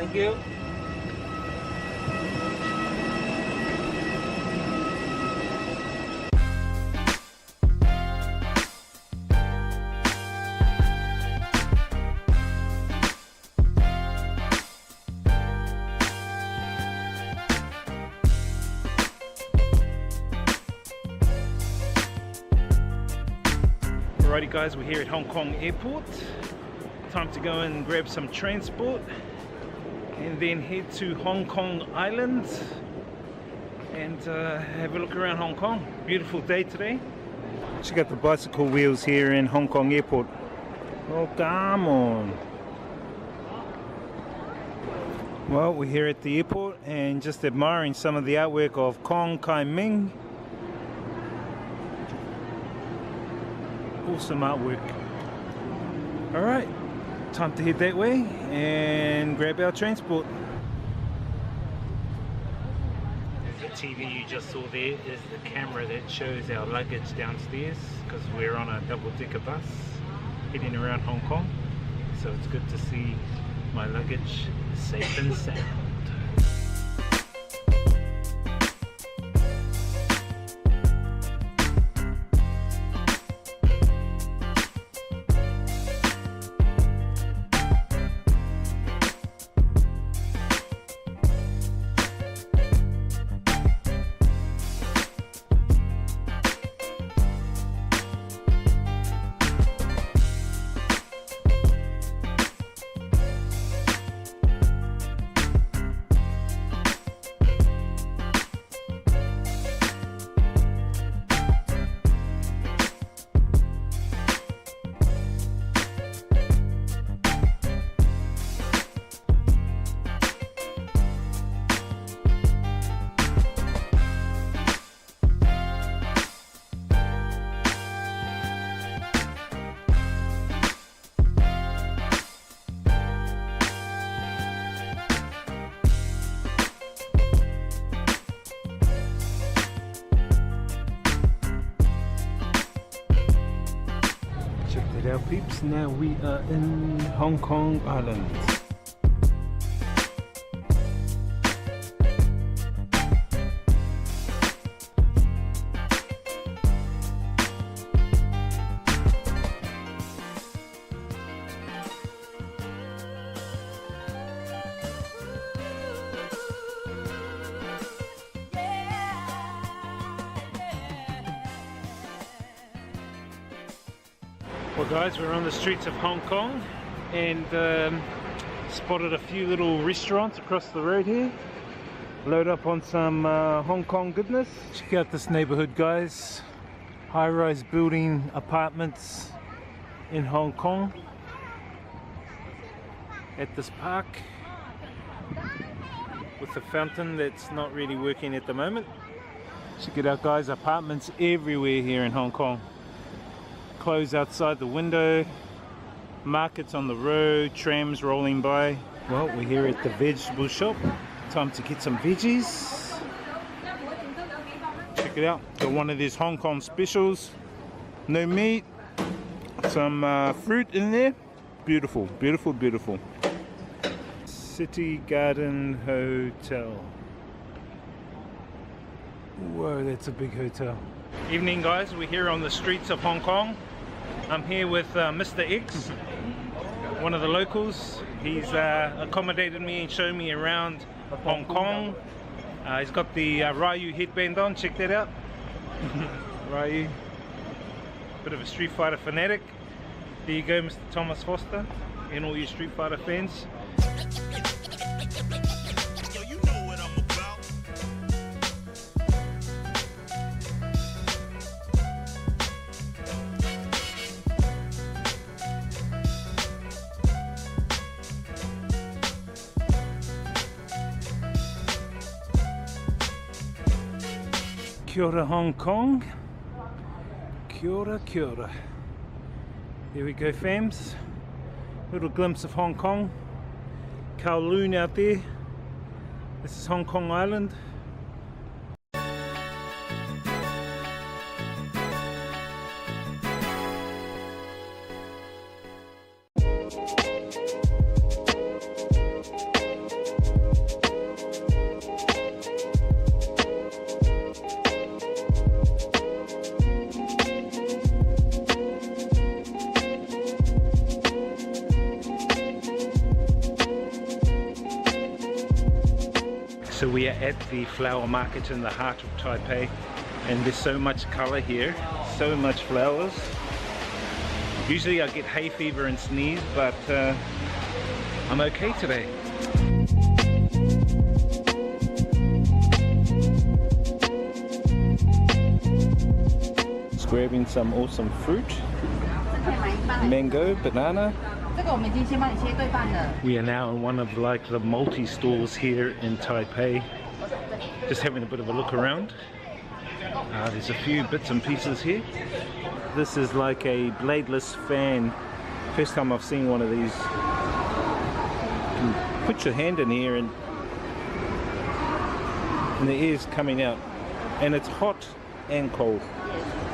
Thank you. Alrighty guys, we're here at Hong Kong Airport. Time to go and grab some transport and then head to Hong Kong Island and have a look around Hong Kong. Beautiful day today. Check out the bicycle wheels here in Hong Kong Airport. Oh, come on. Well, we're here at the airport and just admiring some of the artwork of Kong Kai Ming. Awesome artwork. Alright, time to head that way and grab our transport. The TV you just saw there is the camera that shows our luggage downstairs, because we're on a double-decker bus heading around Hong Kong. So it's good to see my luggage safe and sound. Our peeps, now we are in Hong Kong Island. Well guys, we're on the streets of Hong Kong and spotted a few little restaurants across the road here. Load up on some Hong Kong goodness. Check out this neighborhood guys. High-rise building apartments in Hong Kong. At this park with the fountain that's not really working at the moment. Check it out guys, apartments everywhere here in Hong Kong. Clothes outside the window, markets on the road, trams rolling by. Well, we're here at the vegetable shop. Time to get some veggies. Check it out. Got one of these Hong Kong specials. No meat, some fruit in there. Beautiful, beautiful, beautiful. City Garden Hotel. Whoa, that's a big hotel. Evening guys, we're here on the streets of Hong Kong. I'm here with Mr. X, one of the locals. He's accommodated me and shown me around Hong Kong. He's got the Ryu headband on, check that out. Ryu, bit of a Street Fighter fanatic. There you go, Mr. Thomas Foster, and all you Street Fighter fans. Kia ora Hong Kong. Kia ora, kia ora. There we go fams. Little glimpse of Hong Kong. Kowloon out there. This is Hong Kong Island. So we are at the flower market in the heart of Taipei, and there's so much color here, so much flowers. Usually I get hay fever and sneeze, but I'm okay today. Just grabbing some awesome fruit. Mango, banana. We are now in one of like the multi-stores here in Taipei. Just having a bit of a look around. There's a few bits and pieces here. This is like a bladeless fan. First time I've seen one of these. You can put your hand in here and the air's coming out. And it's hot and cold.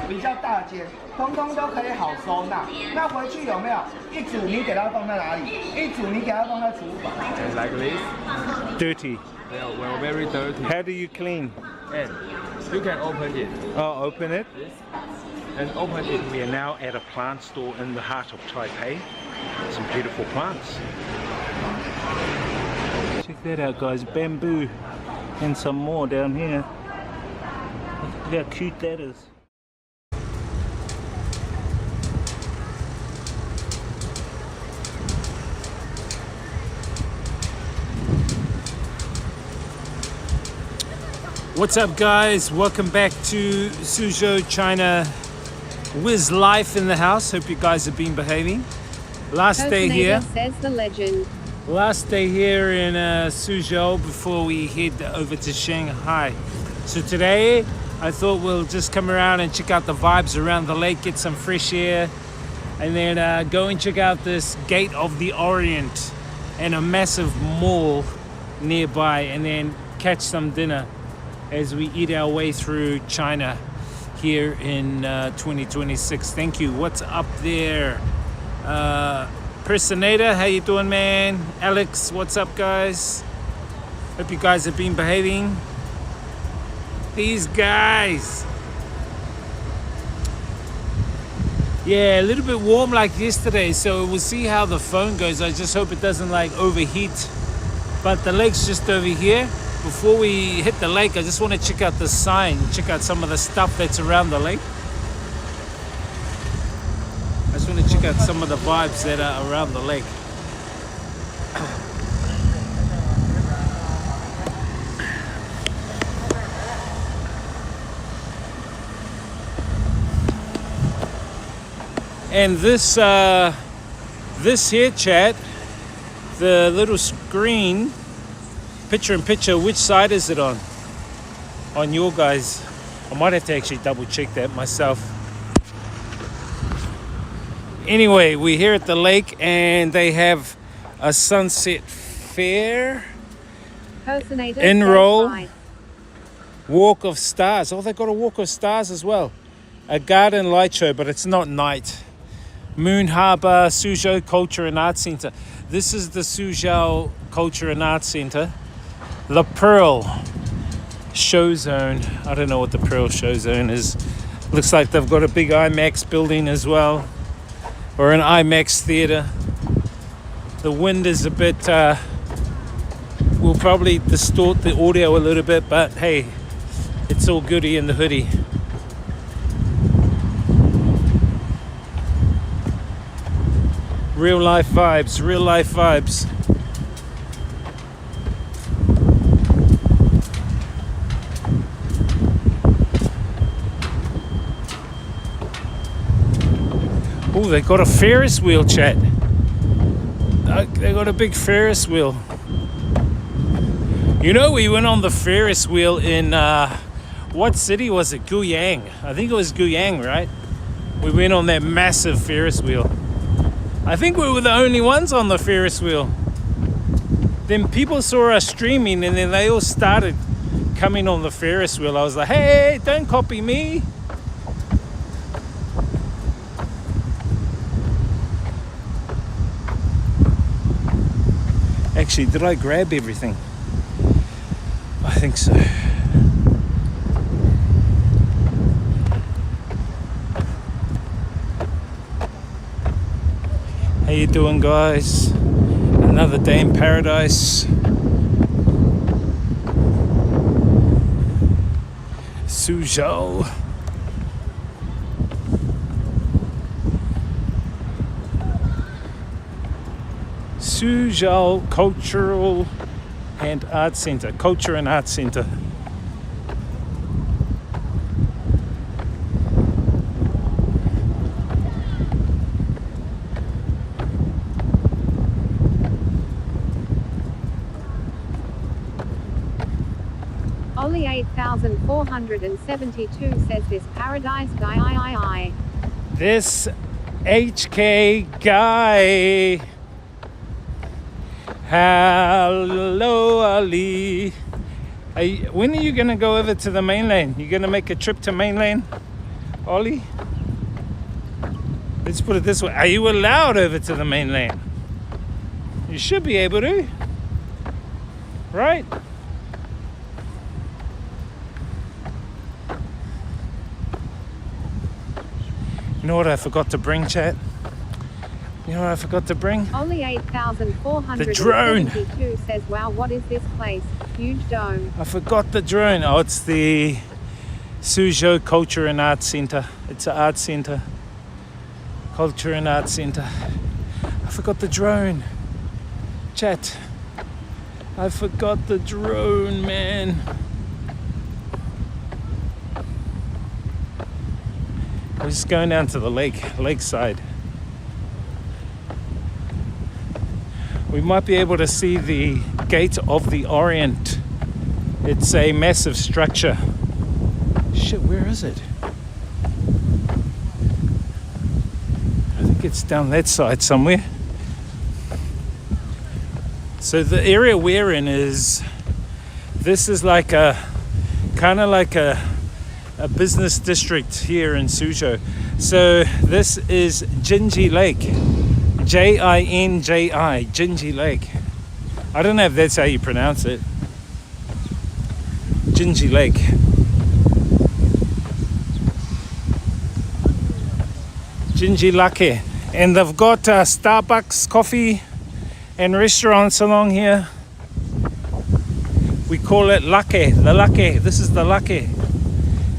比较大间，通通都可以好收纳。那回去有没有一组？你给它放在哪里？一组你给它放在厨房。Like this. Dirty. Yeah, well, very dirty. How do you clean? And you can open it. Oh, open it. This. And open it. We are now at a plant store in the heart of Taipei. Some beautiful plants. Check that out, guys. Bamboo and some more down here. Look how cute that is. What's up, guys? Welcome back to Suzhou, China. Wiz Life in the house. Hope you guys have been behaving. Last day here. Says the legend. Last day here in Suzhou before we head over to Shanghai. So today I thought we'll just come around and check out the vibes around the lake, get some fresh air, and then go and check out this Gate of the Orient and a massive mall nearby, and then catch some dinner as we eat our way through China here in 2026. Thank you. What's up there? Personator, how you doing, man? Alex, what's up, guys? Hope you guys have been behaving. These guys. Yeah, a little bit warm like yesterday, so we'll see how the phone goes. I just hope it doesn't like overheat. But the lake's just over here. Before we hit the lake, I just want to check out the sign, check out some of the stuff that's around the lake. I just want to check out some of the vibes that are around the lake. And this here, chat, the little screen, picture in picture, which side is it on your guys? I might have to actually double check that myself. Anyway, we're here at the lake and they have a sunset fair, enroll, walk of stars. Oh, they got a walk of stars as well. A garden light show, but it's not night. Moon Harbor Suzhou Culture and Arts Center. This is the Suzhou Culture and Arts Center. The Pearl Show Zone. I don't know what the Pearl Show Zone is. Looks like they've got a big IMAX building as well, or an IMAX theater. The wind is a bit, will probably distort the audio a little bit, but hey, it's all goody in the hoodie. Real life vibes, real life vibes. Oh, they got a Ferris wheel, chat. They got a big Ferris wheel. You know, we went on the Ferris wheel in, what city was it? Guiyang. I think it was Guiyang, right? We went on that massive Ferris wheel. I think we were the only ones on the Ferris wheel. Then people saw us streaming and then they all started coming on the Ferris wheel. I was like, hey, don't copy me. Actually, did I grab everything? I think so. How you doing, guys? Another day in paradise. Suzhou. Suzhou Cultural and Art Center. Culture and Art Center. Ollie 8472 says this paradise guy. This HK guy. Hello, Ali. When are you going to go over to the mainland? You going to make a trip to mainland, Ollie? Let's put it this way. Are you allowed over to the mainland? You should be able to. Right? You know what I forgot to bring, chat? You know what I forgot to bring? Only 8,472 the drone. Says, wow, what is this place? Huge dome. I forgot the drone. Oh, it's the Suzhou Culture and Art Center. It's an art center. Culture and Art Center. I forgot the drone. Chat. I forgot the drone, man. We're just going down to the lakeside. We might be able to see the Gate of the Orient. It's a massive structure. Shit, where is it? I think it's down that side somewhere. So the area we're in this is like a kind of like a business district here in Suzhou. So this is Jinji Lake. Jinji, Jinji Lake. I don't know if that's how you pronounce it. Jinji Lake. Jinji Lake. And they've got Starbucks coffee and restaurants along here. We call it Lake, the Lake. This is the Lake.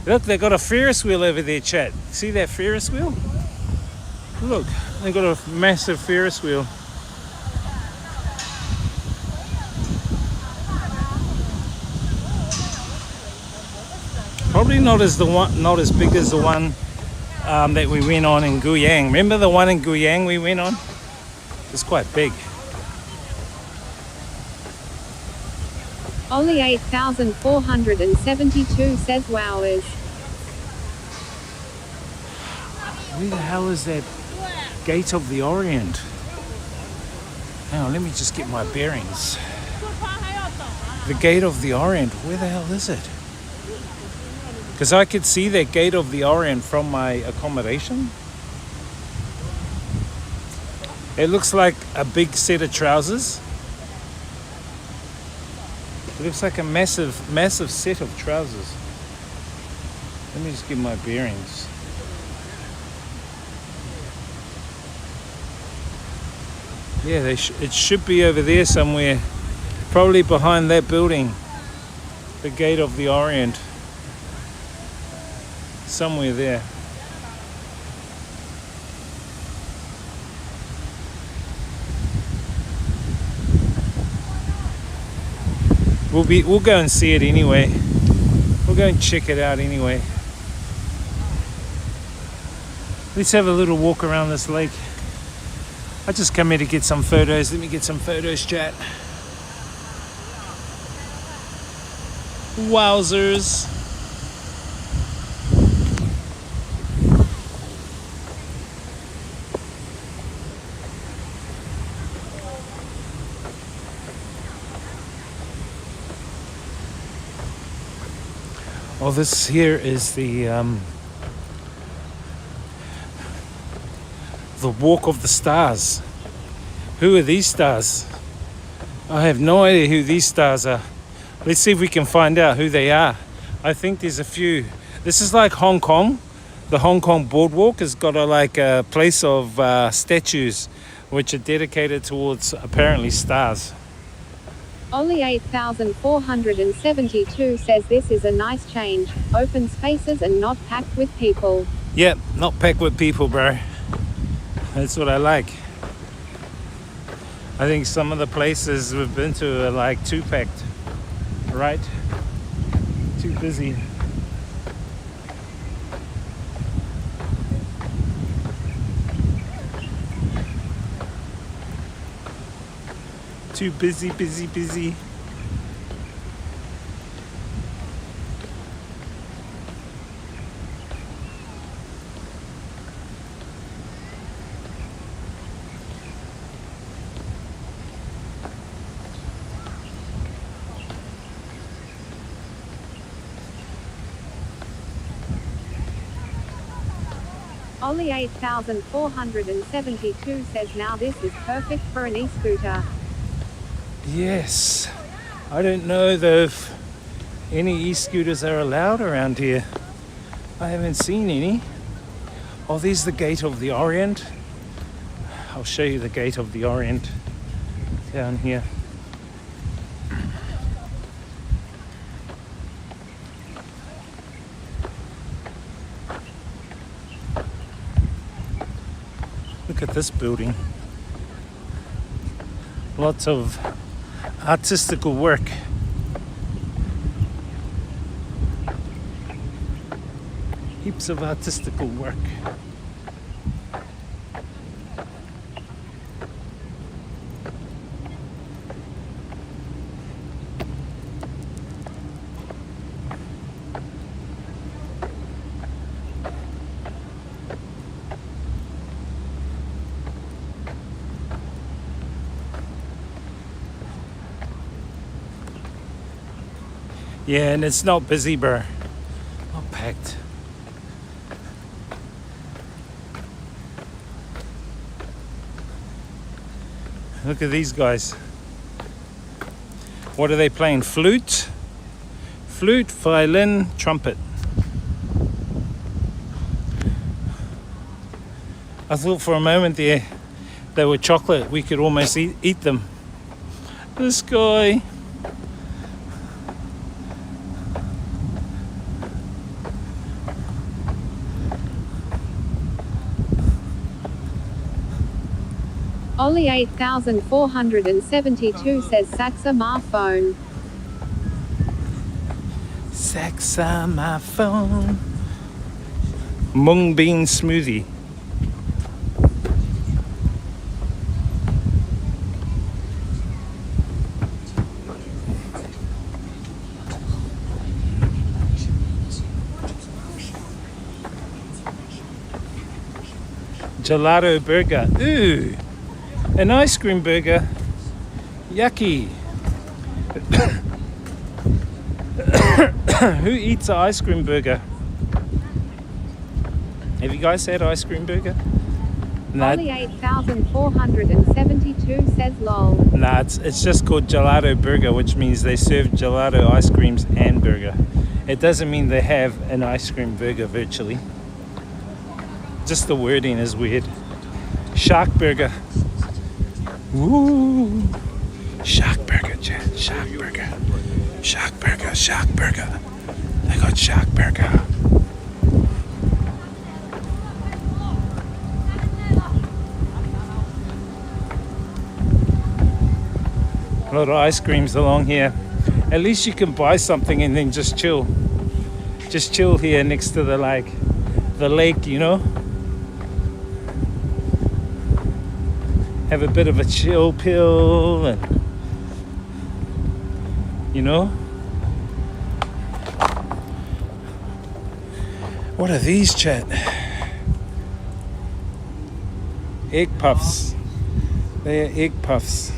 Look, they got a Ferris wheel over there, chat. See that Ferris wheel? Look, they got a massive Ferris wheel. Probably not as big as the one that we went on in Guyang. Remember the one in Guyang we went on? It's quite big. Only 8,472 says wowers. Where the hell is that Gate of the Orient? Hang on, let me just get my bearings. The Gate of the Orient, where the hell is it? Because I could see that Gate of the Orient from my accommodation. It looks like a big set of trousers. It looks like a massive set of trousers. Let me just get my bearings. Yeah, it should be over there somewhere. Probably behind that building. The Gate of the Orient. Somewhere there. We'll go and see it anyway. We'll go and check it out anyway. Let's have a little walk around this lake. I just come here to get some photos. Let me get some photos, chat. Wowzers. Oh, this here is the Walk of the Stars. Who are these stars? I have no idea who these stars are. Let's see if we can find out who they are. I think there's a few. This is like Hong Kong. The Hong Kong boardwalk has got a place of statues which are dedicated towards apparently stars. Ollie 8472 says this is a nice change. Open spaces and not packed with people. Yep, not packed with people, bro. That's what I like. I think some of the places we've been to are like too packed, right? Too busy. Too busy, busy, busy. Ollie 8472 says now this is perfect for an e-scooter. Yes. I don't know though if any e-scooters are allowed around here. I haven't seen any. Oh, there's the Gate of the Orient. I'll show you the Gate of the Orient down here. Look at this building. Lots of artistical work. Heaps of artistical work. Yeah, and it's not busy, bro. Not packed. Look at these guys. What are they playing? Flute? Flute, violin, trumpet. I thought for a moment there they were chocolate. We could almost eat them. This guy. Ollie 8472 says saxophone. Saxophone. Mung bean smoothie. Gelato burger. Ooh. An ice cream burger. Yucky. Who eats an ice cream burger? Have you guys had ice cream burger? Nah. Ollie 8472 says lol. Nah, it's just called gelato burger, which means they serve gelato ice creams and burger. It doesn't mean they have an ice cream burger virtually. Just the wording is weird. Shark burger. Ooh. Shark burger, Chad. Shark burger. Shark burger, shark burger. They got shark burger. A lot of ice creams along here. At least you can buy something and then just chill. Just chill here next to the lake, you know? Have a bit of a chill pill and, you know? What are these, chat? Egg puffs. They are egg puffs.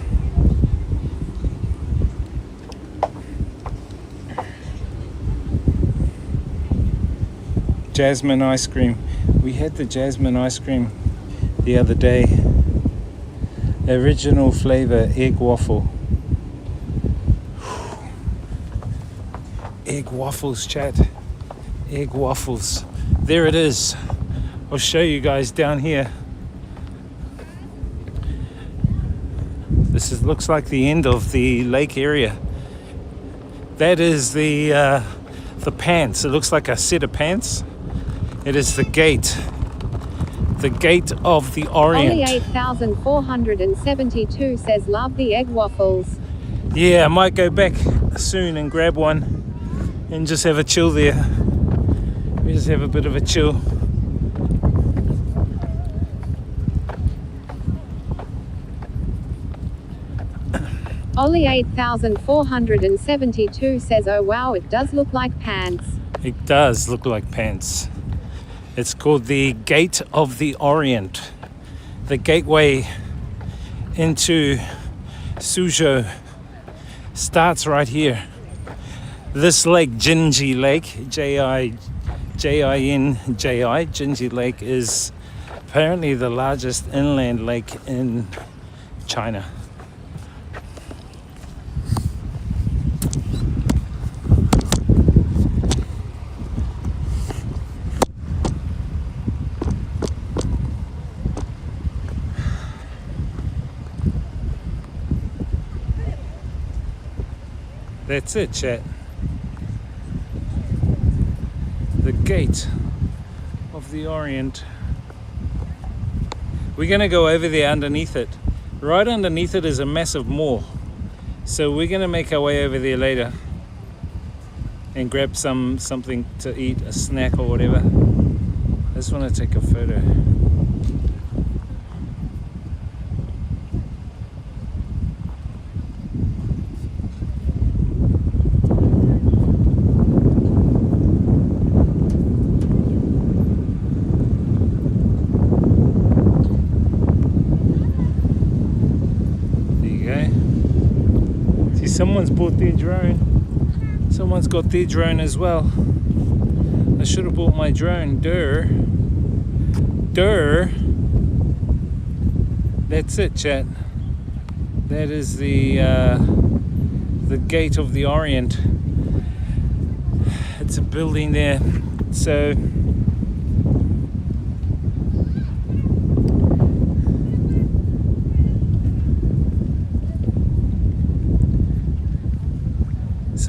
Jasmine ice cream. We had the jasmine ice cream the other day. Original flavor egg waffle. Egg waffles, chat. Egg waffles. There it is. I'll show you guys down here. This looks like the end of the lake area. That is the pants. It looks like a set of pants. It is the gate of the Orient. Ollie 8472 says love the egg waffles. Yeah, I might go back soon and grab one and just have a chill there. We just have a bit of a chill. Ollie 8472 says, oh wow, it does look like pants. It does look like pants. It's called the Gate of the Orient. The gateway into Suzhou starts right here. This lake, Jinji Lake, Jinji-Jinji, Jinji Lake, is apparently the largest inland lake in China. That's it, chat. The Gate of the Orient. We're going to go over there underneath it. Right underneath it is a massive mall. So we're going to make our way over there later and grab something to eat, a snack or whatever. I just want to take a photo. Someone's bought their drone. Someone's got their drone as well. I should have bought my drone. Durr. That's it, chat. That is the Gate of the Orient. It's a building there. So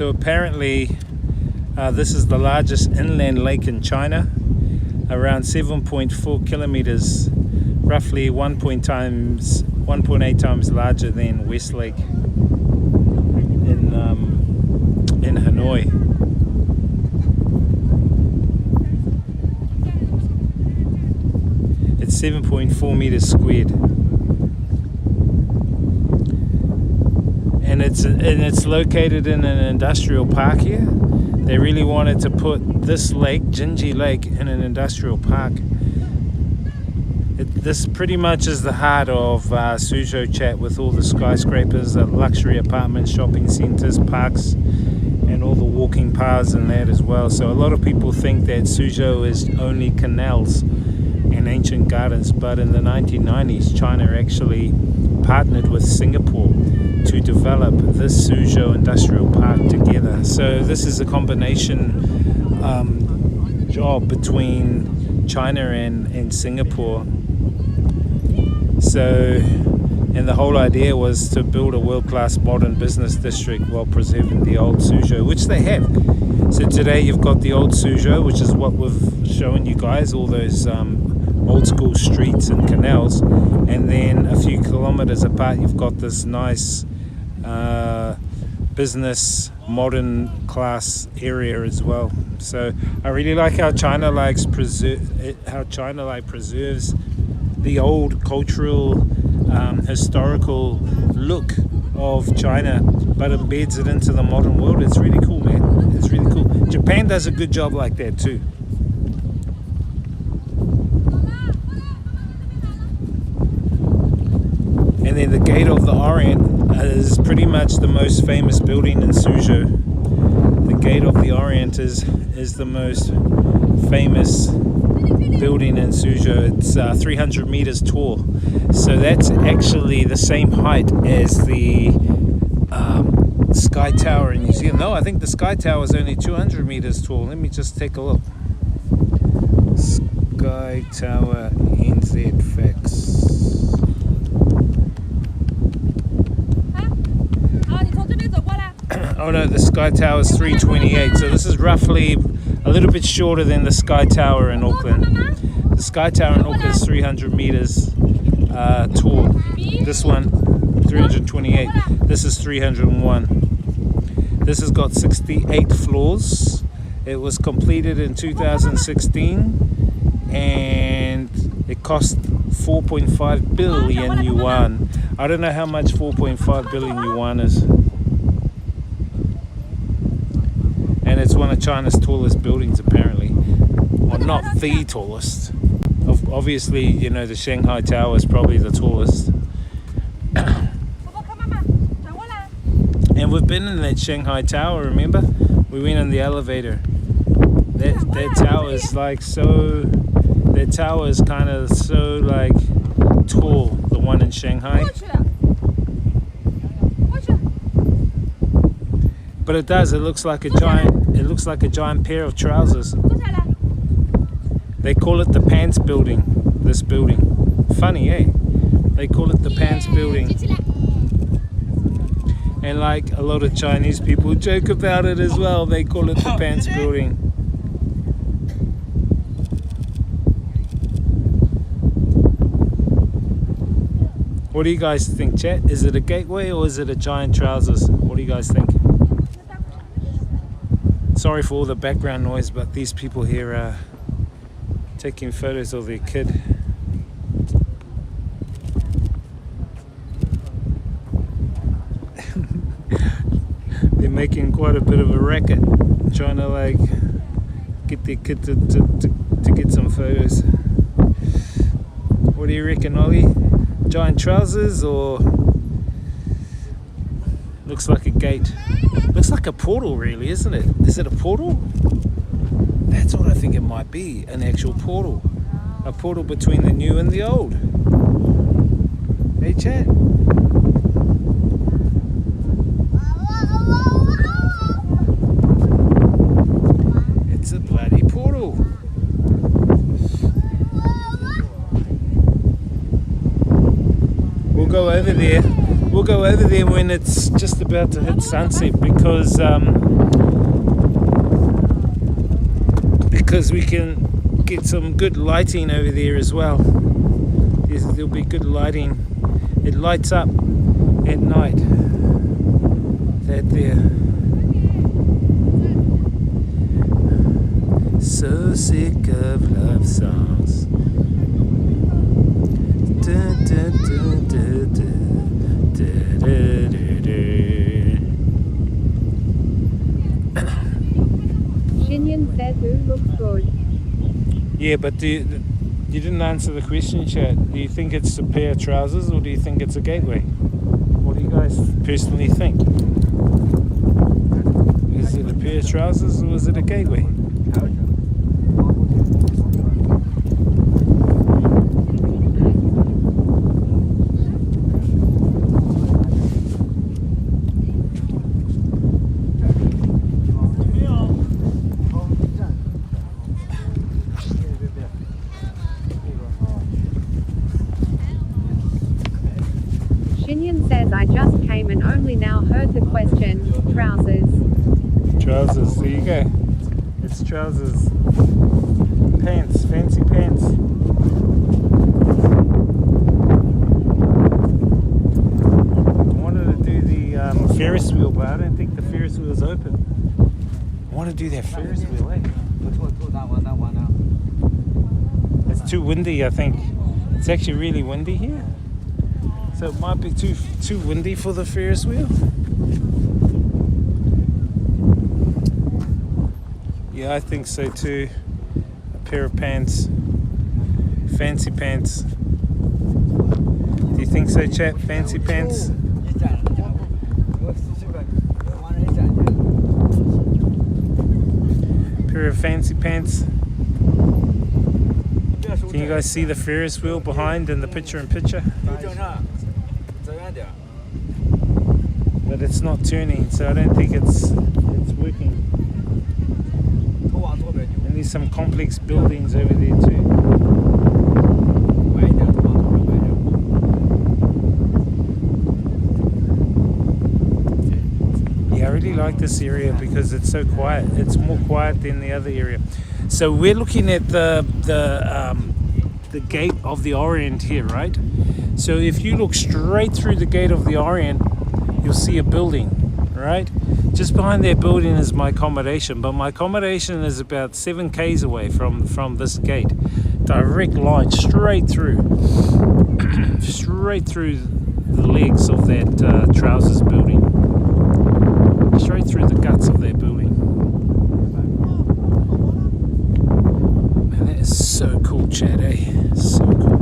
apparently this is the largest inland lake in China, around 7.4 kilometers, roughly 1.8 times larger than Westlake in Hanoi. It's 7.4 meters squared. And it's located in an industrial park here. They really wanted to put this lake, Jinji Lake, in an industrial park. This pretty much is the heart of Suzhou, chat, with all the skyscrapers, luxury apartments, shopping centers, parks, and all the walking paths and that as well. So a lot of people think that Suzhou is only canals and ancient gardens, but in the 1990s, China actually partnered with Singapore to develop this Suzhou industrial park together. So this is a combination job between China and Singapore. So, and the whole idea was to build a world-class modern business district while preserving the old Suzhou, which they have. So today you've got the old Suzhou, which is what we've shown you guys, all those old school streets and canals, and then a few kilometers apart you've got this nice business modern class area as well. So I really like how China preserves the old cultural historical look of China, but embeds it into the modern world. It's really cool, man. It's really cool. Japan does a good job like that too. And then the Gate of the Orient is pretty much the most famous building in Suzhou. The Gate of the Orient is the most famous building in Suzhou. It's 300 meters tall. So that's actually the same height as the Sky Tower in New Zealand. No, I think the Sky Tower is only 200 meters tall. Let me just take a look. Sky Tower NZ facts. Oh no, the Sky Tower is 328, so this is roughly a little bit shorter than the Sky Tower in Auckland. The Sky Tower in Auckland is 300 meters tall. This one, 328. This is 301. This has got 68 floors. It was completed in 2016 and it cost 4.5 billion yuan. I don't know how much 4.5 billion yuan is. And it's one of China's tallest buildings apparently. Well, not the tallest. Obviously, you know, the Shanghai Tower is probably the tallest. And we've been in that Shanghai Tower, remember? We went in the elevator. That tower is like so... That tower is kind of so like tall, the one in Shanghai. But it does, it looks like a giant pair of trousers. They call it the Pants Building, this building. Funny, eh? They call it the Pants Building. And like a lot of Chinese people joke about it as well, they call it the Pants Building. What do you guys think, chat? Is it a gateway or is it a giant trousers? What do you guys think? Sorry for all the background noise, but these people here are taking photos of their kid. They're making quite a bit of a racket, trying to like get their kid to get some photos. What do you reckon, Ollie? Giant trousers or looks like a gate? Looks like a portal really, isn't it? Is it a portal? That's what I think it might be, an actual portal. A portal between the new and the old. Hey chat. It's a bloody portal. We'll go over there. We'll go over there when it's just about to hit sunset because we can get some good lighting over there as well. There'll be good lighting. It lights up at night. That there. So sick of love songs. Dun, dun, dun, dun, dun. Shinyan says Ooh looks good. Yeah, but you didn't answer the question, chat. Do you think it's a pair of trousers or do you think it's a gateway? What do you guys personally think? Is it a pair of trousers or is it a gateway? Shinyan says I just came and only now heard the question. Trousers. Trousers, there you go. It's trousers. Pants, fancy pants. I wanted to do the Ferris wheel, but I don't think the Ferris wheel is open. I want to do that Ferris wheel, eh? It's too windy, I think. It's actually really windy here. So it might be too windy for the Ferris wheel. Yeah, I think so too. A pair of pants. Fancy pants. Do you think so, chat? Fancy pants? Pair of fancy pants. Can you guys see the Ferris wheel behind in the picture-in-picture? But it's not turning, so I don't think it's working. And there's some complex buildings over there too. Yeah, I really like this area because it's so quiet. It's more quiet than the other area. So we're looking at the Gate of the Orient here, right? So if you look straight through the Gate of the Orient, you'll see a building, right? Just behind that building is my accommodation, but my accommodation is about 7 k's away from this gate. Direct line straight through, straight through the legs of that trousers building, straight through the guts of that building. Man, that is so cool, Chad, eh? So cool.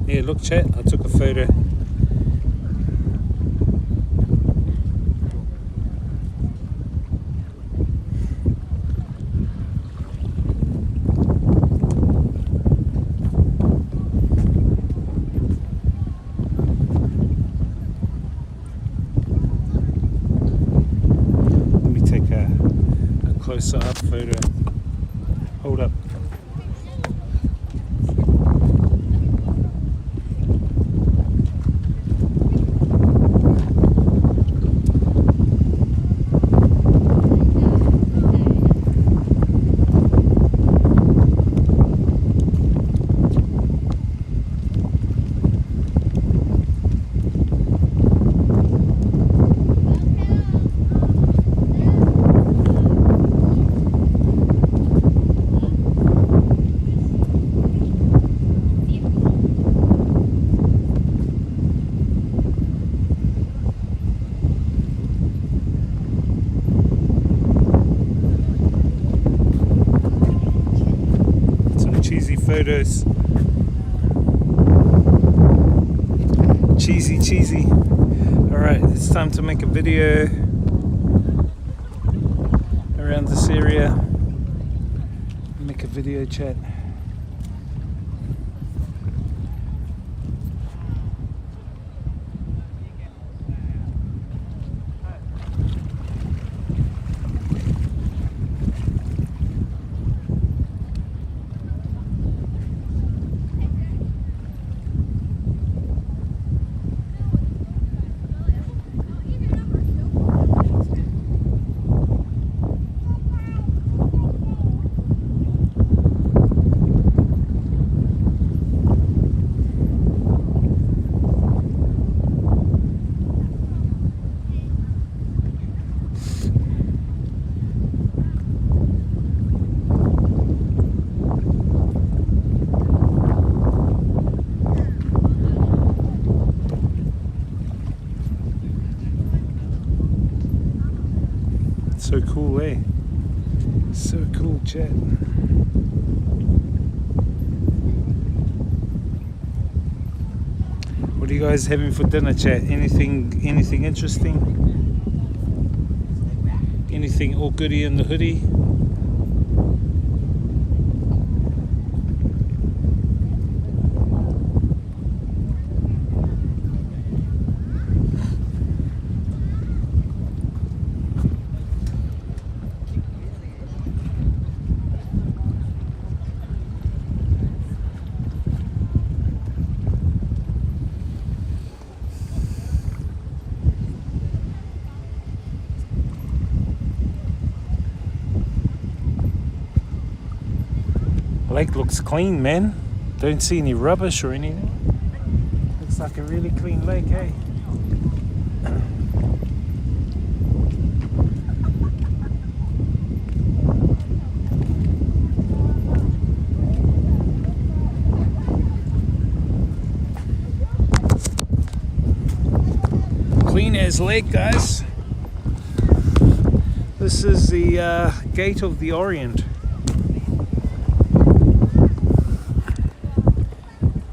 Yeah, look, chat, I took a photo. Let me take a closer up photo. Hold up. Cheesy photos. Cheesy. Alright, it's time to make a video around this area. Make a video, chat. So cool, eh? So cool, chat. What are you guys having for dinner, chat? Anything interesting? Anything all goody in the hoodie? Lake looks clean, man. Don't see any rubbish or anything. Looks like a really clean lake, eh? Clean as lake, guys. This is the Gate of the Orient.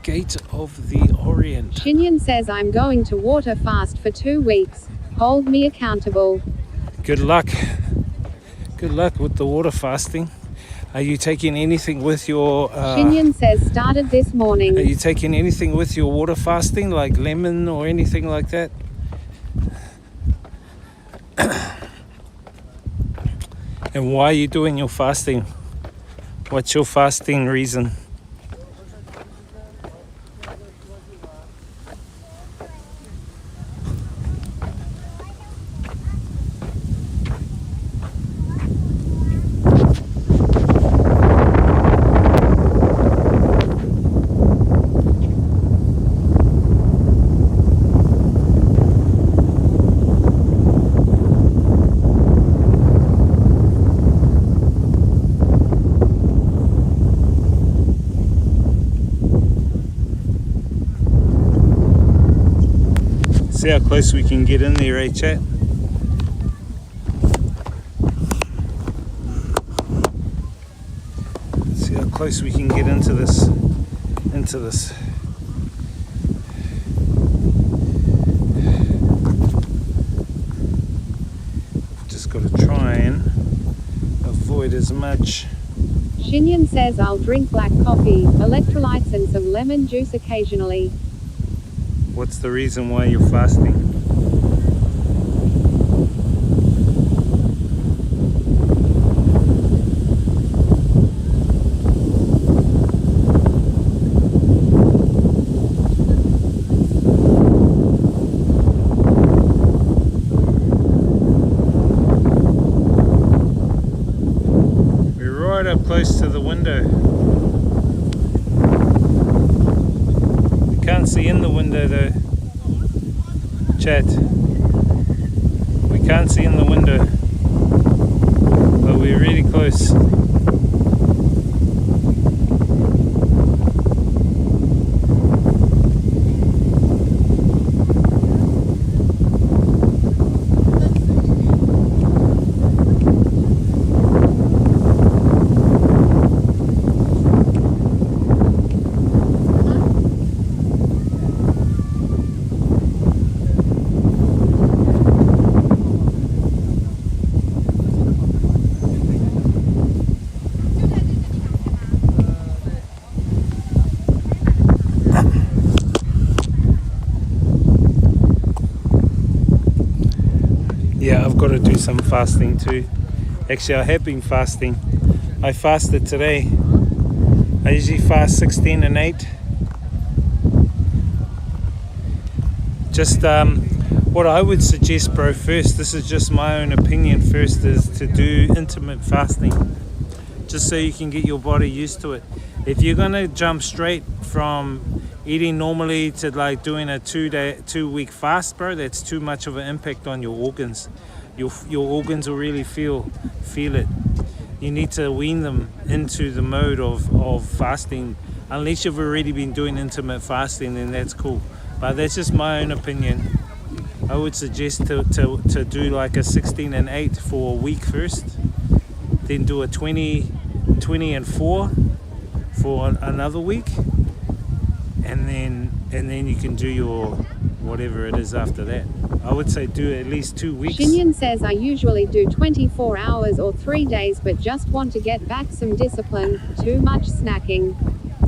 Gate of the Orient. Shinyan says I'm going to water fast for 2 weeks. Hold me accountable. Good luck. Good luck with the water fasting. Are you taking anything with your... Shinyan says started this morning. Are you taking anything with your water fasting, like lemon or anything like that? And why are you doing your fasting? What's your fasting reason? See how close we can get in there, eh, chat? See how close we can get into this. Just got to try and avoid as much. Shinyan says I'll drink black coffee, electrolytes and some lemon juice occasionally. What's the reason why you're fasting? We're right up close to the window. Can't see in the window though, chat. We can't see in the window, but we're really close. Yeah, I've got to do some fasting too. Actually, I have been fasting. I fasted today. I usually fast 16 and 8. Just what I would suggest, bro, first, this is just my own opinion, first is to do intermittent fasting. Just so you can get your body used to it. If you're gonna jump straight from eating normally to like doing a 2-week fast, bro, that's too much of an impact on your organs. Your organs will really feel it. You need to wean them into the mode of fasting. Unless you've already been doing intermittent fasting, then that's cool. But that's just my own opinion. I would suggest to do like a 16 and 8 for a week first, then do a 20 and 4 for another week, and then you can do your whatever it is after that. I would say do at least 2 weeks. Shinyan says I usually do 24 hours or 3 days, but just want to get back some discipline. Too much snacking.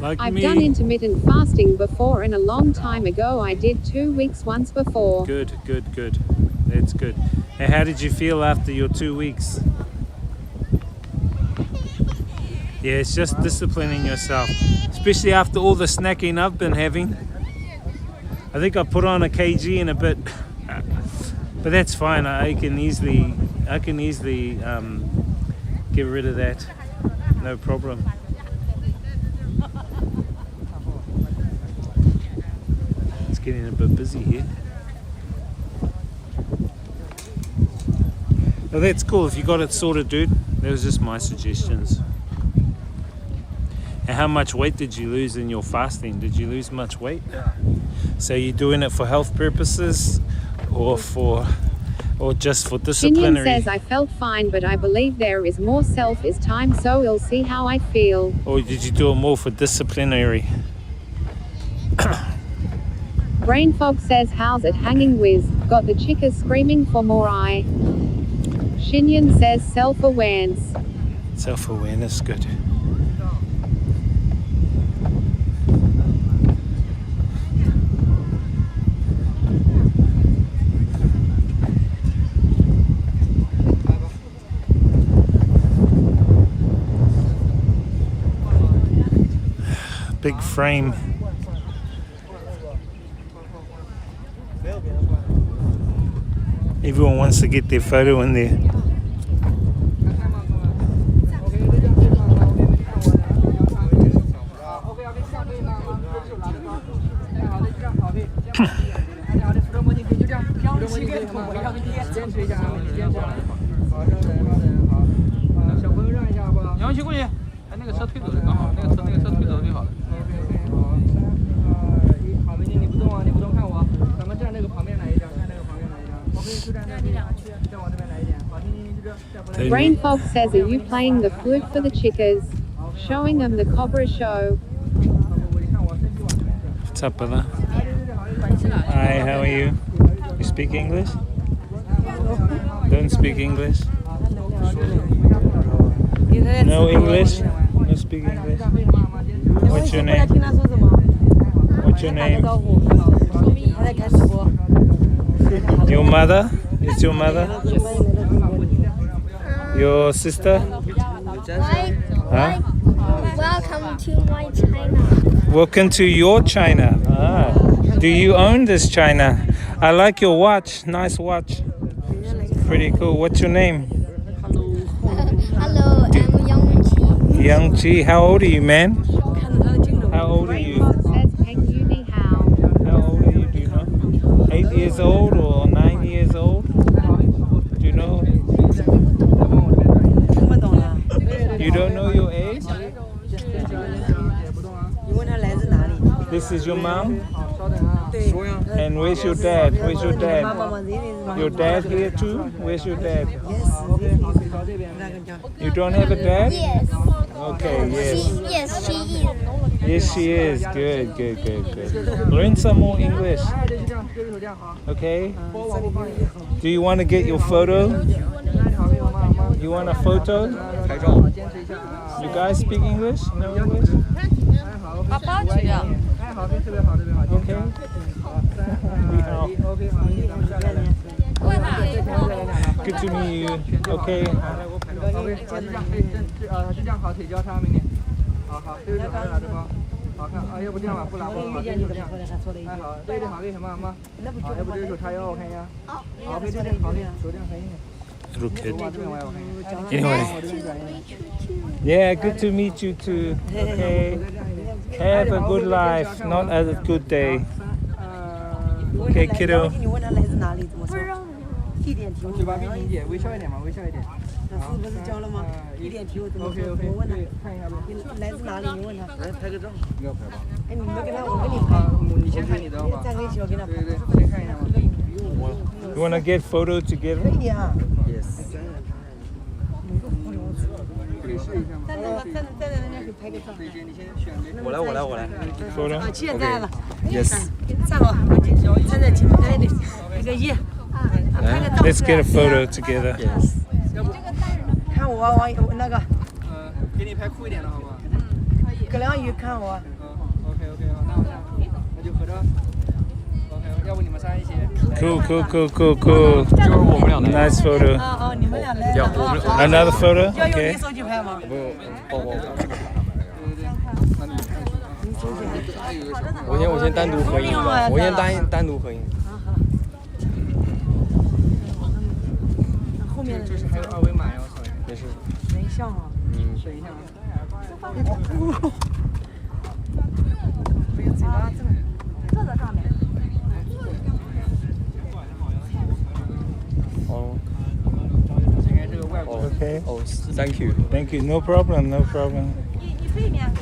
Like I've me. done intermittent fasting before, and a long time ago I did 2 weeks once before. Good. That's good. And how did you feel after your 2 weeks? Yeah, it's just disciplining yourself, especially after all the snacking I've been having. I think I put on a kg in a bit, but that's fine. I can easily get rid of that, no problem. It's getting a bit busy here. Oh, that's cool if you got it sorted, dude. That was just my suggestions. And how much weight did you lose in your fasting? Did you lose much weight? So you're doing it for health purposes, or just for disciplinary? Shinyan says I felt fine, but I believe there is more self is time, so we'll see how I feel. Or did you do it more for disciplinary? Brain Fog says how's it hanging with? Got the chickas screaming for more eye. Shinyan says self-awareness. Self-awareness, good. Big frame. Everyone wants to get their photo in there. Brain Fog says, are you playing the flute for the chicas? Showing them the Cobra show. What's up, brother? Hi, how are you? You speak English? Don't speak English? No English? No speak English? What's your name? What's your name? Your mother? Is your mother? Your sister? Huh? Welcome to my China. Welcome to your China. Ah. Do you own this China? I like your watch. Nice watch. Pretty cool. What's your name? Hello, I'm Yang Qi. Yang Chi. How old are you, man? How old are Brain you? Fog says, Peng Yuni How. How old are you? Do you know? 8 years old or 9 years old? Do you know? You don't know your age? This is your mom? And where's your dad? Where's your dad? Your dad here too? Where's your dad? You don't have a dad? Yes. Okay, yes. Yes, she is. Yes, she is. Good, good, good, good. Learn some more English. Okay? Do you want to get your photo? You want a photo? You guys speak English? No English? Okay. Good to meet you. Okay. Little kid. Anyway. Yeah, good to meet you too. Okay. Have a good life, not a good day. Okay, kiddo. 地点题，嘴巴闭紧点，微笑一点嘛，微笑一点。老师不是教了吗？地点题我怎么说？我问他，看一下吧。你来自哪里？你问他。来拍个照。你要拍吧？哎，你没跟他，我跟你拍。你先看你的好吧？站在一起，我给他拍。对对，先看一下嘛。You wanna get photo together? 可以啊。Yes. 可以试一下吗？站在那边可以拍个照。我来。Photo. 啊，现在了。 Yes. 站好，站在前面，哎，那个一。 Let's get a photo together. Yes. 看我那个，给你拍酷一点的好吗？葛亮宇看我。OK， 好，那就合照。OK， 要不你们仨一起。Cool. 就是我们俩的。Nice photo. 哦，你们俩来。Another photo. 要用 Okay. 你手机拍吗？不用，我。对，那你看。我先单独合影吧，我先单独合影。 后面就是还有二维码要扫一下，没事。等一下啊，等一下啊。这个嘴巴坐在上面。哦。应该这个外国。Okay. Oh, thank you. Thank you. No problem.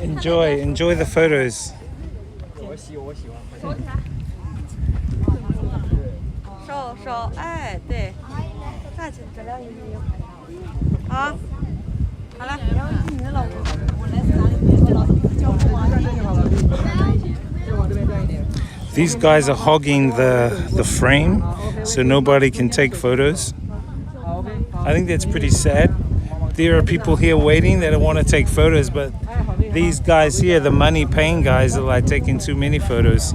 Enjoy the photos. 我喜欢。手，哎，对。 葛亮宇好，好了，然后是你的老公，我来自哪里？老师教过吗？就往这边站一点。These guys are hogging the frame, so nobody can take photos. 好，OK，好。I think that's pretty sad. There are people here waiting that want to take photos, but these guys here, the money paying guys, are like taking too many photos.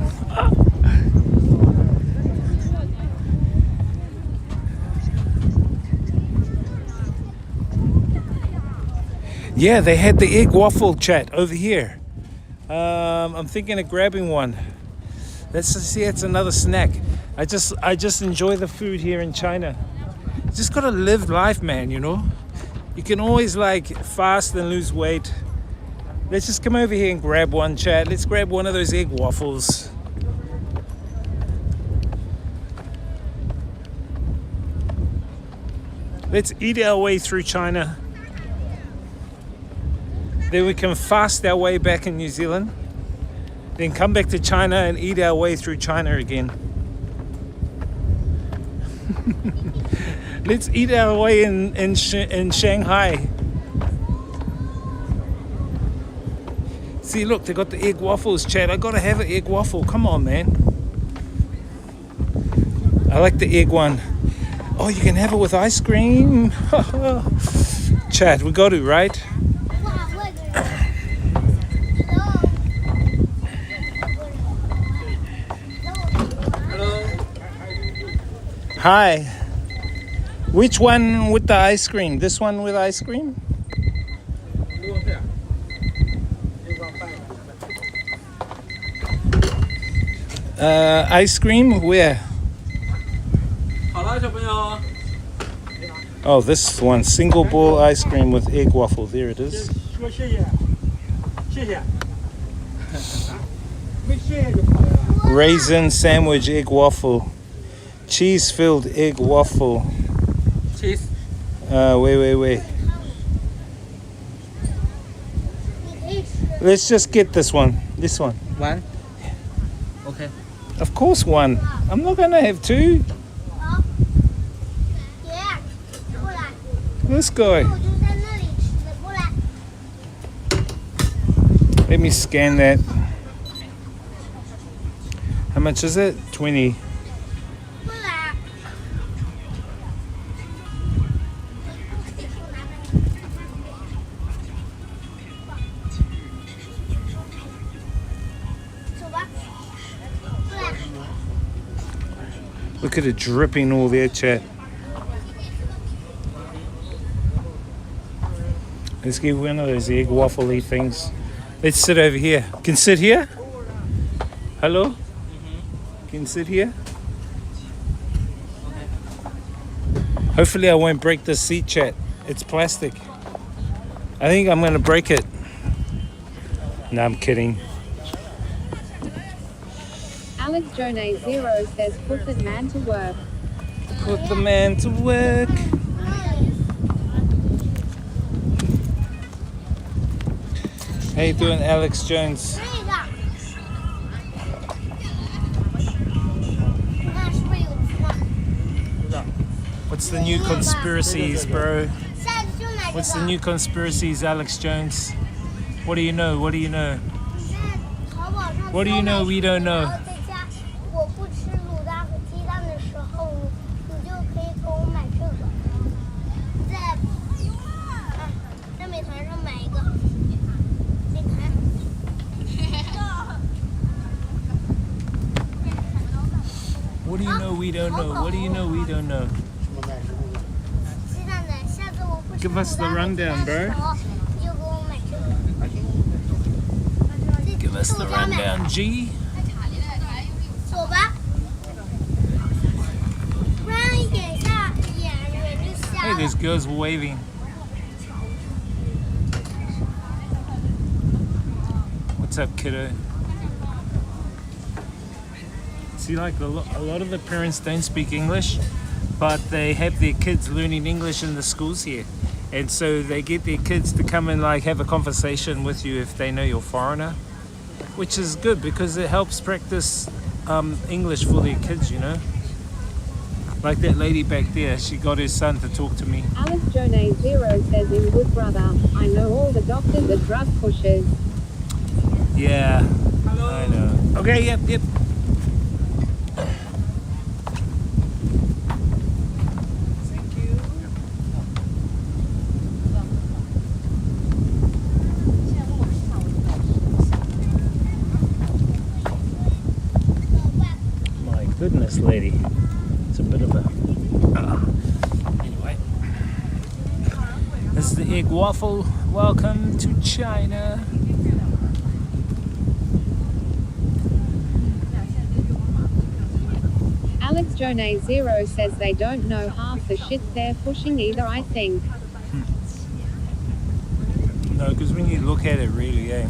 Yeah, they had the egg waffle chat over here. I'm thinking of grabbing one. Let's see, it's another snack. I just enjoy the food here in China. Just gotta live life, man, you know? You can always like fast and lose weight. Let's just come over here and grab one, chat. Let's grab one of those egg waffles. Let's eat our way through China. Then we can fast our way back in New Zealand. Then come back to China and eat our way through China again. Let's eat our way in Shanghai. See, look, they got the egg waffles, Chad. I gotta have an egg waffle. Come on, man. I like the egg one. Oh, you can have it with ice cream. Chad, we got to, right? Hi. Which one with the ice cream? This one with ice cream? Ice cream? Where? Oh, this one. Single bowl ice cream with egg waffle. There it is. Raisin sandwich egg waffle. Cheese-filled egg waffle. Cheese. Wait. Let's just get this one. This one. One. Okay. Of course one. I'm not gonna have two. Let's go. Let me scan that. How much is it? 20. Look at it dripping all there, chat. Let's get one of those egg waffle-y things. Let's sit over here. Can sit here? Hello? Can sit here? Hopefully I won't break this seat, chat. It's plastic. I think I'm gonna break it. No, I'm kidding. Alex Jonay Zero says, put the man to work. Put the man to work. How you doing, Alex Jones? What's the new conspiracies, bro? What's the new conspiracies, Alex Jones? What do you know? What do you know? What do you know we don't know? What do you know we don't know? What do you know we don't know? Give us the rundown, bro. Give us the rundown, G. Hey, there's girls waving. What's up, kiddo? See, like a lot of the parents don't speak English, but they have their kids learning English in the schools here. And so they get their kids to come and like have a conversation with you if they know you're a foreigner, which is good because it helps practice English for their kids, you know. Like that lady back there, she got her son to talk to me. Alex Jonay Zero says, in Good Brother, I know all the doctors are drug pushers. Yeah, I know. Okay, yep. Thank you. this lady. It's a bit of a... Anyway. This is the egg waffle. Welcome to China. Alex Jonay Zero says they don't know half the shit they're pushing either, I think. No, because when you look at it really,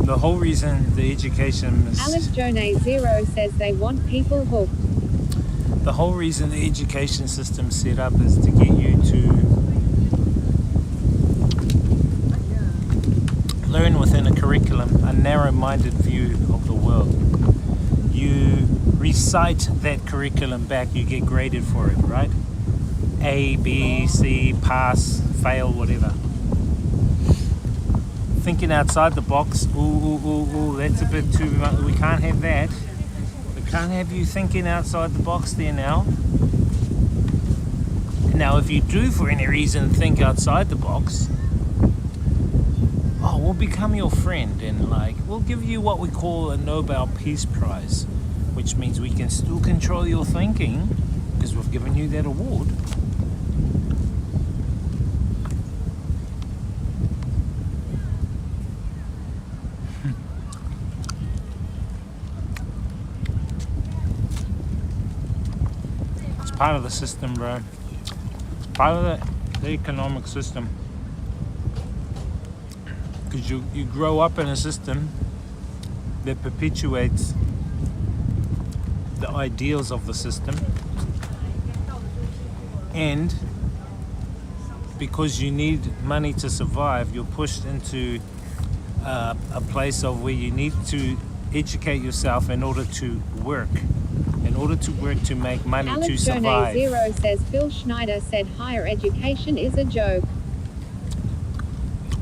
the whole reason the education is... Alex Jonay Zero says they want people hooked. The whole reason the education system is set up is to get you to learn within a curriculum, a narrow-minded view of the world. You recite that curriculum back, you get graded for it, right? A, B, C, pass, fail, whatever. Thinking outside the box, ooh, that's a bit too much. We can't have that. We can't have you thinking outside the box there now. Now, if you do for any reason think outside the box, we'll become your friend and we'll give you what we call a Nobel Peace Prize, which means we can still control your thinking because we've given you that award. It's part of the system, bro. It's part of the economic system. Because you grow up in a system that perpetuates the ideals of the system, and because you need money to survive, you're pushed into a place of where you need to educate yourself in order to work. In order to work to make money to survive. Alex Jonay Zero says Phil Schneider said higher education is a joke.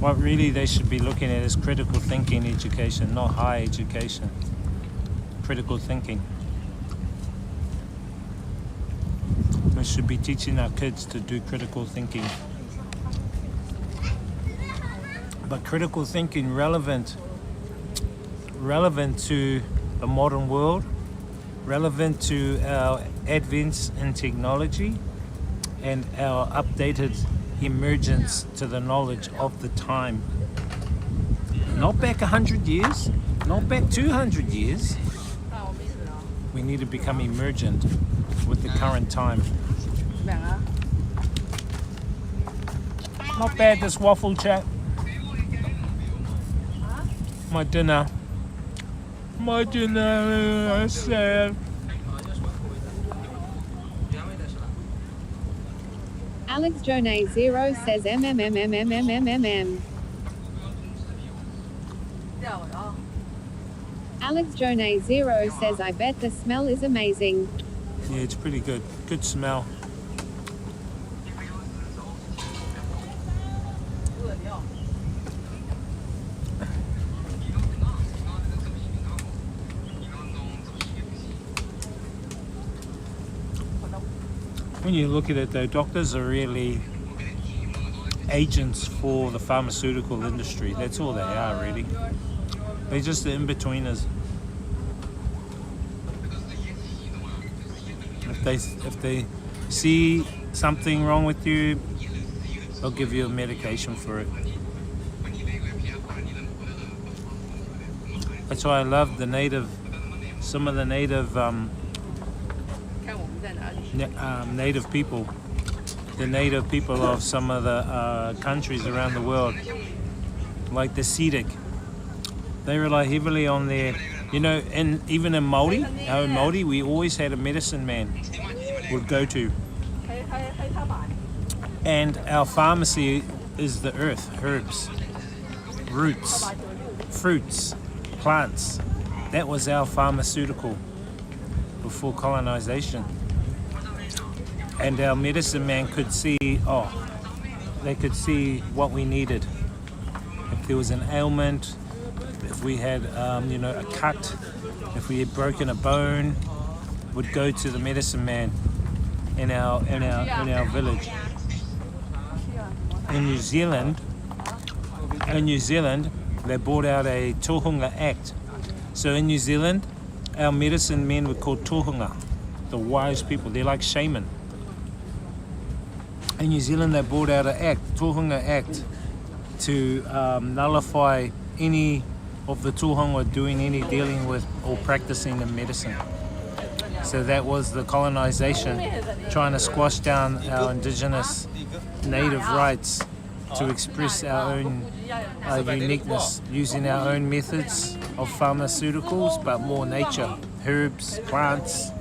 What really they should be looking at is critical thinking education, not higher education. Critical thinking. We should be teaching our kids to do critical thinking. But critical thinking relevant to the modern world, relevant to our advance in technology and our updated emergence to the knowledge of the time. Not back 100 years, not back 200 years. We need to become emergent with the current time. Not bad, this waffle chat. My dinner, I said. Alex Jonay Zero says MMMMMMMMM. Alex Jonay Zero says I bet the smell is amazing. Yeah, it's pretty good. Good smell. When you look at it though, doctors are really agents for the pharmaceutical industry. That's all they are really. They're just the in-betweeners. If they see something wrong with you, they'll give you a medication for it. That's why I love some of the native people, the native people of some of the countries around the world, like the Sedic. They rely heavily on their, and even in Māori, we always had a medicine man would go to. And our pharmacy is the earth, herbs, roots, fruits, plants. That was our pharmaceutical before colonization. And our medicine man could see, they could see what we needed. If there was an ailment, if we had, a cut, if we had broken a bone, would go to the medicine man in our village. In New Zealand, they brought out a Tohunga Act. So in New Zealand, our medicine men were called tohunga, the wise people. They're like shaman. In New Zealand, they brought out an act, Tohunga Act, to nullify any of the tohunga doing any dealing with or practicing in medicine. So that was the colonization, trying to squash down our indigenous native rights to express our own uniqueness, using our own methods of pharmaceuticals, but more nature, herbs, plants.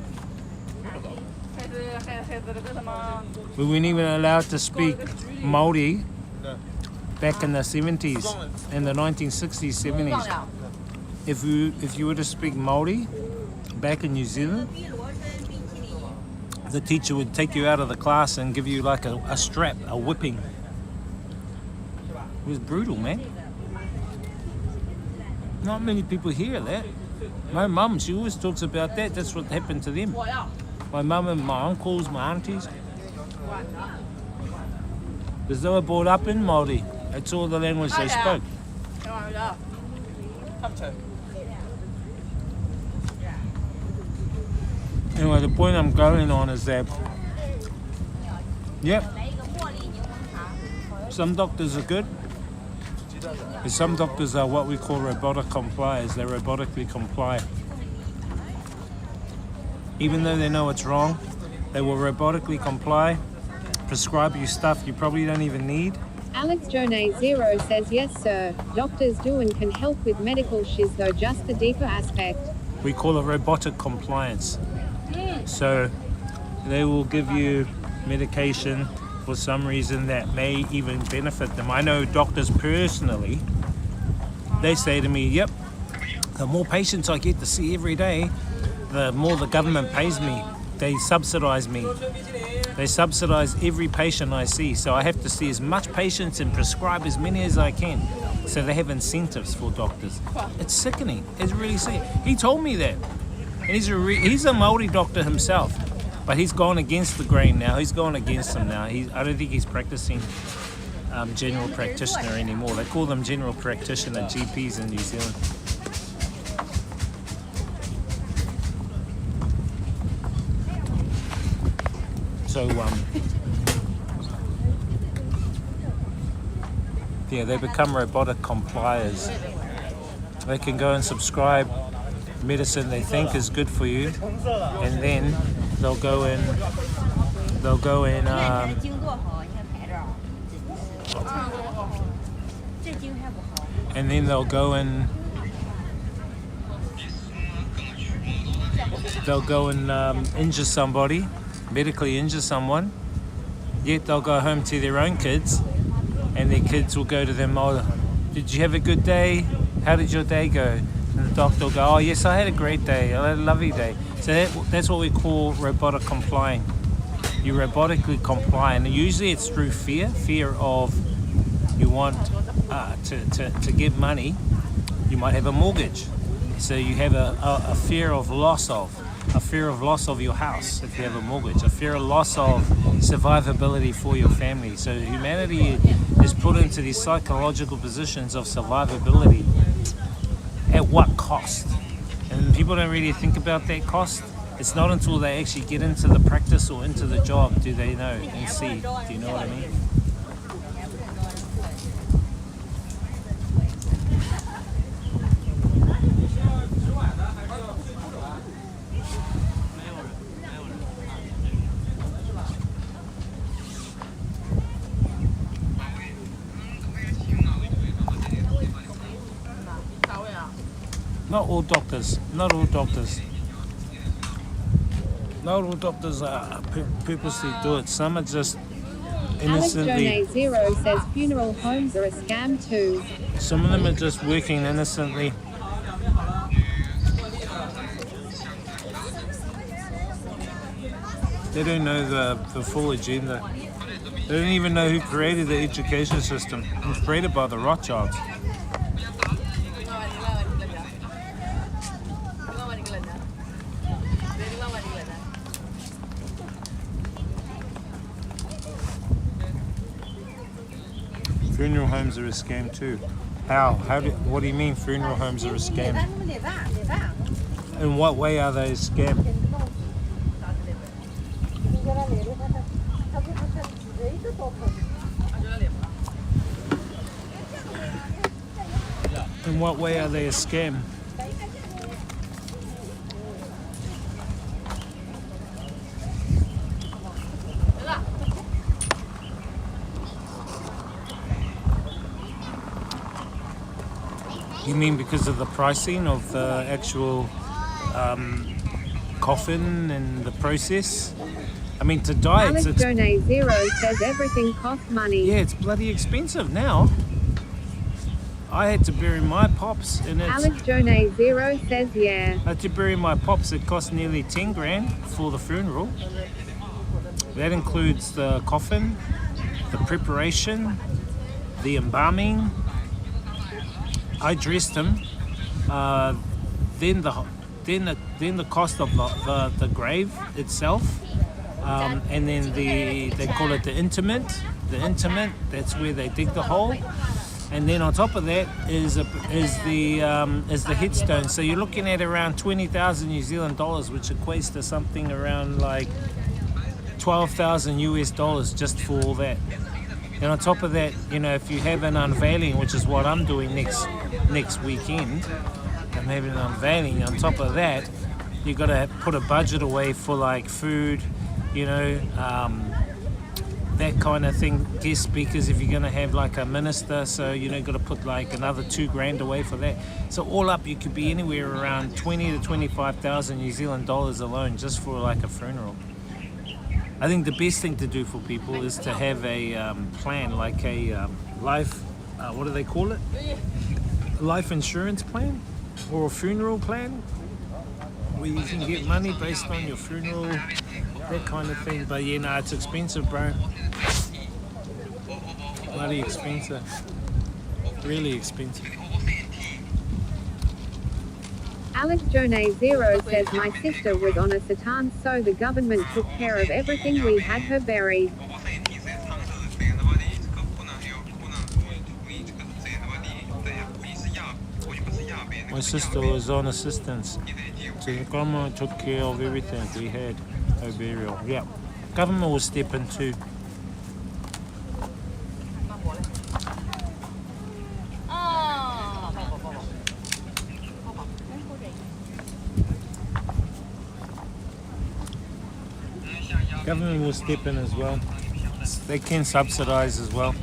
We weren't even allowed to speak Māori back in the 70s, in the 1960s, 70s. If you were to speak Māori back in New Zealand, the teacher would take you out of the class and give you like a strap, a whipping. It was brutal, man. Not many people hear that. My mum, she always talks about that. That's what happened to them. My mum and my uncles, my aunties. Because they were brought up in Māori. That's all the language they spoke. Anyway, the point I'm going on is that, yep, some doctors are good, and some doctors are what we call robotic compliers. They robotically comply. Even though they know it's wrong, they will robotically comply, prescribe you stuff you probably don't even need. Alex Jonay Zero says, yes sir, doctors do and can help with medical shiz though, just the deeper aspect. We call it robotic compliance. So they will give you medication for some reason that may even benefit them. I know doctors personally, they say to me, yep, the more patients I get to see every day, the more the government pays me. They subsidize me. They subsidize every patient I see. So I have to see as much patients and prescribe as many as I can. So they have incentives for doctors. It's sickening. It's really sick. He told me that. And he's a Māori doctor himself. But he's gone against the grain now. He's gone against them now. I don't think he's practicing general practitioner anymore. They call them general practitioner GPs in New Zealand. So, yeah, they become robotic compliers. They can go and subscribe medicine they think is good for you, and then they'll go in and then they'll go and injure somebody, medically injure someone, yet they'll go home to their own kids and their kids will go to them, oh, did you have a good day? How did your day go? And the doctor will go, oh yes, I had a great day, I had a lovely day. So that's what we call robotic complying. You robotically comply, and usually it's through fear of you want to get money. You might have a mortgage, so you have a fear of loss of your house if you have a mortgage, a fear of loss of survivability for your family. So humanity is put into these psychological positions of survivability. At what cost? And people don't really think about that cost. It's not until they actually get into the practice or into the job do they know and see. Do you know what I mean? Not all doctors purposely do it. Some are just innocently. Alex Jonay Zero says funeral homes are a scam too. Some of them are just working innocently. They don't know the full agenda. They don't even know who created the education system. It was created by the Rothschilds. Funeral homes are a scam too. How? What do you mean funeral homes are a scam? In what way are they a scam? In what way are they a scam? You mean because of the pricing of the actual coffin and the process? I mean, to die, Alex it's Donate Zero says everything costs money. yeah, it's bloody expensive now. I had to bury my pops, and Alex Donate Zero says yeah. I had to bury my pops. It cost nearly 10 grand for the funeral. That includes the coffin, the preparation, the embalming. I dressed him. Then the cost of the grave itself, and then they call it the intimate. The intimate, that's where they dig the hole, and then on top of that is the headstone. So you're looking at around 20,000 New Zealand dollars, which equates to something around like 12,000 US dollars just for all that. And on top of that, you know, if you have an unveiling, which is what I'm doing next weekend, I'm having an unveiling. On top of that, you got to put a budget away for like food, you know, that kind of thing. Guest speakers, if you're going to have like a minister, so you know, got to put like another 2 grand away for that. So all up, you could be anywhere around 20 to 25,000 New Zealand dollars alone just for like a funeral. I think the best thing to do for people is to have a plan, like a life, what do they call it? Life insurance plan or a funeral plan, where you can get money based on your funeral, that kind of thing. But yeah, no, it's expensive, bro. Bloody expensive. Really expensive. Alex Jonay Zero says my sister was on a satan, so the government took care of everything. We had her buried. My sister was on assistance, so the government took care of everything. We had her burial. Yeah, government will step in too. Government will step in as well. They can subsidize as well.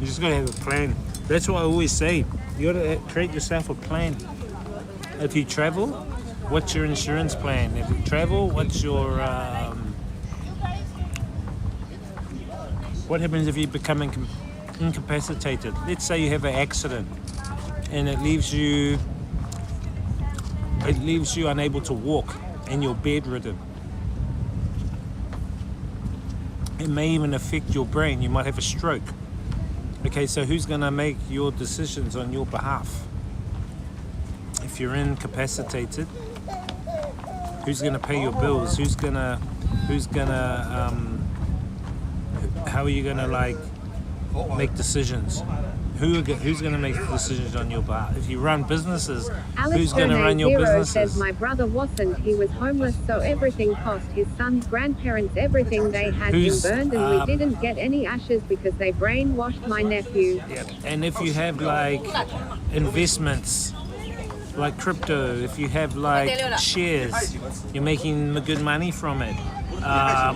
You just gotta have a plan. That's what I always say. You gotta create yourself a plan. If you travel, what's your insurance plan? If you travel, what's your what happens if you become incapacitated? Let's say you have an accident and it leaves you unable to walk and you're bedridden. It may even affect your brain. You might have a stroke. Okay, so who's gonna make your decisions on your behalf? If you're incapacitated, who's gonna pay your bills? How are you gonna like make decisions? Who's going to make decisions on your behalf? If you run businesses, Alex who's going to run your Zero businesses? says my brother wasn't. He was homeless, so everything cost. His son's grandparents, everything. They had him burned, and we didn't get any ashes because they brainwashed my nephew. Yeah. And if you have like investments, like crypto, if you have like shares, you're making good money from it.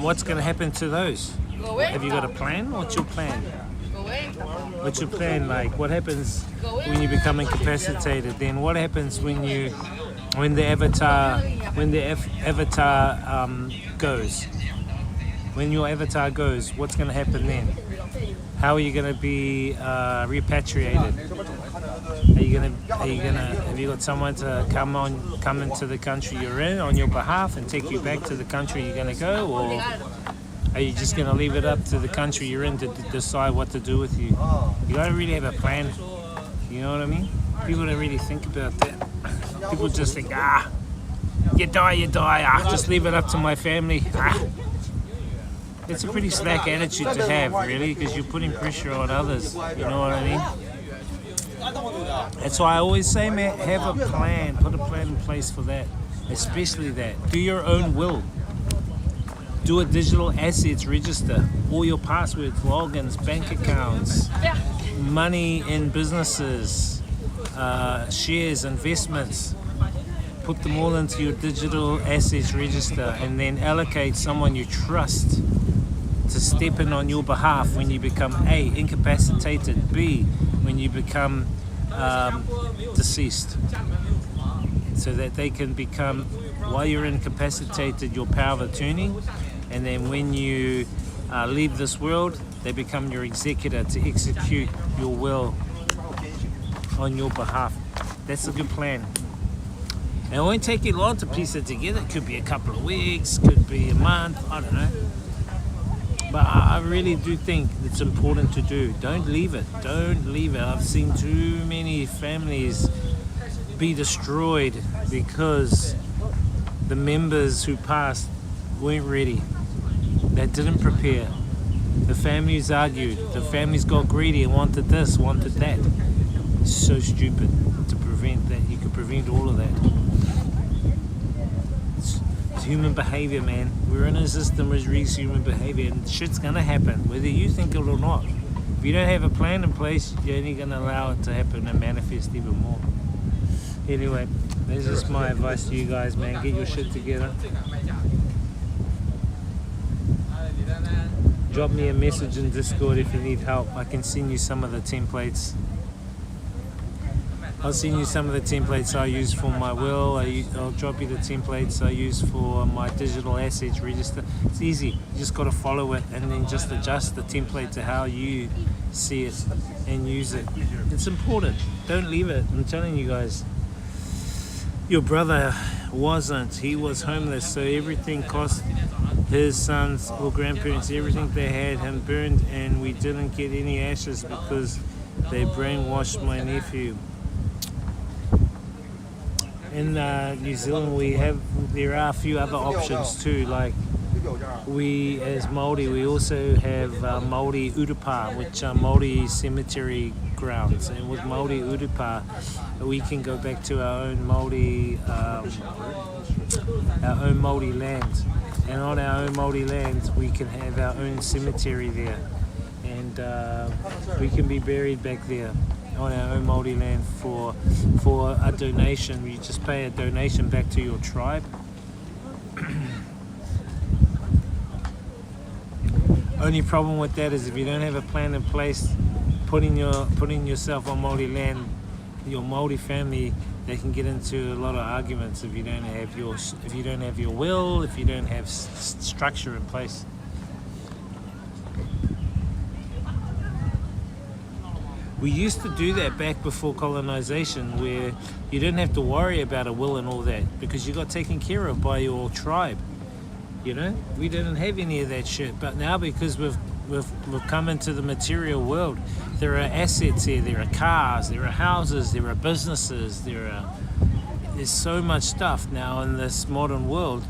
What's going to happen to those? Have you got a plan? What's your plan? What's your plan? Like, what happens when you become incapacitated? Then what happens when the avatar goes? When your avatar goes, what's going to happen then? How are you going to be repatriated? Have you got someone to come into the country you're in on your behalf and take you back to the country you're going to go, or are you just going to leave it up to the country you're in to decide what to do with you? You got to really have a plan. You know what I mean? People don't really think about that. People just think, you die, just leave it up to my family. It's a pretty slack attitude to have, really, because you're putting pressure on others. You know what I mean? That's why I always say, man, have a plan. Put a plan in place for that. Especially that. Do your own will. Do a digital assets register. All your passwords, logins, bank accounts, money in businesses, shares, investments. Put them all into your digital assets register, and then allocate someone you trust to step in on your behalf when you become A, incapacitated, B, when you become deceased, so that they can become, while you're incapacitated, your power of attorney, and then when you leave this world, they become your executor to execute your will on your behalf. That's a good plan. And it won't take you long to piece it together. It could be a couple of weeks, could be a month, I don't know. But I really do think it's important to do. Don't leave it. Don't leave it. I've seen too many families be destroyed because the members who passed weren't ready. They didn't prepare. The families argued. The families got greedy and wanted this, wanted that. It's so stupid to prevent that. You could prevent all of that. It's human behavior, man. We're in a system which reads human behavior, and shit's gonna happen, whether you think it or not. If you don't have a plan in place, you're only gonna allow it to happen and manifest even more. Anyway, this is my advice to you guys, man. Get your shit together. Drop me a message in Discord if you need help. I can send you some of the templates. I'll send you some of the templates I use for my will. I'll drop you the templates I use for my digital assets register. It's easy. You just got to follow it and then just adjust the template to how you see it and use it. It's important. Don't leave it. I'm telling you guys. Your brother wasn't. He was homeless, so everything cost his sons or grandparents, everything they had him burned, and we didn't get any ashes because they brainwashed my nephew. In New Zealand, there are a few other options too. Like we, as Māori, we also have Māori urupa, which are Māori cemetery grounds. And with Māori urupa, we can go back to our own Māori land. And on our own Māori land, we can have our own cemetery there, and we can be buried back there on our own Māori land for a donation. You just pay a donation back to your tribe. Only problem with that is if you don't have a plan in place, putting yourself on Māori land, your Māori family, they can get into a lot of arguments if you don't have your will, if you don't have structure in place. We used to do that back before colonization, where you didn't have to worry about a will and all that because you got taken care of by your tribe. You know, we didn't have any of that shit, but now because we've come into the material world, there are assets here, there are cars, there are houses, there are businesses, there's so much stuff now in this modern world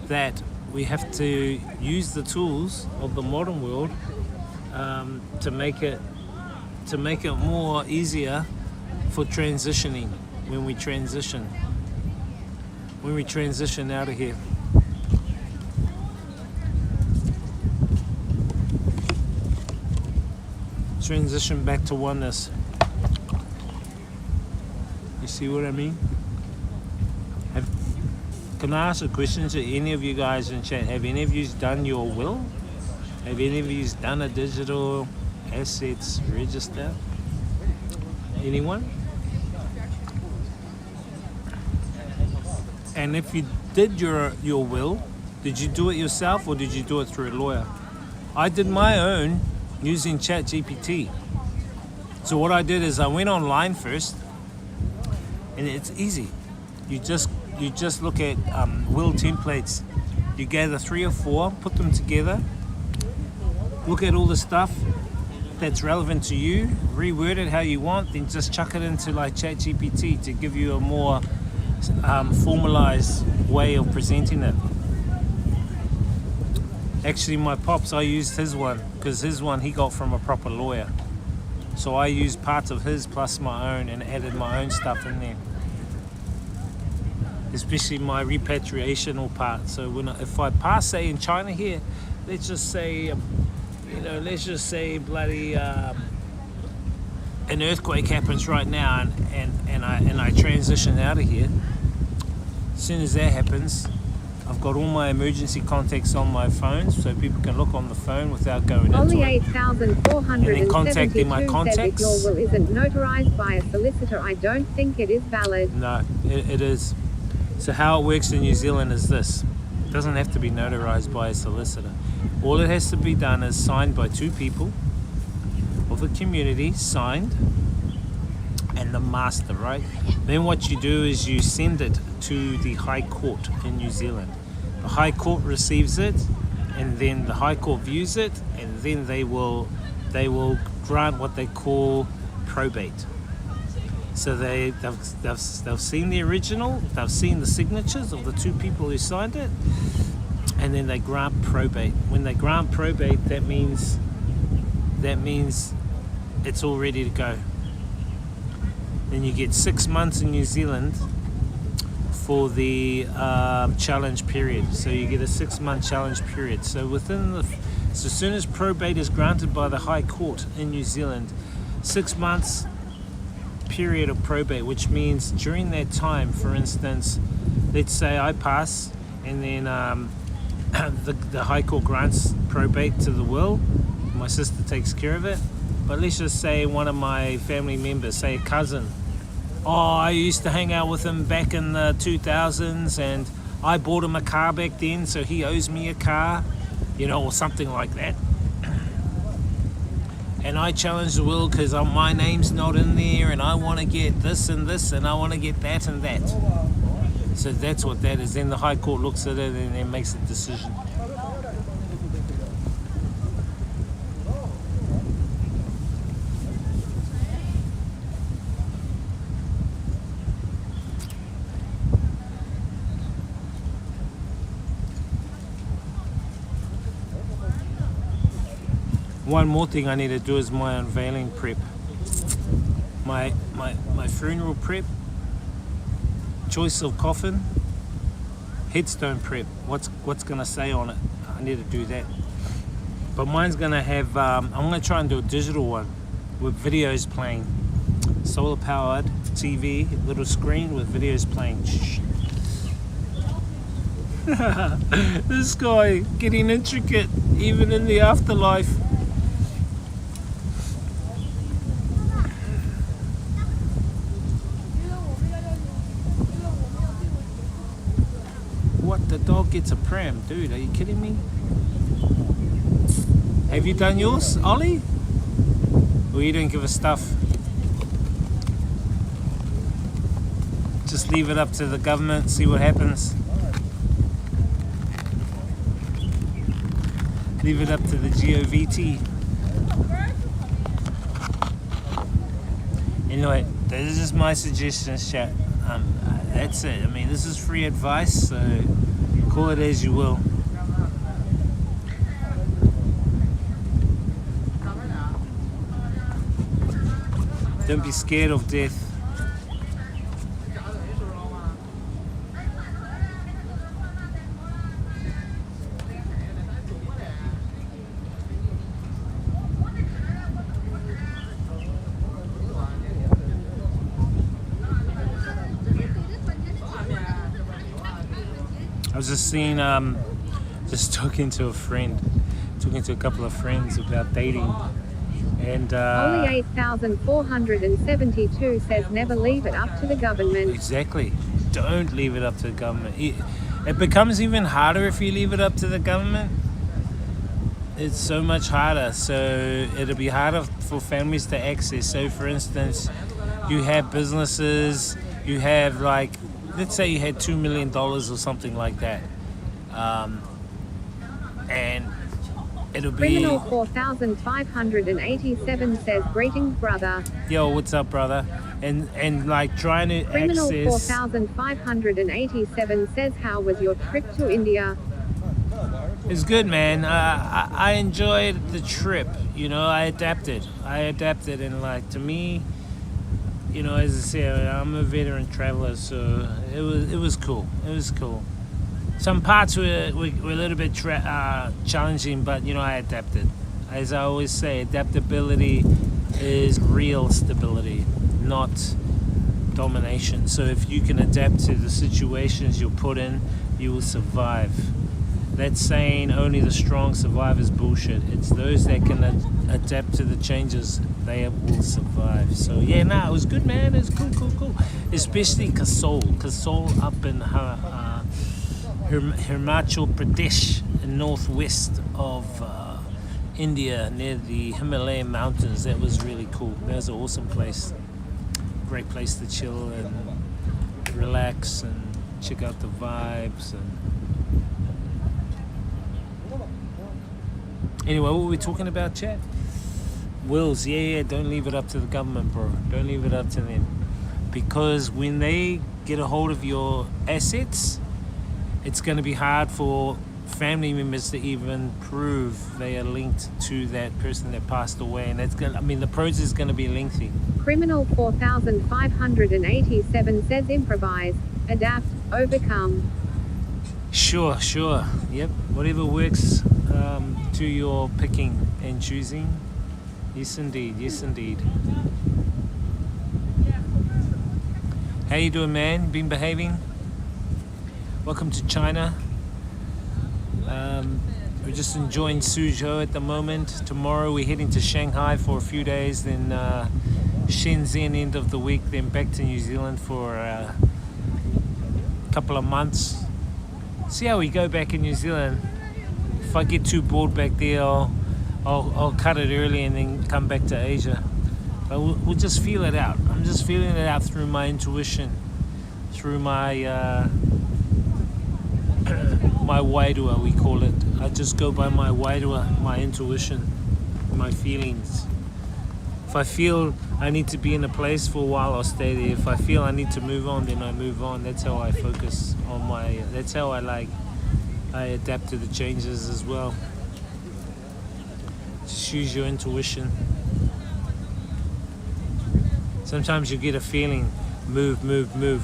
that we have to use the tools of the modern world to make it more easier for transitioning when we transition out of here. Transition back to oneness. You see what I mean? Can I ask a question to any of you guys in chat? Have any of you done your will? Have any of you done a digital assets register? Anyone? And if you did your will, did you do it yourself or did you do it through a lawyer? I did my own using ChatGPT. So what I did is I went online first, and it's easy. You just look at will templates. You gather 3 or 4, put them together, look at all the stuff that's relevant to you, reword it how you want, then just chuck it into like ChatGPT to give you a more formalized way of presenting it. Actually, my pops, I used his one because his one he got from a proper lawyer. So I used parts of his plus my own and added my own stuff in there. Especially my repatriational part. So if I pass, say in China here, let's just say, let's just say bloody an earthquake happens right now, and I transition out of here. As soon as that happens, I've got all my emergency contacts on my phone, so people can look on the phone without going into Only it. 8,472 contacting my said if contacts. your will isn't notarized by a solicitor, I don't think it is valid. No, it is. So how it works in New Zealand is this. It doesn't have to be notarized by a solicitor. All it has to be done is signed by two people of the community, signed, and the master, right? Then what you do is you send it to the High Court in New Zealand. The High Court receives it, and then the High Court views it, and then they will grant what they call probate. So they've seen the original, they've seen the signatures of the two people who signed it, and then they grant probate. When they grant probate, that means it's all ready to go. Then you get 6 months in New Zealand for the challenge period. So you get a 6-month challenge period. So as soon as probate is granted by the High Court in New Zealand, 6 months period of probate, which means during that time, for instance, let's say I pass, and then the High Court grants probate to the will. My sister takes care of it. But let's just say one of my family members, say a cousin, I used to hang out with him back in the 2000s, and I bought him a car back then, so he owes me a car, or something like that. And I challenge the will because my name's not in there, and I want to get this and this, and I want to get that and that. So that's what that is. Then the High Court looks at it and then makes a decision. One more thing I need to do is my unveiling prep. My funeral prep, choice of coffin, headstone prep. What's gonna say on it? I need to do that. But mine's gonna have, I'm gonna try and do a digital one with videos playing. Solar powered TV, little screen with videos playing. This guy getting intricate even in the afterlife. What, the dog gets a pram? Dude, are you kidding me? Have you done yours, Ollie? Or you don't give a stuff? Just leave it up to the government, see what happens. Leave it up to the GOVT. Anyway, this is my suggestions, chat. That's it. I mean, this is free advice, so call it as you will. Don't be scared of death. I was just seeing, just talking to a couple of friends about dating, and only 8,472 says never leave it up to the government. Exactly, don't leave it up to the government. It becomes even harder if you leave it up to the government. It's so much harder, so it'll be harder for families to access. So for instance, you have businesses, you have like, let's say you had $2 million or something like that, and it'll be... Criminal 4,587 says greetings, brother. Yo, what's up, brother? And like trying to Criminal access... 4,587 says how was your trip to India? It's good, man. I enjoyed the trip. You know, I adapted, and like to me, you know, as I said, I'm a veteran traveler, so it was cool. It was cool. Some parts were a little bit challenging, but you know, I adapted. As I always say, adaptability is real stability, not domination. So if you can adapt to the situations you're put in, you will survive. That saying, only the strong survive, is bullshit. It's those that can adapt to the changes, they will survive. So yeah, it was good, man. It's cool. Especially Kasol up in Himachal Pradesh, in northwest of India, near the Himalayan mountains. That was really cool. That was an awesome place. Great place to chill and relax and check out the vibes. And anyway, what were we talking about, chat? Wills, yeah, don't leave it up to the government, bro. Don't leave it up to them. Because when they get a hold of your assets, it's going to be hard for family members to even prove they are linked to that person that passed away. And that's the process is going to be lengthy. Criminal 4587 says improvise, adapt, overcome. Sure. Yep. Whatever works to your picking and choosing. Yes, indeed. How you doing, man? Been behaving? Welcome to China. We're just enjoying Suzhou at the moment. Tomorrow we're heading to Shanghai for a few days, then Shenzhen end of the week, then back to New Zealand for a couple of months. See how we go back in New Zealand. If I get too bored back there, I'll cut it early and then come back to Asia. But we'll just feel it out. I'm just feeling it out through my intuition, through my my waidua, we call it. I just go by my waidua, my intuition, my feelings. If I feel I need to be in a place for a while, I'll stay there. If I feel I need to move on, then I move on. That's how I focus on that's how I adapt to the changes as well. Just use your intuition. Sometimes you get a feeling, move,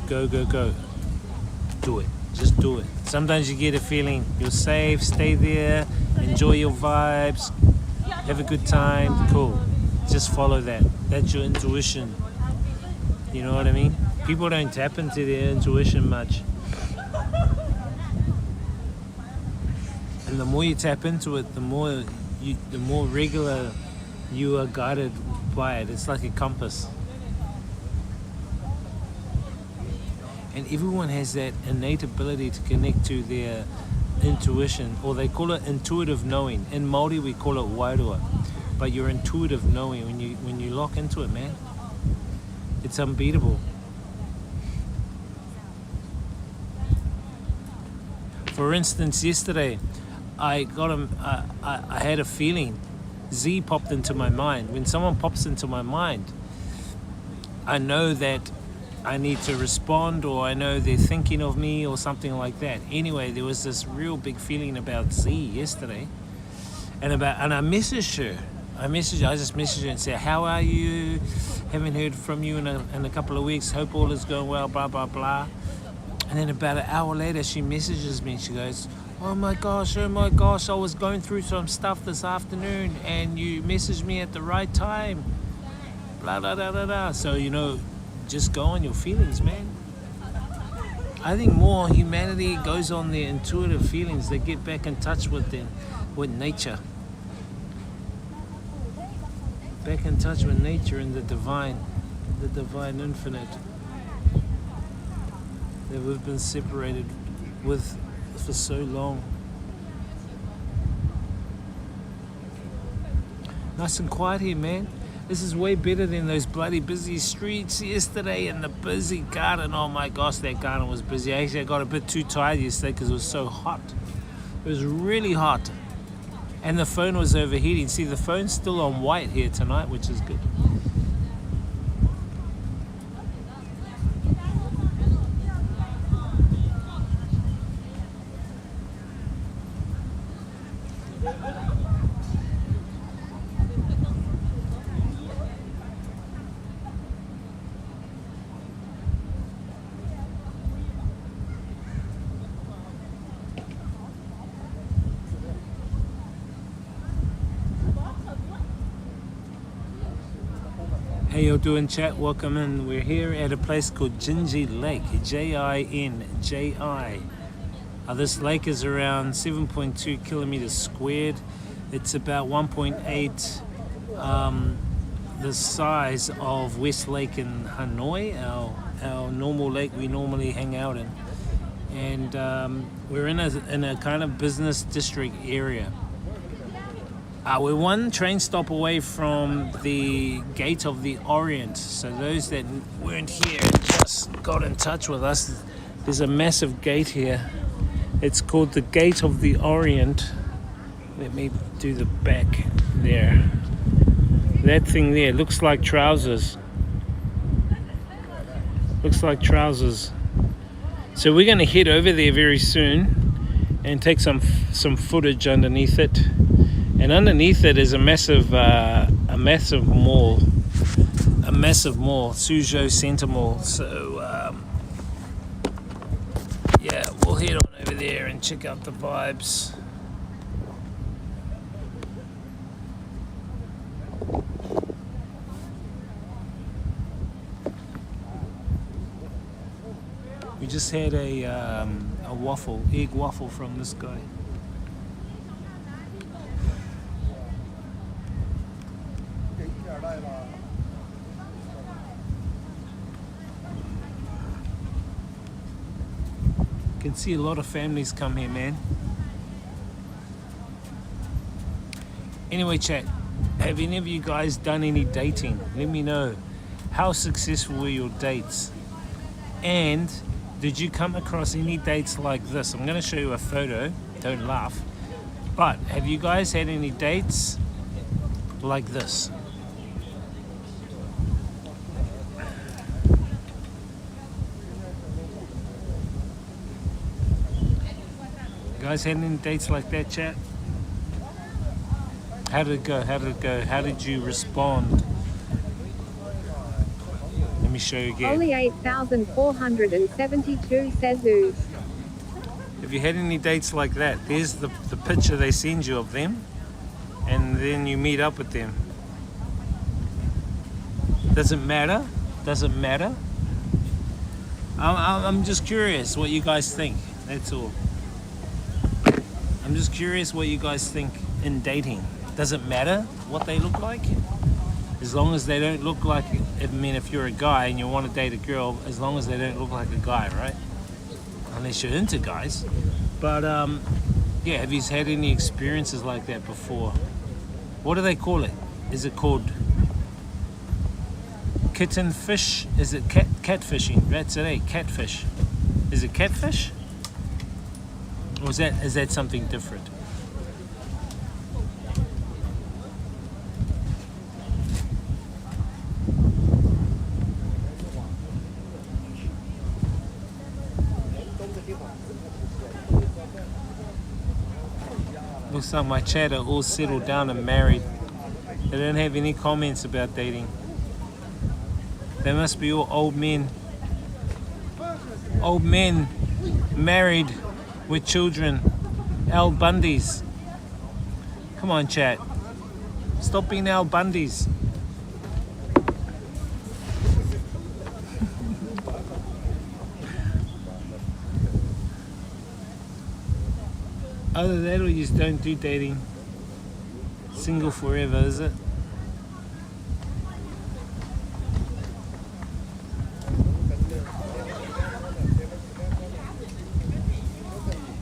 go. Do it. Just do it. Sometimes you get a feeling, you're safe, stay there, enjoy your vibes, have a good time, cool. Just follow that. That's your intuition. You know what I mean? People don't tap into their intuition much. And the more you tap into it, the more regular you are guided by it. It's like a compass. And everyone has that innate ability to connect to their intuition, or they call it intuitive knowing. In Māori we call it wairua, but your intuitive knowing, when you lock into it, man, it's unbeatable. For instance, yesterday I had a feeling. Z popped into my mind. When someone pops into my mind, I know that I need to respond, or I know they're thinking of me or something like that. Anyway, there was this real big feeling about Z yesterday, and I messaged her. I just messaged her and said, how are you? Haven't heard from you in a couple of weeks. Hope all is going well, blah, blah, blah. And then about an hour later, she messages me. She goes, oh my gosh, I was going through some stuff this afternoon and you messaged me at the right time. Blah, blah, blah, blah, blah. So, you know, just go on your feelings, man. I think more humanity goes on their intuitive feelings. They get back in touch with nature. Back in touch with nature and the divine infinite that we've been separated with for so long. Nice and quiet here, man. This is way better than those bloody busy streets yesterday and the busy garden. Oh my gosh, that garden was busy. Actually, I got a bit too tired yesterday because it was so hot. It was really hot. And the phone was overheating. See, the phone's still on white here tonight, which is good. How you doing, chat? Welcome in. We're here at a place called Jinji Lake, Jinji. This lake is around 7.2 kilometers squared. It's about 1.8 the size of West Lake in Hanoi, our normal lake we normally hang out in. And we're in a kind of business district area. We're one train stop away from the Gate of the Orient. So those that weren't here and just got in touch with us, there's a massive gate here. It's called the Gate of the Orient. Let me do the back there. That thing there looks like trousers. Looks like trousers. So we're going to head over there very soon and take some footage underneath it. And underneath it is a massive mall, Suzhou Center Mall. So yeah, we'll head on over there and check out the vibes. We just had a egg waffle from this guy. Can see a lot of families come here, man. Anyway, chat, have any of you guys done any dating? Let me know. How successful were your dates? And did you come across any dates like this? I'm going to show you a photo. Don't laugh. But have you guys had any dates like this? Guys had any dates like that, chat? How did it go? How did it go? How did you respond? Let me show you again. Only 8,472 says Ooh. Have you had any dates like that? There's the picture they send you of them, and then you meet up with them. Does it matter? Does it matter? I'm just curious what you guys think. That's all. I'm just curious what you guys think in dating. Does it matter what they look like? As long as they don't look like, I mean, if you're a guy and you want to date a girl, as long as they don't look like a guy, right? Unless you're into guys. But yeah, have you had any experiences like that before? What do they call it? Is it called kitten fish? Is it catfishing? That's it, catfish. Is it catfish? Or is that something different? Looks like my chat are all settled down and married. They don't have any comments about dating. They must be all old men. Old men married with children. Al Bundys. Come on, chat. Stop being Al Bundys. Either that or you just don't do dating. Single forever, is it?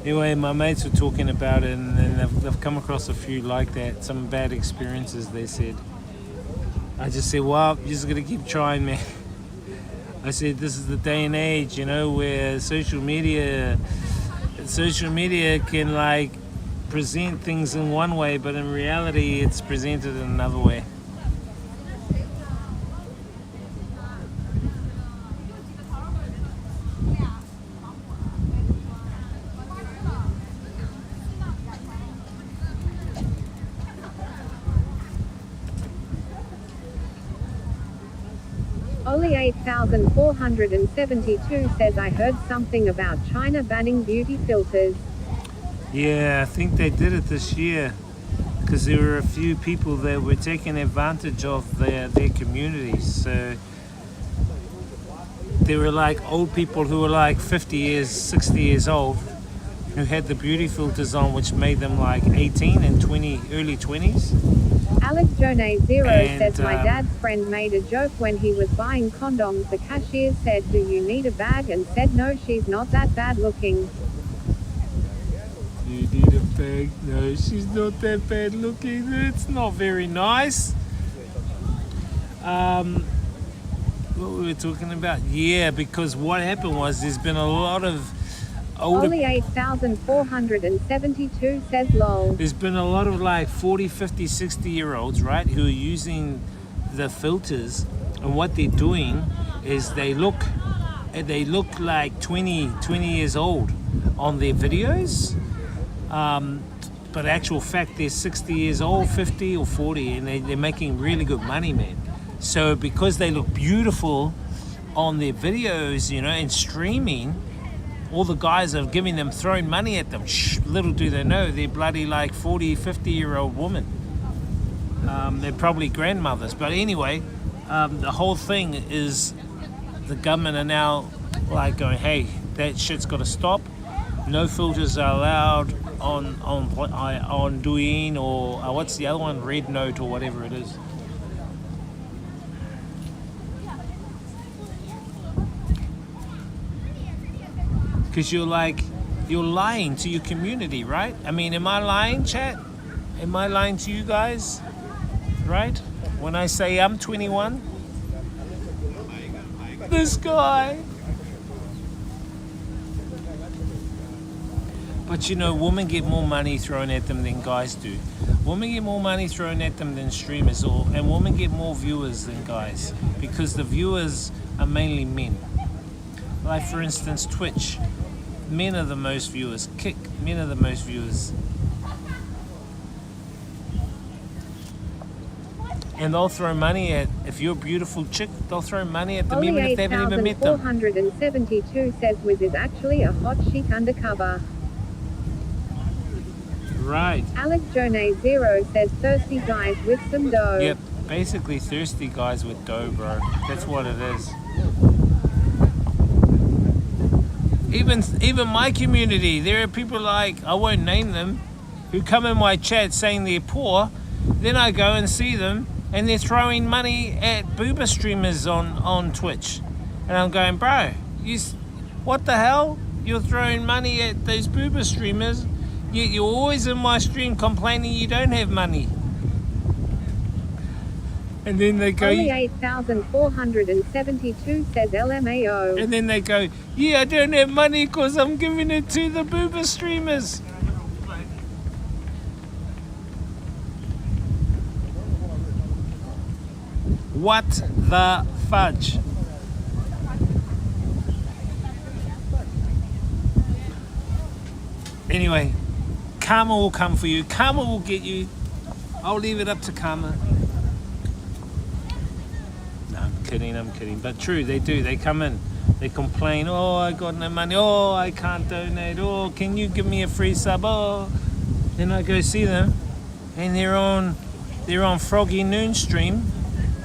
Anyway, my mates were talking about it, and they've come across a few like that. Some bad experiences, they said. I just said, well, you're just gonna keep trying, man. I said, this is the day and age, you know, where social media can like present things in one way, but in reality it's presented in another way. Only 8,472 says I heard something about China banning beauty filters. Yeah, I think they did it this year because there were a few people that were taking advantage of their communities. So there were like old people who were like 50 years, 60 years old who had the beauty filters on, which made them like 18 and 20, early 20s. Alex Jonay Zero And, says my dad's friend made a joke when he was buying condoms. The cashier said, "Do you need a bag?" and said, "No, she's not that bad looking." You need a bag? No, she's not that bad looking. It's not very nice. What we were talking about? Yeah, because what happened was there's been a lot of older... Only 8,472 says lol. There's been a lot of like 40, 50, 60-year-olds, right, who are using the filters, and what they're doing is they look like 20 years old on their videos, but actual fact they're 60 years old, 50 or 40, and they're making really good money, man. So because they look beautiful on their videos, you know, and streaming, all the guys are giving them, throwing money at them. Shh, little do they know, they're bloody like 40, 50-year-old women. They're probably grandmothers. But anyway, the whole thing is the government are now like going, hey, that shit's got to stop. No filters are allowed on Douyin or what's the other one, Red Note or whatever it is. Because you're lying to your community, right? I mean, am I lying, chat? Am I lying to you guys? Right? When I say I'm 21? This guy. But you know, women get more money thrown at them than guys do. Women get more money thrown at them than streamers, and women get more viewers than guys because the viewers are mainly men. Like for instance, Twitch. Men are the most viewers. Kick, men are the most viewers. And they'll throw money at, if you're a beautiful chick, they'll throw money at them Only even if they haven't even met them. 8,472 says Wiz is actually a hot chic undercover. Right. Alex Jonay Zero says thirsty guys with some dough. Yep, basically thirsty guys with dough, bro. That's what it is. Even my community, there are people like, I won't name them, who come in my chat saying they're poor. Then I go and see them and they're throwing money at boober streamers on Twitch. And I'm going, bro, what the hell? You're throwing money at those boober streamers, yet you're always in my stream complaining you don't have money. And then they go... Only 8,472 says LMAO. And then they go, yeah, I don't have money because I'm giving it to the boober streamers. What the fudge? Anyway, karma will come for you. Karma will get you. I'll leave it up to karma. No, I'm kidding. But true, they do. They come in. They complain, oh, I got no money. Oh, I can't donate. Oh, can you give me a free sub? Oh. Then I go see them. And they're on Froggy Noon stream.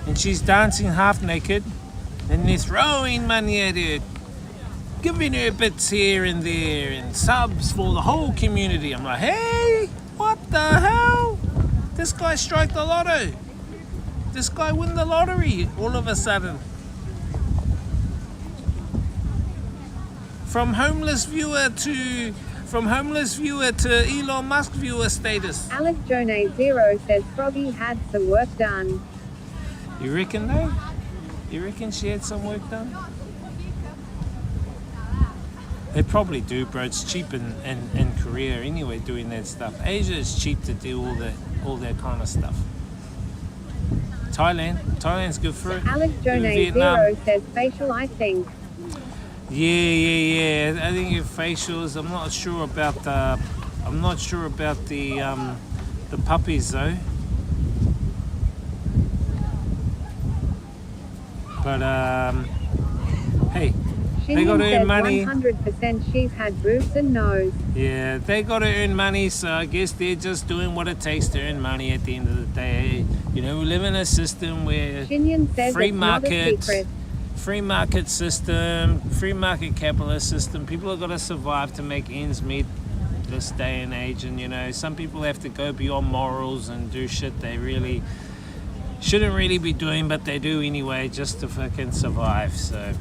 And she's dancing half naked. And they're throwing money at her. Giving her bits here and there. And subs for the whole community. I'm like, hey, what the hell? This guy strike the lotto. This guy win the lottery all of a sudden. From homeless viewer to Elon Musk viewer status. Alex Jonay Zero says Froggy had some work done. You reckon though? You reckon she had some work done? They probably do, bro. It's cheap in Korea anyway doing that stuff. Asia is cheap to do all that kind of stuff. Thailand's good for it. Alex Jonay Zero says facial, I think. Yeah. I think your facials. I'm not sure about the puppies though. But hey, they Shinyan got to earn says money. 100% she's had boobs and nose. Yeah, they got to earn money, so I guess they're just doing what it takes to earn money at the end of the day. You know, we live in a system where Shinyan says free it's not a market, secret. free market system, free market capitalist system. People have got to survive to make ends meet this day and age, and you know, some people have to go beyond morals and do shit they really shouldn't really be doing, but they do anyway just to fucking survive. So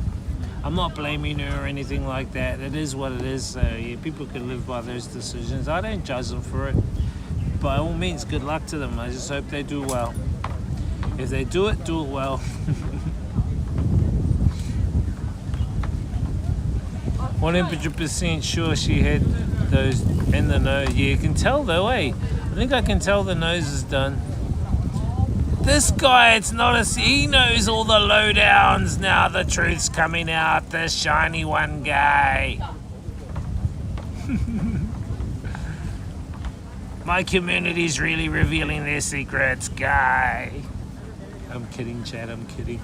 I'm not blaming her or anything like that. It is what it is. So yeah, people can live by those decisions. I don't judge them for it. By all means, good luck to them. I just hope they do well. If they do it well. 100% sure she had those in the nose. Yeah, you can tell though, eh? I think I can tell the nose is done. This guy, it's not a... He knows all the lowdowns now. The truth's coming out. The shiny one guy. My community's really revealing their secrets, guy. I'm kidding, Chad. I'm kidding.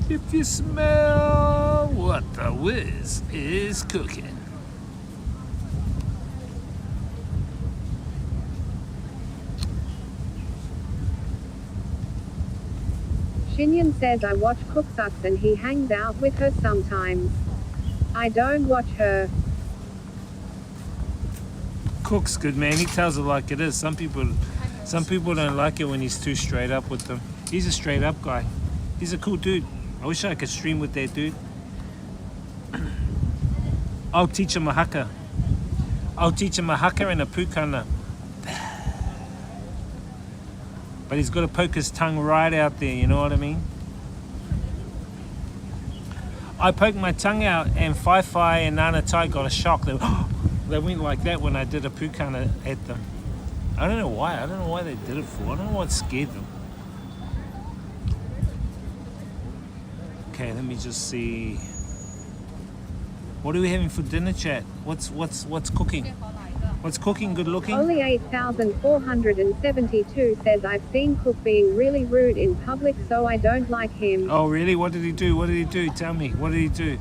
If you smell what the whiz is cooking. Shinyan says I watch Cook Sucks and he hangs out with her sometimes. I don't watch her. Cook's good, man. He tells it like it is. Some people don't like it when he's too straight up with them. He's a straight up guy. He's a cool dude. I wish I could stream with that dude. I'll teach him a haka. I'll teach him a haka and a pukana. But he's got to poke his tongue right out there, you know what I mean? I poked my tongue out and Phi and Nana Tai got a shock. They went like that when I did a pukana at them. I don't know why. I don't know why they did it for. I don't know what scared them. Okay, let me just see. What are we having for dinner, chat? What's cooking? What's cooking? Good looking? Only 8,472 says I've seen Cook being really rude in public, so I don't like him. Oh, really? What did he do? What did he do? Tell me. What did he do?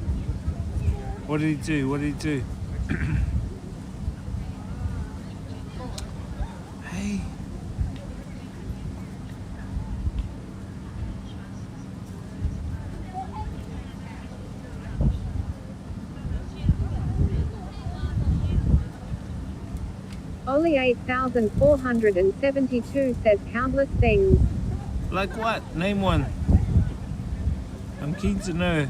What did he do? What did he do? Hey. Only 8,472 says countless things. Like what? Name one. I'm keen to know.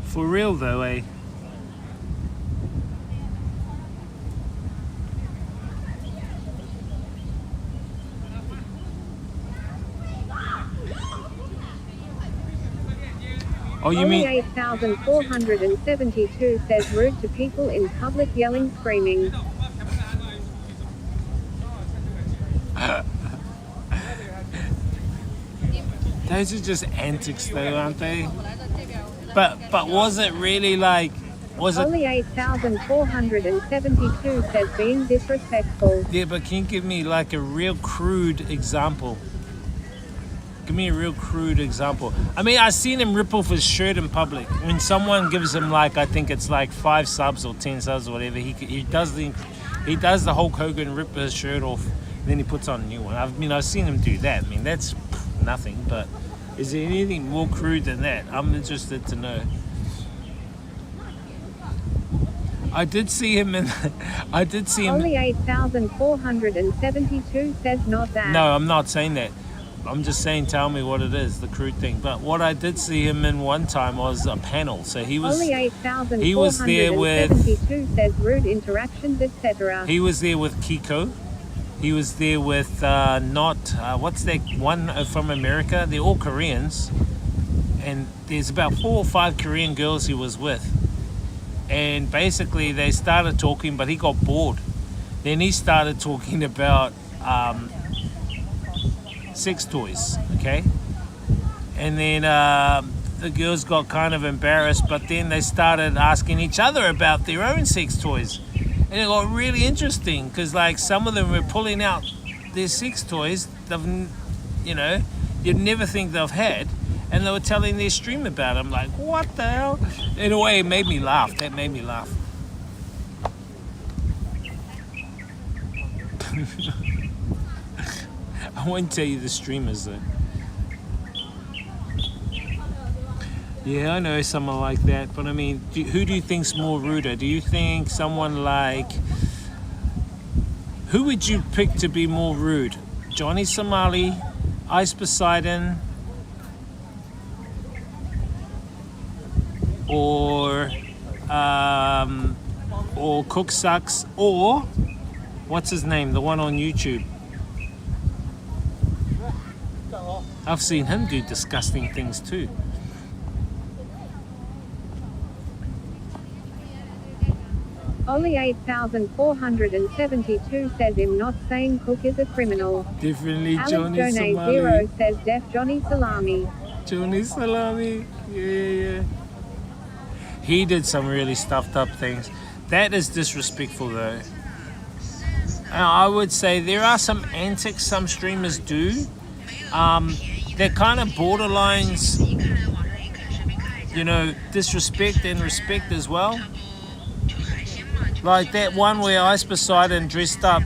For real though, eh? Oh, you Only mean 8,472 says rude to people in public, yelling, screaming. those are just antics though, aren't they? But was it really like, was it? Only 8,472 says being disrespectful. Yeah, but can you give me like a real crude example? Give me a real crude example. I mean, I've seen him rip off his shirt in public. When someone gives him like, I think it's like 5 subs or 10 subs or whatever, he does the Hulk Hogan, rip his shirt off, and then he puts on a new one. I've seen him do that. I mean, that's nothing, but is there anything more crude than that? I'm interested to know. I did see him in, Only 8,472 says not that. No, I'm not saying that. I'm just saying, tell me what it is, the crude thing. But what I did see him in one time was a panel. So he was. Only 8,472 says rude interactions, etc. He was there with Kiko. He was there with what's that one from America? They're all Koreans, and there's about 4 or 5 Korean girls he was with. And basically, they started talking, but he got bored. Then he started talking about. Sex toys, okay? And then the girls got kind of embarrassed, but then they started asking each other about their own sex toys. And it got really interesting because like some of them were pulling out their sex toys they've, you know, you'd never think they've had, and they were telling their stream about it. I'm like, what the hell? In a way, it made me laugh. That made me laugh. I won't tell you the streamers though. Yeah, I know someone like that, but I mean, who do you think's more ruder? Do you think someone like... Who would you pick to be more rude? Johnny Somali, Ice Poseidon, or Cook Sucks, or what's his name, the one on YouTube? I've seen him do disgusting things too. Ollie 8472 says him not saying Cook is a criminal. Definitely Alex Johnny Jones Somali. 0 says Def Johnny Salami. Johnny Salami, yeah. He did some really stuffed up things. That is disrespectful though. I would say there are some antics some streamers do. They're kind of borderlines, you know, disrespect and respect as well. Like that one where Ice Poseidon dressed up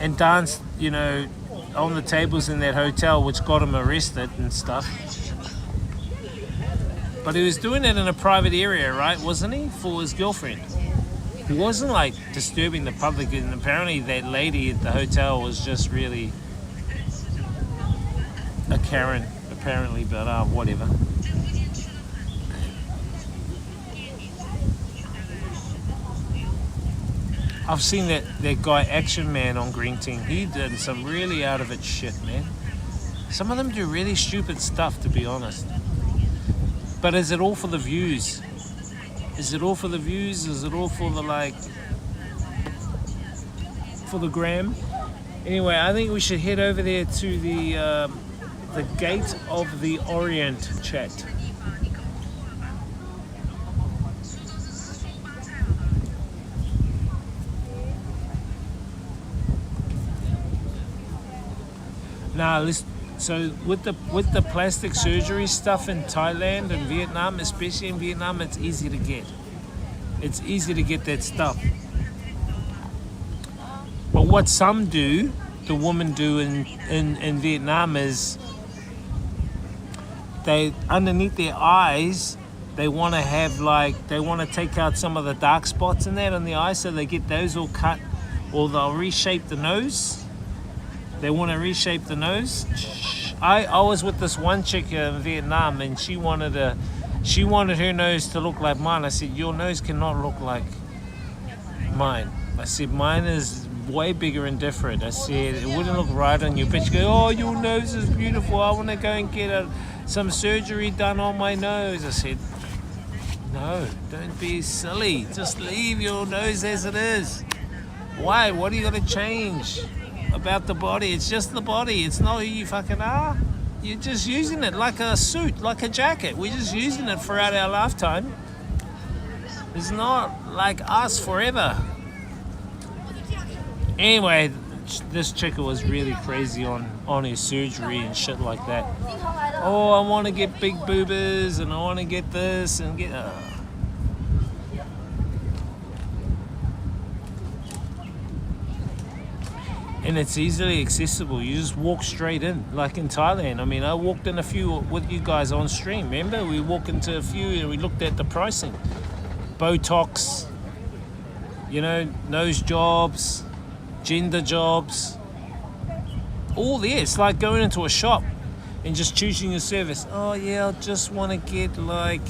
and danced, you know, on the tables in that hotel, which got him arrested and stuff. But he was doing it in a private area, right? Wasn't he? For his girlfriend. He wasn't like disturbing the public, and apparently that lady at the hotel was just really a Karen, apparently, but whatever. I've seen that guy Action Man on Green Team. He did some really out of it shit, man. Some of them do really stupid stuff, to be honest. But is it all for the views? Is it all for the views? Is it all for the for the gram? Anyway, I think we should head over there to the Gate of the Orient chat. Now, so with the plastic surgery stuff in Thailand and Vietnam, especially in Vietnam, it's easy to get. It's easy to get that stuff. But what some do, the women do in Vietnam, is they, underneath their eyes, they want to have they want to take out some of the dark spots in that on the eye, so they get those all cut, or they'll reshape the nose. They want to reshape the nose. I was with this one chick in Vietnam, and she wanted her nose to look like mine. I said, your nose cannot look like mine. I said, mine is way bigger and different. I said, it wouldn't look right on you. But she goes, oh, your nose is beautiful. I want to go and get some surgery done on my nose. I said, no, don't be silly. Just leave your nose as it is. Why? What are you going to change about the body? It's just the body. It's not who you fucking are. You're just using it like a suit, like a jacket. We're just using it throughout our lifetime. It's not like us forever. Anyway, this chick was really crazy on her surgery and shit like that. Oh, I want to get big boobas and I want to get this and get... And it's easily accessible. You just walk straight in, like in Thailand. I mean, I walked in a few with you guys on stream. Remember, we walked into a few and we looked at the pricing. Botox, you know, nose jobs, gender jobs, all there. It's like going into a shop and just choosing a service. Oh yeah, I just want to get I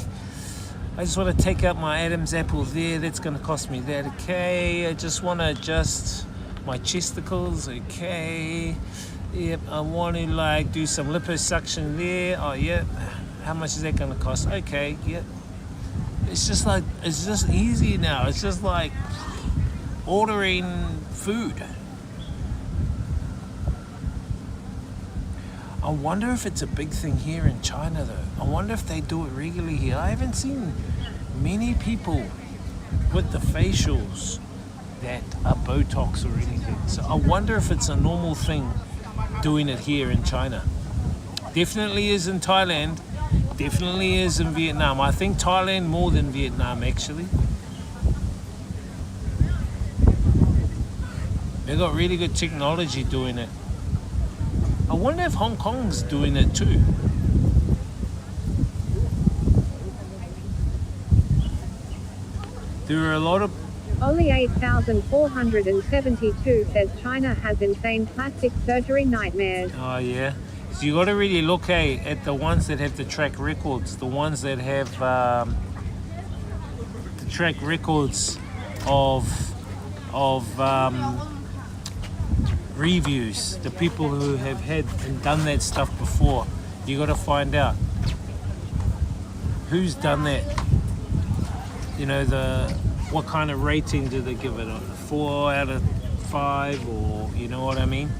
just want to take out my Adam's apple there. That's going to cost me that. Okay, I just want to adjust my chesticles. Okay, yep. I want to do some liposuction there. Oh yep. How much is that going to cost? Okay, yep. It's just easy now. It's just like ordering food. I wonder if it's a big thing here in China though. I wonder if they do it regularly here. I haven't seen many people with the facials that are Botox or anything. So I wonder if it's a normal thing doing it here in China. Definitely is in Thailand. Definitely is in Vietnam. I think Thailand more than Vietnam actually. They got really good technology doing it. I wonder if Hong Kong's doing it too. There are a lot of... Only 8,472 says China has insane plastic surgery nightmares. Oh yeah. So you got to really look at the ones that have the track records, the ones that have the track records of reviews, the people who have had and done that stuff before. You got to find out who's done that. You know, what kind of rating do they give it? A 4 out of 5, or you know what I mean?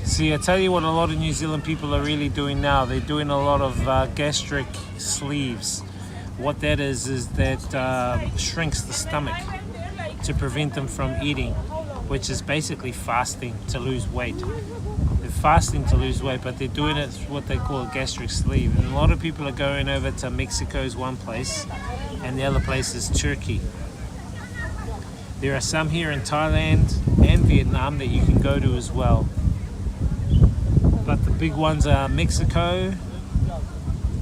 See, I tell you what, a lot of New Zealand people are really doing now. They're doing a lot of gastric sleeves. What that is that shrinks the stomach to prevent them from eating, which is basically fasting to lose weight. They're fasting to lose weight, but they're doing it what they call a gastric sleeve. And a lot of people are going over to Mexico's one place, and the other place is Turkey. There are some here in Thailand and Vietnam that you can go to as well. But the big ones are Mexico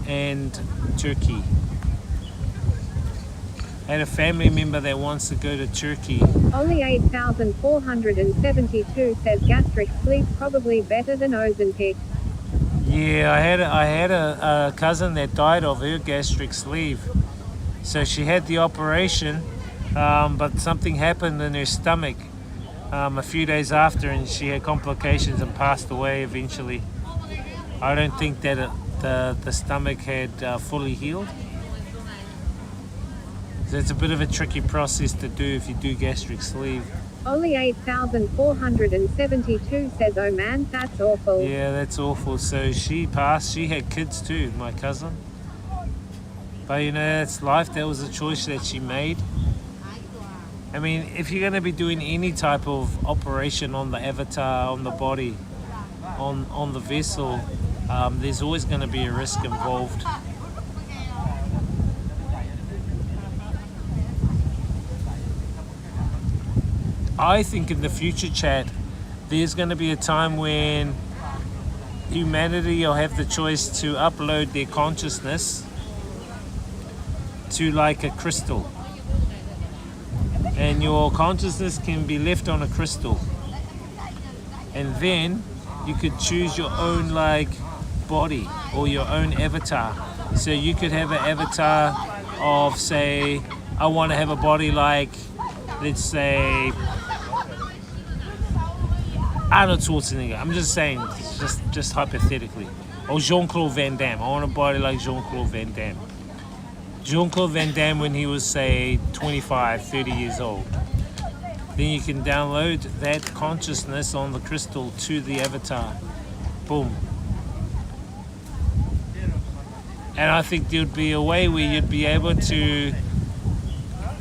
and Turkey. I had a family member that wants to go to Turkey. Only 8,472 says gastric sleeve probably better than Ozempic. Yeah, I had a cousin that died of her gastric sleeve. So she had the operation, but something happened in her stomach a few days after, and she had complications and passed away eventually. I don't think that the stomach had fully healed. So it's a bit of a tricky process to do if you do gastric sleeve. Only 8,472 says, oh man, that's awful. Yeah, that's awful. So she passed. She had kids too, my cousin. But you know, that's life. That was a choice that she made. I mean, if you're going to be doing any type of operation on the avatar, on the body, on the vessel, there's always going to be a risk involved. I think in the future, chat, there's going to be a time when humanity will have the choice to upload their consciousness to like a crystal. And your consciousness can be left on a crystal. And then you could choose your own like body or your own avatar. So you could have an avatar of, say, I want to have a body like, let's say, Arnold Schwarzenegger. I'm just saying, just hypothetically. Or Jean-Claude Van Damme. I want a body like Jean-Claude Van Damme. Jean-Claude Van Damme when he was, say, 25, 30 years old. Then you can download that consciousness on the crystal to the avatar. Boom. And I think there would be a way where you'd be able to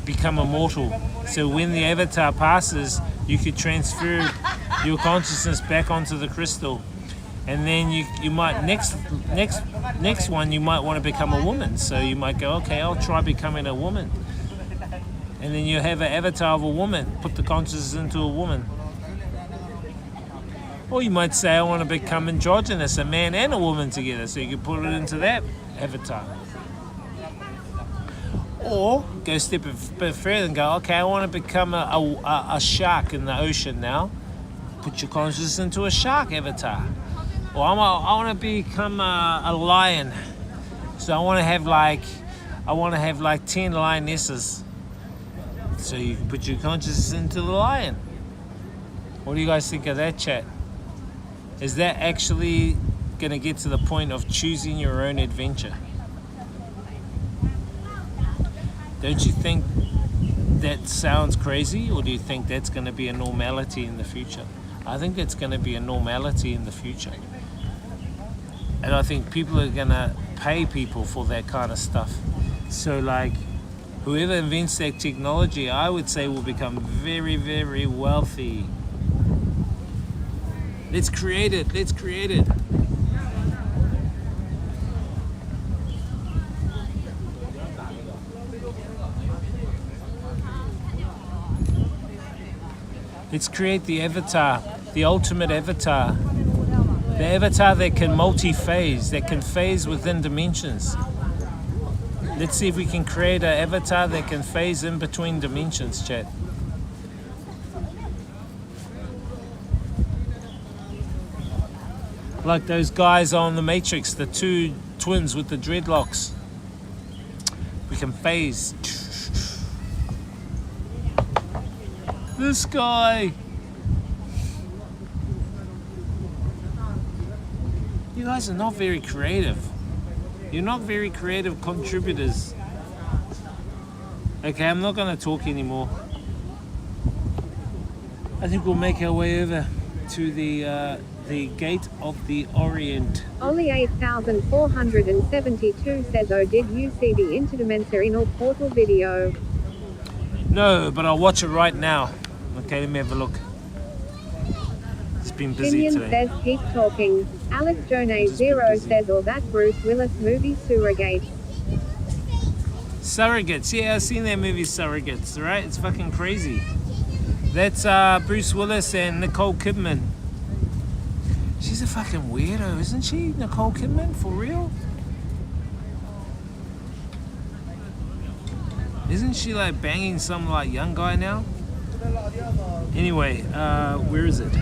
become immortal. So when the avatar passes, you could transfer your consciousness back onto the crystal. And then you might, next one, you might want to become a woman. So you might go, okay, I'll try becoming a woman. And then you have an avatar of a woman, put the consciousness into a woman. Or you might say, I want to become androgynous, a man and a woman together. So you can put it into that avatar. Or go a step a bit further and go, okay, I want to become a shark in the ocean now. Put your consciousness into a shark avatar. Or I want to become a lion. So I want to have like 10 lionesses. So you can put your consciousness into the lion. What do you guys think of that, chat? Is that actually going to get to the point of choosing your own adventure? Don't you think that sounds crazy, or do you think that's going to be a normality in the future? I think it's going to be a normality in the future. And I think people are going to pay people for that kind of stuff. So like, whoever invents that technology, I would say will become very, very wealthy. Let's create it. Let's create it. Let's create the avatar, the ultimate avatar. The avatar that can multi-phase, that can phase within dimensions. Let's see if we can create an avatar that can phase in between dimensions, chat. Like those guys on The Matrix, the two twins with the dreadlocks. We can phase. This guy. You guys are not very creative. You're not very creative contributors. Okay, I'm not going to talk anymore. I think we'll make our way over to the Gate of the Orient. Only 8,472 says, oh, did you see the interdimensional portal video? No, but I'll watch it right now. Okay, let me have a look. It's been busy Tinian today. says, keep talking. Alex Jonay 0 says, or that Bruce Willis movie Surrogates. Surrogates, yeah, I've seen that movie Surrogates, right? It's fucking crazy. That's Bruce Willis and Nicole Kidman. She's a fucking weirdo, isn't she? Nicole Kidman, for real? Isn't she like banging some like young guy now? Anyway, where is it?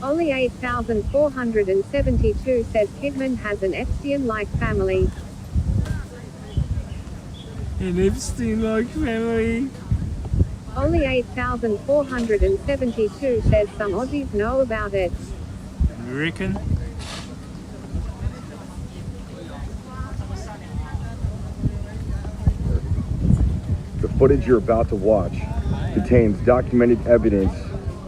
Only 8,472 says Kidman has an Epstein-like family. An Epstein-like family. Only 8,472 says some Aussies know about it. You reckon? The footage you're about to watch contains documented evidence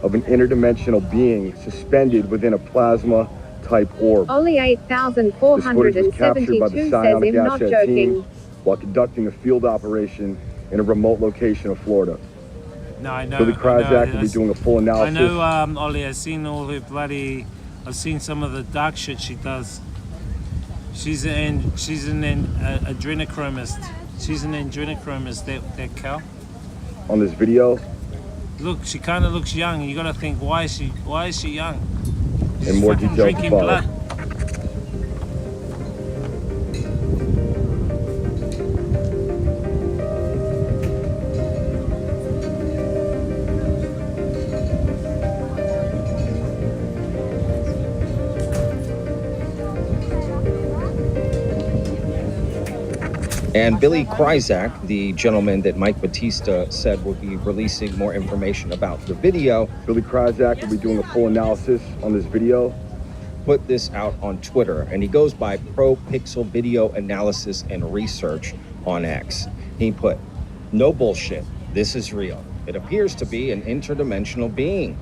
of an interdimensional being suspended within a plasma-type orb. Only 8,472 says I'm not joking. While conducting a field operation in a remote location of Florida. No, I know. Billy Kryzak will be doing a full analysis. I know, Ollie, I've seen all her bloody... I've seen some of the dark shit she does. She's an adrenochromist. She's an adrenochromist, that cow. On this video. Look, she kind of looks young. You gotta think, why is she young? She's In more fucking detail drinking to follow. blood. And Billy Kryzak, the gentleman that Mike Batista said will be releasing more information about the video. Billy Kryzak will be doing a full analysis on this video. Put this out on Twitter, and he goes by Pro Pixel Video Analysis and Research on X. He put, no bullshit, this is real. It appears to be an interdimensional being.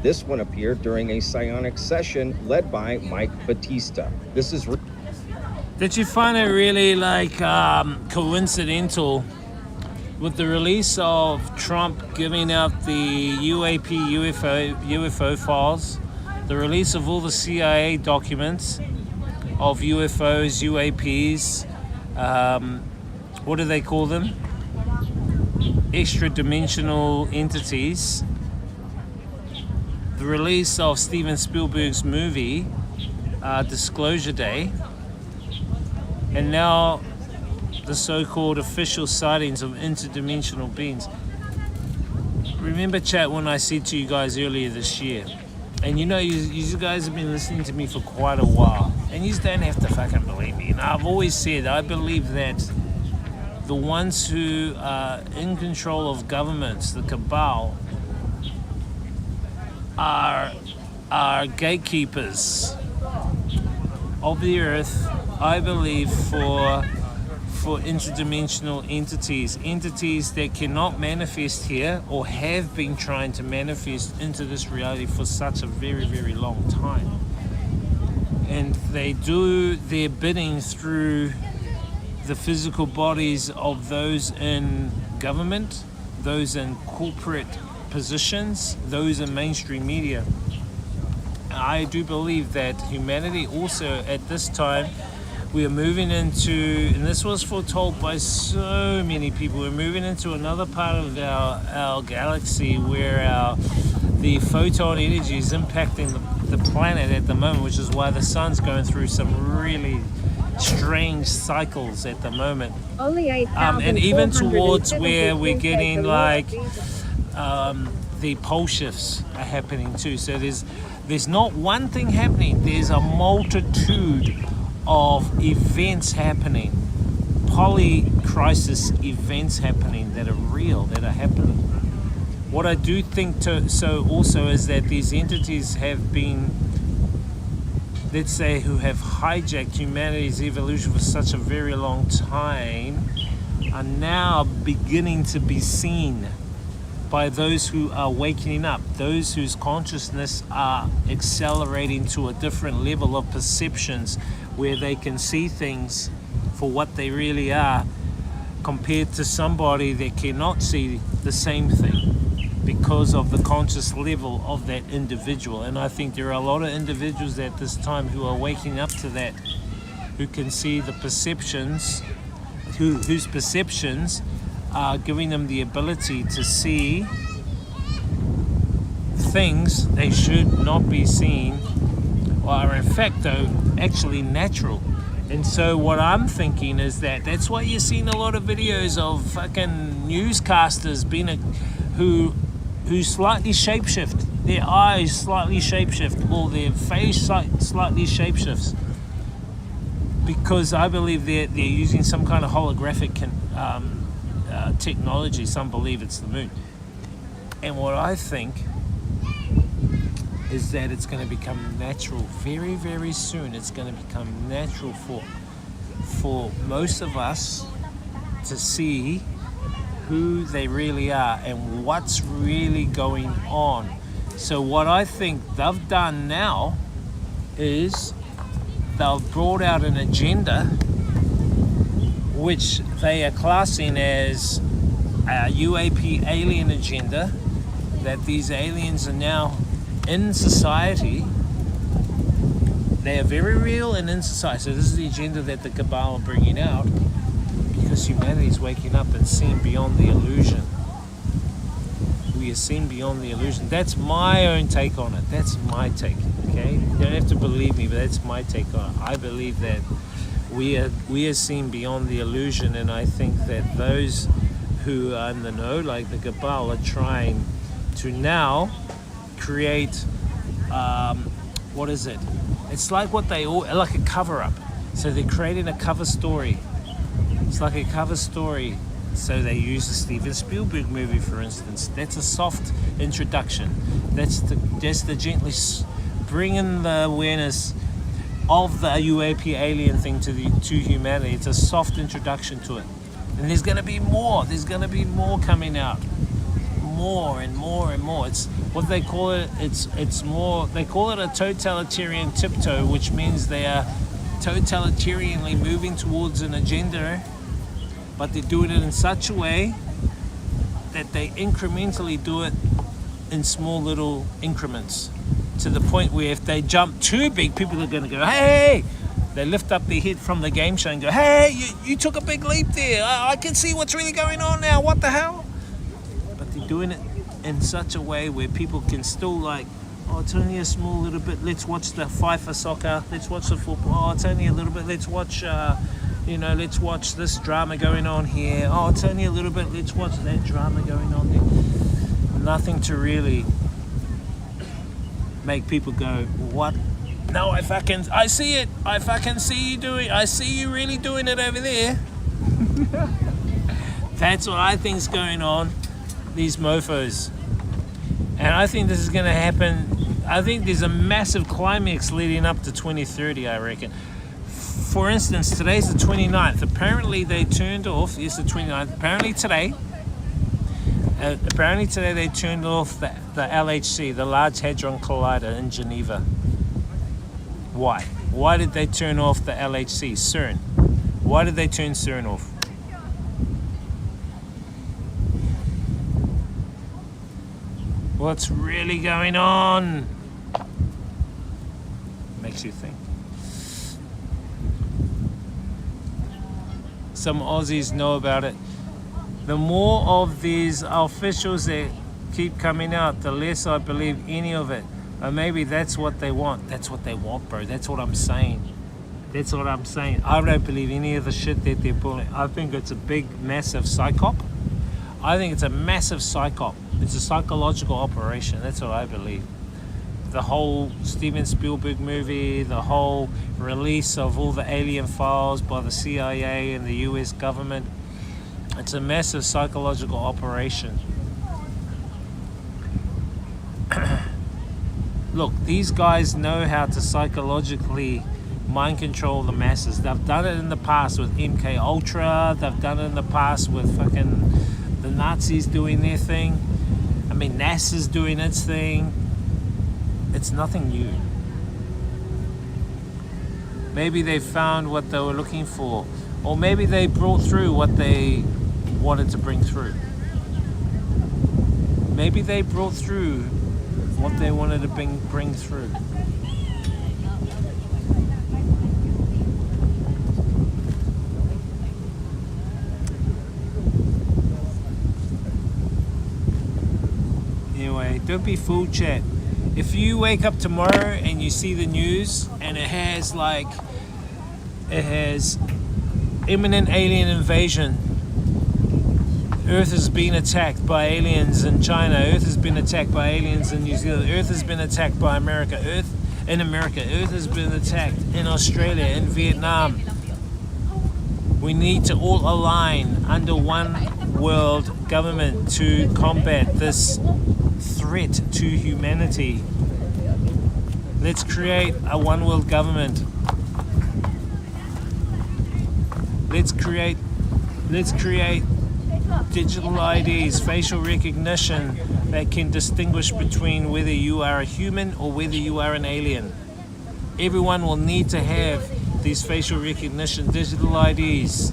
This one appeared during a psionic session led by Mike Batista. This is Did you find it really like coincidental with the release of Trump giving out the UFO files, the release of all the CIA documents of UFOs, UAPs, what do they call them? Extra-dimensional entities. The release of Steven Spielberg's movie, Disclosure Day. And now the so-called official sightings of interdimensional beings. Remember, chat, when I said to you guys earlier this year, and you know, you guys have been listening to me for quite a while, and you don't have to fucking believe me. And I've always said, I believe that the ones who are in control of governments, the cabal, are gatekeepers of the earth, I believe, for interdimensional entities that cannot manifest here or have been trying to manifest into this reality for such a very, very long time. And they do their bidding through the physical bodies of those in government, those in corporate positions, those in mainstream media. I do believe that humanity also at this time, we are moving into, and this was foretold by so many people, we're moving into another part of our galaxy where the photon energy is impacting the planet at the moment, which is why the sun's going through some really strange cycles at the moment. And even towards where we're getting like the pole shifts are happening too. So there's not one thing happening, there's a multitude of events happening, poly-crisis events happening that are real, that are happening. What I do think so also is that these entities have been, let's say, who have hijacked humanity's evolution for such a very long time, are now beginning to be seen by those who are waking up, those whose consciousness are accelerating to a different level of perceptions where they can see things for what they really are compared to somebody that cannot see the same thing because of the conscious level of that individual. And I think there are a lot of individuals at this time who are waking up to that, who can see the perceptions, whose perceptions are giving them the ability to see things they should not be seeing, or are in fact though actually natural. And so what I'm thinking is that's why you're seeing a lot of videos of fucking newscasters who slightly shapeshift, their eyes slightly shapeshift, or their face slightly shapeshifts, because I believe they're using some kind of holographic technology. Some believe it's the moon. And what I think is that it's going to become natural very, very soon. It's going to become natural for most of us to see who they really are and what's really going on. So what I think they've done now is they've brought out an agenda which they are classing as a UAP alien agenda, that these aliens are now in society. They are very real and in society. So this is the agenda that the Cabal are bringing out, because humanity is waking up and seeing beyond the illusion. We are seeing beyond the illusion. That's my own take on it. That's my take, okay? You don't have to believe me, but that's my take on it. I believe that we are seeing beyond the illusion, and I think that those who are in the know, like the Cabal, are trying to now create, what is it? It's like what they all, like a cover-up. So they're creating a cover story. It's like a cover story. So they use the Steven Spielberg movie, for instance. That's a soft introduction. That's the gently bringing the awareness of the UAP alien thing to humanity. It's a soft introduction to it. And there's going to be more. There's going to be more coming out. More and more and more. It's what they call it. It's more. They call it a totalitarian tiptoe, which means they are totalitarianly moving towards an agenda, but they're doing it in such a way that they incrementally do it in small little increments, to the point where if they jump too big, people are going to go, hey! They lift up their head from the game show and go, hey, you took a big leap there. I can see what's really going on now. What the hell? But they're doing it in such a way where people can still like, oh, it's only a small little bit. Let's watch the FIFA soccer. Let's watch the football. Oh, it's only a little bit. Let's watch, let's watch this drama going on here. Oh, it's only a little bit. Let's watch that drama going on there. Nothing to really make people go, what? No, I see it. I fucking see you doing. I see you really doing it over there. That's what I think's going on. These mofos. And I think this is going to happen. I think there's a massive climax leading up to 2030, I reckon. For instance, today's the 29th. Apparently they turned off, it's the 29th. Apparently today they turned off the LHC, the Large Hadron Collider in Geneva. Why? Why did they turn off the LHC? CERN. Why did they turn CERN off? What's really going on? Makes you think. Some Aussies know about it. The more of these officials that keep coming out, the less I believe any of it. Or maybe that's what they want. That's what they want, bro. That's what I'm saying. That's what I'm saying. I don't believe any of the shit that they're pulling. I think it's a big, massive psyop. I think it's a massive psyop. It's a psychological operation. That's what I believe. The whole Steven Spielberg movie, the whole release of all the alien files by the CIA and the US government. It's a massive psychological operation. Look, these guys know how to psychologically mind control the masses. They've done it in the past with MK Ultra. They've done it in the past with fucking the Nazis doing their thing. I mean, NASA's doing its thing. It's nothing new. Maybe they found what they were looking for, or maybe they brought through what they wanted to bring through. Maybe they brought through what they wanted to bring through. Anyway, don't be fooled, chat. If you wake up tomorrow and you see the news and it has imminent alien invasion, Earth has been attacked by aliens in China, Earth has been attacked by aliens in New Zealand, Earth has been attacked by America, Earth has been attacked in Australia, in Vietnam. We need to all align under one world government to combat this threat to humanity. Let's create a one world government. Let's create digital IDs, facial recognition that can distinguish between whether you are a human or whether you are an alien. Everyone will need to have these facial recognition digital IDs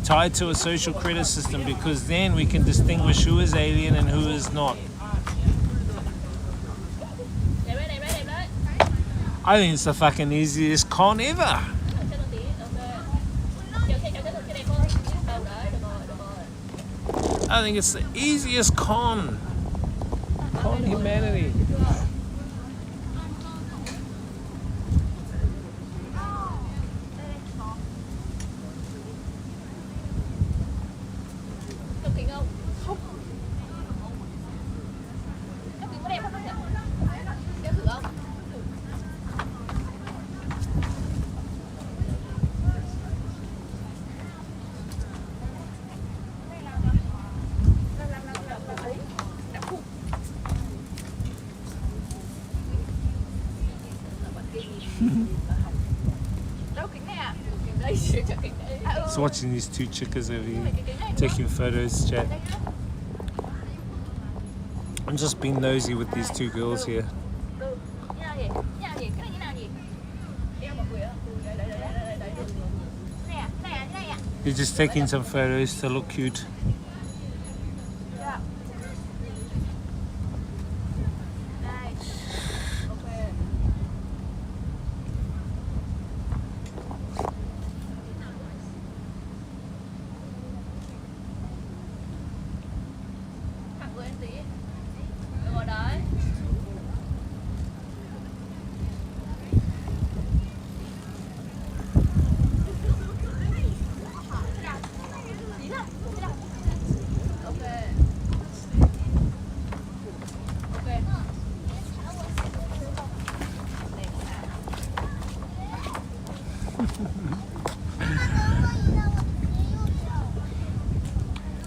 tied to a social credit system, because then we can distinguish who is alien and who is not. I think it's the fucking easiest con ever. I think it's the easiest con humanity. Just watching these two chickas over here taking photos, chat. I'm just being nosy with these two girls here. They're just taking some photos to look cute.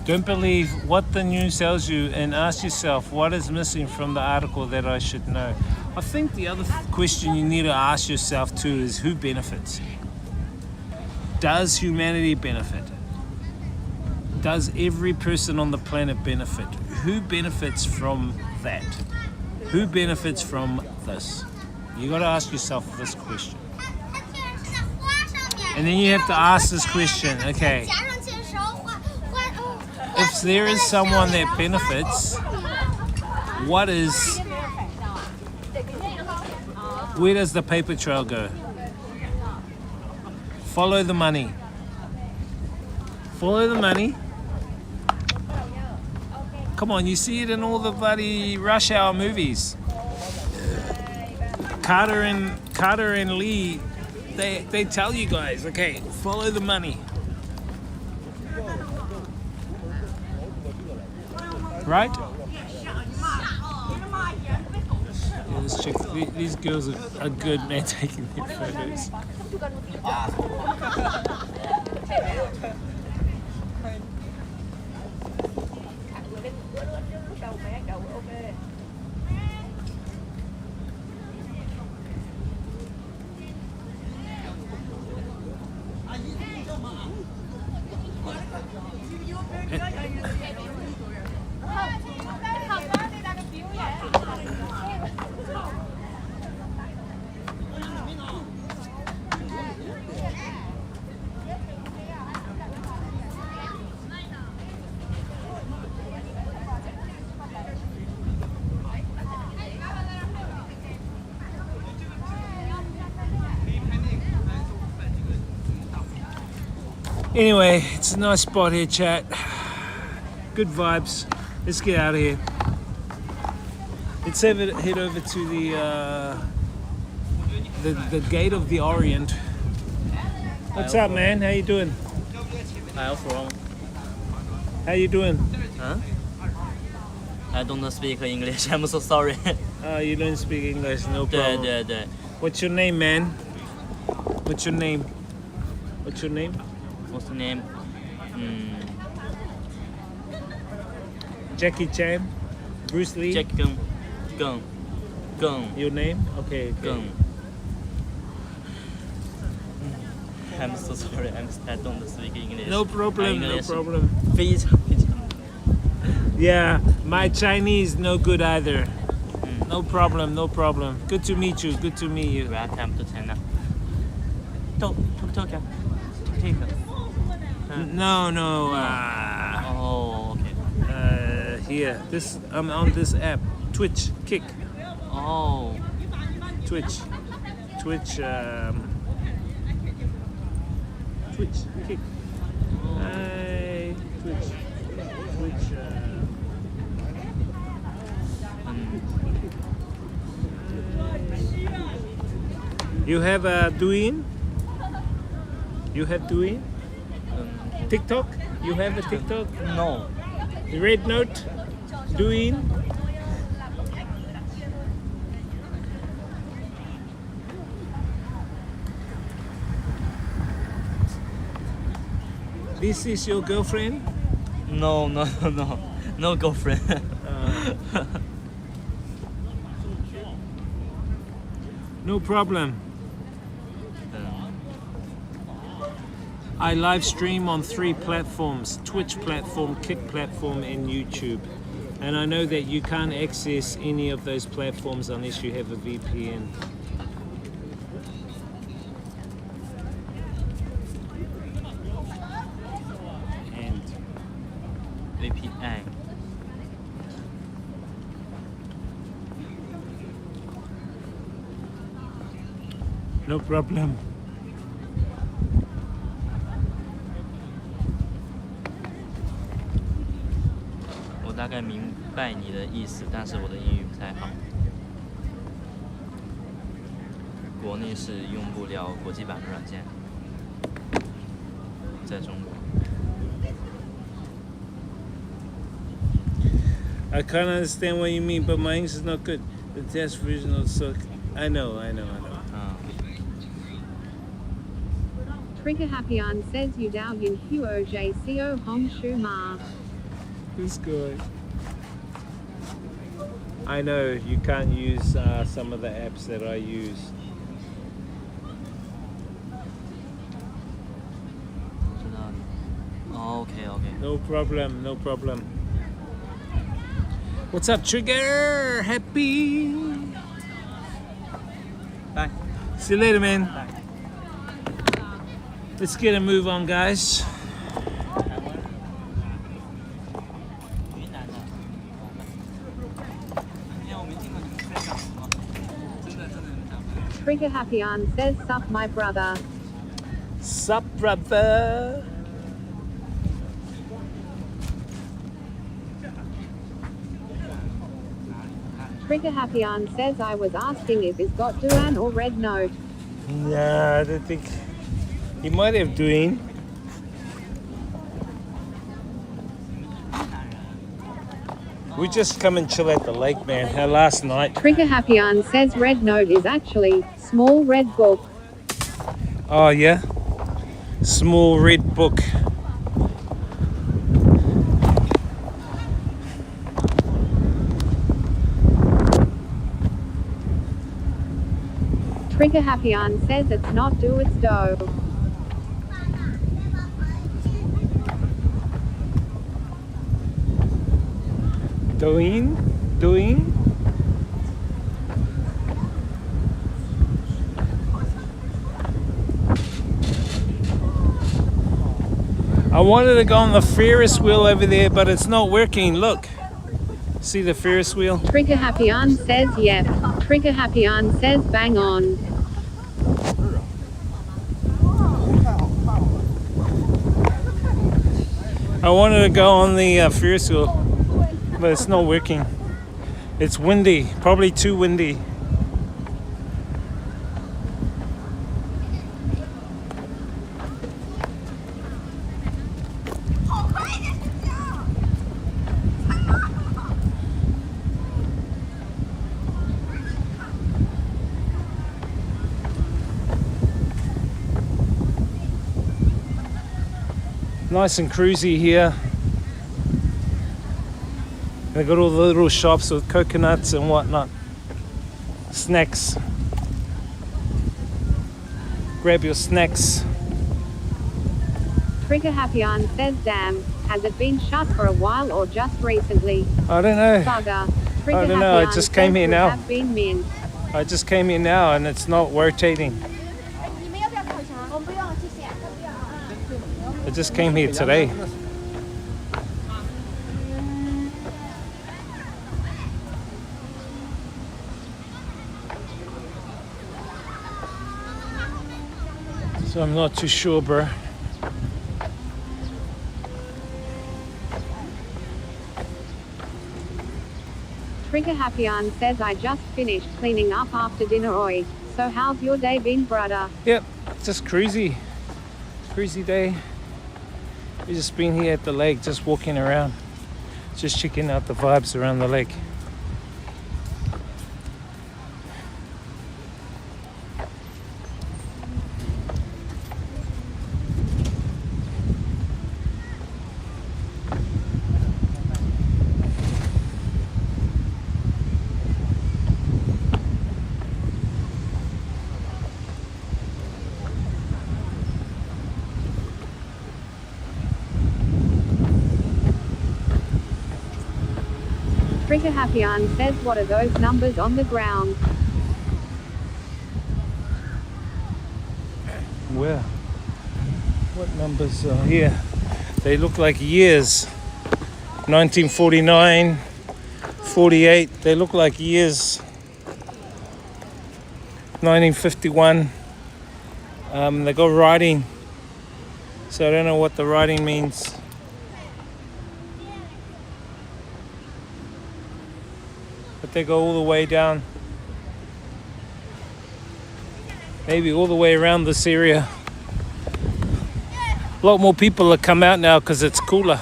Don't believe what the news tells you and ask yourself what is missing from the article that I should know. I think the other question you need to ask yourself too is who benefits? Does humanity benefit? Does every person on the planet benefit? Who benefits from that? Who benefits from this? You got to ask yourself this question. And then you have to ask this question, okay, if there is someone that benefits, where does the paper trail go? Follow the money. Follow the money. Come on, you see it in all the bloody rush hour movies. Carter and Lee, they tell you guys, okay, follow the money. Right? Yeah, this chick, these girls are good, man, taking their photos. Anyway, it's a nice spot here, chat. Good vibes. Let's get out of here. Let's head over to the Gate of the Orient. What's up, man? How you doing? I'm from. How you doing? Huh? I don't speak English. I'm so sorry. You don't speak English, no problem. 对。 What's your name, man? What's your name? What's the name? Jackie Chan? Bruce Lee? Jack Gung. Your name? Okay. Gung. I'm so sorry. I don't speak English. No problem. English. No problem. 非常 Yeah, my Chinese no good either. No problem. Good to meet you. Welcome to China. Talk. Take. No. Oh, okay. Here, I'm on this app, Twitch, Kick. Oh. Twitch, Kick. Hi, Twitch. You have a Douyin? You have Douyin? TikTok? You have a TikTok? No. Red Note? Douyin? This is your girlfriend? No. No girlfriend. No problem. I live stream on 3 platforms, Twitch platform, Kick platform, and YouTube. And I know that you can't access any of those platforms unless you have a VPN. And VPN. no problem.我大概明白你的意思，但是我的英语不太好。国内是用不了国际版的软件，在中国。 I can't understand what you mean, but my English is not good. The test version of suck. I know. Trigger Happyan says Yu Dao Yin Huo J Co Hong Shu Ma. This guy. I know you can't use some of the apps that I use. Okay, okay. No problem, no problem. What's up, Trigger? Happy? Bye. See you later, man. Bye. Let's get a move on, guys. Trigger Happy on says, sup my brother. Sup, brother? Trigger Happy on says, I was asking if he's got Duan or Red Note. Nah, I don't think. He might have doing. We just come and chill at the lake, man. Our last night. Trigger Happy on says, Red Note is actually small red book. Oh yeah, small red book. Trigger Happy on says it's not do, it's do. Doing. I wanted to go on the Ferris wheel over there, but it's not working. Look. See the Ferris wheel? Trigger Happy on says, yep. Trigger Happy on says, bang on. I wanted to go on the Ferris wheel, but it's not working. It's windy, probably too windy. Nice and cruisy here. They got all the little shops with coconuts and whatnot. Snacks. Grab your snacks. Trigger Happy on says, damn, has it been shut for a while or just recently? I don't know. Bugger. Trigger I don't know, I Happy just on came says here would now. have been mint. I just came here now and it's not rotating. I just came here today. So I'm not too sure, bro. Trigger Happy on says, I just finished cleaning up after dinner. Oi. So how's your day been, brother? Yep, just cruisy. Cruisy day. We've just been here at the lake, just walking around. Just checking out the vibes around the lake. Trigger Happy on says, what are those numbers on the ground? Where? What numbers are here? They look like years. 1949, 48. They look like years. 1951. They got writing. So I don't know what the writing means. But they go all the way down. Maybe all the way around this area. A lot more people have come out now because it's cooler.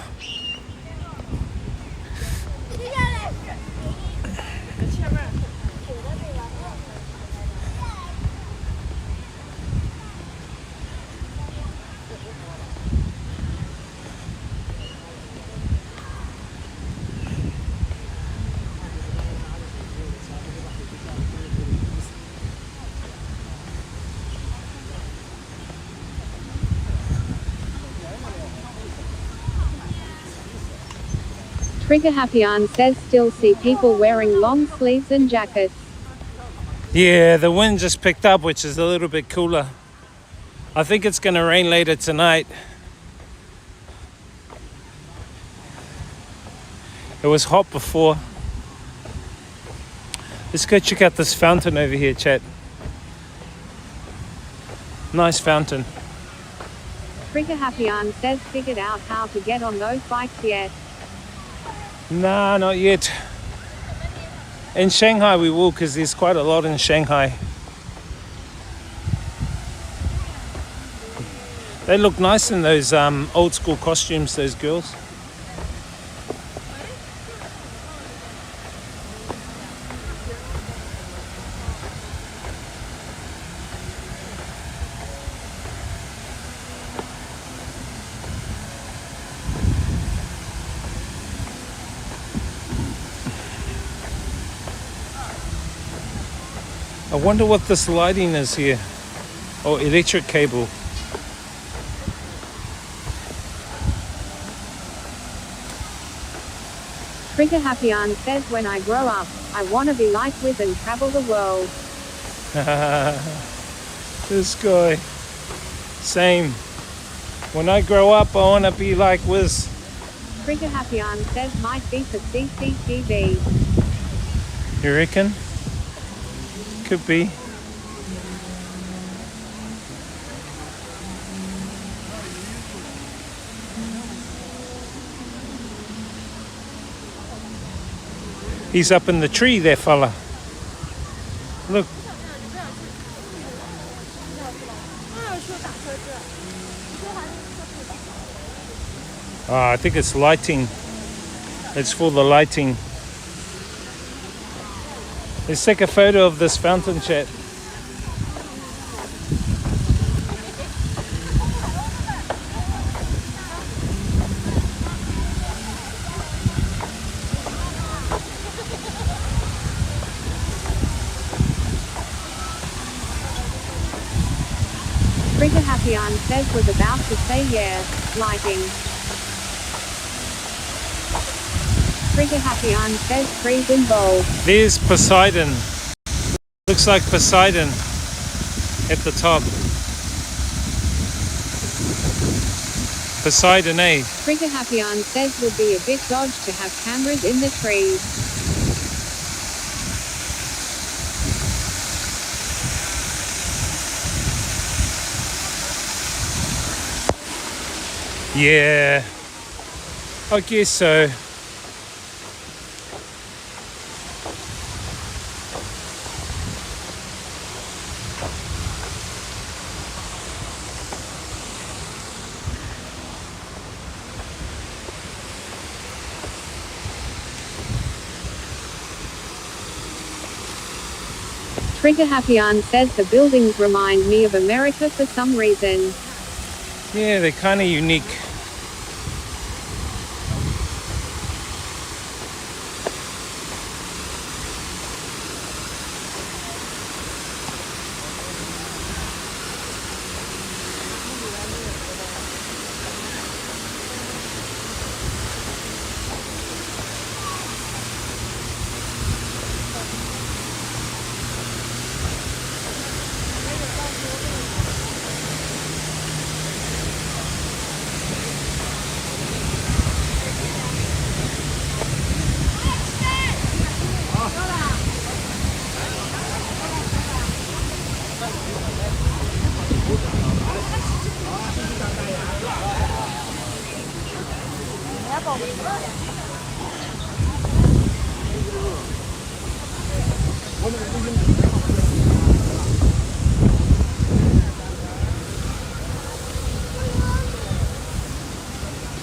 Trigger Happyan says still see people wearing long sleeves and jackets. Yeah, the wind just picked up, which is a little bit cooler. I think it's going to rain later tonight. It was hot before. Let's go check out this fountain over here, chat. Nice fountain. Trigger Happyan says figured out how to get on those bikes yet. Nah, not yet. In Shanghai we will, because there's quite a lot in Shanghai. They look nice in those old school costumes, those girls. I wonder what this lighting is here. Oh, electric cable. Trigger Happyan says when I grow up, I want to be like Wiz and travel the world. This guy. Same. When I grow up, I want to be like Wiz. Trigger Happyan says might be for CCTV. You reckon? Could be. He's up in the tree there, fella. Look. I think it's lighting. It's for the lighting. Let's take a photo of this fountain, chat. Trigger Happyan says was about to say yeah, lighting. Trigger Happyan says trees in bold. There's Poseidon. Looks like Poseidon at the top. Poseidon, eh? Trigger Happyan says would be a bit dodge to have cameras in the trees. Yeah, I guess so. Trigger Happyan says the buildings remind me of America for some reason. Yeah, they're kind of unique.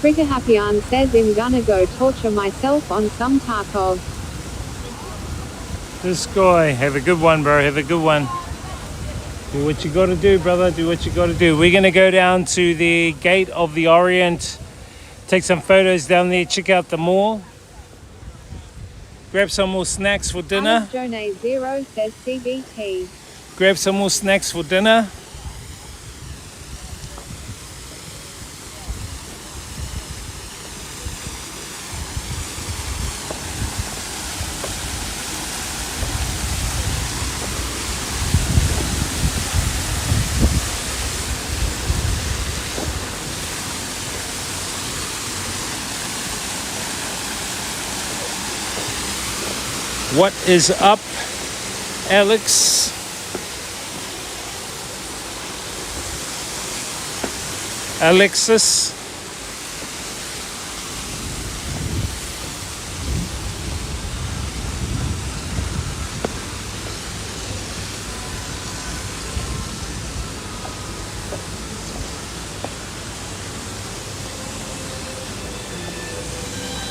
Trigger Happyan says I'm gonna go torture myself on some Tarkov. This guy, have a good one, bro. Have a good one. Do what you gotta do, brother. Do what you gotta do. We're gonna go down to the Gate of the Orient, take some photos down there, check out the mall, grab some more snacks for dinner. Alex Zero says CBT. Grab some more snacks for dinner. What is up, Alex? Alexis?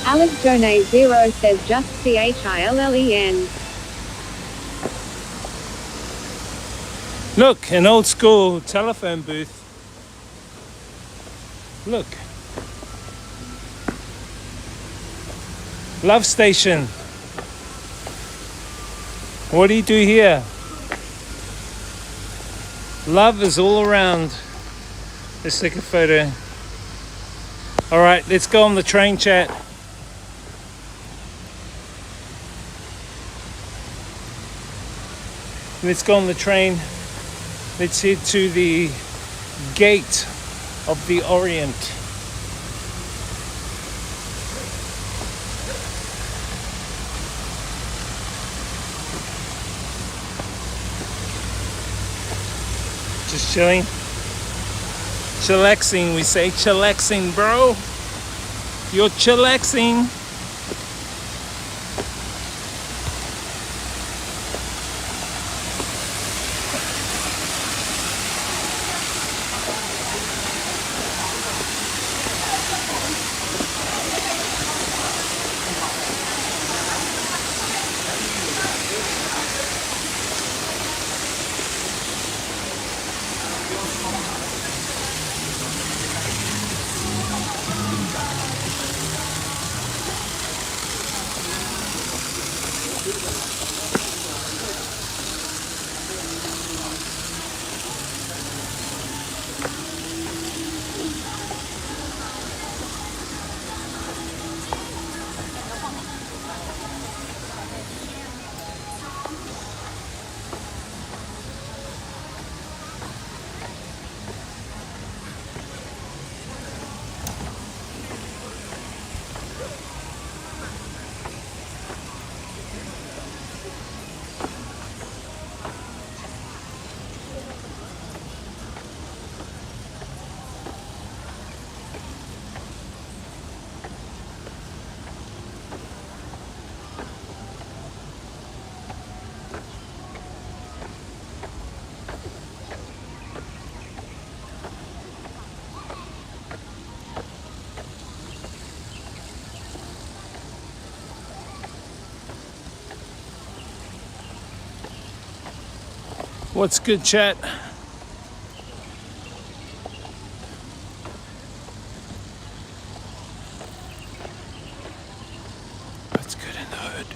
Alex Jone 0 says just CHILLEN. Look, an old school telephone booth. Look. Love station. What do you do here? Love is all around. Let's take a photo. All right, let's go on the train, chat. Let's go on the train. Let's head to the Gate of the Orient. Just chilling. Chillaxing, we say chillaxing, bro. You're chillaxing. What's good, chat? What's good in the hood?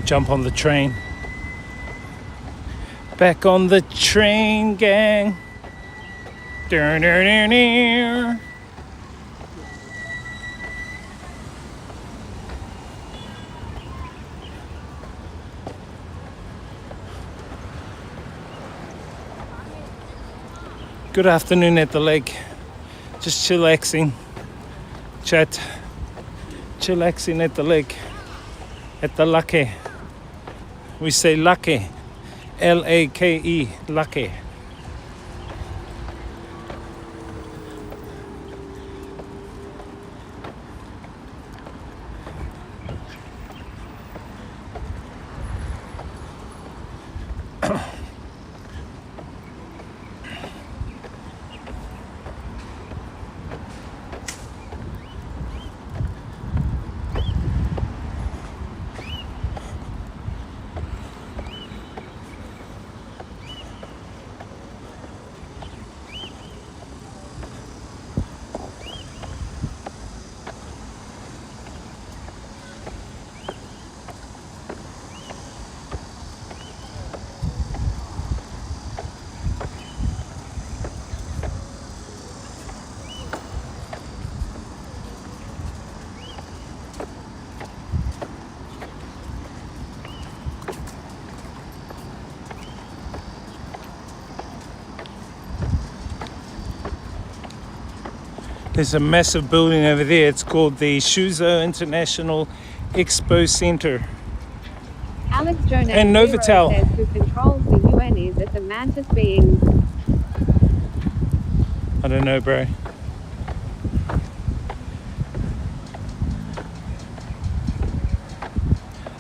Jump on the train. Back on the train, gang. Good afternoon at the lake. Just chillaxing. Chat. Chillaxing at the lake. At the lake. We say lake. L-A-K-E. Lake. There's a massive building over there. It's called the Suzhou International Expo Center. Alex Jonas And Novotel. says who controls the UN is it the mantis beings? I don't know, bro.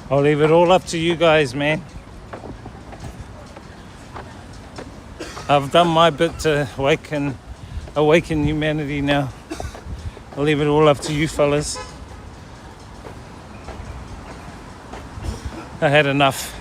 I'll leave it all up to you guys, man. I've done my bit to awaken humanity now. I'll leave it all up to you fellas. I had enough.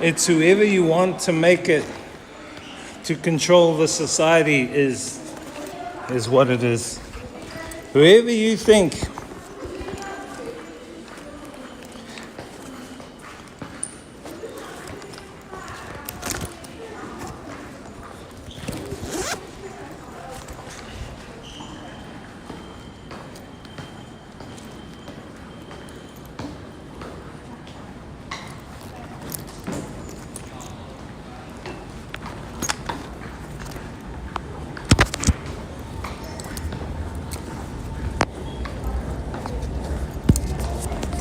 It's whoever you want to make it to control the society is what it is. Whoever you think.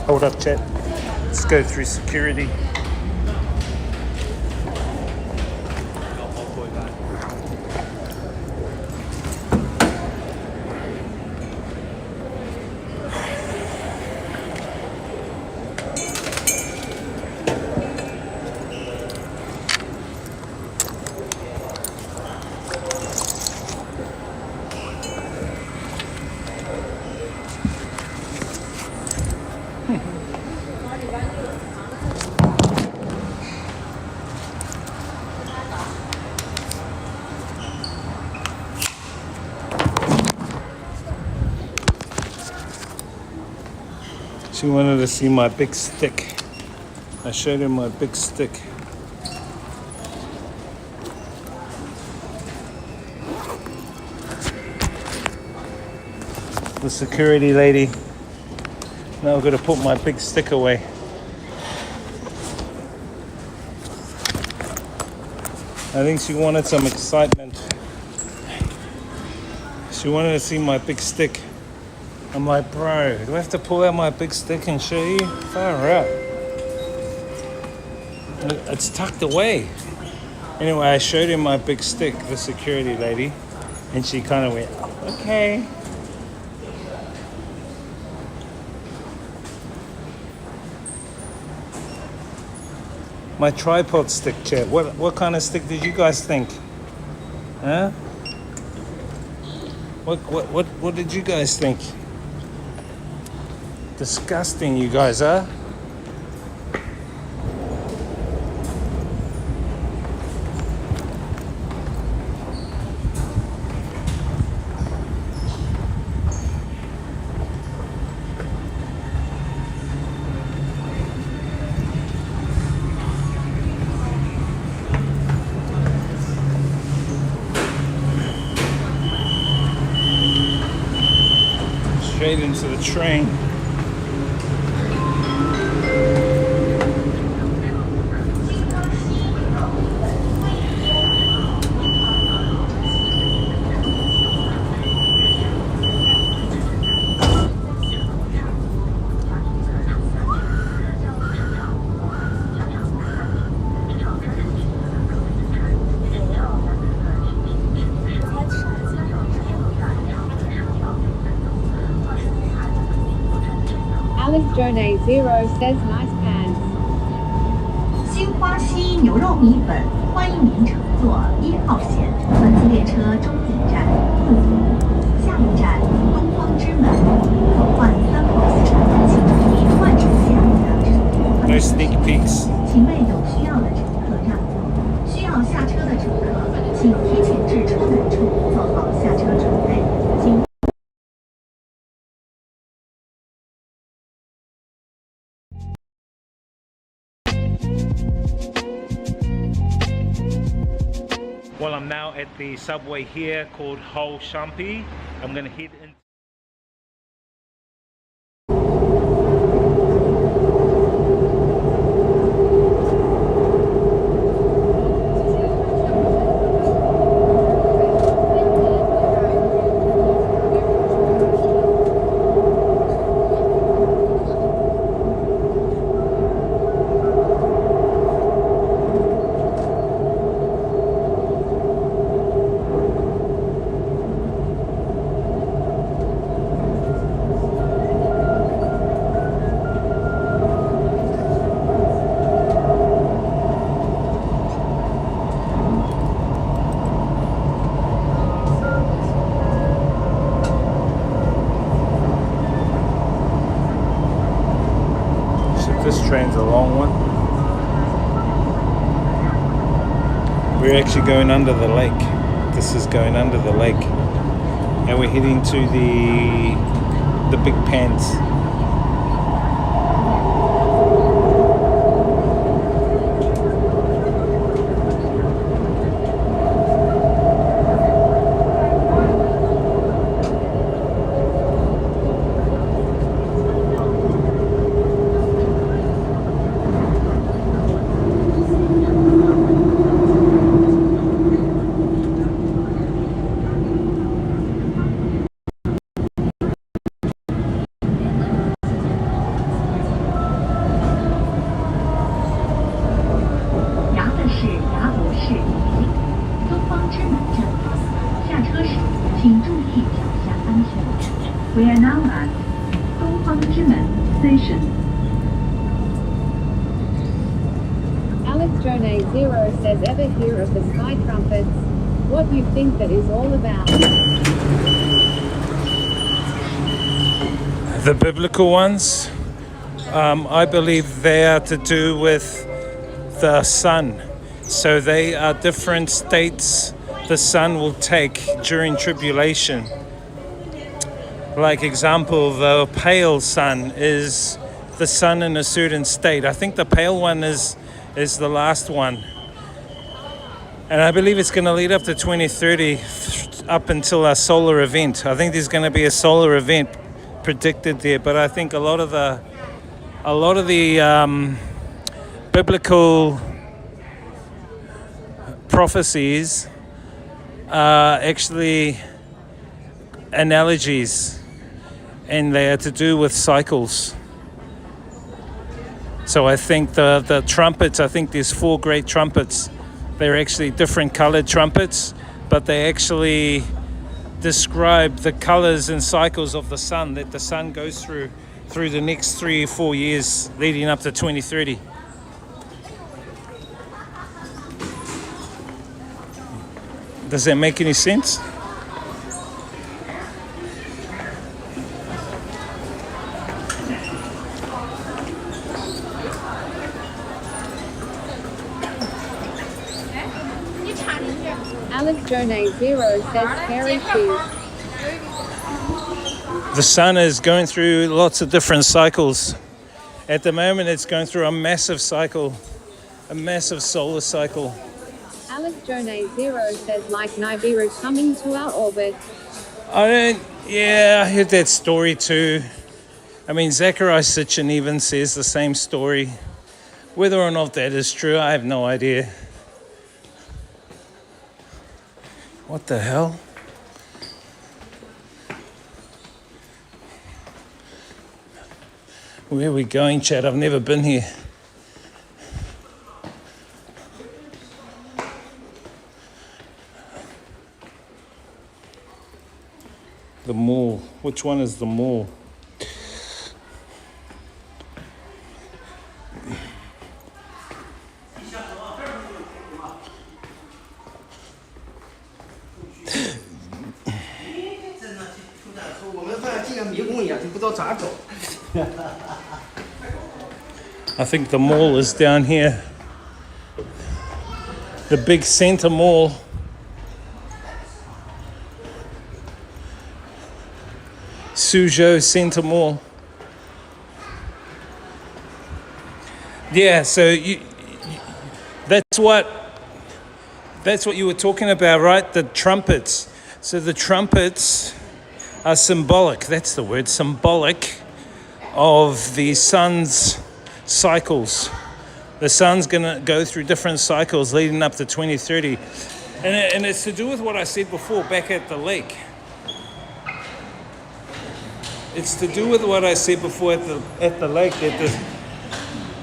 Hold up, chat. Let's go through security. She wanted to see my big stick. I showed her my big stick. The security lady. Now I've got to put my big stick away. I think she wanted some excitement. She wanted to see my big stick. I'm like, bro, do I have to pull out my big stick and show you? Far out. It's tucked away. Anyway, I showed him my big stick, the security lady, and she kind of went, okay. My tripod stick, chat. What kind of stick did you guys think? Huh? What did you guys think? Disgusting, you guys are. straight into the train. Alex Jonay Zero says nice pants. 新花溪牛肉米粉，欢迎您乘坐1号线，本次列车终点站不服，下一站东方之门，可换3号线，请注意换乘线的乘坐 No sneak peeks. 请为有需要的乘客让座，需要下车的乘客，请提前至车门处做好下车准备。请 Well, I'm now at the subway here called Ho Shampi. I'm going to head in. This train's a long one. We're actually going under the lake. This is going under the lake, and we're heading to the big pans. We are now at 东方之门 Station. Alex Jonay Zero says ever hear of the sky trumpets? What do you think that is all about? The biblical ones, I believe they are to do with the sun. So they are different states the sun will take during tribulation. Like example, the pale sun is the sun in a certain state. I think the pale one is the last one. And I believe it's going to lead up to 2030, up until a solar event. I think there's going to be a solar event predicted there. But I think a lot of the biblical prophecies are actually analogies, and they are to do with cycles. So I think the trumpets, I think there's 4 great trumpets. They're actually different colored trumpets, but they actually describe the colors and cycles of the sun that the sun goes through the next 3 or 4 years leading up to 2030. Does that make any sense? Alex Jonay Zero says hairy shoes. The sun is going through lots of different cycles. At the moment, it's going through a massive cycle, a massive solar cycle. Alex Jonay Zero says like Nibiru coming to our orbit. I heard that story too. I mean, Zachariah Sitchin even says the same story. Whether or not that is true, I have no idea. What the hell? Where are we going, Chad? I've never been here. The mall. Which one is the mall? I think the mall is down here. The big center mall. Suzhou Center Mall. Yeah, so that's what you were talking about, right? The trumpets. So the trumpets are symbolic, that's the word, symbolic of the sun's cycles. The sun's gonna go through different cycles leading up to 2030. And it's to do with what I said before back at the lake. It's to do with what I said before at the lake, that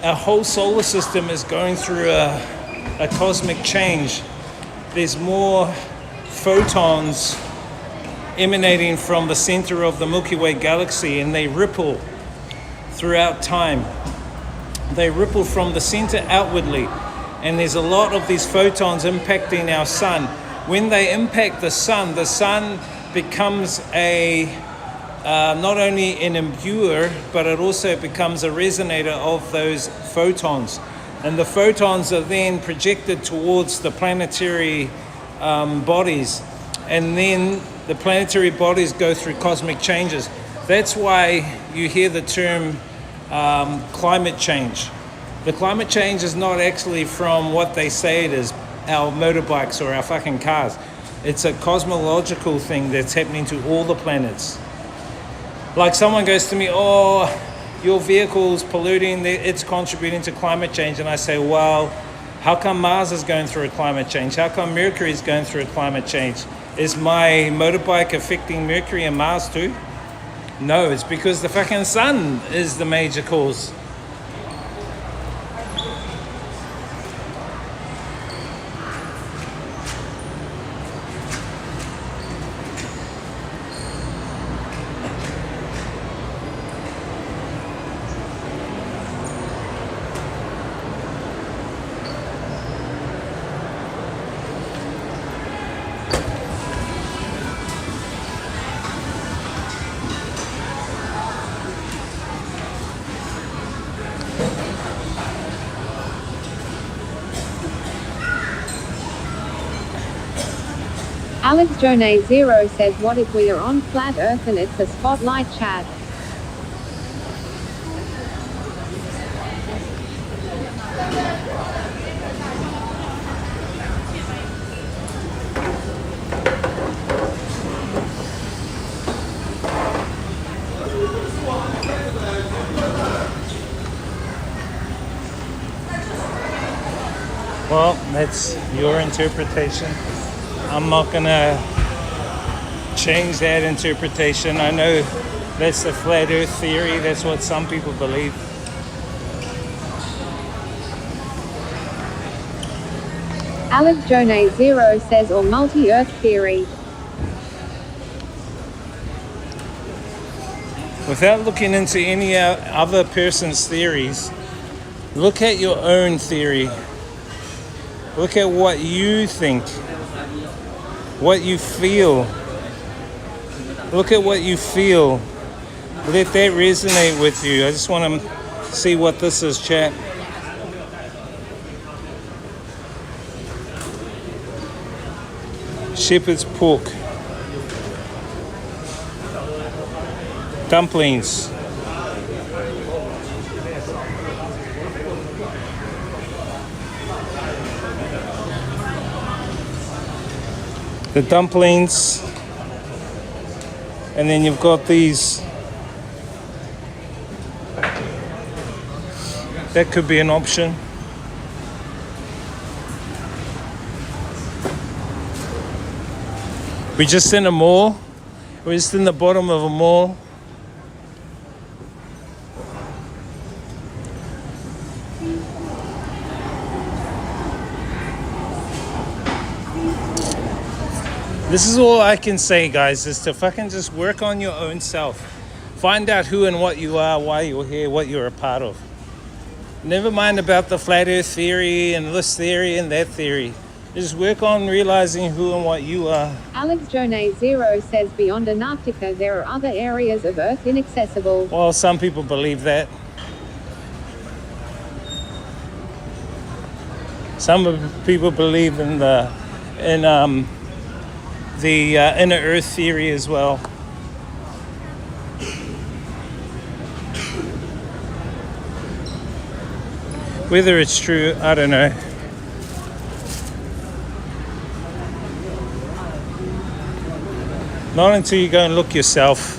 our whole solar system is going through a cosmic change. There's more photons emanating from the center of the Milky Way galaxy, and they ripple throughout time. They ripple from the center outwardly, and there's a lot of these photons impacting our sun. When they impact the sun becomes not only an imbuer, but it also becomes a resonator of those photons. And the photons are then projected towards the planetary bodies. And then the planetary bodies go through cosmic changes. That's why you hear the term climate change. The climate change is not actually from what they say it is, our motorbikes or our fucking cars. It's a cosmological thing that's happening to all the planets. Like someone goes to me, oh, your vehicle's polluting, it's contributing to climate change. And I say, well, how come Mars is going through a climate change? How come Mercury is going through a climate change? Is my motorbike affecting Mercury and Mars too? No, it's because the fucking sun is the major cause. Alex Jonay Zero says, what if we are on flat earth and it's a spotlight chat? Well, that's your interpretation. I'm not gonna change that interpretation. I know that's the flat earth theory. That's what some people believe. Alex Jonay Zero says, or multi-earth theory. Without looking into any other person's theories, look at your own theory. Look at what you think. What you feel. Look at what you feel. Let that resonate with you. I just want to see what this is, chat. Shepherd's pork. Dumplings. The dumplings And then you've got these. That could be an option. We're just in a mall. We're just in the bottom of a mall. This is all I can say, guys, is to fucking just work on your own self. Find out who and what you are, why you're here, what you're a part of. Never mind about the flat earth theory and this theory and that theory. Just work on realizing who and what you are. Alex Jonet Zero says beyond Antarctica there are other areas of Earth inaccessible. Well, some people believe that. Some people believe in the inner Earth theory as well. Whether it's true, I don't know. Not until you go and look yourself.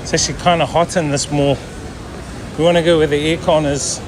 It's actually kind of hot in this mall. We want to go where the aircon is.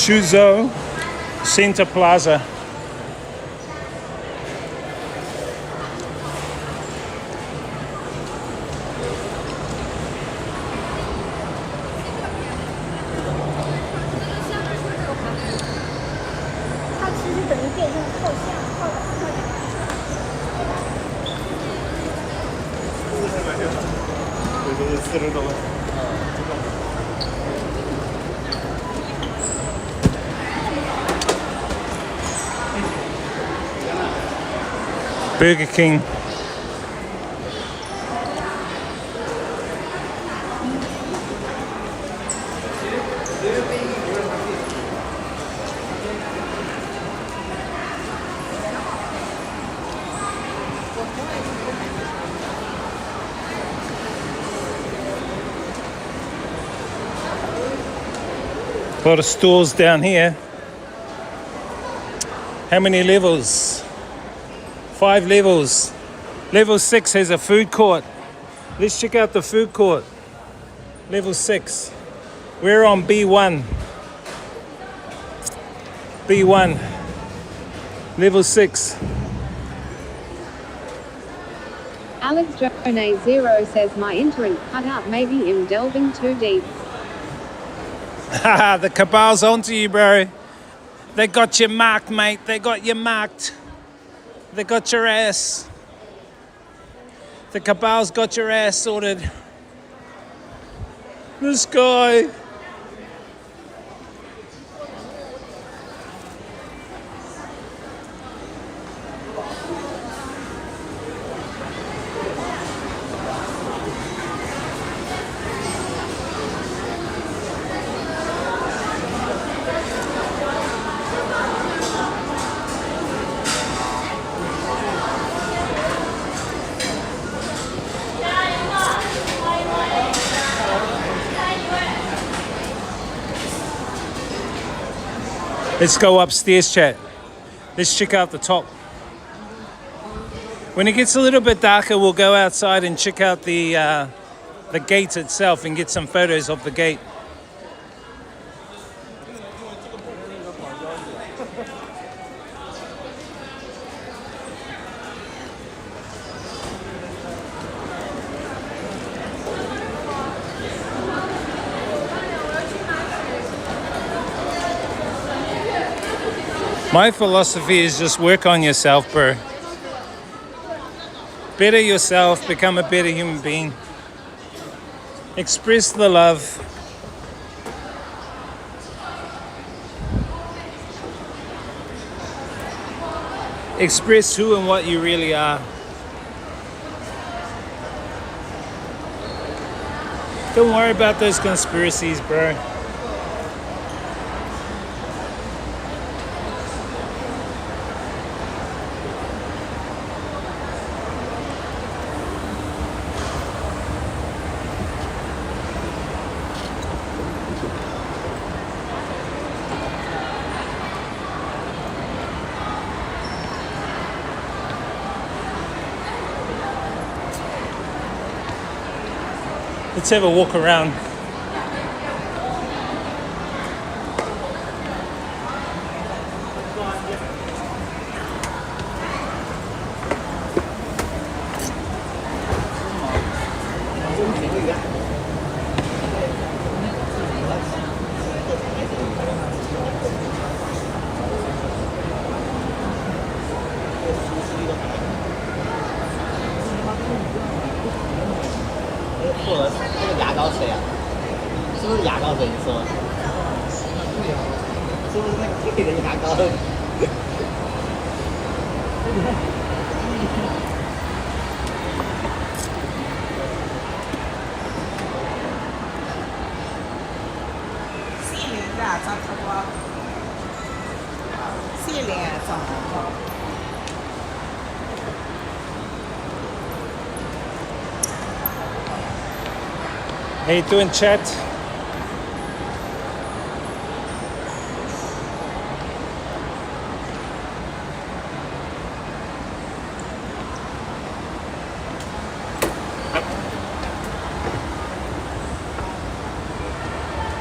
Suzhou Center Plaza. Burger King. A lot of stores down here. How many levels? 5 levels. Level 6 has a food court. Let's check out the food court. Level 6. We're on B1. B1. Level 6. Alex Jonet Zero says my internet cut out, maybe I'm delving too deep. Haha, the cabal's onto you, bro. They got you marked, mate. They got you marked. They got your ass. The cabal's got your ass sorted. This guy. Let's go upstairs, chat. Let's check out the top. When it gets a little bit darker, we'll go outside and check out the gate itself and get some photos of the gate. My philosophy is just work on yourself, bro. Better yourself, become a better human being. Express the love. Express who and what you really are. Don't worry about those conspiracies, bro. Let's have a walk around. How you doing, chat?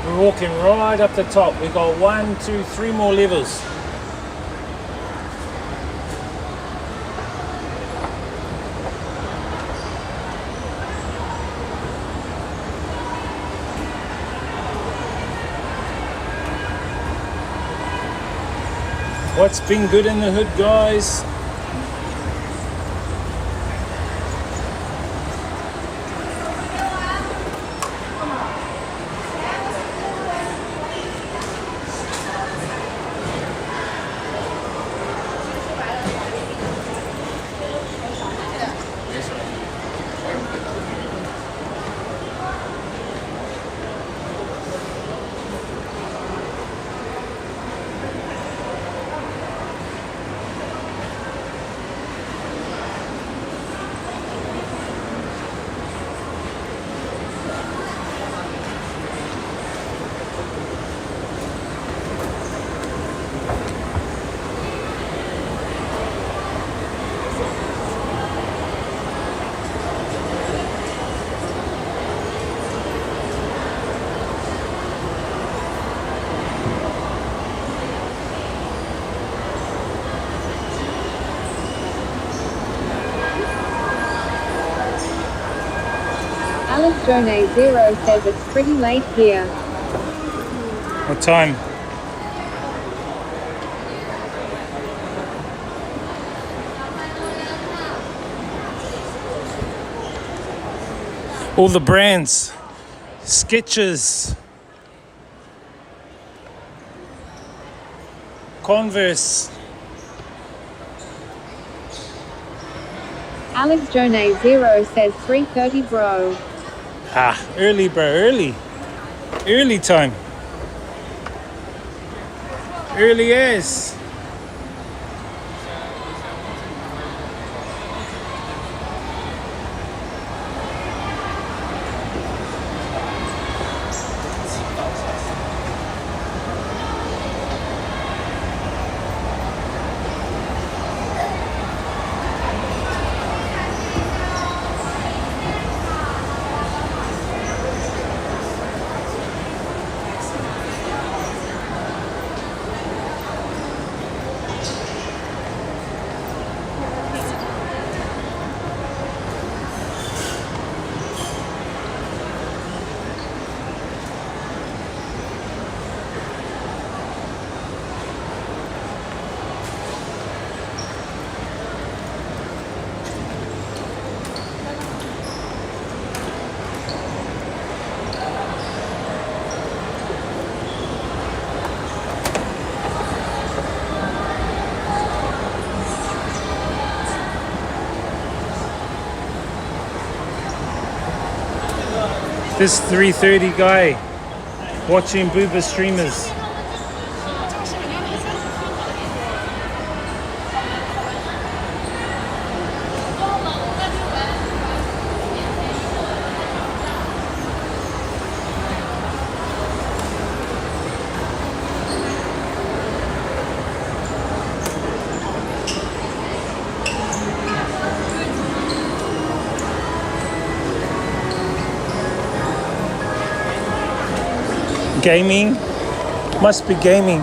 We're walking right up the top. We've got 1, 2, 3 more levels. What's been good in the hood, guys? Alex Journey 0 says it's pretty late here. What time? All the brands, Skechers, Converse. Alex Journey 0 says 3:30 bro. Ah, early, bro, early. Early time. Early as. This 330 guy watching booba streamers. Gaming? Must be gaming.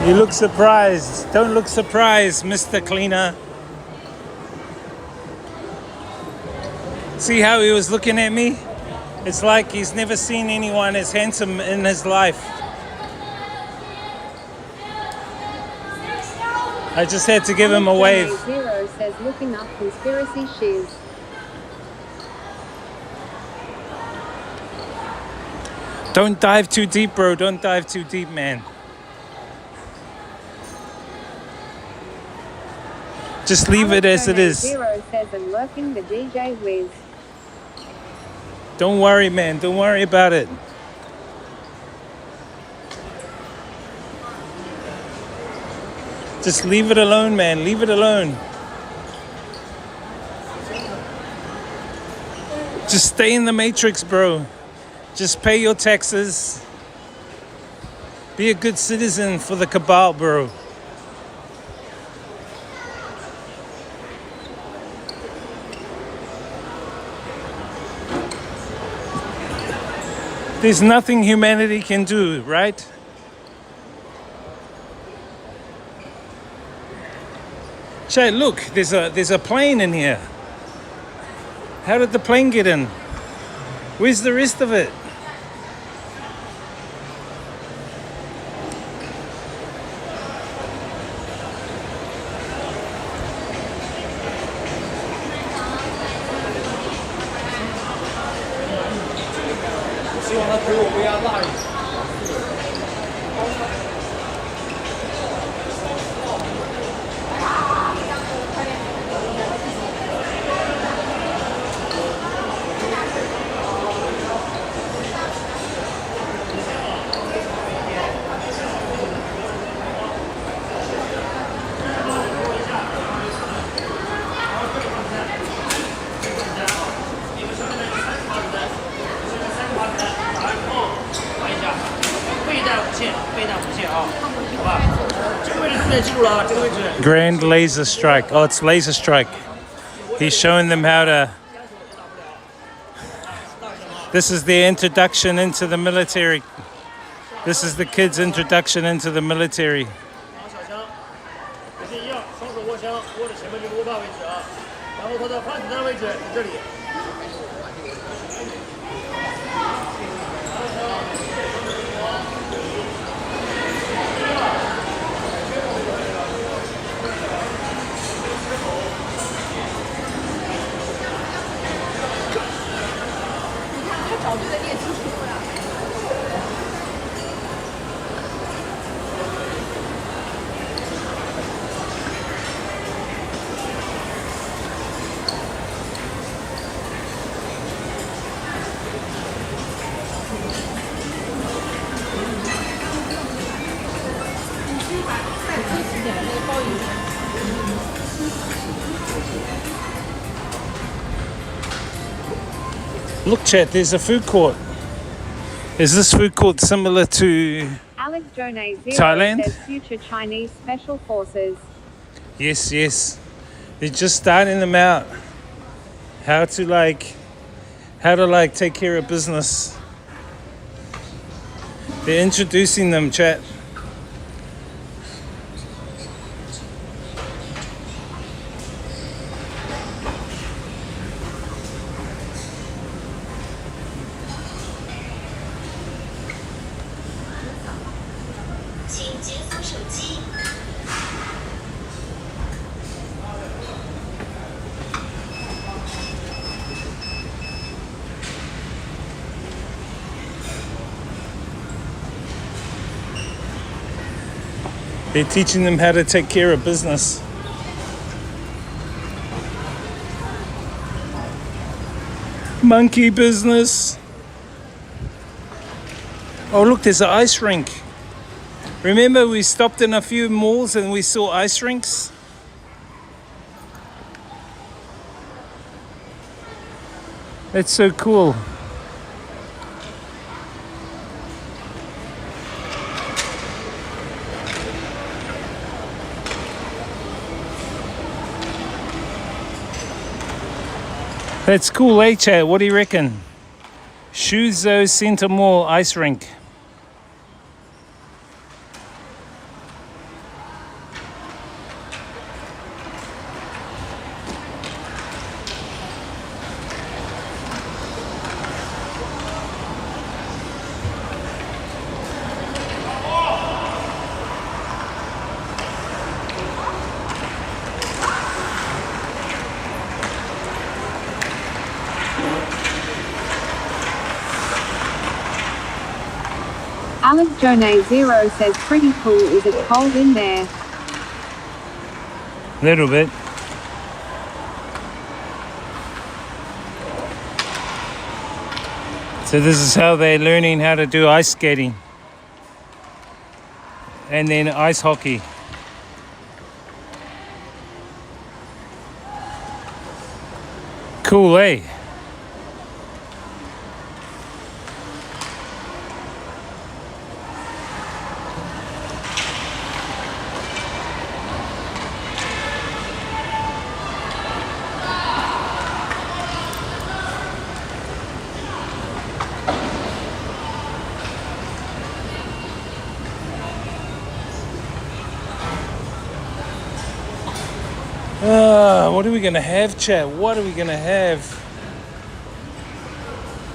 You look surprised. Don't look surprised, Mr. Cleaner. See how he was looking at me? It's like he's never seen anyone as handsome in his life. I just had to give him a wave. Zero says looking up conspiracy shiz. Don't dive too deep, bro. Don't dive too deep, man. Just leave it as it is. Zero says I'm lurking the DJ Wiz. Don't worry, man. Don't worry about it. Just leave it alone, man. Leave it alone. Just stay in the matrix, bro. Just pay your taxes. Be a good citizen for the cabal, bro. There's nothing humanity can do, right? Chat, look, there's a plane in here. How did the plane get in? Where's the rest of it? Grand laser strike. Oh, it's laser strike. He's showing them how to. This is their introduction into the military. This is the kids' introduction into the military. Look, chat, there's a food court. Is this food court similar to Alex Jonay Thailand? Says future Chinese special forces. Yes, yes. They're just starting them out. How to take care of business. They're introducing them, chat. They're teaching them how to take care of business. Monkey business. Oh look, there's an ice rink. Remember we stopped in a few malls and we saw ice rinks? That's so cool. That's cool, eh, Chad? What do you reckon? Suzhou Center Mall ice rink. Alex Jonay Zero says pretty cool. Is it cold in there? Little bit. So this is how they're learning how to do ice skating. And then ice hockey. Cool, eh? What are we gonna have, chat? What are we gonna have?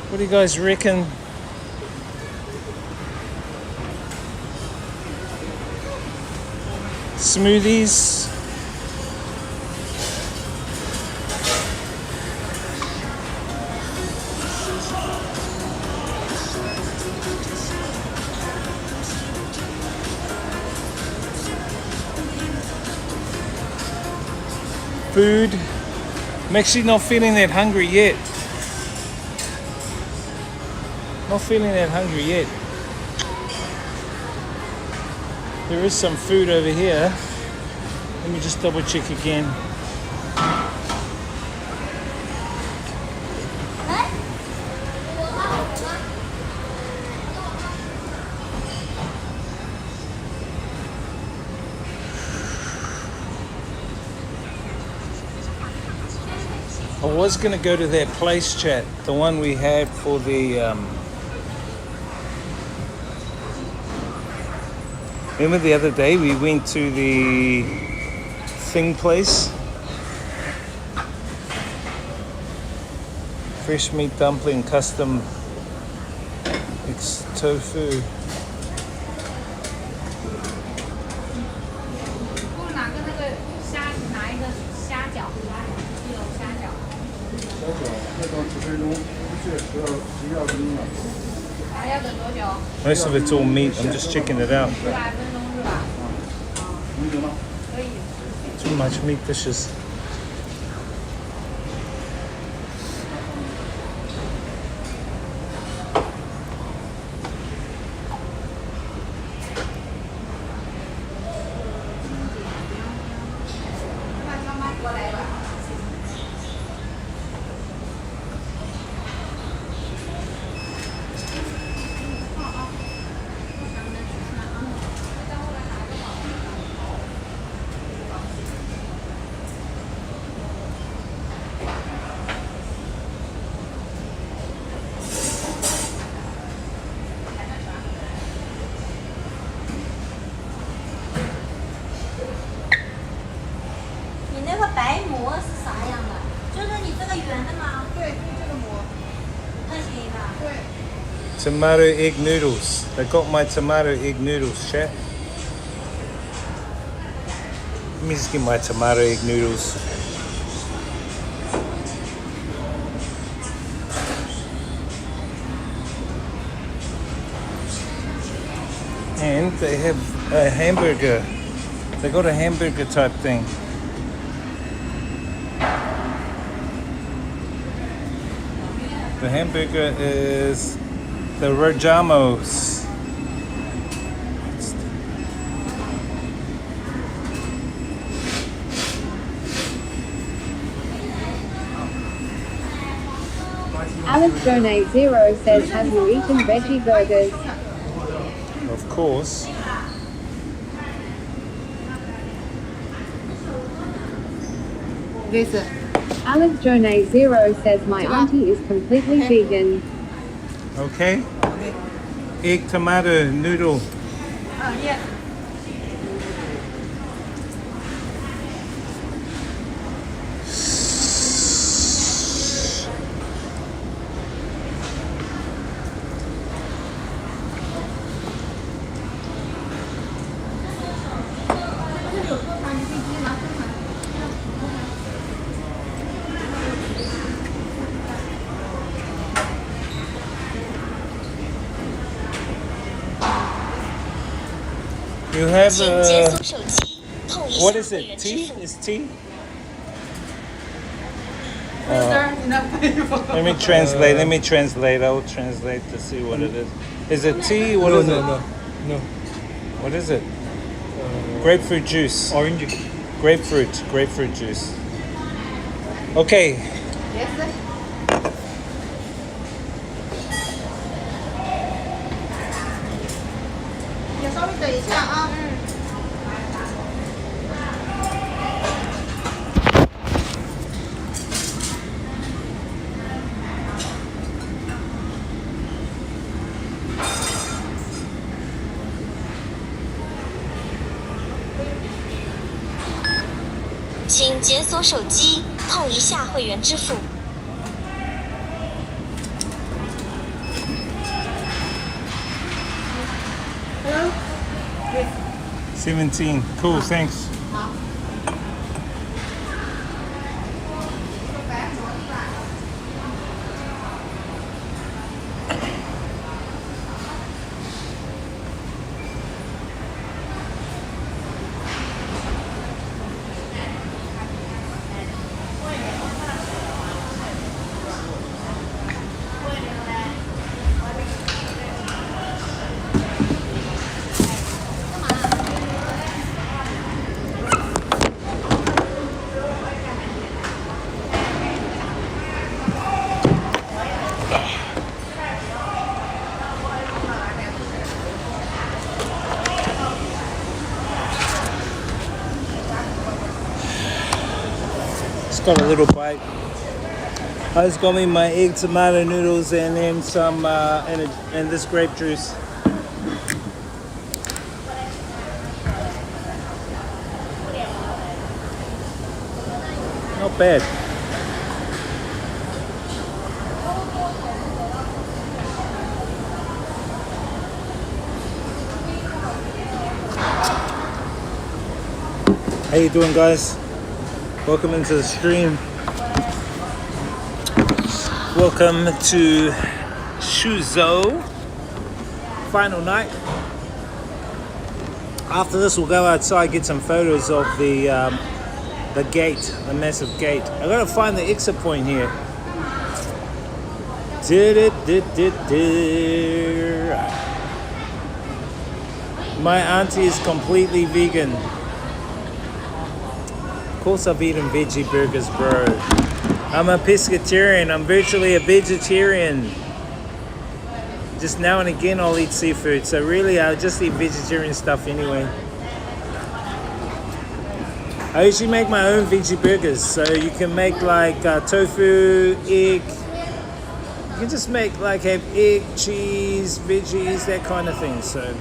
What do you guys reckon? Smoothies. Food. I'm actually not feeling that hungry yet. Not feeling that hungry yet. There is some food over here. Let me just double check again. I was going to go to that place, chat, the one we had for the remember the other day we went to the thing place? Fresh meat dumpling, custom tofu. Most of it's all meat. I'm just checking it out. Too much meat dishes. Tomato egg noodles. They got my tomato egg noodles, chat. Let me just get my tomato egg noodles. And they have a hamburger They got a hamburger type thing. The hamburger is the Rojamos. Alex Donate Zero says, have you eaten veggie burgers? Of course. This. Alex Donate Zero says, my auntie is completely vegan. Okay. Egg tomato noodle. Yeah. You have what is it? Tea? Is tea? Let me translate. I will translate to see what it is. Is it tea? What is it? No. What is it? Grapefruit juice. Orange. Grapefruit juice. Okay. Yes, sir. 也稍微等一下啊。请解锁手机，碰一下会员支付。Hello. 17. Cool. Thanks. Got a little bite. I just got me my egg tomato noodles and then some and this grape juice. Not bad. How you doing, guys? Welcome into the stream. Welcome to Suzhou. Final night. After this, we'll go outside, get some photos of the gate, the massive gate. I gotta find the exit point here. My auntie is completely vegan. Of course I've eaten veggie burgers, bro. I'm a pescatarian. I'm virtually a vegetarian. Just now and again I'll eat seafood. So really I'll just eat vegetarian stuff anyway. I usually make my own veggie burgers. So you can make like tofu, egg. You can just make like have egg, cheese, veggies, that kind of thing. So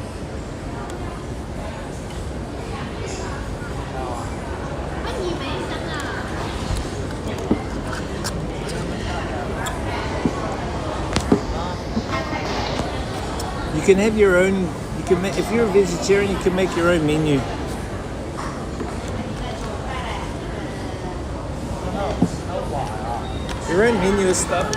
you can have your own, you can make, if you're a vegetarian, you can make your own menu. Your own menu is stuff.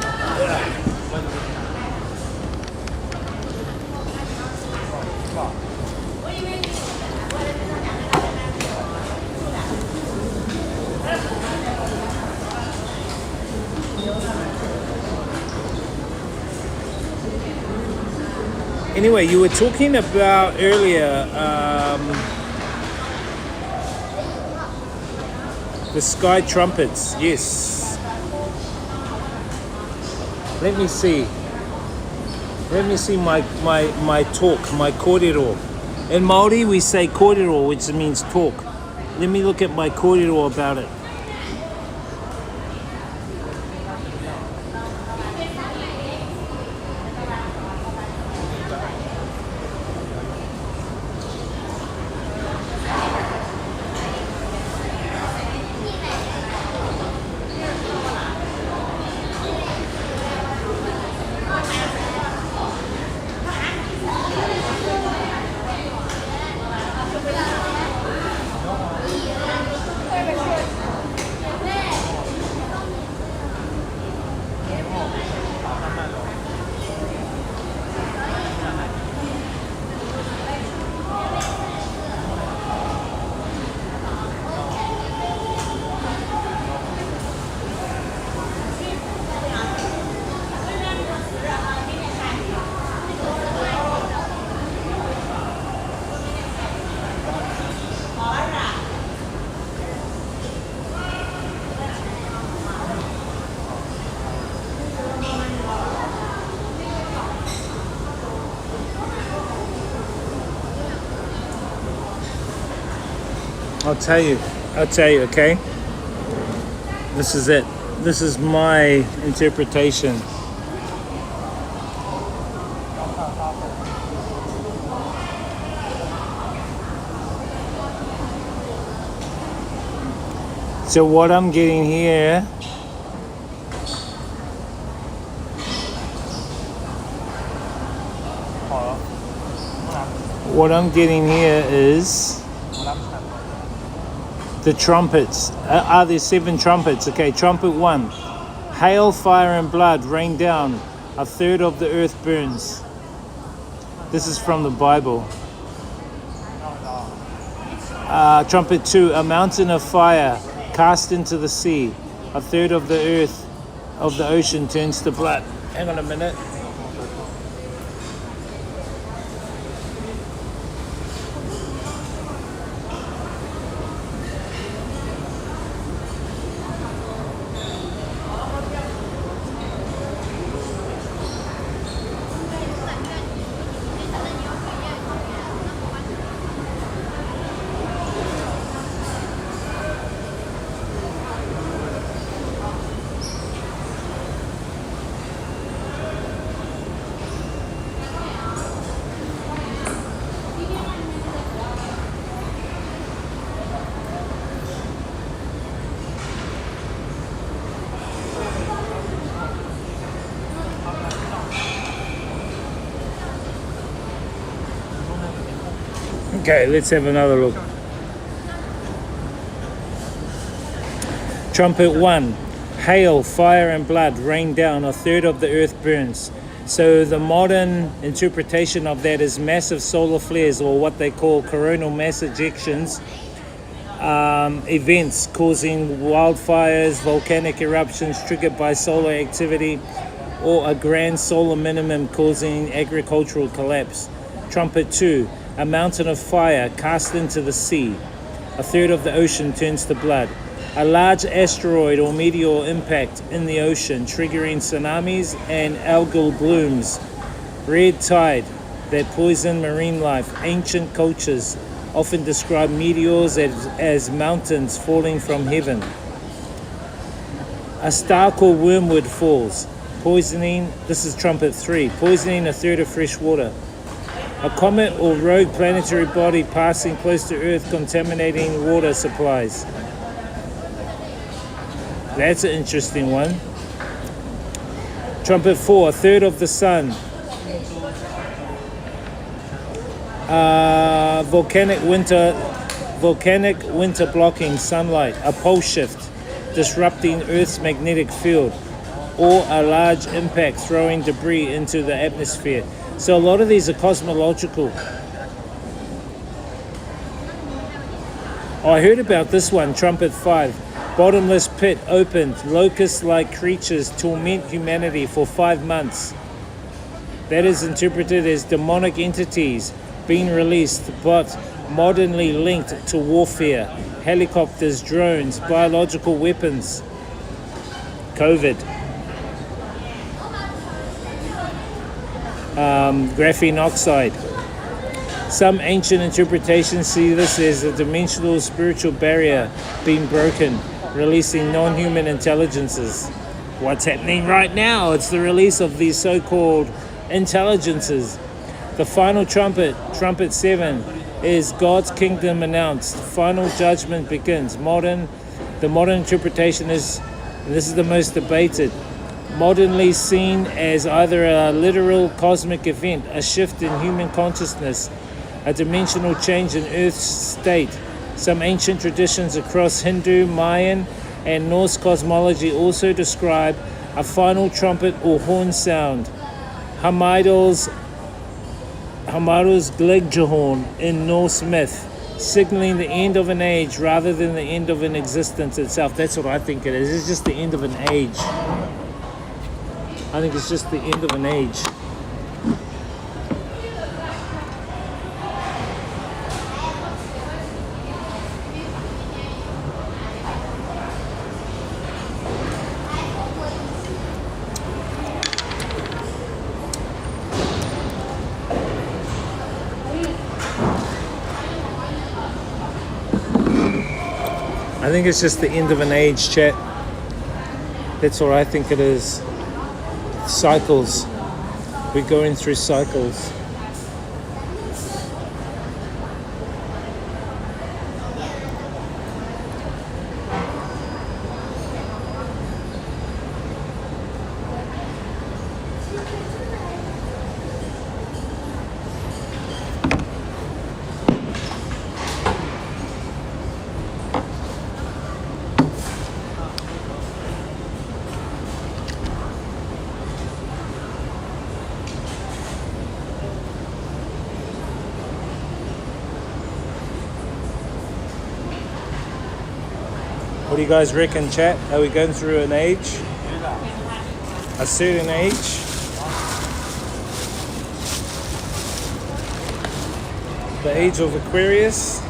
Anyway, you were talking about earlier the sky trumpets. Yes. Let me see my talk, my kōrero. In Māori we say kōrero, which means talk. Let me look at my kōrero about it. I'll tell you, okay? This is it. This is my interpretation. So what I'm getting here is the trumpets. Are there 7 trumpets? Okay, trumpet 1. Hail, fire, and blood rain down. A third of the earth burns. This is from the Bible. Trumpet 2. A mountain of fire cast into the sea. A third of the earth of the ocean turns to blood. Hang on a minute. Okay, let's have another look. Trumpet 1. Hail, fire, and blood rain down. A third of the earth burns. So the modern interpretation of that is massive solar flares, or what they call coronal mass ejections, events causing wildfires, volcanic eruptions triggered by solar activity, or a grand solar minimum causing agricultural collapse. Trumpet 2. A mountain of fire cast into the sea. A third of the ocean turns to blood. A large asteroid or meteor impact in the ocean, triggering tsunamis and algal blooms. Red tide that poison marine life. Ancient cultures often describe meteors as mountains falling from heaven. A star called wormwood falls, poisoning, this is trumpet 3, poisoning a third of fresh water. A comet or rogue planetary body passing close to Earth, contaminating water supplies. That's an interesting one. Trumpet 4, a third of the sun. Volcanic winter blocking sunlight. A pole shift disrupting Earth's magnetic field. Or a large impact throwing debris into the atmosphere. So a lot of these are cosmological. Oh, I heard about this one, trumpet 5. Bottomless pit opened. Locust-like creatures torment humanity for 5 months. that is interpreted as demonic entities being released but modernly linked to warfare, helicopters, drones, biological weapons, COVID, graphene oxide. Some ancient interpretations see this as a dimensional spiritual barrier being broken, releasing non-human intelligences. What's happening right now? It's the release of these so-called intelligences. The final trumpet, trumpet 7, is God's kingdom announced. Final judgment begins. The modern interpretation is, and this is the most debated, modernly seen as either a literal cosmic event, a shift in human consciousness, a dimensional change in Earth's state. Some ancient traditions across Hindu, Mayan, and Norse cosmology also describe a final trumpet or horn sound, Hamadal's Gleggehorn in Norse myth, signaling the end of an age rather than the end of an existence itself. That's what I think it is. It's just the end of an age. I think it's just the end of an age. I think it's just the end of an age, chat. That's what I think it is. Cycles. We're going through cycles. What do you guys reckon, chat? Are we going through an age? A certain age? The age of Aquarius?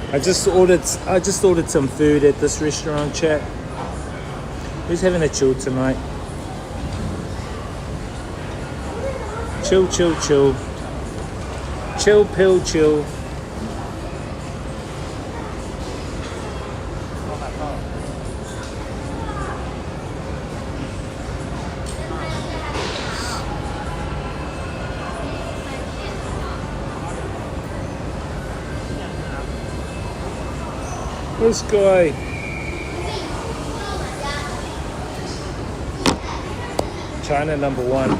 I just ordered some food at this restaurant, chat. Who's having a chill tonight? Chill, chill, chill. Chill, pill, chill. This guy. China #1.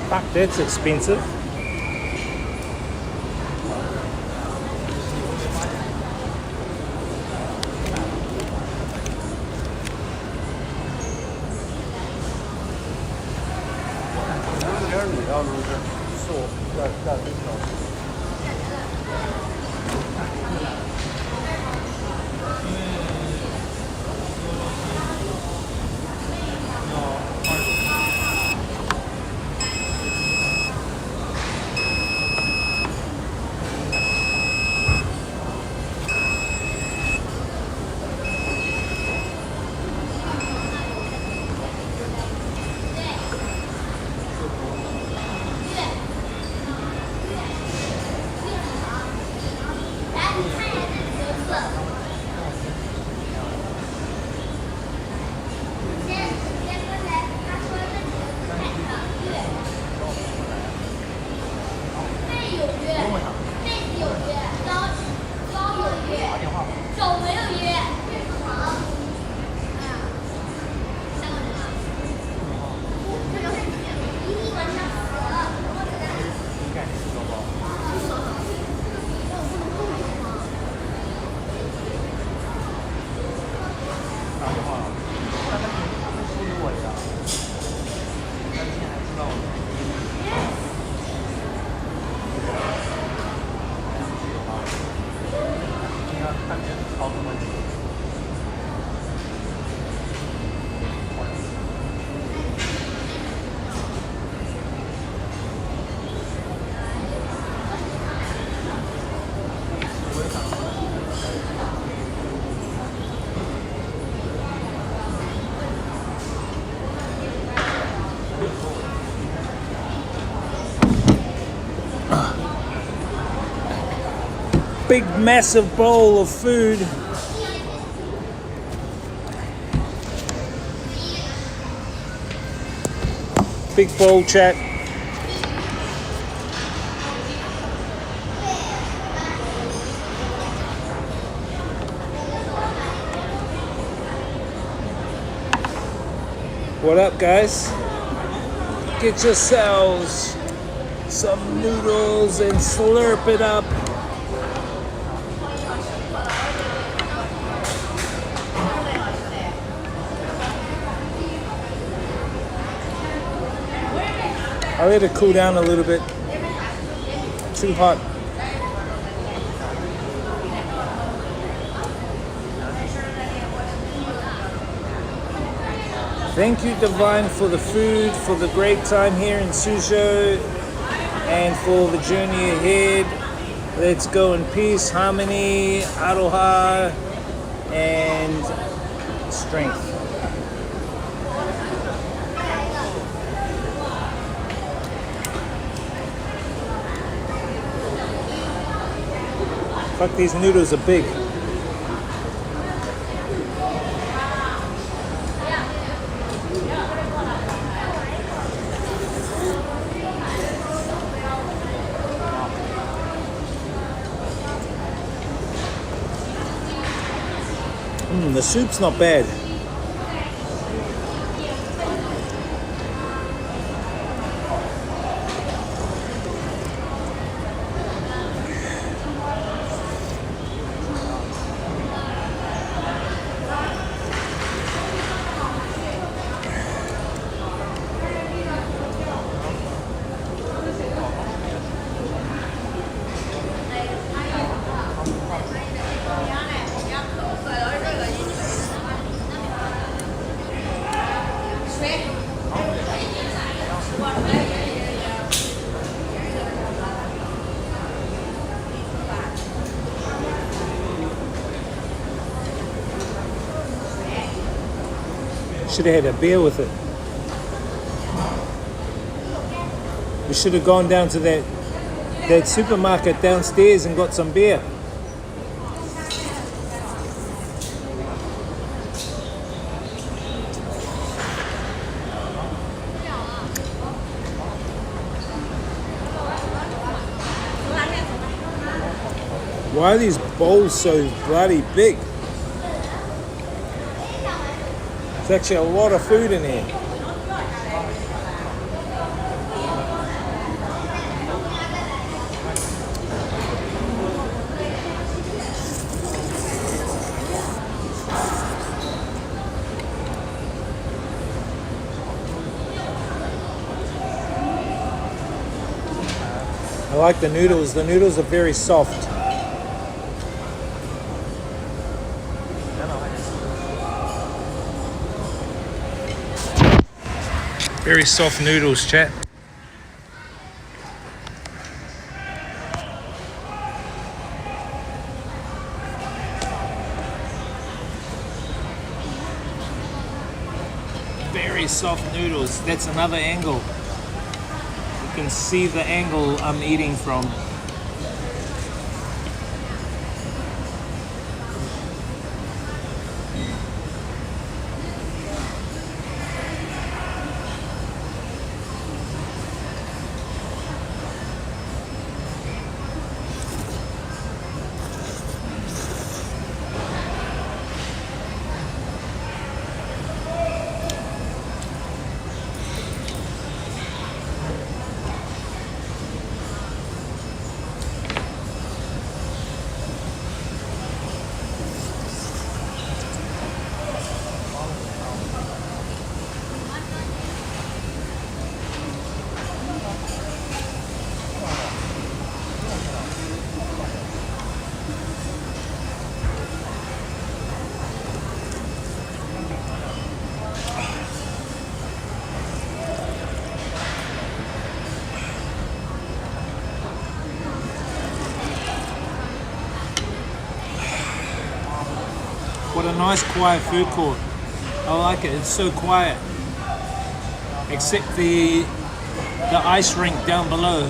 Fuck, that's expensive. big massive bowl of food. Big bowl, chat. What up, guys? Get yourselves some noodles and slurp it up. I let it cool down a little bit. Too hot. Thank you, Divine, for the food, for the great time here in Suzhou, and for the journey ahead. Let's go in peace, harmony, aroha, and strength. Fuck, these noodles are big. The soup's not bad. Should have had a beer with it. We should have gone down to that supermarket downstairs and got some beer. Why are these bowls so bloody big? There's actually a lot of food in here. I like the noodles. The noodles are very soft. Very soft noodles, chat. Very soft noodles. That's another angle. You can see the angle I'm eating from. What a nice quiet food court. I like it, it's so quiet. Except the ice rink down below.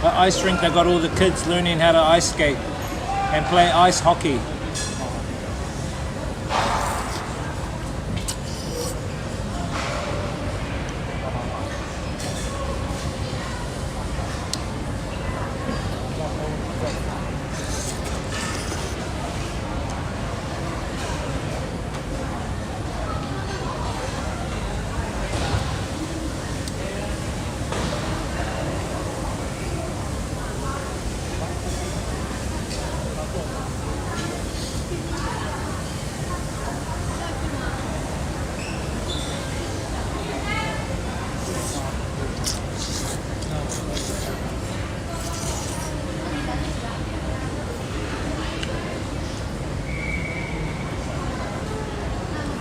The ice rink, they got all the kids learning how to ice skate and play ice hockey.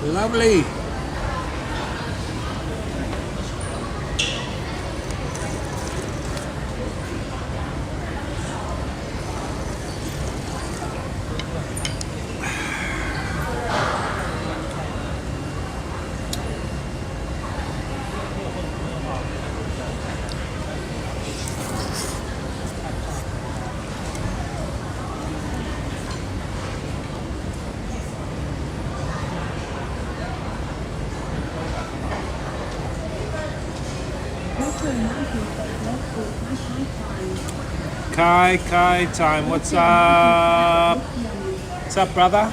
Lovely. Kai time. What's up? What's up, brother?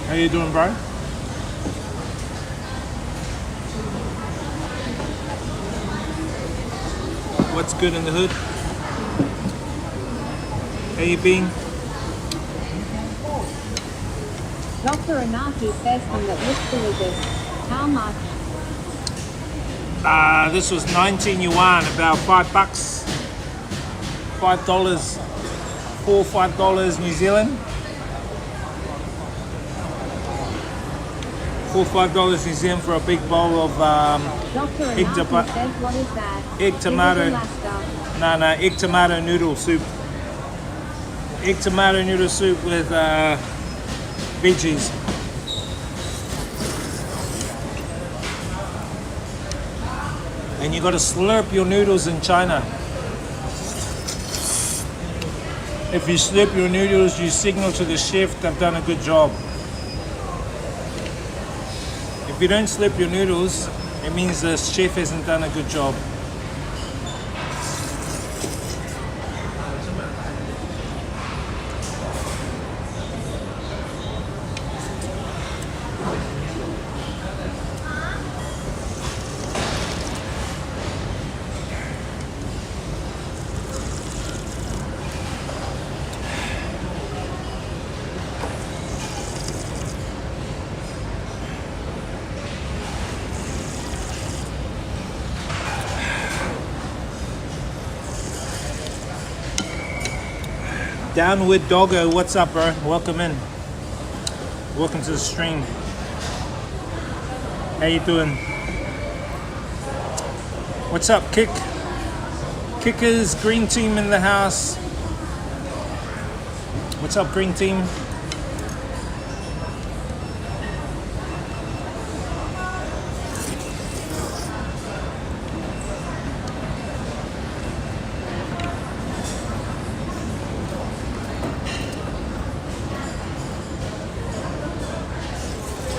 How you doing, bro? What's good in the hood? How you been? Dr. Anaki says one that looks delicious. How much? This was 19 yuan, about $5. $5, $5 New Zealand. $5 New Zealand for a big bowl of Dr. Anaki says, what is that? egg tomato. Egg tomato noodle soup. Egg tomato noodle soup with veggies. And you got to slurp your noodles in China. If you slurp your noodles, you signal to the chef they've done a good job. If you don't slurp your noodles, it means the chef hasn't done a good job. Downward Doggo, what's up, bro? Welcome in. Welcome to the stream. How you doing? What's up, Kick? Kickers, green team in the house. What's up, green team?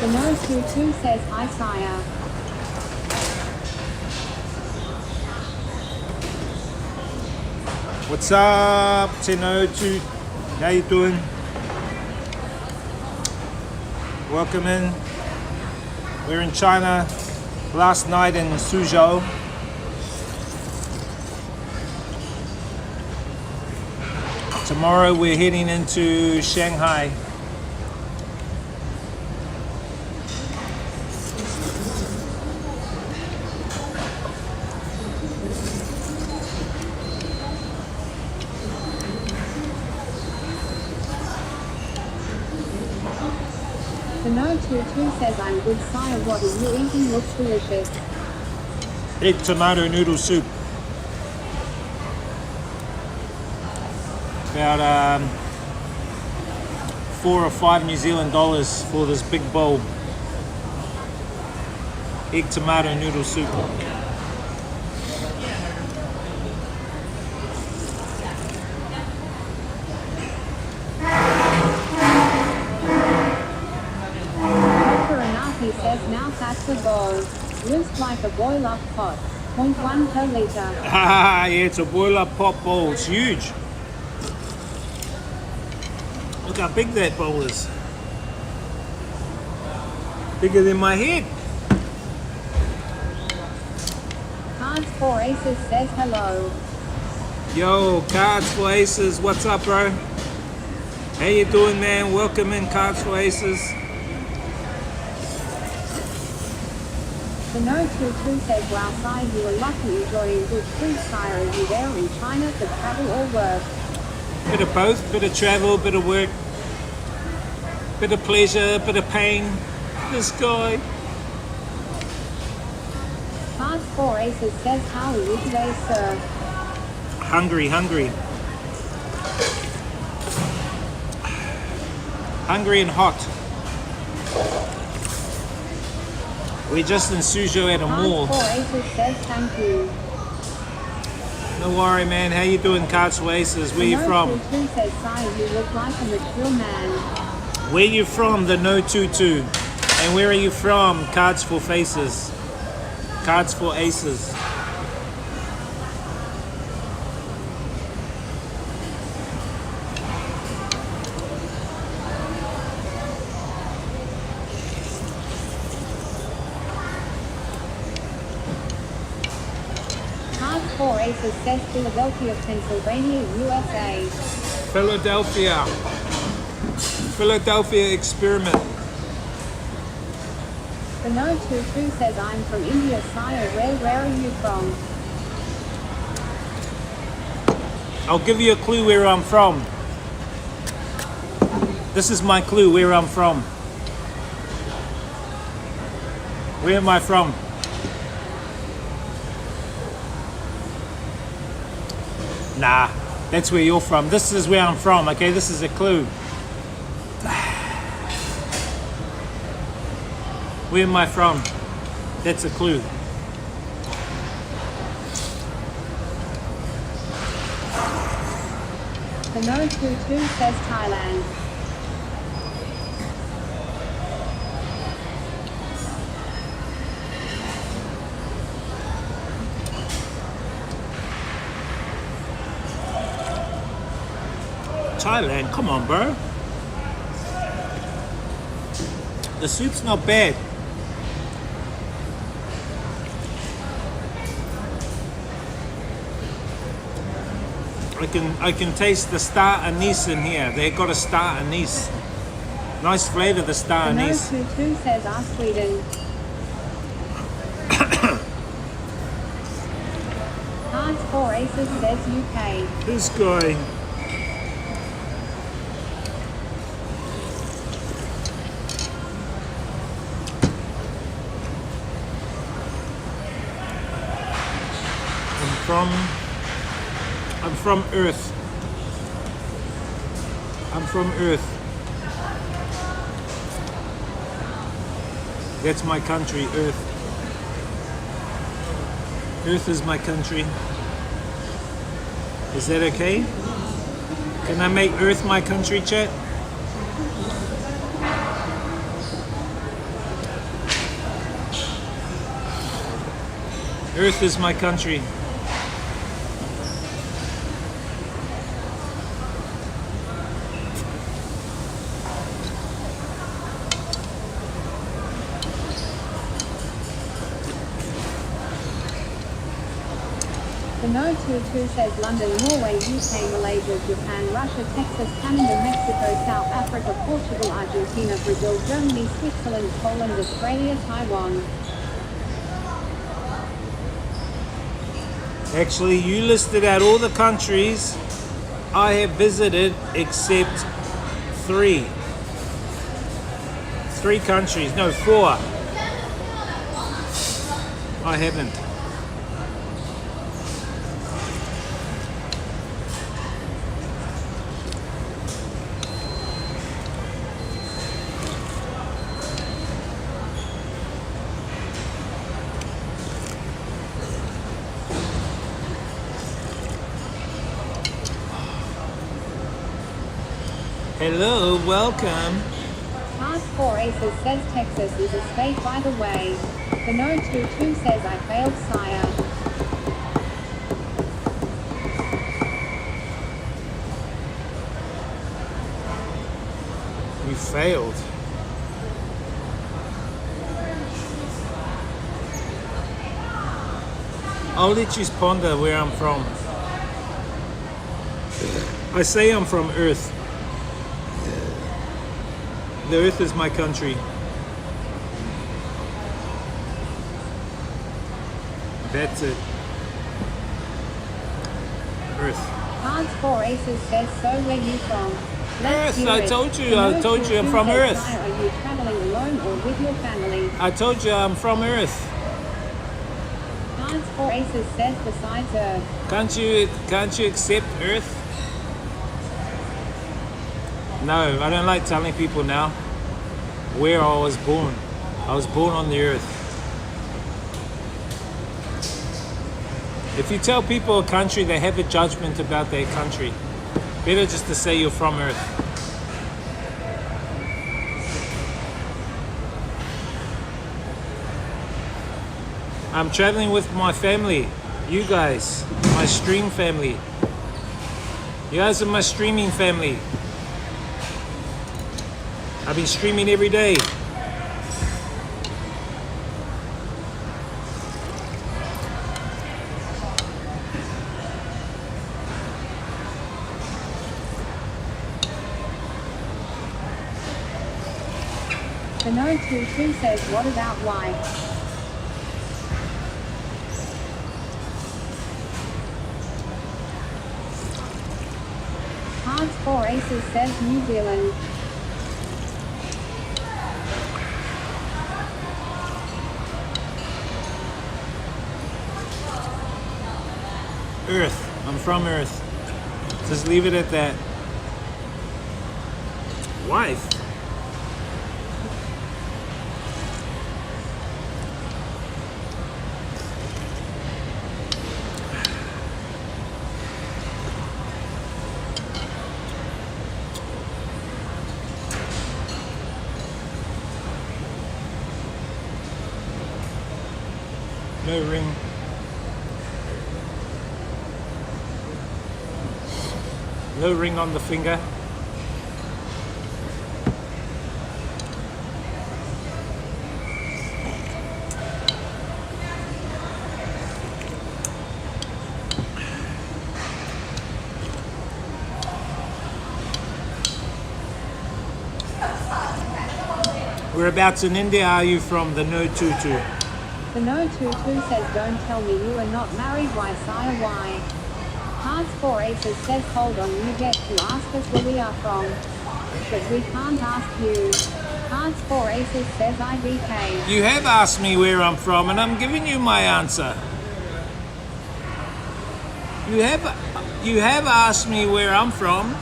The 922 says, hi, sire. What's up, 1002? How you doing? Welcome in. We're in China. Last night in Suzhou. Tomorrow we're heading into Shanghai. The 922 says, I'm good, sire. What are you eating? Looks delicious. Egg tomato noodle soup. About 4 or 5 New Zealand dollars for this big bowl. Egg tomato noodle soup. He says now that's a bowl. Looks like a boiler pot. 0.1 per litre. Ah, yeah, it's a boiler pot bowl. It's huge. Look how big that bowl is. Bigger than my head. Cards for Aces says hello. Yo, Cards for Aces, what's up, bro? How you doing, man? Welcome in, Cards for Aces. The No 22 says, wow, Sai, you were lucky enjoying good food, Sai. Are you there in China for travel or work? Bit of both, bit of travel, bit of work, bit of pleasure, bit of pain. This guy. Cards for Aces says, how are you today, sir? Hungry. Hungry and hot. We're just in Suzhou at a mall. Cards for Aces says, thank you. No worry, man. How you doing, Cards for Aces? Where you from? The No 22 says, Sai, you look like a mature man. Where you from, the No 22? And where are you from, Cards for Faces? Cards for Aces. Cards for Aces says Philadelphia, Pennsylvania, USA. Philadelphia experiment. The No 22 says, I'm from India, Sai. Where are you from? I'll give you a clue where I'm from. This is my clue where I'm from. Where am I from? Nah, that's where you're from. This is where I'm from, okay? This is a clue. Where am I from? That's a clue. The No 22 says Thailand. Thailand, come on, bro. The soup's not bad. I can taste the star anise in here. They got a star anise. Nice flavour, the star The anise. No 22 says Sweden. Cards for Aces says UK. This guy. I'm from Earth. I'm from Earth. That's my country, Earth. Earth is my country. Is that okay? Can I make Earth my country, chat? Earth is my country. The No 22 says London, Norway, UK, Malaysia, Japan, Russia, Texas, Canada, Mexico, South Africa, Portugal, Argentina, Brazil, Germany, Switzerland, Poland, Australia, Taiwan. Actually, you listed out all the countries I have visited except 3. 3 countries, no, 4. I haven't. Hello, welcome. Pass 4 Aces says Texas is a state by the way. The No 22 says I failed sire. We failed. I'll let you ponder where I'm from. I say I'm from Earth. The Earth is my country. That's it. Earth. Pass 4 Aces says so where you from? Earth, I told you I'm from Earth. Are you traveling alone or with your family? I told you I'm from Earth. Pass 4 Aces says besides Earth. Can't you accept Earth? No, I don't like telling people now where I was born. I was born on the Earth. If you tell people a country, they have a judgment about their country. Better just to say you're from Earth. I'm traveling with my family. You guys, my stream family. You guys are my streaming family. I've been streaming every day. The No 22 says what about why? Cards 4 Aces says New Zealand. Earth. I'm from Earth. Just leave it at that. Wife. No ring. No ring on the finger. Whereabouts in India are you from, the No 22? The No 22 says don't tell me you are not married, why sire why? Cards 4 Aces says hold on, you get to ask us where we are from. But we can't ask you. Cards 4 Aces says IBK. You have asked me where I'm from and I'm giving you my answer. You have asked me where I'm from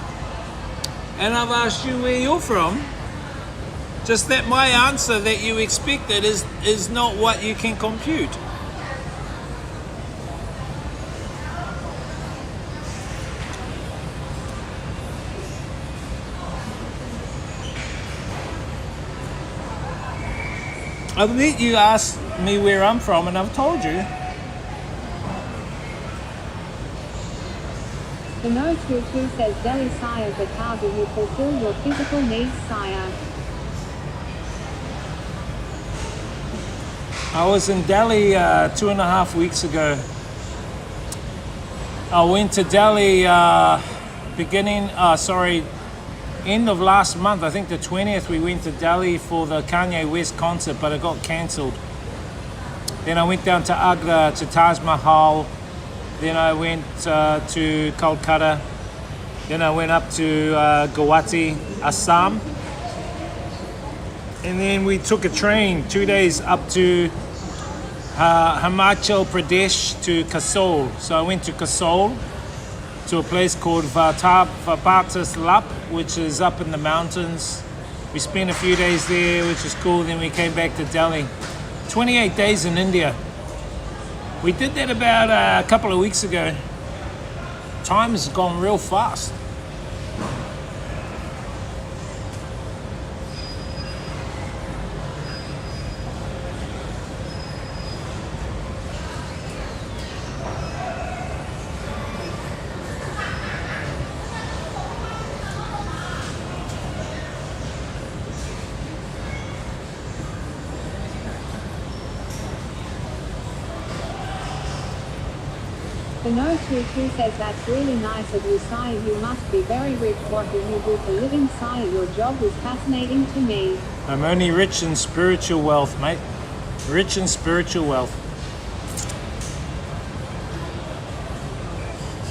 and I've asked you where you're from. Just that my answer that you expected is not what you can compute. I've let you ask me where I'm from and I've told you. The No 22 says Delhi sire, but how do you fulfill your physical needs sire? I was in Delhi 2.5 weeks ago. I went to Delhi end of last month. I think the 20th we went to Delhi for the Kanye West concert, but it got cancelled. Then I went down to Agra to Taj Mahal. Then I went to Kolkata. Then I went up to Guwahati, Assam. And then we took a train 2 days up to Himachal Pradesh to Kasol. So I went to Kasol to a place called Vapatas, which is up in the mountains. We spent a few days there, which is cool. Then we came back to Delhi. 28 days in India. We did that about a couple of weeks ago. Time has gone real fast. The No22 says that's really nice of you, Sai. You must be very rich. What do you do for a living, Sai? Your job is fascinating to me. I'm only rich in spiritual wealth, mate. Rich in spiritual wealth.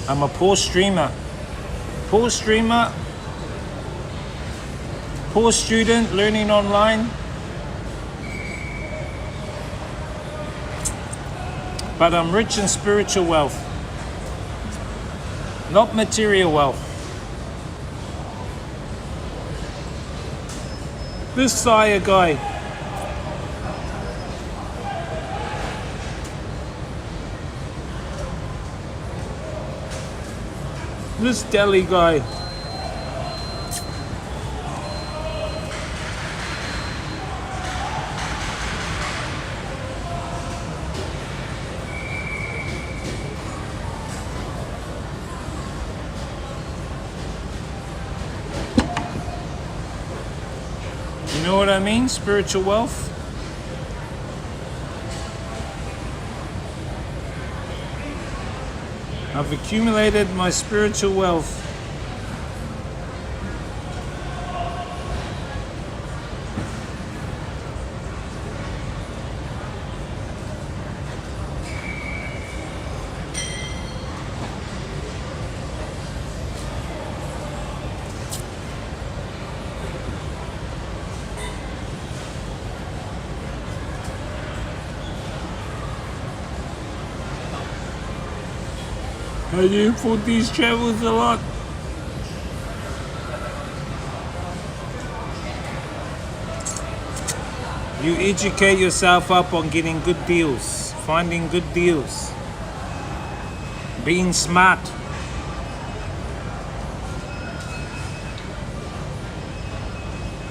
I'm a poor streamer. Poor streamer. Poor student learning online. But I'm rich in spiritual wealth. Not material wealth. This Saya guy. This Delhi guy. You know what I mean? Spiritual wealth. I've accumulated my spiritual wealth. I do for these travels a lot. You educate yourself up on getting good deals, finding good deals, being smart.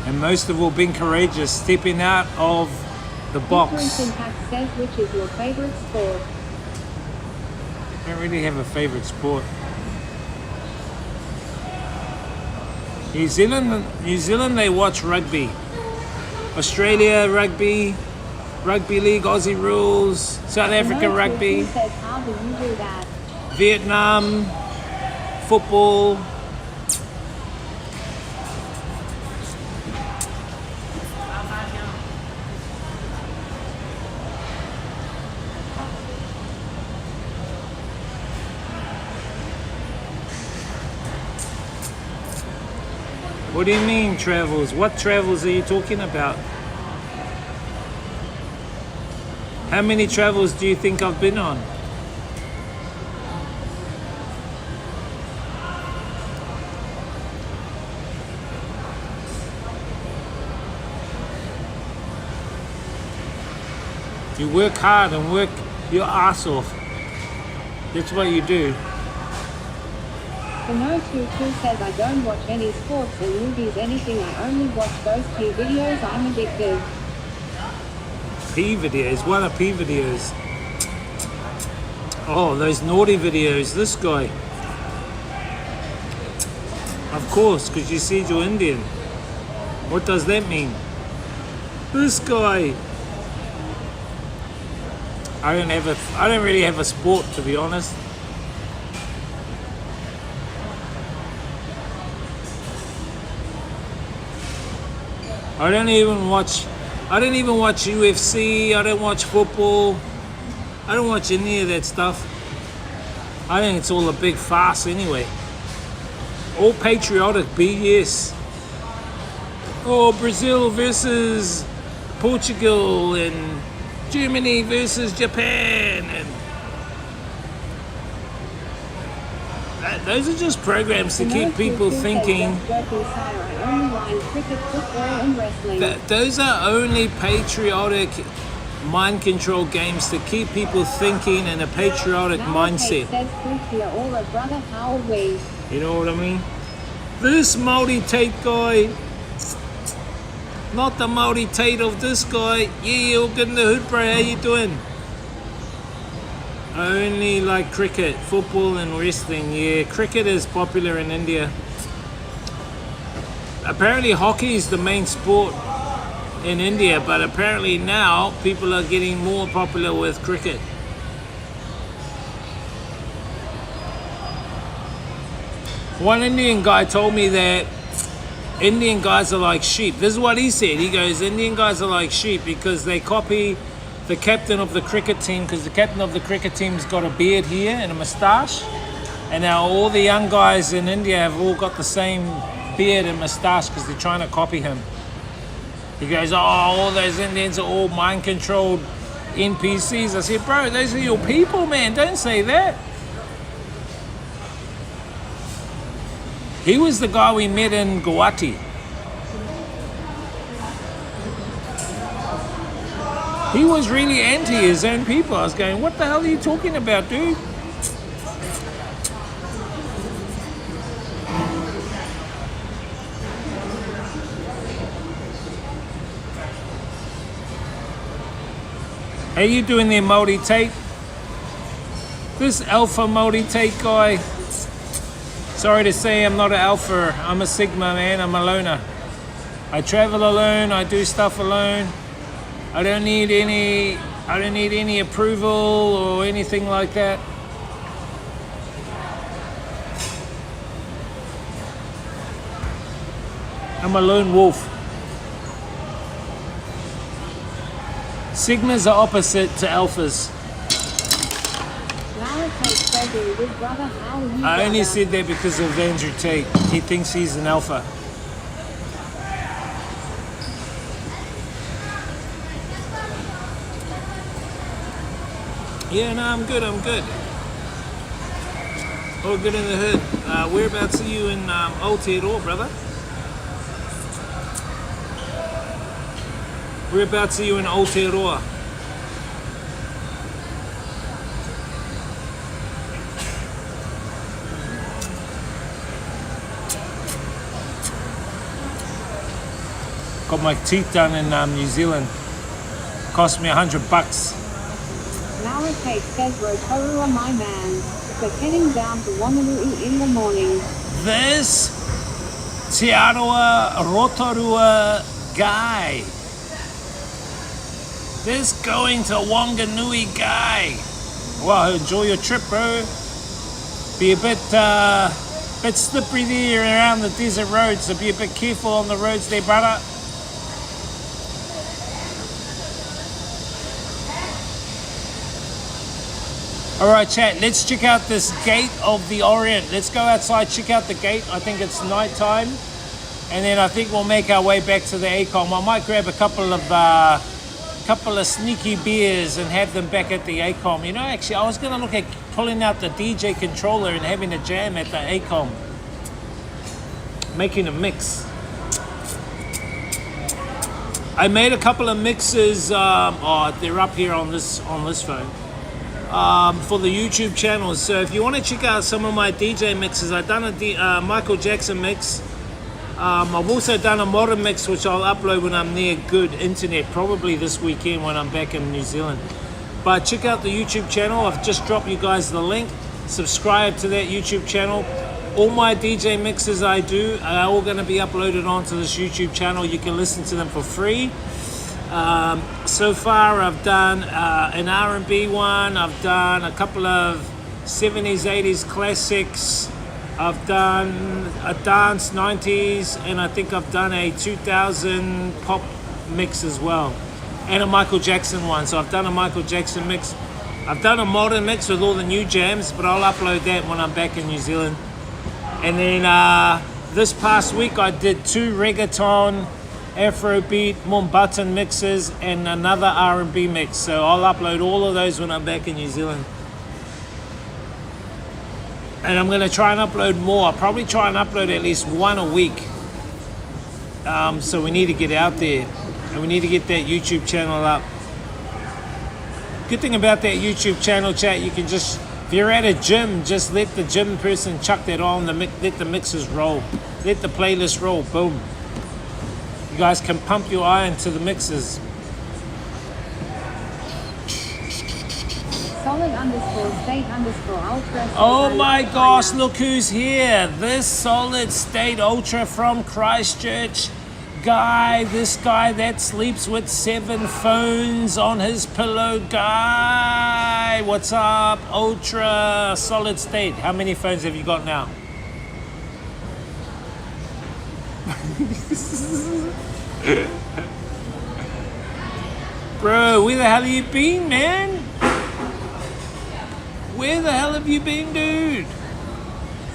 And most of all, being courageous, stepping out of the box. Impact says, which is your favorite sport? I don't really have a favourite sport. New Zealand, they watch rugby. Australia, rugby. Rugby league, Aussie rules. South Africa, rugby. Says, how do you do that? Vietnam, football. What do you mean travels? What travels are you talking about? How many travels do you think I've been on? You work hard and work your ass off. That's what you do. The No22 says, I don't watch any sports or movies, anything. I only watch those P videos. I'm addicted. P videos? What are P videos? Oh, those naughty videos. This guy. Of course, because you said you're Indian. What does that mean? This guy. I don't really have a sport, to be honest. I don't even watch UFC, I don't watch football, I don't watch any of that stuff. I think it's all a big farce anyway. All patriotic BS. Oh, Brazil versus Portugal and Germany versus Japan, and those are just programs to keep people thinking. Those are only patriotic mind control games to keep people thinking in a patriotic mindset. You know what I mean? This Maori Tate guy, not the Maori Tate of this guy. Yeah, all good in the hood, bro. How you doing? I only like cricket, football and wrestling. Yeah, cricket is popular in India. Apparently hockey is the main sport in India, but apparently now people are getting more popular with cricket. One Indian guy told me that Indian guys are like sheep. This is what he said. He goes, Indian guys are like sheep because they copy the captain of the cricket team, because the captain of the cricket team's got a beard here and a moustache. And now all the young guys in India have all got the same beard and moustache because they're trying to copy him. He goes, oh, all those Indians are all mind-controlled NPCs. I said, bro, those are your people, man. Don't say that. He was the guy we met in Guwahati. He was really anti his own people. I was going, what the hell are you talking about, dude? How you doing there, Multi Tate? This alpha Multi Tate guy. Sorry to say I'm not an alpha. I'm a sigma, man. I'm a loner. I travel alone. I do stuff alone. I don't need any approval or anything like that. I'm a lone wolf. Sigmas are opposite to alphas. I only said that because of Andrew Tate. He thinks he's an alpha. Yeah, no, I'm good. All good in the hood. Whereabouts are you in Aotearoa, brother? Whereabouts are you in Aotearoa? Got my teeth done in New Zealand. Cost me $100. Laura Kate says Rotorua, my man. So heading down to Wanganui in the morning. This Te Aroa Rotorua guy. This going to Wanganui guy. Well, enjoy your trip, bro. Be a bit slippery there around the desert roads, so be a bit careful on the roads there, brother. Alright chat, let's check out this Gate of the Orient. Let's go outside, check out the gate. I think it's night time. And then I think we'll make our way back to the ACOM. I might grab a couple of sneaky beers and have them back at the ACOM. You know, actually, I was going to look at pulling out the DJ controller and having a jam at the ACOM. Making a mix. I made a couple of mixes. They're up here on this phone. For the YouTube channel. So if you want to check out some of my DJ mixes, I've done a Michael Jackson mix. I've also done a modern mix, which I'll upload when I'm near good internet, probably this weekend when I'm back in New Zealand. But check out the YouTube channel. I've just dropped you guys the link. Subscribe to that YouTube channel. All my DJ mixes I do are all going to be uploaded onto this YouTube channel. You can listen to them for free. So far I've done an R&B one, I've done a couple of 70s, 80s classics, I've done a dance 90s, and I think I've done a 2000 pop mix as well, and a Michael Jackson one. So I've done a Michael Jackson mix. I've done a modern mix with all the new jams, but I'll upload that when I'm back in New Zealand. And then this past week I did 2 reggaeton, Afrobeat, Mumbattan mixes, and another R&B mix. So I'll upload all of those when I'm back in New Zealand. And I'm going to try and upload more. I'll probably try and upload at least one a week. So we need to get out there. And we need to get that YouTube channel up. Good thing about that YouTube channel, chat, you can just, if you're at a gym, just let the gym person chuck that on, let the mixes roll. Let the playlist roll, boom. You guys can pump your iron to the mixes. Solid_state_ultra. Oh my gosh, look who's here. This Solid State Ultra from Christchurch guy. This guy that sleeps with 7 phones on his pillow guy. What's up, Ultra Solid State? How many phones have you got now? Bro, where the hell have you been, man? Where the hell have you been, dude?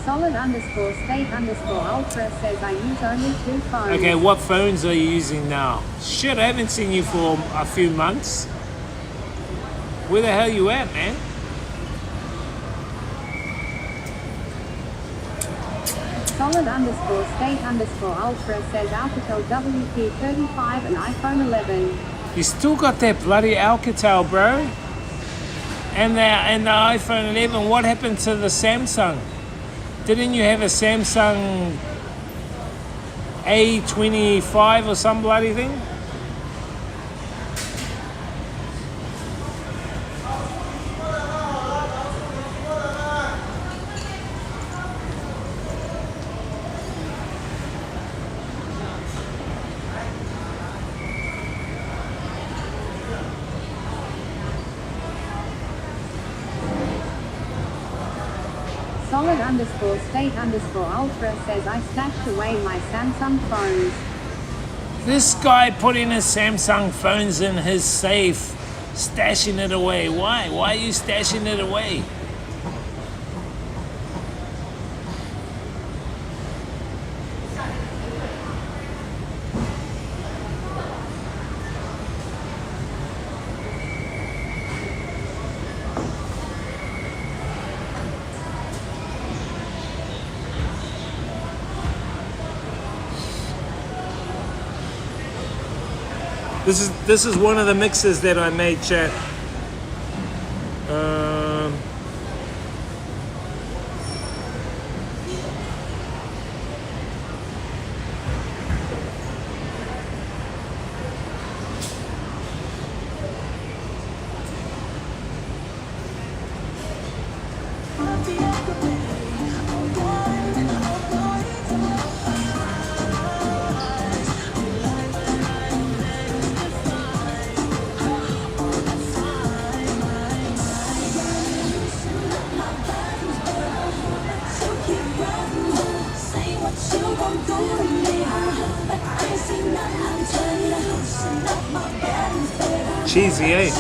Solid_state_ultra says I use only 2 phones. Okay, what phones are you using now? Shit, I haven't seen you for a few months. Where the hell you at, man? Solid_state_ultra says Alcatel WP35 and iPhone 11. You still got that bloody Alcatel, bro. And the iPhone 11. What happened to the Samsung? Didn't you have a Samsung A25 or some bloody thing? Solid_state_ultra says I stashed away my Samsung phones. This guy putting his Samsung phones in his safe, stashing it away. Why? Why are you stashing it away? This is one of the mixes that I made, chat. Cheesy, eh?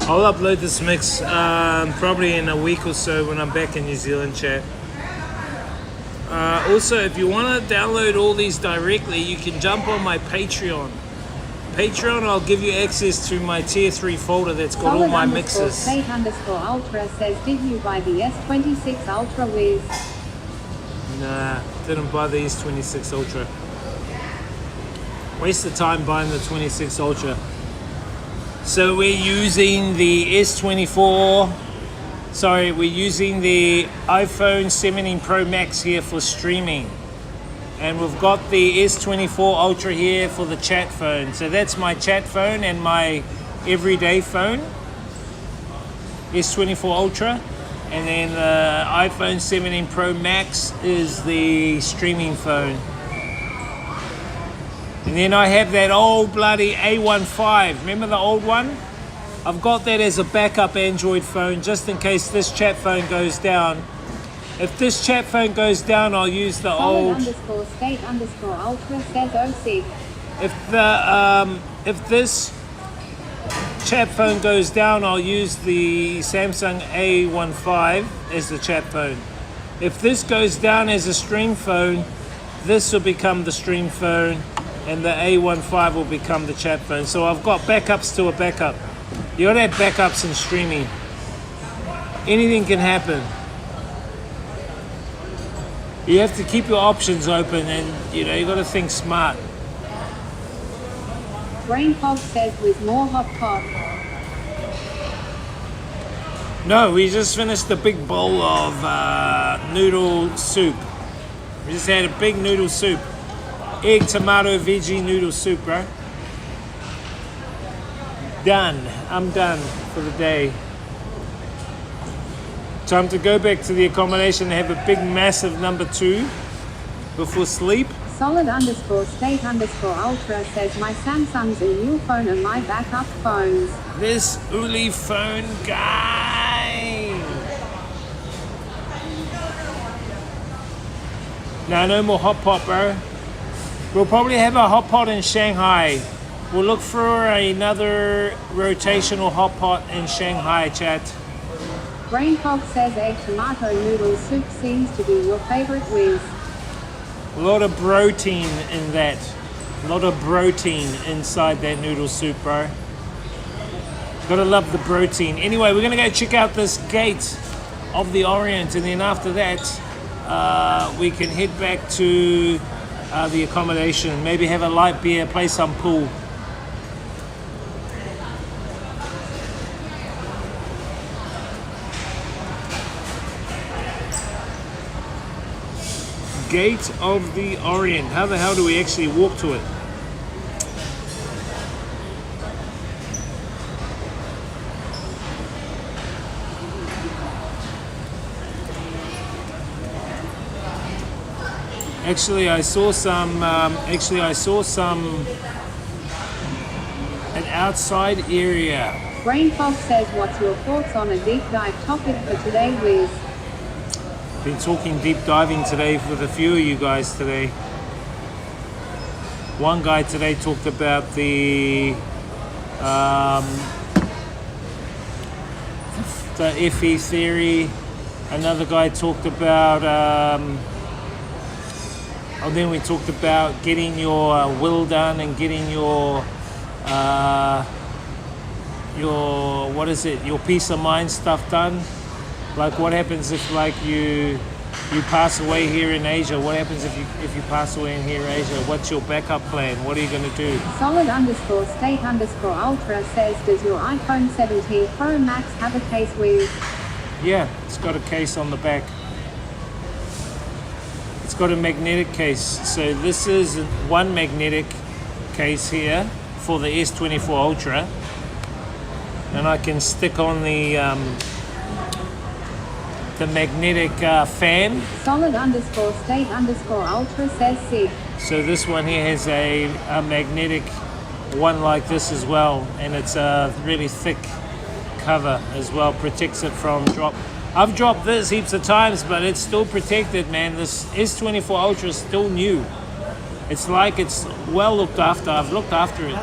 I'll upload this mix probably in a week or so when I'm back in New Zealand, chat. Also, if you want to download all these directly, you can jump on my Patreon. I'll give you access to my tier 3 folder that's got all my mixes. Solid_state_ultra says, did you buy the S26 Ultra with? Nah, didn't buy the S26 Ultra. Waste of time buying the 26 Ultra. So we're using the S24, we're using the iPhone 17 Pro Max here for streaming. And we've got the S24 Ultra here for the chat phone. So that's my chat phone and my everyday phone, S24 Ultra. And then the iPhone 17 Pro Max is the streaming phone. And then I have that old bloody A15. Remember the old one? I've got that as a backup Android phone just in case this chat phone goes down. If this chat phone goes down, I'll use the old. Solid_state_ultra says 06. If this chat phone goes down, I'll use the Samsung A15 as the chat phone. If this goes down as a stream phone, this will become the stream phone. And the A15 will become the chat phone. So I've got backups to a backup. You gotta have backups in streaming. Anything can happen. You have to keep your options open, and you got to think smart. Brain Fog says with more hot pot. No, we just finished a big bowl of noodle soup. We just had a big noodle soup. Egg, tomato, veggie noodle soup, bro. Done. I'm done for the day. Time to go back to the accommodation and have a big, massive number 2 before sleep. Solid_state_ultra says my Samsung's a new phone and my backup phones. This Uli phone guy. No more hot pot, bro. We'll probably have a hot pot in Shanghai. We'll look for another rotational hot pot in Shanghai, chat. Brain Fog says egg tomato noodle soup seems to be your favorite with. A lot of protein in that. A lot of protein inside that noodle soup, bro. Gotta love the protein. Anyway, we're gonna go check out this gate of the Orient, and then after that, we can head back to the accommodation. Maybe have a light beer, play some pool. Gate of the Orient. How the hell do we actually walk to it? Actually, I saw some. An outside area. Brain Fog says, "What's your thoughts on a deep dive topic for today, Wiz?" Been talking deep diving today with a few of you guys today. One guy today talked about the FE theory. Another guy talked about. Then we talked about getting your will done and getting your your peace of mind stuff done. Like what happens if you pass away here in Asia? What happens if you pass away in here in Asia? What's your backup plan? What are you going to do? Solid_state_ultra says, does your iPhone 17 Pro Max have a case with? Yeah, it's got a case on the back. It's got a magnetic case. So this is one magnetic case here for the S24 Ultra. And I can stick on the magnetic fan. Solid_state_ultra says SIG. So this one here has a magnetic one like this as well, and it's a really thick cover as well, protects it from drop. I've dropped this heaps of times, but it's still protected, man. This S24 Ultra is still new. It's like it's well looked after. I've looked after it.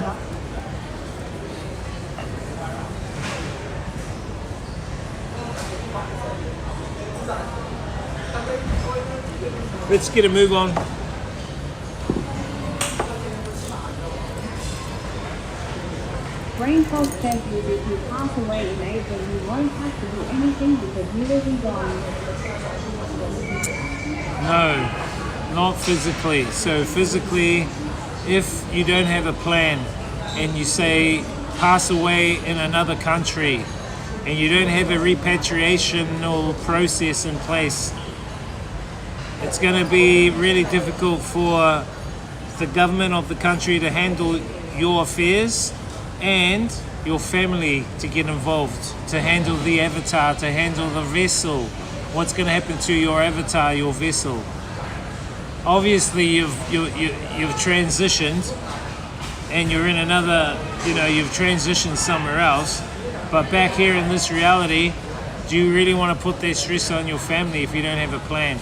Let's get a move on. Brain Fog says that if you pass away in Asia, you won't have to do anything because you will be gone. No, not physically. So physically, if you don't have a plan and you say pass away in another country and you don't have a repatriational process in place, it's going to be really difficult for the government of the country to handle your affairs and your family to get involved, to handle the avatar, to handle the vessel. What's going to happen to your avatar, your vessel? Obviously, you've transitioned, and you're in another. You've transitioned somewhere else. But back here in this reality, do you really want to put that stress on your family if you don't have a plan?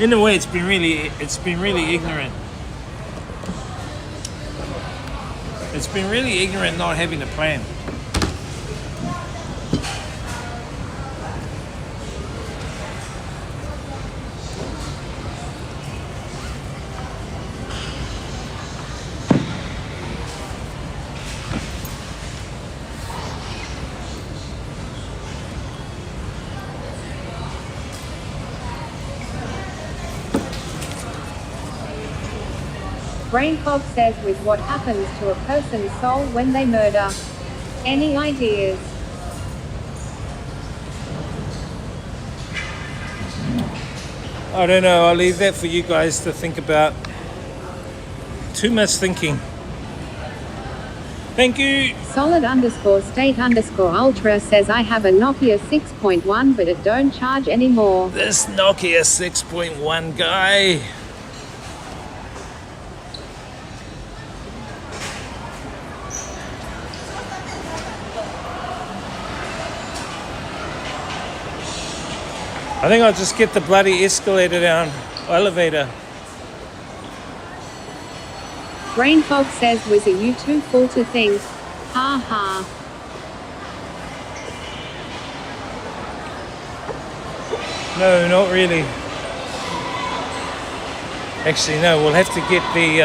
In a way, it's been really ignorant. It's been really ignorant not having a plan. Brain fog says with what happens to a person's soul when they murder. Any ideas? I don't know, I'll leave that for you guys to think about. Too much thinking. Thank you. Solid_state_ultra says I have a Nokia 6.1 but it don't charge anymore. This Nokia 6.1 guy. I think I'll just get the bloody escalator down, elevator. Brain fog says was are you too full to think? Ha ha. No, not really. Actually, no, we'll have to get the,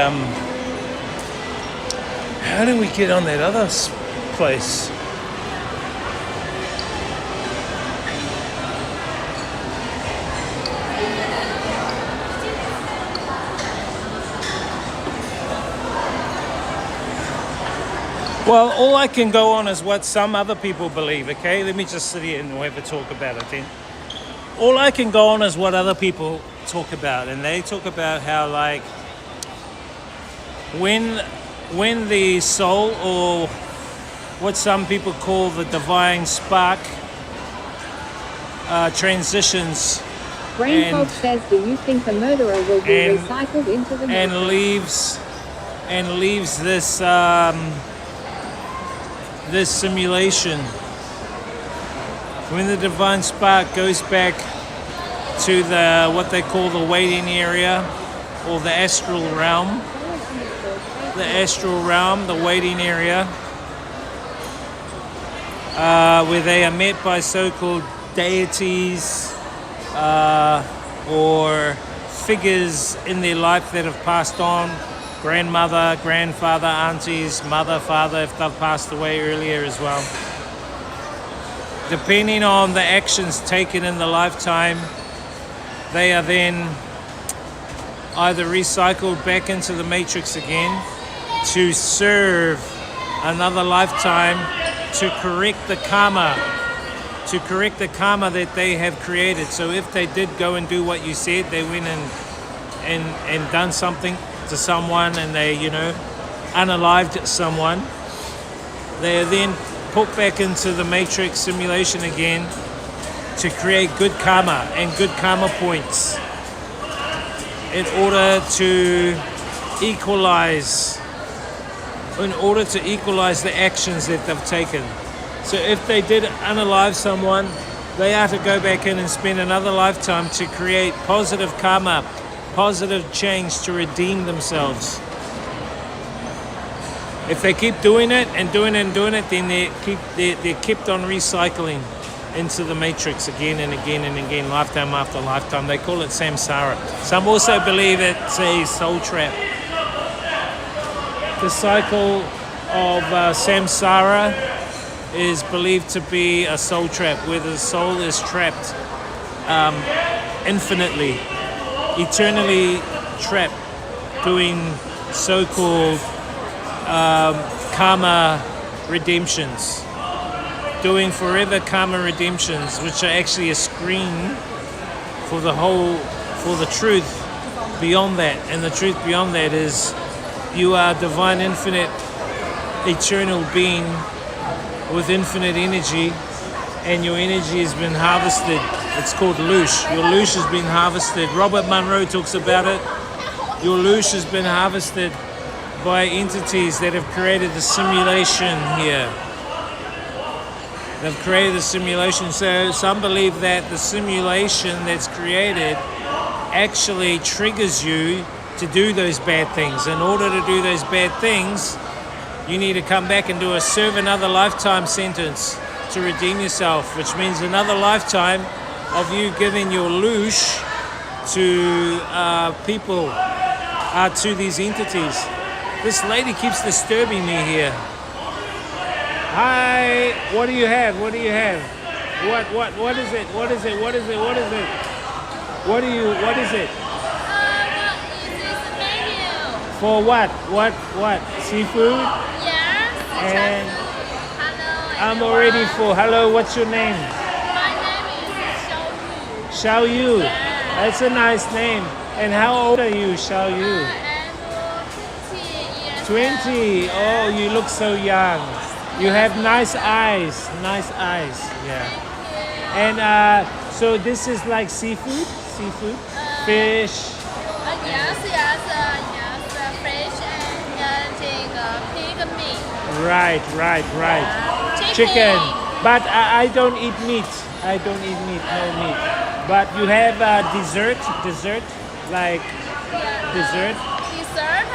how do we get on that other place? Well, all I can go on is what some other people believe, okay? Let me just sit here and we'll have a talk about it then. All I can go on is what other people talk about, and they talk about how, like, when the soul, or what some people call the divine spark, transitions Brain fog says do you think the murderer will be recycled into the and leaves this this simulation. When the divine spark goes back to the what they call the waiting area, or the astral realm, the waiting area, where they are met by so-called deities or figures in their life that have passed on. Grandmother, grandfather, aunties, mother, father, if they've passed away earlier as well. Depending on the actions taken in the lifetime, they are then either recycled back into the matrix again to serve another lifetime to correct the karma, that they have created. So if they did go and do what you said, they went and done something to someone, and they, unalived someone, they are then put back into the matrix simulation again to create good karma and good karma points in order to equalize the actions that they've taken. So if they did unalive someone, they are to go back in and spend another lifetime to create positive karma, positive change to redeem themselves. If they keep doing it and doing it and doing it, then they're kept on recycling into the matrix again and again and again, lifetime after lifetime. They call it samsara. Some also believe it's a soul trap. The cycle of samsara is believed to be a soul trap, where the soul is trapped infinitely, eternally trapped, doing so-called karma redemptions, doing forever karma redemptions, which are actually a screen for the truth beyond that. And the truth beyond that is you are divine, infinite, eternal being with infinite energy, and your energy has been harvested. It's called loosh. Your loosh has been harvested. Robert Monroe talks about it. Your loosh has been harvested by entities that have created the simulation here. They've created the simulation. So some believe that the simulation that's created actually triggers you to do those bad things. In order to do those bad things, you need to come back and serve another lifetime sentence to redeem yourself, which means another lifetime of you giving your loosh to people, to these entities. This lady keeps disturbing me here. Hi, what do you have? What do you have? What is it? What is it? What is it? What is it? What is it? For what? What? Seafood? Yes. And Hello. I'm already full. Hello, what's your name? My name is Xiao Xiao Yu. Yu. That's a nice name. And how old are you, Xiao Yu? I'm 20 years 20. Oh, you look so young. You have nice eyes. Nice eyes. Yeah. And so this is like seafood? Seafood? Fish? Yes. Fish and pig meat. Right. Chicken. But I don't eat meat. I don't eat meat. No meat. But you have dessert? Like dessert? Dessert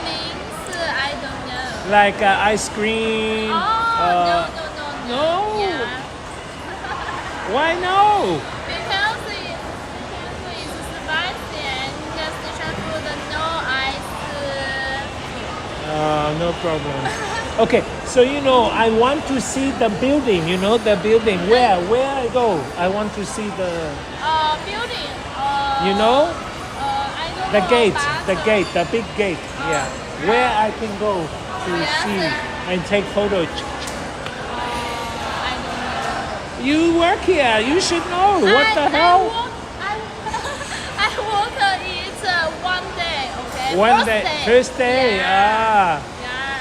means I don't know. Like ice cream? No? Yeah. Why no? Because it's spicy and just Sichuan food no ice. No problem. Okay, so I want to see the building, the building. Where I go? I want to see the Building. I don't The gate, the big gate. Yeah. Where I can go to see and take photos. I don't know. You work here. You should know. What the hell? I work it one day, okay? One day. First day. Yeah.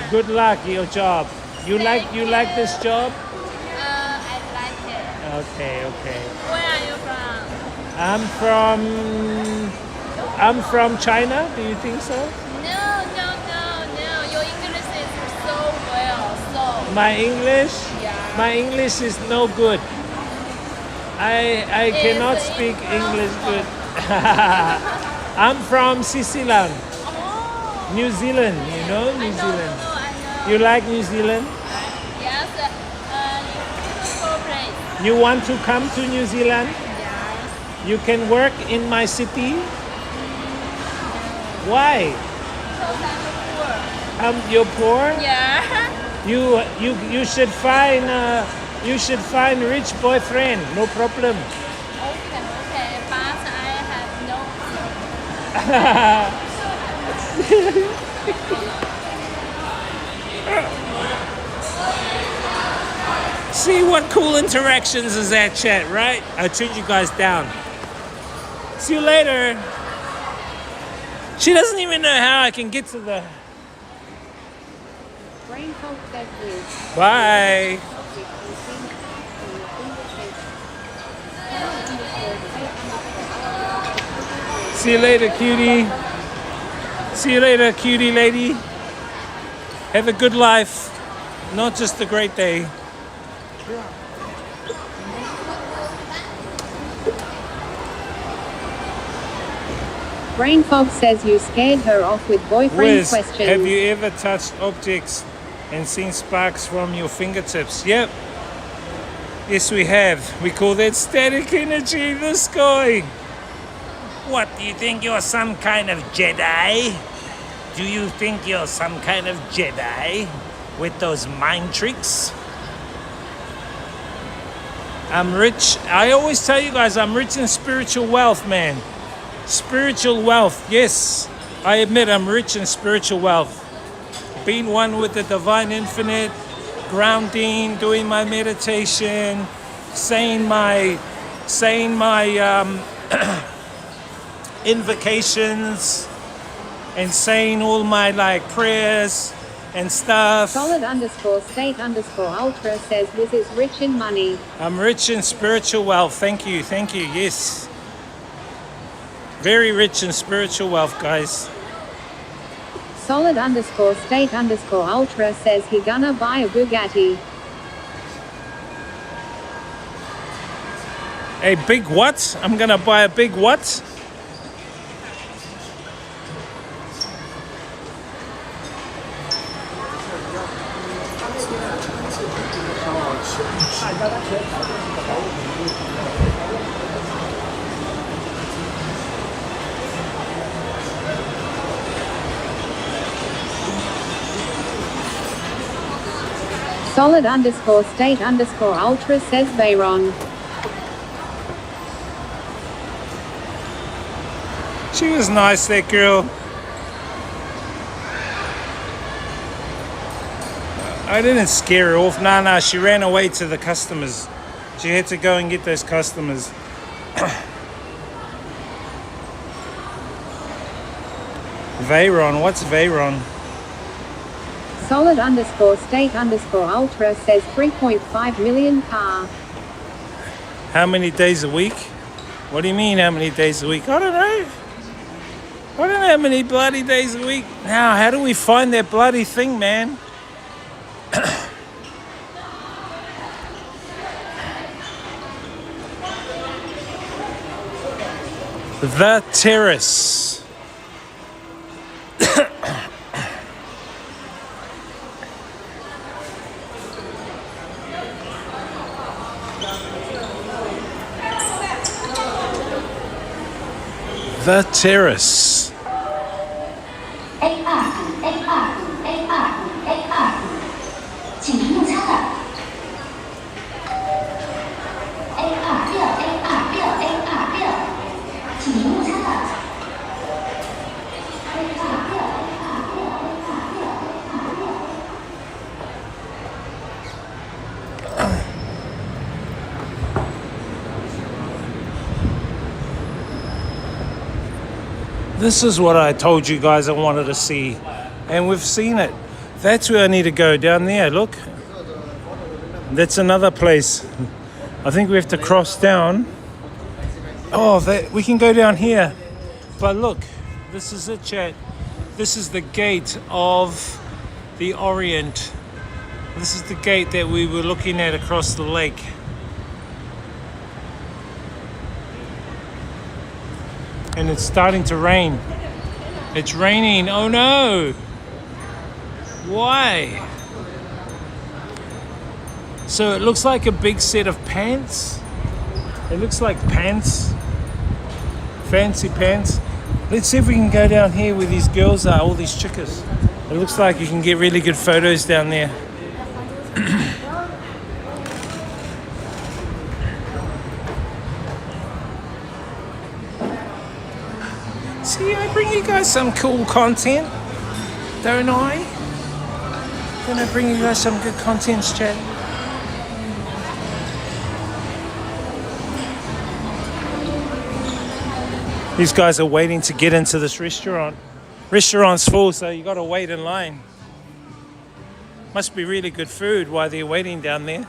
Good luck your job. You like this job? I like it. Okay. Where are you from? I'm from China. Do you think so? No. Your English is so well. So. My English? Yeah. My English is no good. I cannot speak English good. I'm from Switzerland. Oh. New Zealand, New Zealand. I know. You like New Zealand? Yes. Beautiful place. You want to come to New Zealand? Yes. You can work in my city? Why? Because I'm poor. You're poor? Yeah. You should find rich boyfriend. No problem. Okay. But I have no. See what cool interactions is that chat, right? I'll turn you guys down. See you later. She doesn't even know how I can get to the... Bye. See you later, cutie. See you later, cutie lady. Have a good life, not just a great day. Brain Fog says you scared her off with boyfriend Wiz, questions. have you ever touched objects and seen sparks from your fingertips? Yep. Yes, we have. We call that static energy in the sky. What, do you think you're some kind of Jedi? Do you think you're some kind of Jedi with those mind tricks? I'm rich. I always tell you guys I'm rich in spiritual wealth, man. Spiritual wealth, yes. I admit I'm rich in spiritual wealth. Being one with the divine infinite, grounding, doing my meditation, saying my invocations, and saying all my prayers and stuff. Solid_state_ultra says this is rich in money. I'm rich in spiritual wealth. Thank you, yes. Very rich in spiritual wealth, guys. Solid_state_ultra says he gonna buy a Bugatti. A big what? I'm gonna buy a big what? Solid_state_ultra says Bayron. She was nice, that girl. I didn't scare her off. Nah, she ran away to the customers. She had to go and get those customers. Veyron, what's Veyron? Solid_state_ultra says 3.5 million car. How many days a week? What do you mean how many days a week? I don't know. I don't know how many bloody days a week. Now, how do we find that bloody thing, man? The Terrace. The Terrace. A2 请您用餐了。请您用餐了。This is what I told you guys I wanted to see, and we've seen it. That's where I need to go, down there, look. That's another place. I think we have to cross down. Oh, we can go down here. But look, this is it, chat. This is the gate of the Orient. This is the gate that we were looking at across the lake. And it's starting to rain. It's raining. Oh no! Why? So it looks like a big set of pants. It looks like pants. Fancy pants. Let's see if we can go down here where these girls are, all these chickas. It looks like you can get really good photos down there. See, I bring you guys some cool content, don't I? Don't I bring you guys some good content, chat? These guys are waiting to get into this restaurant. Restaurant's full, so you gotta wait in line. Must be really good food while they're waiting down there.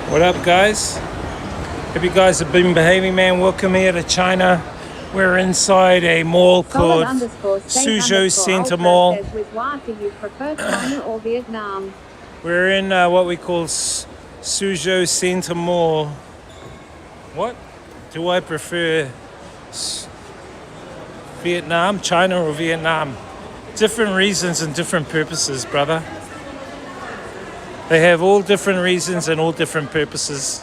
What up, guys? Hope you guys have been behaving, man. Welcome here to China. We're inside a mall called Suzhou Center Mall. Do you prefer China or Vietnam? We're in what we call Suzhou Center Mall. What? Do I prefer Vietnam, China, or Vietnam? Different reasons and different purposes, brother. They have all different reasons and all different purposes.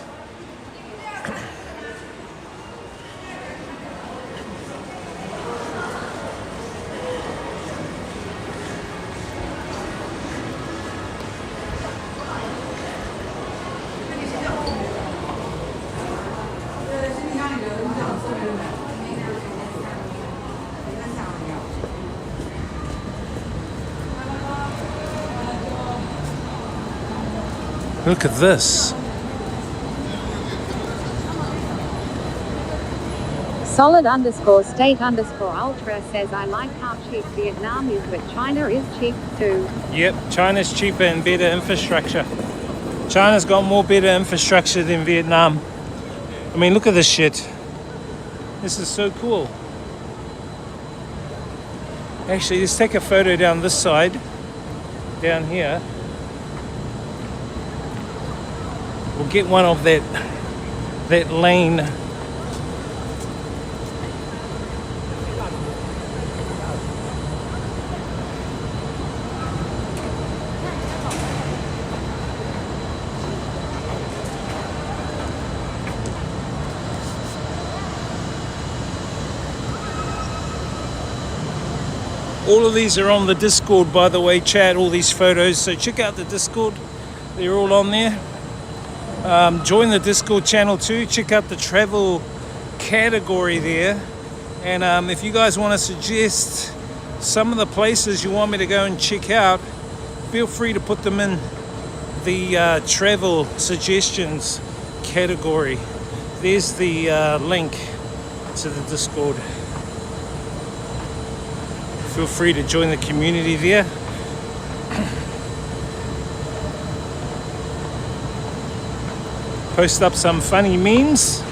Look at this. Solid_state_ultra says I like how cheap Vietnam is, but China is cheap too. Yep, China's cheaper and better infrastructure. China's got more better infrastructure than Vietnam. I mean, look at this shit. This is so cool. Actually, let's take a photo down this side, down here. We'll get one of that lane. All of these are on the Discord, by the way, chat, all these photos. So check out the Discord. They're all on there. Join the Discord channel too. Check out the travel category there. And if you guys want to suggest some of the places you want me to go and check out, feel free to put them in the travel suggestions category. There's the link to the Discord. Feel free to join the community there. Post up some funny memes.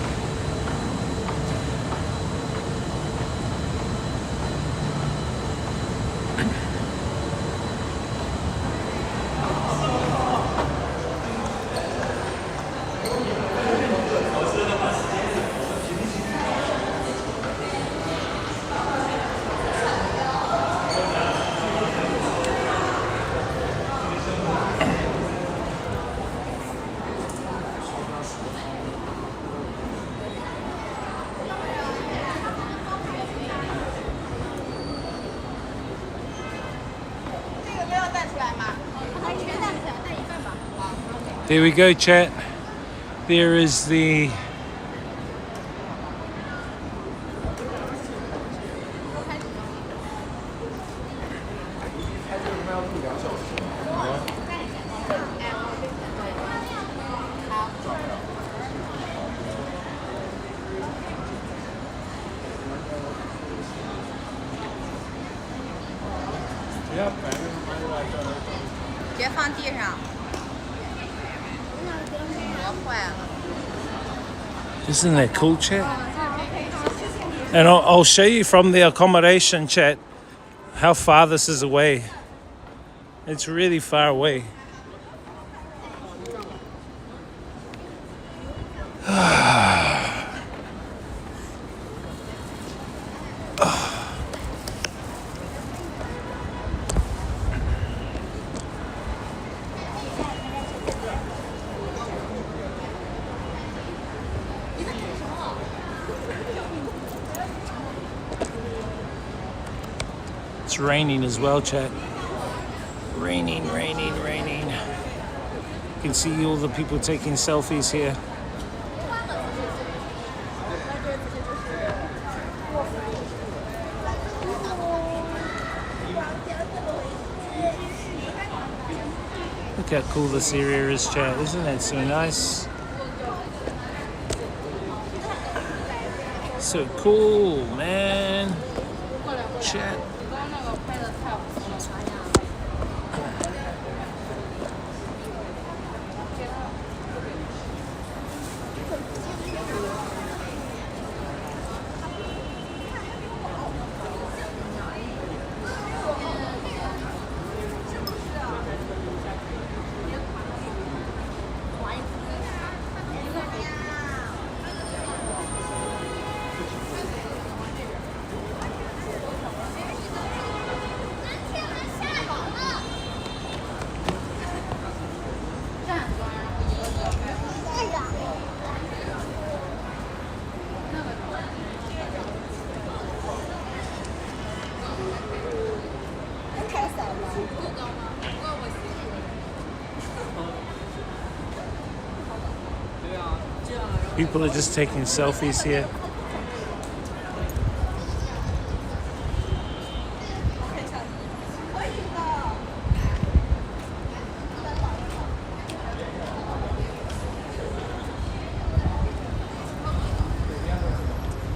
There we go, chat. There is the Isn't that cool, chat? And I'll show you from the accommodation, chat, how far this is away. It's really far away. It's raining as well, chat. Raining, raining, raining. You can see all the people taking selfies here. Look how cool this area is, chat. Isn't that so nice? So cool, man. Chat. People are just taking selfies here.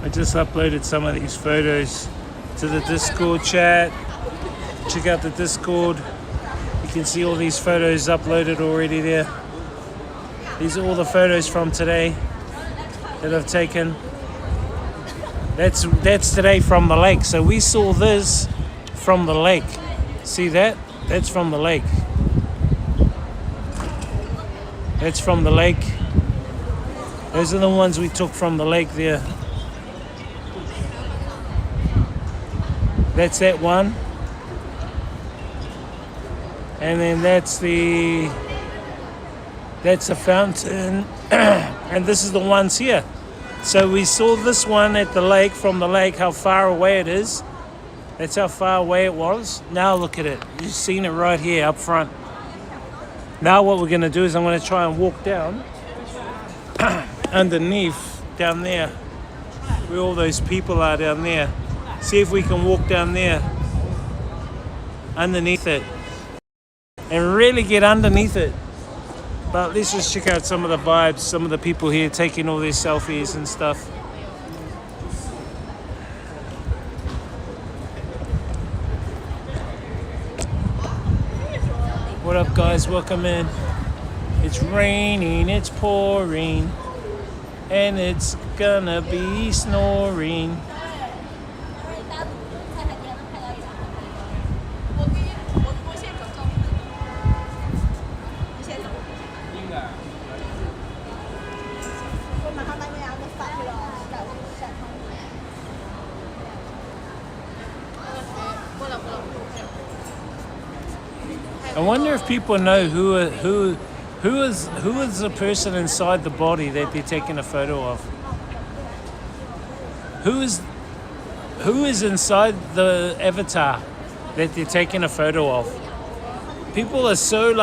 I just uploaded some of these photos to the Discord chat. Check out the Discord. You can see all these photos uploaded already there. These are all the photos from today that I've taken. That's today from the lake. So we saw this from the lake. See that? That's from the lake. That's from the lake. Those are the ones we took from the lake there. That's that one. And then that's the fountain. And this is the ones here. So we saw this one at the lake, from the lake, how far away it is. That's how far away it was. Now look at it. You've seen it right here up front. Now what we're going to do is I'm going to try and walk down underneath down there where all those people are down there. See if we can walk down there underneath it and really get underneath it. But let's just check out some of the vibes, some of the people here taking all their selfies and stuff. What up, guys? Welcome in. It's raining, it's pouring, and it's gonna be snoring. I wonder if people know who is the person inside the body that they're taking a photo of. Who is inside the avatar that they're taking a photo of? People are so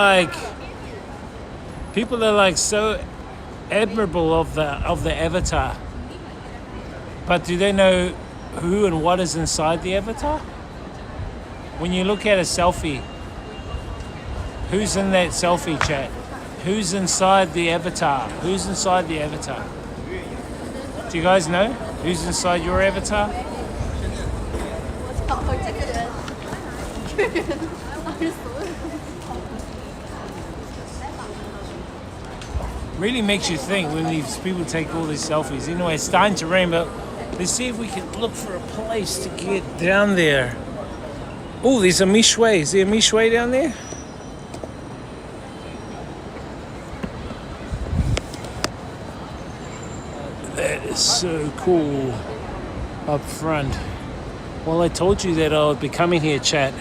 so admirable of the avatar. But do they know who and what is inside the avatar? When you look at a selfie, who's in that selfie, chat? Who's inside the avatar? Who's inside the avatar? Do you guys know who's inside your avatar? Really makes you think when these people take all these selfies. Anyway, it's starting to rain, but let's see if we can look for a place to get down there. Oh, there's a Mishway. Is there a Mishway down there? That is so cool up front. Well, I told you that I would be coming here, chat.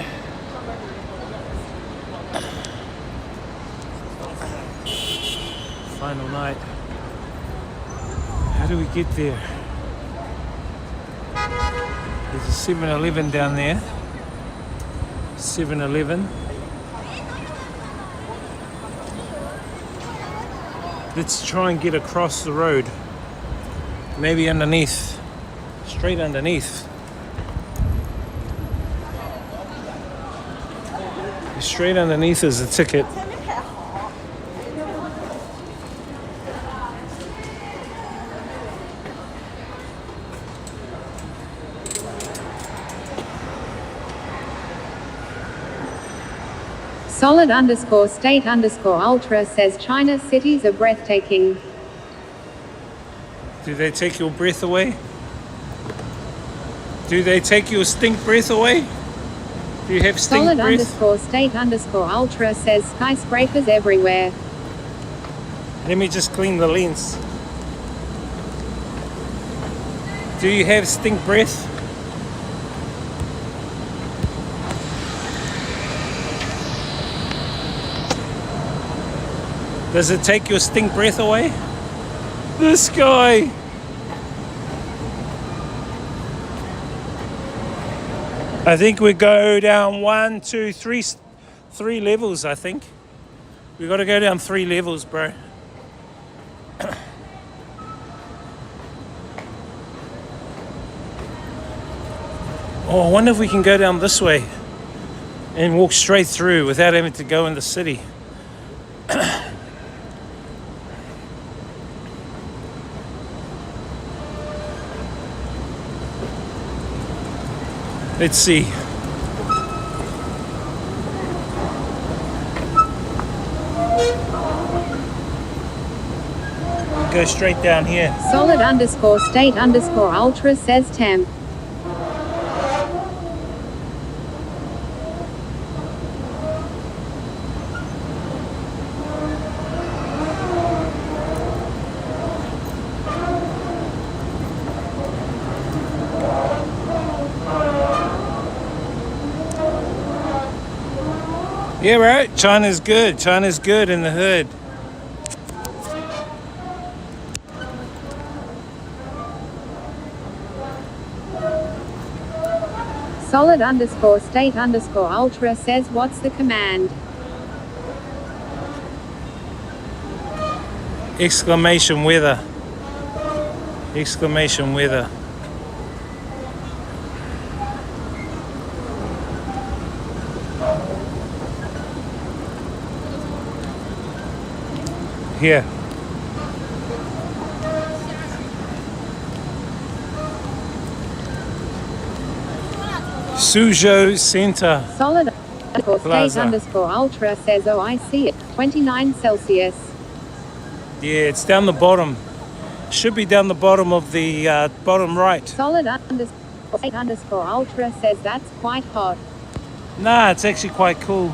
Final night. How do we get there? There's a 7-Eleven down there. 7-Eleven. Let's try and get across the road. Maybe underneath. Straight underneath. Straight underneath is a ticket. Solid_state_ultra says China's cities are breathtaking. Do they take your breath away? Do they take your stink breath away? Do you have stink breath? Solid_state_ultra says skyscrapers everywhere. Let me just clean the lens. Do you have stink breath? Does it take your stink breath away? This guy. I think we go down 1, 2, 3 levels, I think. We got to go down 3 levels, bro. Oh, I wonder if we can go down this way and walk straight through without having to go in the city. Let's see. go straight down here. Solid_state_ultra says temp. Yeah, right. China's good. China's good in the hood. Solid_state_ultra says what's the command? Exclamation weather. Exclamation weather. Here. Suzhou Center. Solid_state_ultra says oh I see it. 29 Celsius. Yeah, it's down the bottom. Should be down the bottom of the bottom right. Solid_state_ultra says that's quite hot. Nah, it's actually quite cool.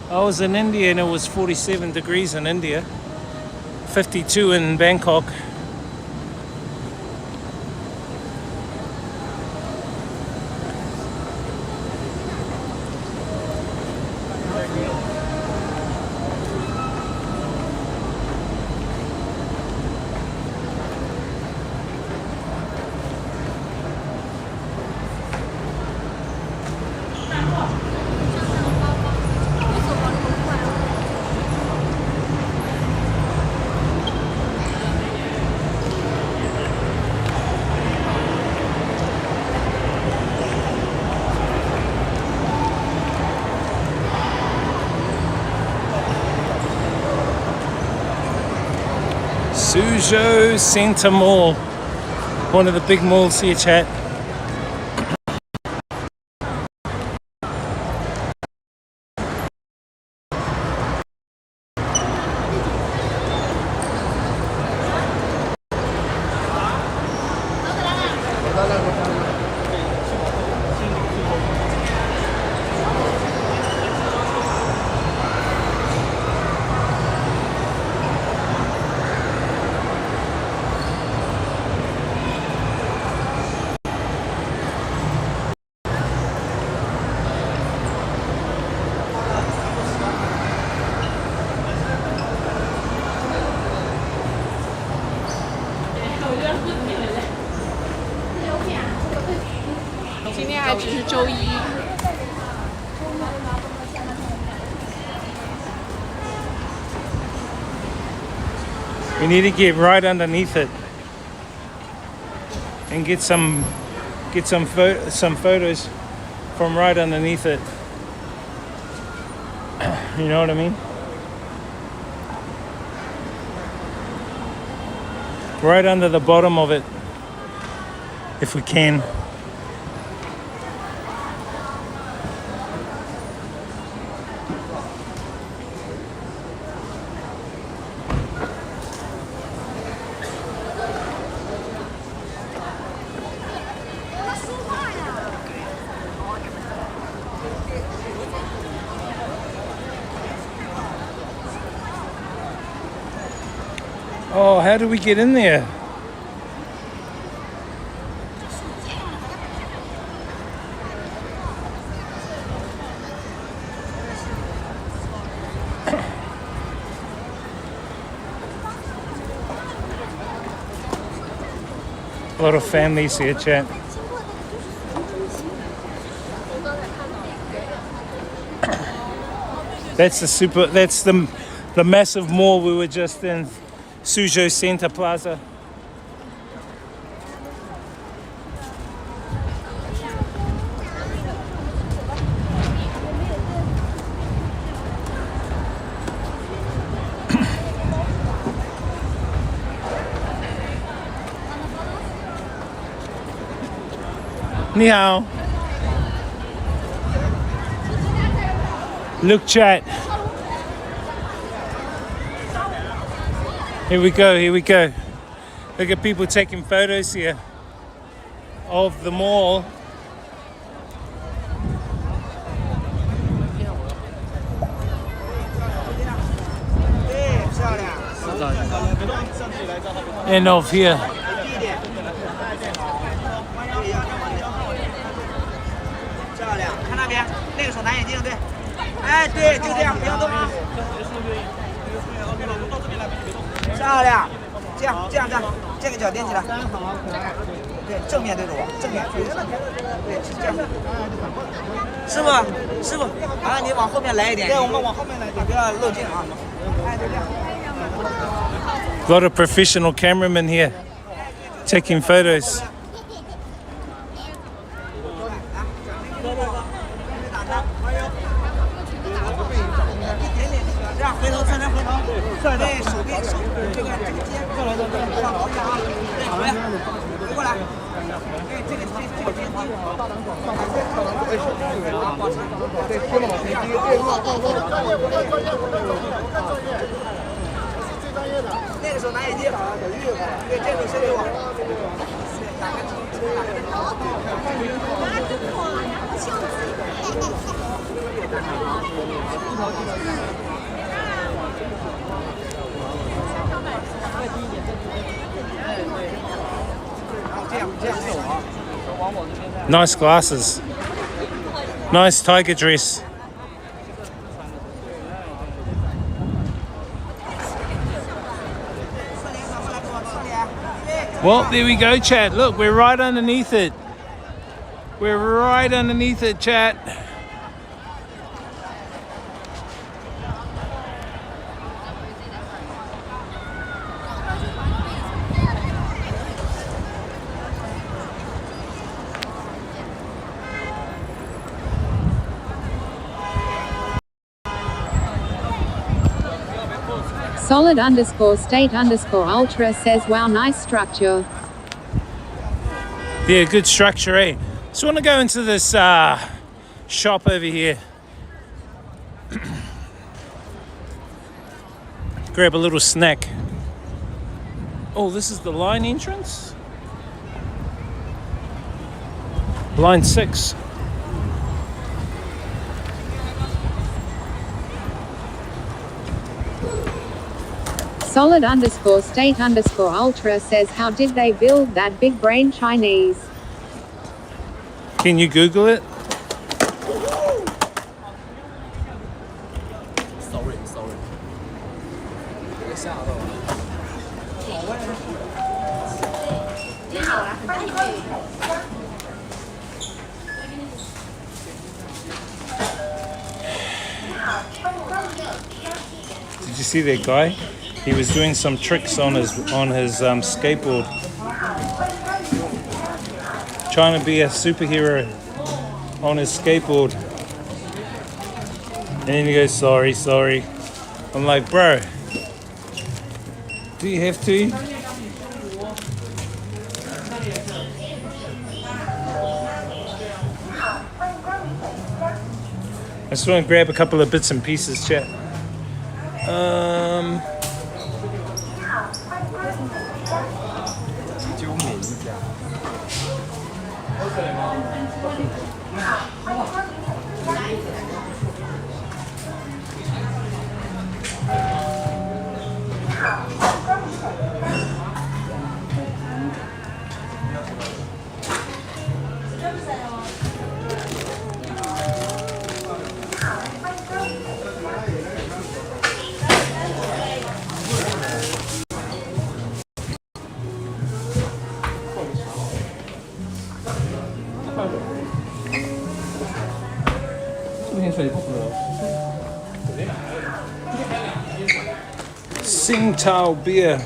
I was in India and it was 47 degrees in India. 52 in Bangkok. Suzhou Center Mall, one of the big malls here, chat. We need to get right underneath it and get some photos from right underneath it. You know what I mean? Right under the bottom of it, if we can. Oh, how do we get in there? A lot of families here, chat. That's the massive mall we were just in, Suzhou Center Plaza. Ni hao. Look, chat. Here we go, here we go. Look at people taking photos here of the mall. And of here. A lot of professional cameramen here taking photos. Nice glasses. Nice tiger dress. Well, there we go, chat. Look, we're right underneath it. We're right underneath it, chat. Solid_state_ultra says, wow, nice structure. Yeah, good structure, eh? So I want to go into this shop over here. Grab a little snack. Oh, this is the line entrance? Line 6. Solid_state_ultra says, how did they build that big brain Chinese? Can you Google it? Did you see that guy? He was doing some tricks on his skateboard, trying to be a superhero on his skateboard, and then he goes, sorry. I'm like, bro, do you have to? I just want to grab a couple of bits and pieces, chat. Tsingtao beer.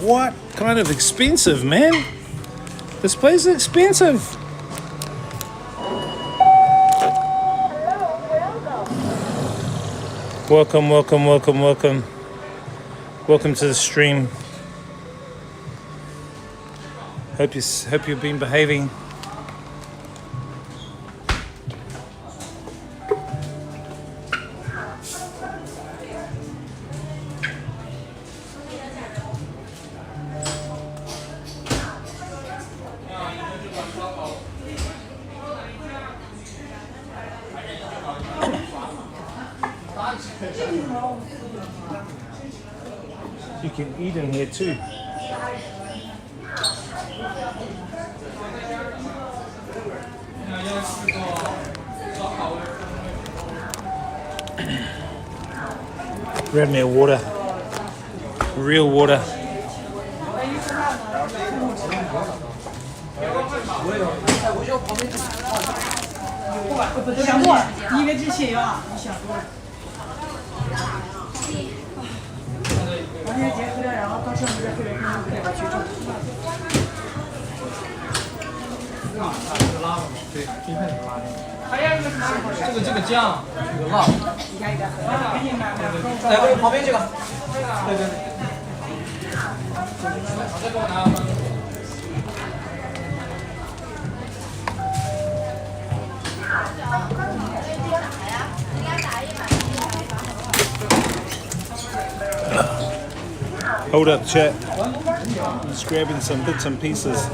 What kind of expensive, man? This place is expensive. Welcome. Welcome to the stream. Hope you've been behaving. You can eat in here too. Grab me a water. Real water. 想过，第一个机器啊，你想过。完全结合了，然后到时候你再回来看看，把去种。对，一开始拉的。还有一个什么？这个酱，这个辣。一个一个。来，我旁边这个。对对对。再给我拿。 Hold up, chat. He's grabbing some bits and pieces.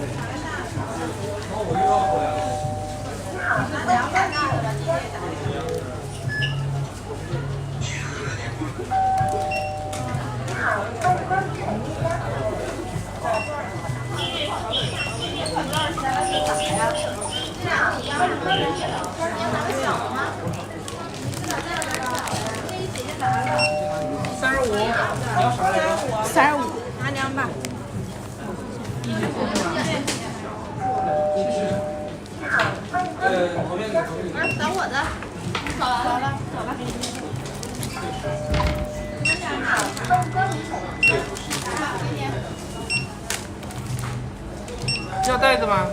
要袋子吗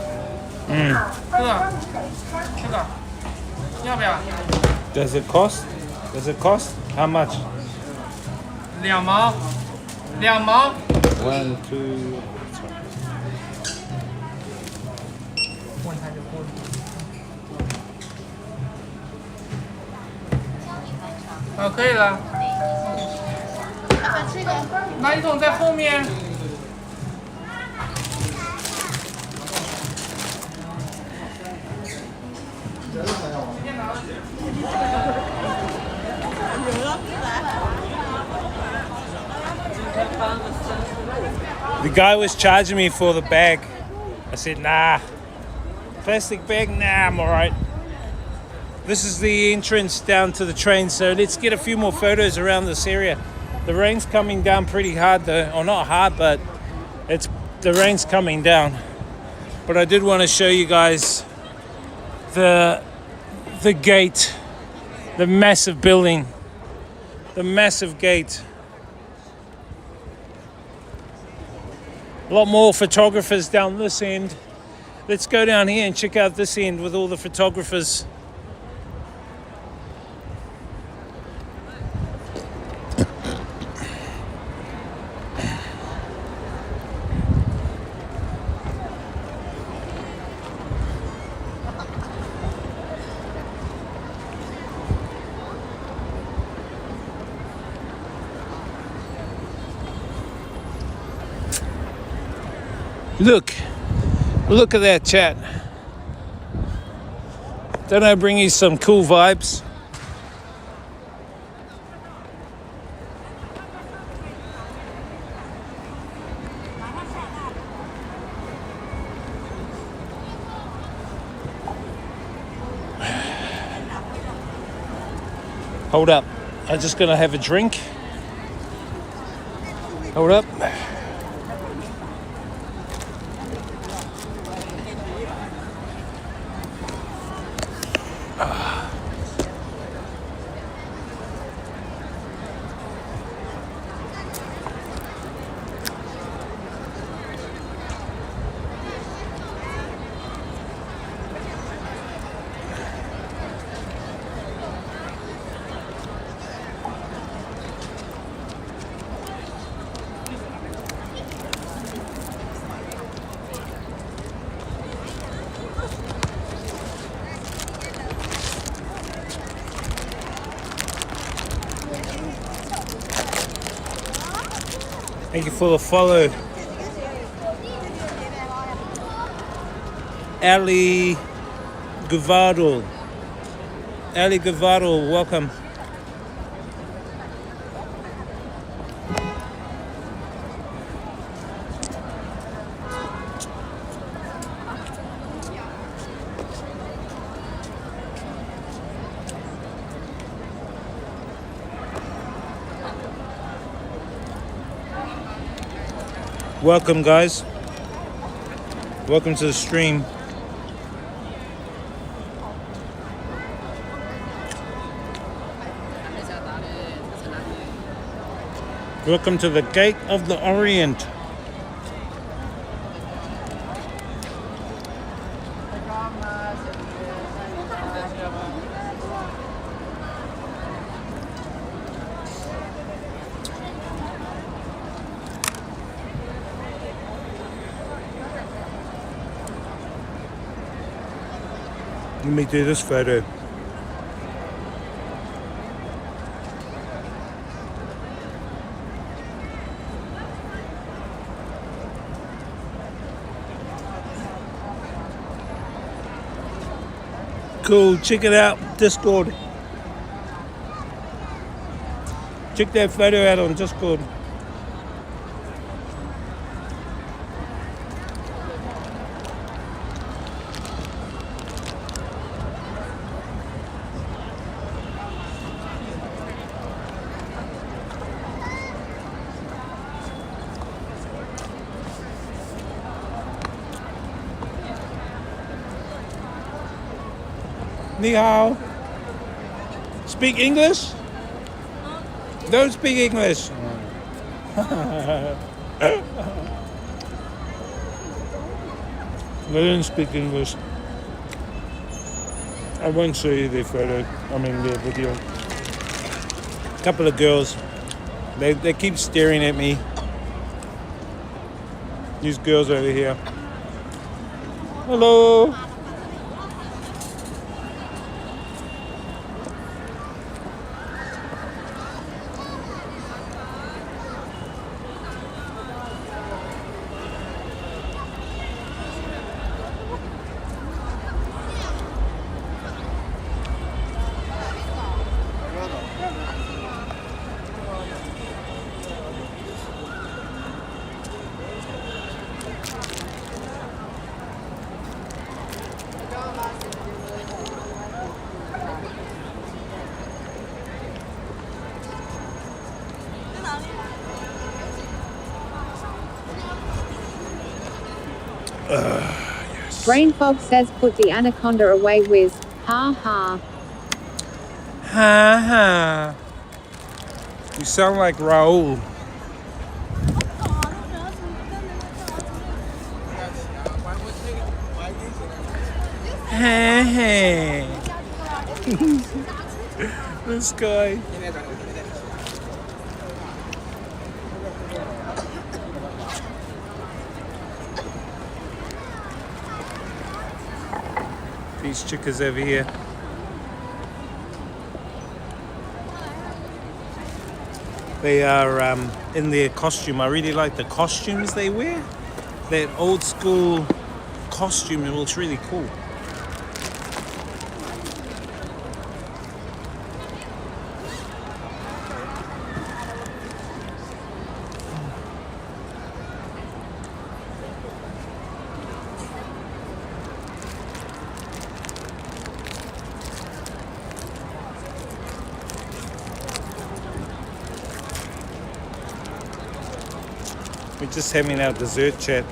？Mm. 这个，要不要？Does it cost? Does it cost? How much? 2毛，2毛。 1, 2. 啊，可以了。垃圾桶在后面。 The guy was charging me for the bag. I said, nah. Plastic bag? Nah, I'm alright. This is the entrance down to the train, so let's get a few more photos around this area. The rain's coming down pretty hard though, or not hard, but the rain's coming down. But I did want to show you guys the gate, the massive building, the massive gate. A lot more photographers down this end. Let's go down here and check out this end with all the photographers. Look at that, chat. Don't I bring you some cool vibes? Hold up. I'm just gonna have a drink. Hold up. Thank you for the follow. Ali Guvardo. Ali Guvardo, welcome. Welcome, guys. Welcome to the stream. Welcome to the Gate of the Orient. Let me do this photo. Cool, check it out, Discord. Check that photo out on Discord. Ni hao. Speak English? Don't speak English. I don't speak English. I won't show you their photo. I mean their video. A couple of girls. They keep staring at me. These girls over here. Hello. Yes. Brain Fog says put the anaconda away with, ha ha. Ha ha. You sound like Raul. Hey. This guy. These chickas over here. They are in their costume. I really like the costumes they wear. That old school costume, it looks really cool. We're just having our dessert chat.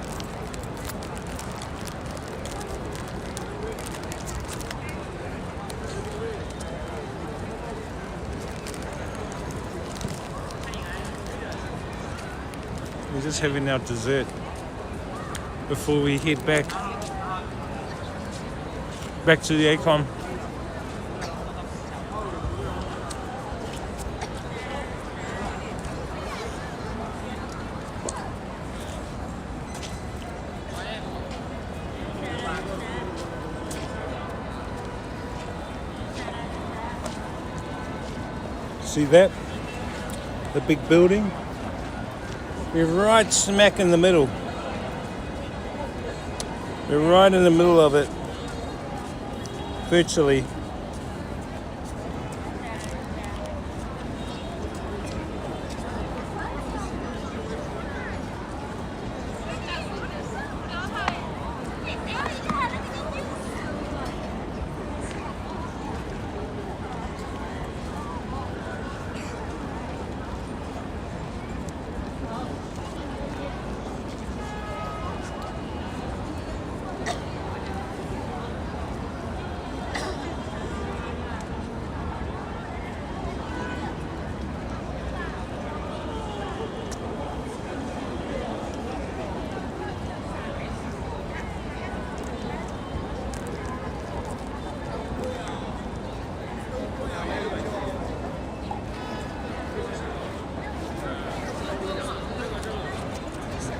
We're just having our dessert before we head back to the Acon. See that? The big building? We're right smack in the middle. We're right in the middle of it. Virtually.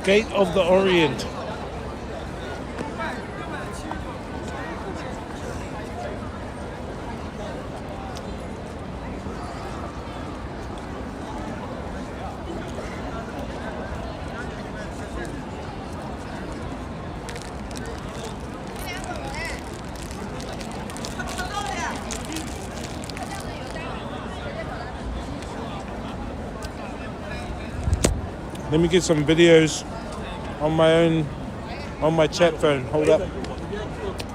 Gate of the Orient. Let me get some videos on my chat phone. Hold up.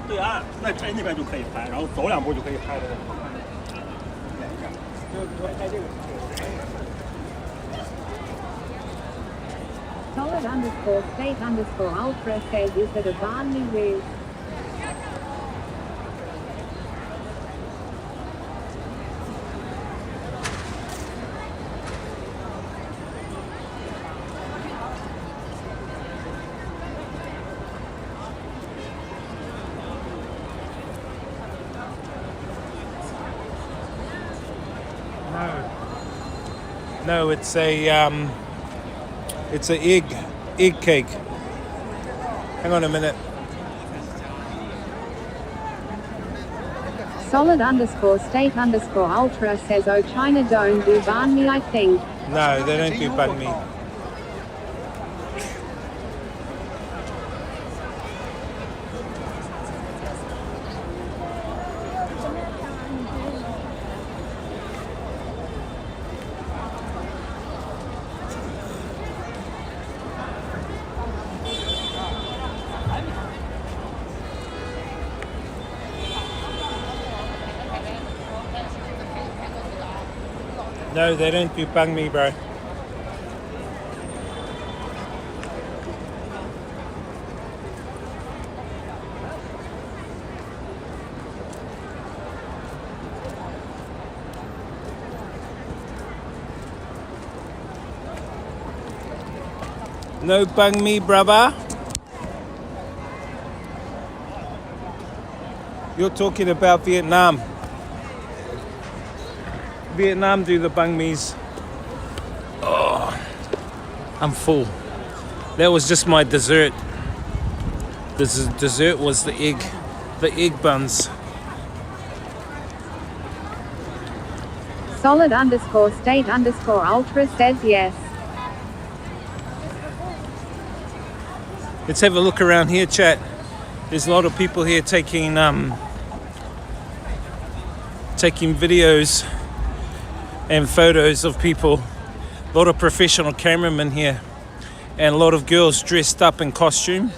对岸那边就可以拍，然后走2步就可以拍的。 Solid_state_ultra says is that a Barney Riz. No, it's a egg cake. Hang on a minute. Solid_state_ultra says, oh, China don't do banh mi, I think. No, they don't do banh mi. No, they don't do banh mi, bro. No banh mi, brother. You're talking about Vietnam. Vietnam do the banh mis. Oh, I'm full. That was just my dessert. The dessert was the egg buns. Solid_state_ultra says yes. Let's have a look around here, chat. There's a lot of people here taking videos and photos of people. A lot of professional cameramen here and a lot of girls dressed up in costume.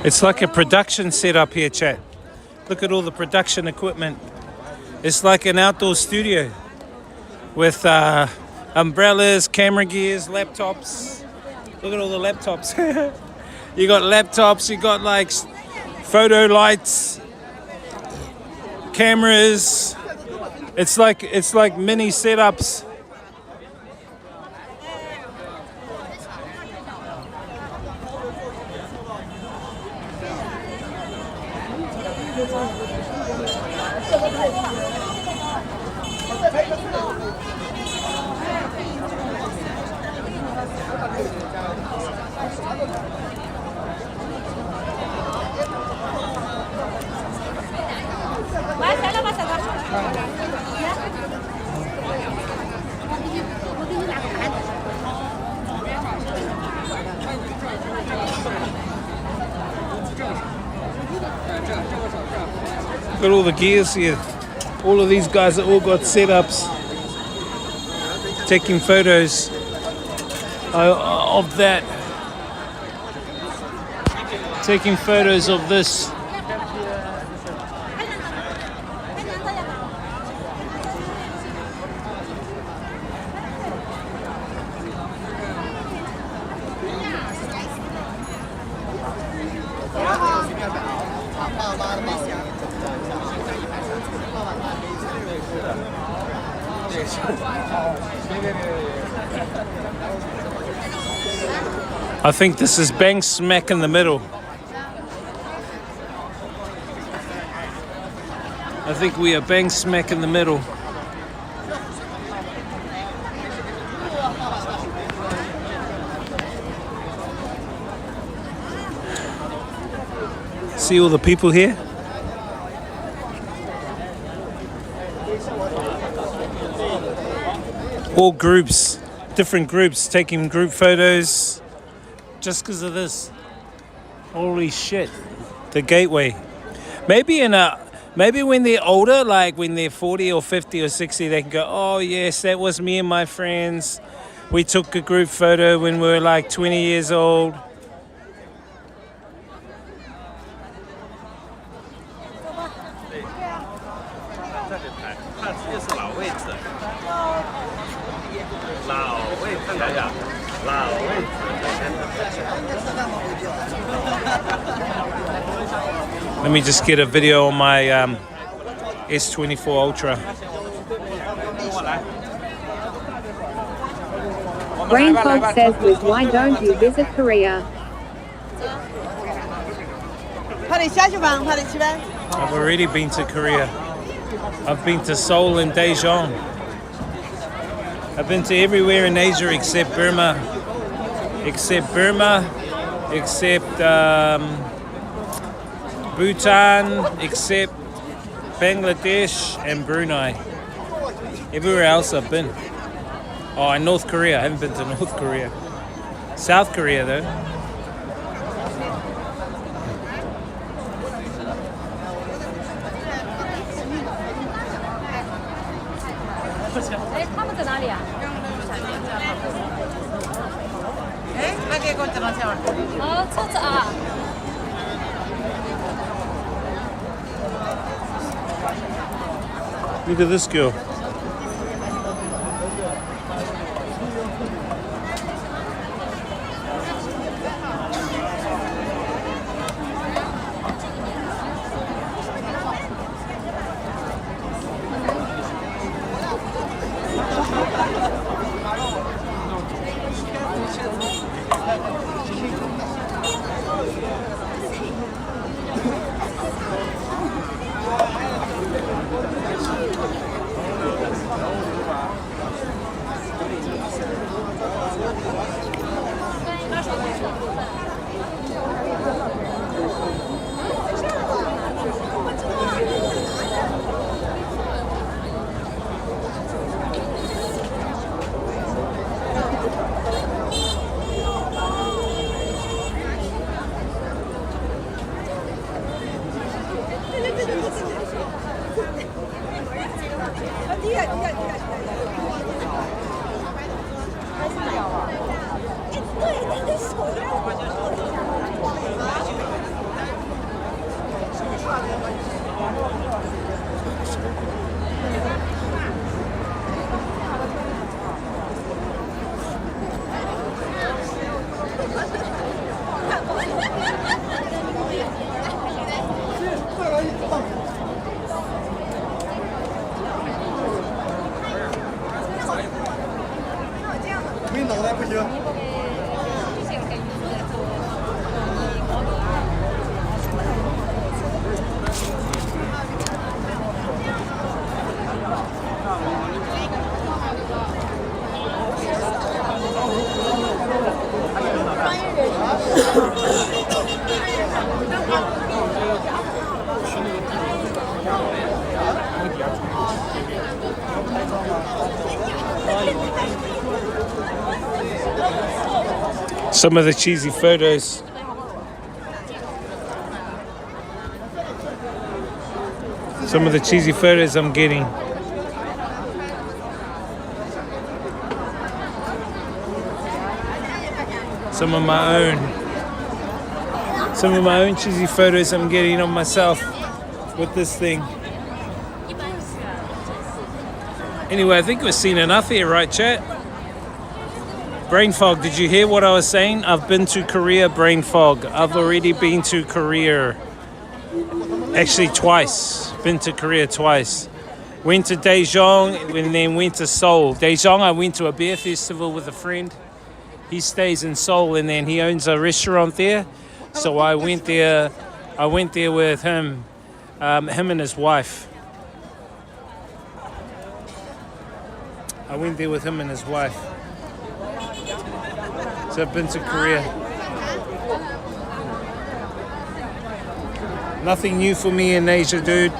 It's like a production setup here, chat. Look at all the production equipment. It's like an outdoor studio with umbrellas, camera gears, laptops. Look at all the laptops. You got laptops, you got like photo lights, cameras. It's like mini setups. Look at all the gears here. All of these guys have all got setups. Taking photos of that. Taking photos of this. I think this is bang smack in the middle. I think we are bang smack in the middle. See all the people here? All groups, different groups taking group photos just because of this. Holy shit. The gateway. Maybe when they're older, like when they're 40 or 50 or 60, they can go, oh yes, that was me and my friends. We took a group photo when we were like 20 years old. Let me just get a video on my S24 Ultra. Rainfog says, Liz, why don't you visit Korea? I've already been to Korea. I've been to Seoul and Daejeon. I've been to everywhere in Asia except Burma. Except Bhutan, except Bangladesh and Brunei. Everywhere else I've been. Oh, and North Korea. I haven't been to North Korea. South Korea though. Look at this girl. Some of the cheesy photos. Some of the cheesy photos I'm getting. Some of my own cheesy photos I'm getting of myself with this thing. Anyway, I think we've seen enough here, right, chat? Brain fog, did you hear what I was saying? I've been to Korea, brain fog. I've already been to Korea. Actually, twice. Been to Korea twice. Went to Daejeon and then went to Seoul. Daejeon, I went to a beer festival with a friend. He stays in Seoul and then he owns a restaurant there. So I went there with him and his wife. I went there with him and his wife. So I've been to Korea. Nothing new for me in Asia, dude.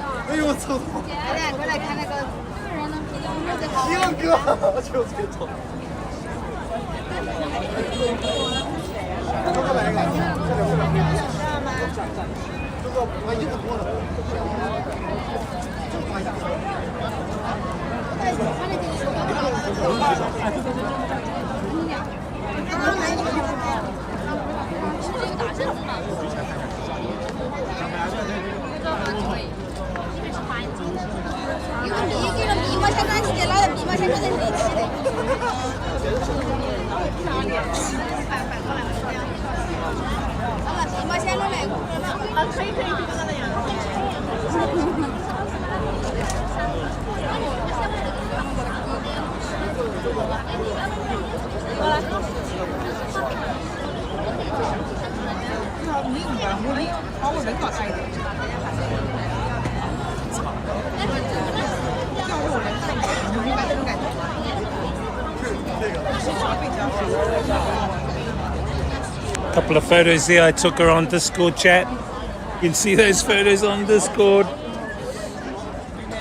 Couple of photos there I took her on Discord chat. You can see those photos on Discord.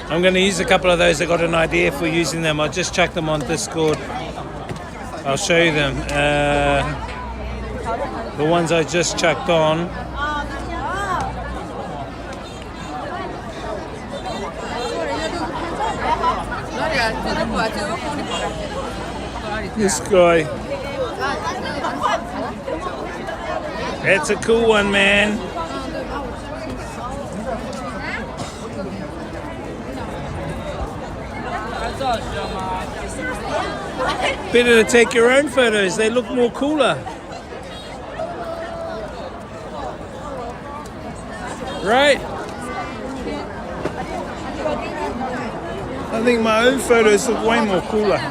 I'm going to use a couple of those. I got an idea for using them. I'll just chuck them on Discord. I'll show you them. The ones I just chucked on. This guy. That's a cool one, man. Better to take your own photos. They look more cooler. Right? I think my own photos look way more cooler.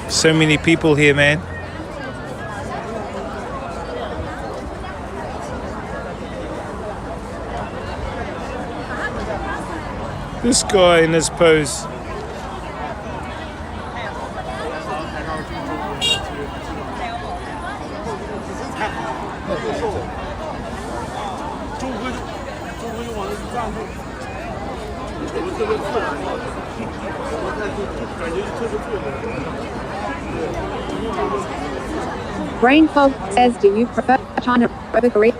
So many people here, man. This guy in his pose. Brain fog says, do you prefer China over Korea?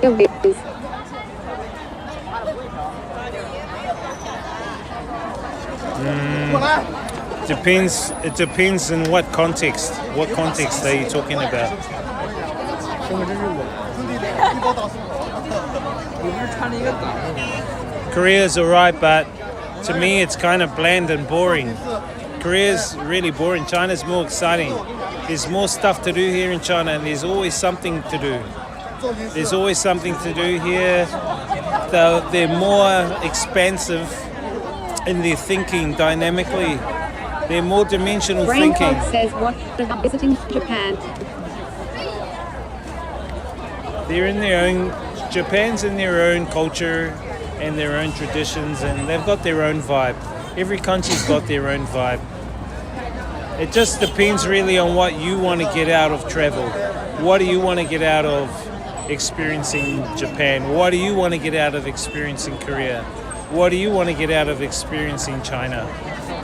Depends. It depends in what context. What context are you talking about? Korea's alright, but to me it's kind of bland and boring. Korea's really boring. China's more exciting. There's more stuff to do here in China, and there's always something to do. There's always something to do here. They're more expansive in their thinking dynamically. They're more dimensional Brain thinking. fog says, what about visiting Japan? They're in their own, Japan's in their own culture and their own traditions, and they've got their own vibe. Every country's got their own vibe. It just depends really on what you want to get out of travel. what do you want to get out of experiencing Japan? What do you want to get out of experiencing Korea? What do you want to get out of experiencing China?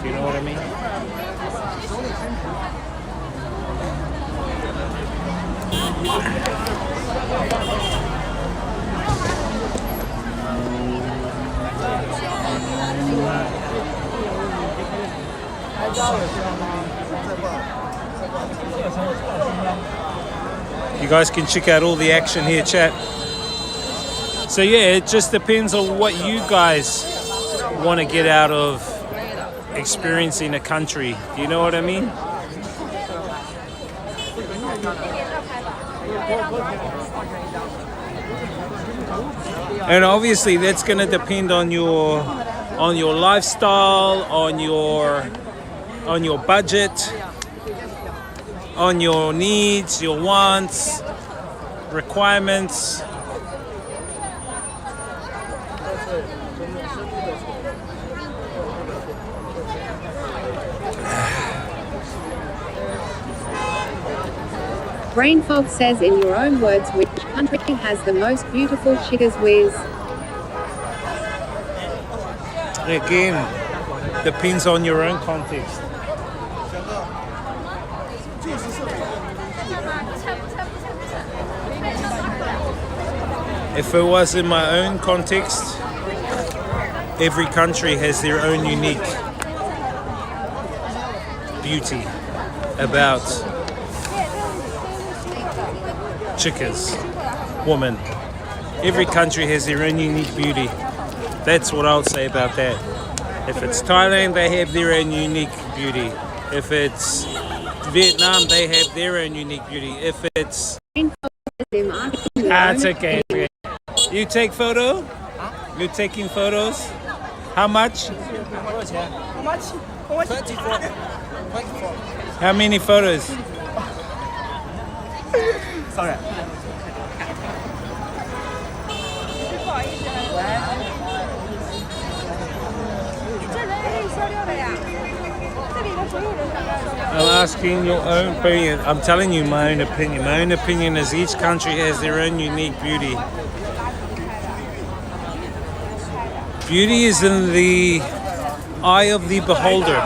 Do you know what I mean? You guys can check out all the action here, chat. So yeah, it just depends on what you guys want to get out of experiencing a country. Do you know what I mean? And obviously that's going to depend on your lifestyle, on your budget, on your needs, your wants, requirements. Brain Fog says, in your own words, which country has the most beautiful chickas whiz? Again, depends on your own context. If it was in my own context, every country has their own unique beauty about chickas, woman. Every country has their own unique beauty. That's what I would say about that. If it's Thailand, they have their own unique beauty. If it's Vietnam, they have their own unique beauty. If it's... it's okay. You take photo? You taking photos? How much? How many photos? Sorry. I'm asking your own opinion. I'm telling you my own opinion. My own opinion is each country has their own unique beauty. Beauty is in the eye of the beholder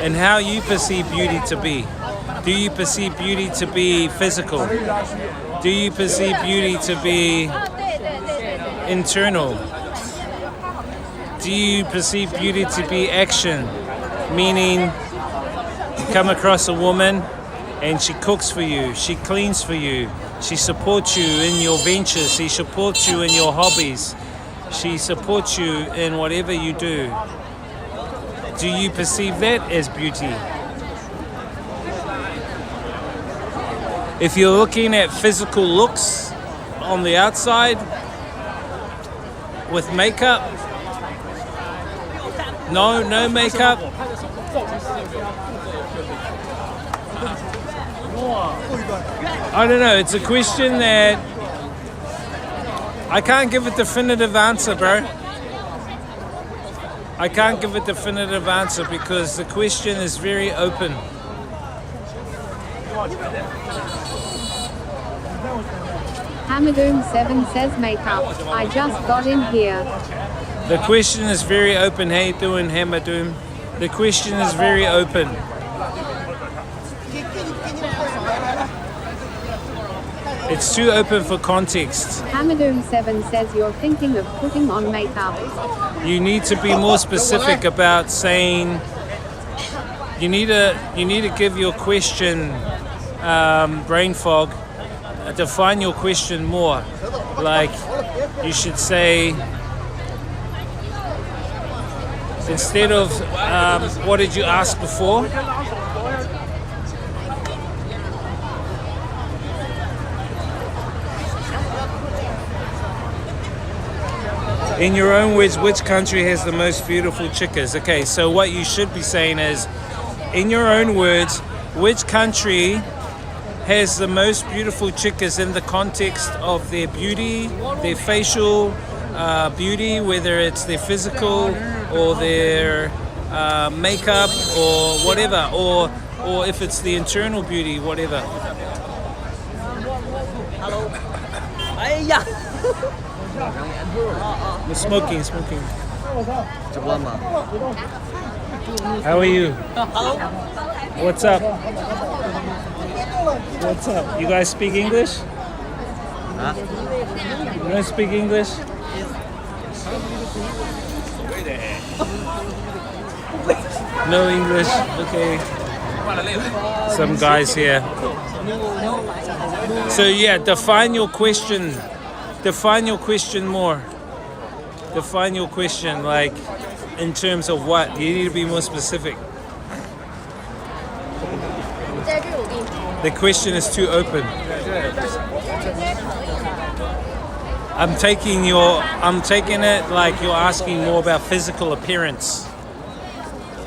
and how you perceive beauty to be. Do you perceive beauty to be physical? Do you perceive beauty to be internal? Do you perceive beauty to be action? Meaning, you come across a woman and she cooks for you, she cleans for you, she supports you in your ventures, she supports you in your hobbies, she supports you in whatever you do. Do you perceive that as beauty? If you're looking at physical looks on the outside with makeup, no makeup, I don't know, it's a question that I can't give a definitive answer, bro. I can't give a definitive answer because the question is very open. Hamadoom7 says makeup. I just got in here. The question is very open. How you doing, Hamadoom? The question is very open. It's too open for context. Hamadoom7 says you're thinking of putting on makeup. You need to be more specific about saying. You need to give your question brain fog. Define your question more. Like you should say, instead of what did you ask before? In your own words, which country has the most beautiful chickas? Okay, so what you should be saying is, in your own words, which country has the most beautiful chickas in the context of their beauty, their facial beauty, whether it's their physical or their makeup or whatever, or if it's the internal beauty, whatever. Hello. 哎呀。 Smoking, smoking. 直播吗？ How are you? Hello. What's up? What's up? You guys speak English? Huh? You don't speak English? No English? Okay. Some guys here. So yeah, define your question. Define your question more. Define your question, like, in terms of what? You need to be more specific. The question is too open. I'm taking it like you're asking more about physical appearance.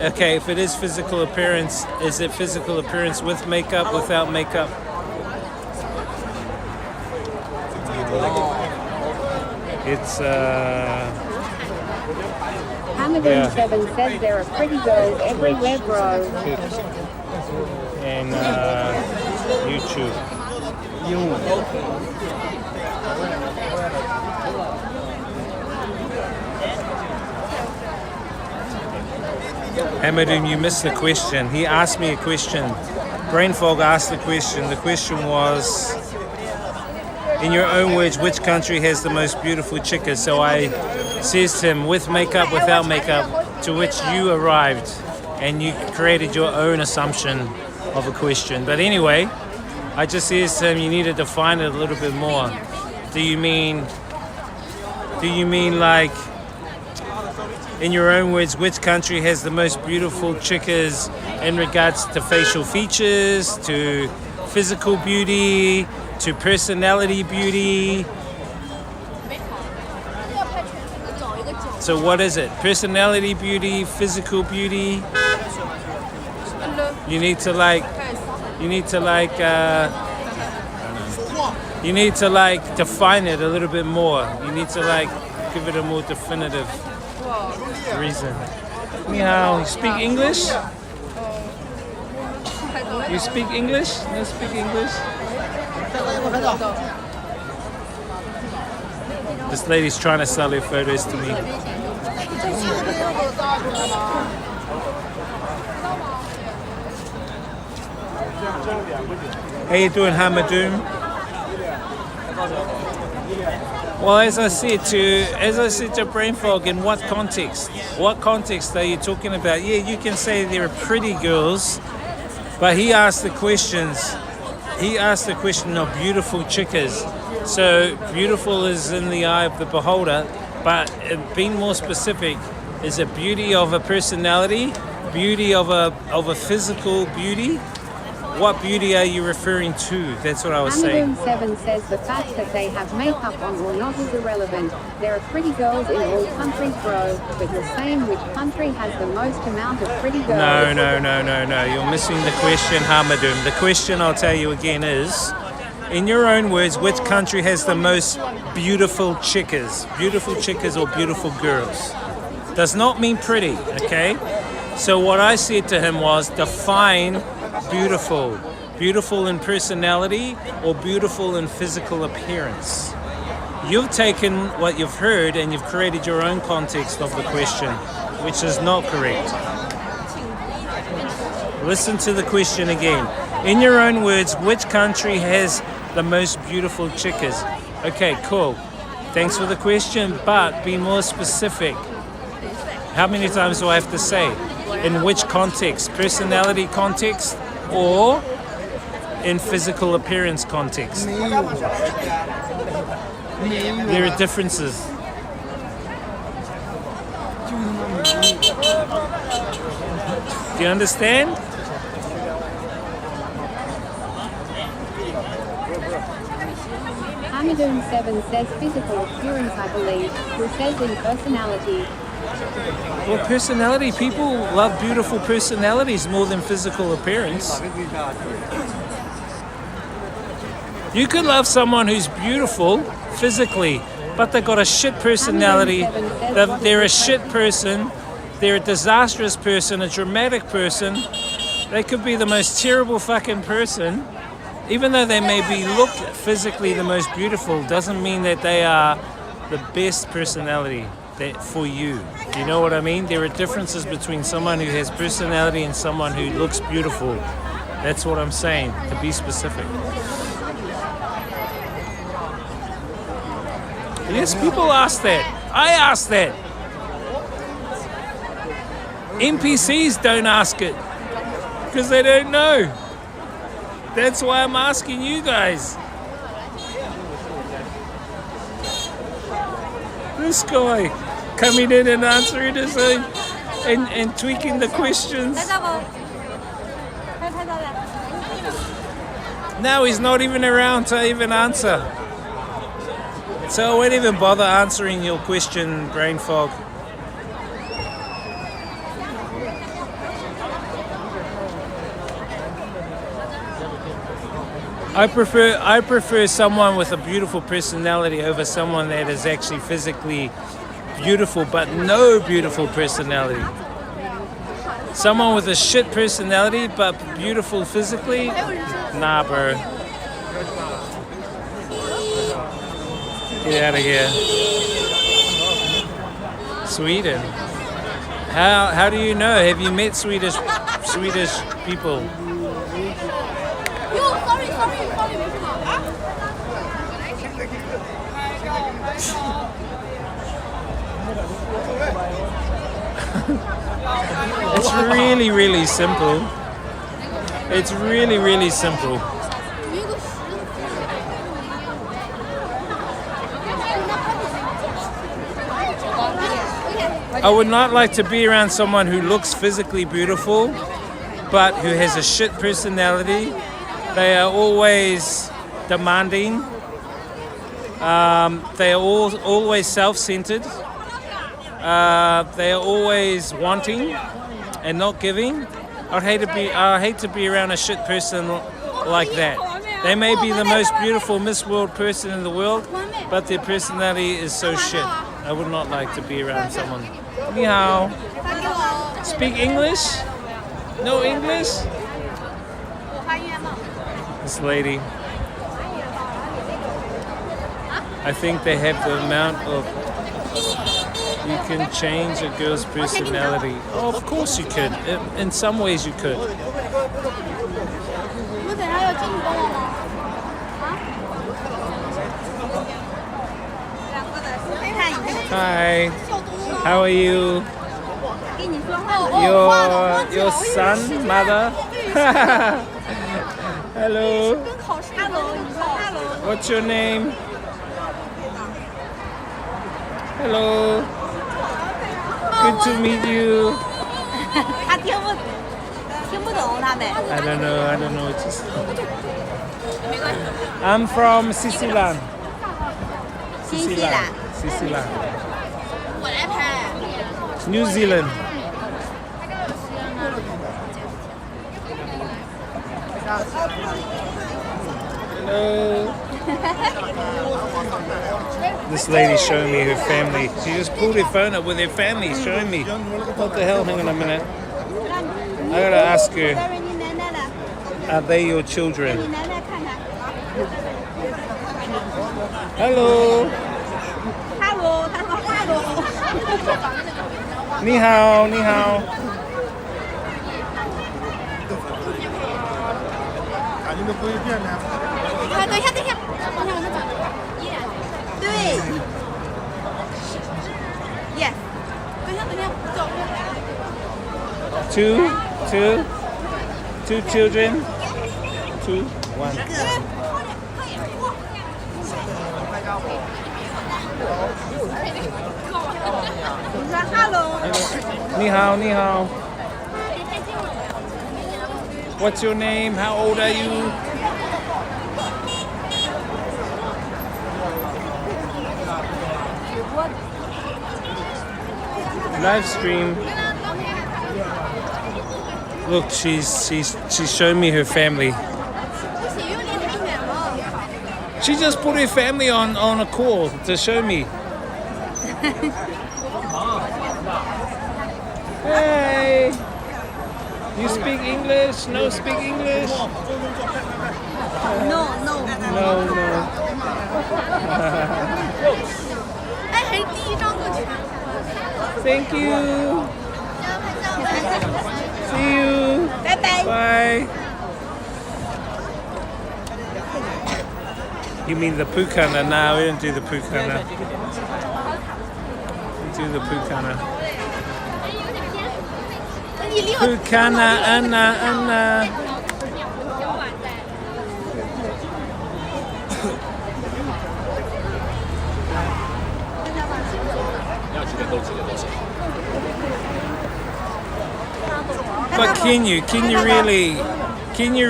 Okay, if it is physical appearance, is it physical appearance with makeup, without makeup? It's Hamadan 7 says there are pretty girls everywhere, bro. And YouTube. Hamadum, you missed the question. He asked me a question. Brain Fog asked the question. The question was, in your own words, which country has the most beautiful chickas? So I says to him, with makeup, without makeup, to which you arrived, and you created your own assumption of a question. But anyway, I just says to him, you need to define it a little bit more. Do you mean like, in your own words, which country has the most beautiful chickas in regards to facial features, to physical beauty, to personality beauty? So what is it? Personality beauty, physical beauty? You need to define it a little bit more. You need to give it a more definitive reason. Meow, you speak English? You speak English? No speak English? This lady's trying to sell her photos to me. How you doing, Hamadoom? Well, as I said to Brain Fog, in what context? What context are you talking about? Yeah, you can say there are pretty girls, but he asked the question of beautiful chickas. So beautiful is in the eye of the beholder, but being more specific, is it beauty of a personality, beauty of a physical beauty? What beauty are you referring to? That's what I was saying. 7 says the fact that they have makeup on or not is irrelevant. There are pretty girls in all countries, bro, but you're saying which country has the most amount of pretty girls. No. You're missing the question, Hamadoom. The question, I'll tell you again, is, in your own words, which country has the most beautiful chickas? Beautiful chickas or beautiful girls? Does not mean pretty, okay? So what I said to him was, define beautiful. Beautiful in personality or beautiful in physical appearance? You've taken what you've heard and you've created your own context of the question, which is not correct. Listen to the question again. In your own words, which country has the most beautiful chickas? Okay, cool. Thanks for the question, but be more specific. How many times do I have to say? In which context? Personality context or in physical appearance context? There are differences. Do you understand? Hamadoom 7 says physical appearance, I believe. Who says in personality? Well, personality, people love beautiful personalities more than physical appearance. You could love someone who's beautiful physically, but they've got a shit personality. They're a shit person. They're a disastrous person, a dramatic person. They could be the most terrible fucking person Even though they may be look physically the most beautiful, doesn't mean that they are the best personality for you. Do you know what I mean? There are differences between someone who has personality and someone who looks beautiful. That's what I'm saying, to be specific. Yes, people ask that. I ask that. NPCs don't ask it because they don't know. That's why I'm asking you guys. This guy coming in and answering his own and tweaking the questions. Now he's not even around to even answer. So I won't even bother answering your question, brain fog. I prefer someone with a beautiful personality over someone that is actually physically beautiful but no beautiful personality. Someone with a shit personality but beautiful physically? Nah, bro. Get out of here. Sweden. How do you know? Have you met Swedish people? It's really, really simple. It's really, really simple. I would not like to be around someone who looks physically beautiful, but who has a shit personality. They are always demanding. They are always self-centered. They are always wanting and not giving. I hate to be around a shit person like that. They may be the most beautiful Miss World person in the world, but their personality is so shit. I would not like to be around someone. Ni hao. Speak English? No English? This lady. I think they have the amount of... You can change a girl's personality. Oh, of course you could. In some ways you could. Hi. How are you? Your son, mother? Hello. What's your name? Hello. Good to meet you. I don't know. Just... I'm from Sicily. New Zealand. Hello. This lady's showing me her family. She just pulled her phone up with her family, showing me. What the hell? Hang on a minute. I gotta ask her, are they your children? Hello. Ni hao, ni hao. Yes. Two children. 2, 1. Ni hao, ni hao. What's your name? How old are you? Live stream. Look, she's showing me her family. She just put her family on a call to show me. Hey, you speak English? No, speak English. No. Thank you. See you. Bye. Bye. You mean the pukana? No, we don't do the pukana. We do the pukana. Pukana, Anna. But can you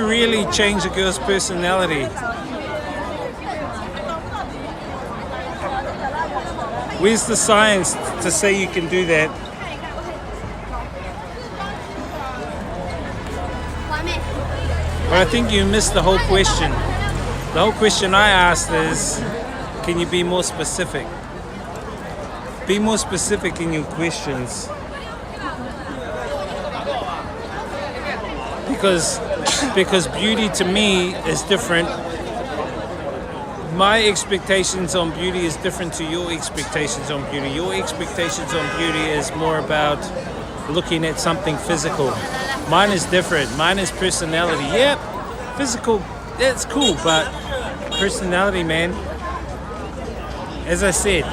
really change a girl's personality? Where's the science to say you can do that? But I think you missed the whole question. The whole question I asked is, can you be more specific? Be more specific in your questions. Because beauty to me is different. My expectations on beauty is different to your expectations on beauty. Your expectations on beauty is more about looking at something physical. Mine is different. Mine is personality. Yep, physical, that's cool, but personality, man. As I said,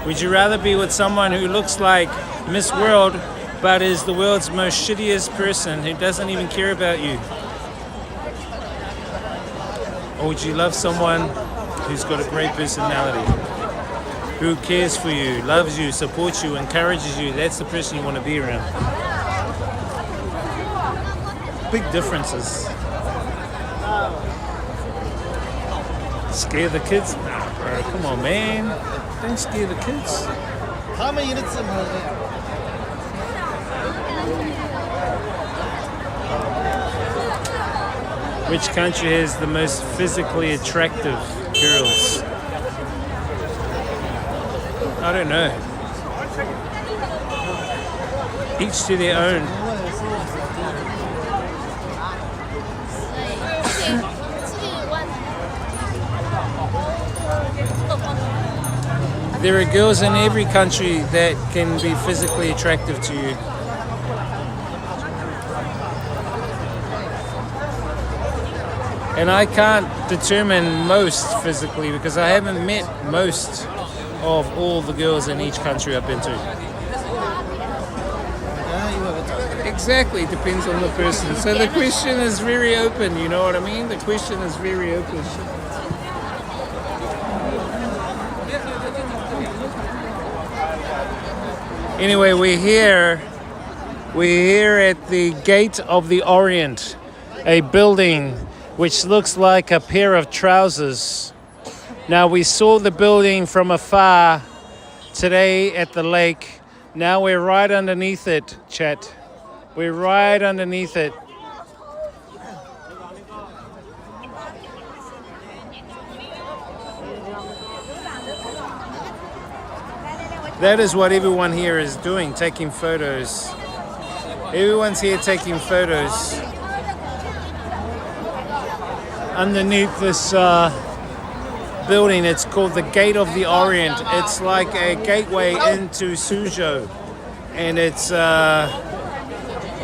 would you rather be with someone who looks like Miss World but is the world's most shittiest person who doesn't even care about you? Or would you love someone who's got a great personality, who cares for you, loves you, supports you, encourages you? That's the person you want to be around. Big differences. Scare the kids? Nah, bro, come on, man. Don't scare the kids. Which country has the most physically attractive girls? I don't know. Each to their own. There are girls in every country that can be physically attractive to you. And I can't determine most physically because I haven't met most of all the girls in each country I've been to. Exactly, it depends on the person. So the question is very open, you know what I mean? The question is very open. Anyway, we're here at the Gate of the Orient, a building which looks like a pair of trousers. Now, we saw the building from afar today at the lake. Now we're right underneath it, chat. We're right underneath it. That is what everyone here is doing, taking photos. Everyone's here taking photos. Underneath this building, it's called the Gate of the Orient. It's like a gateway into Suzhou, and it's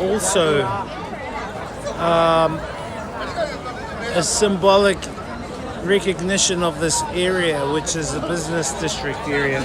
also a symbolic recognition of this area, which is a business district area.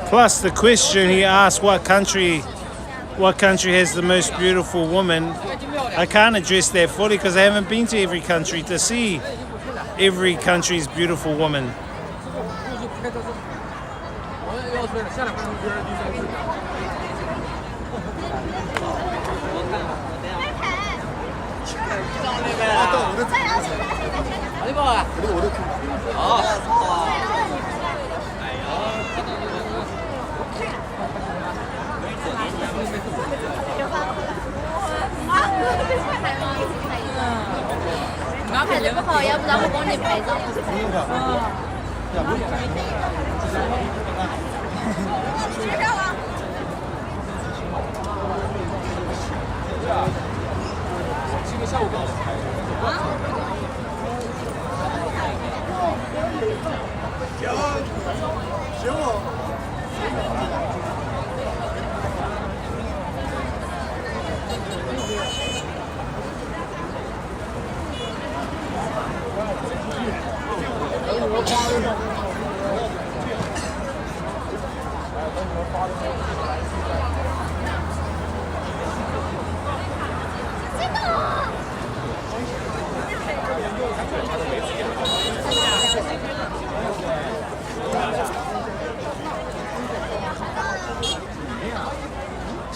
Plus the question he asked, what country has the most beautiful woman? I can't address that fully because I haven't been to every country to see every country's beautiful woman.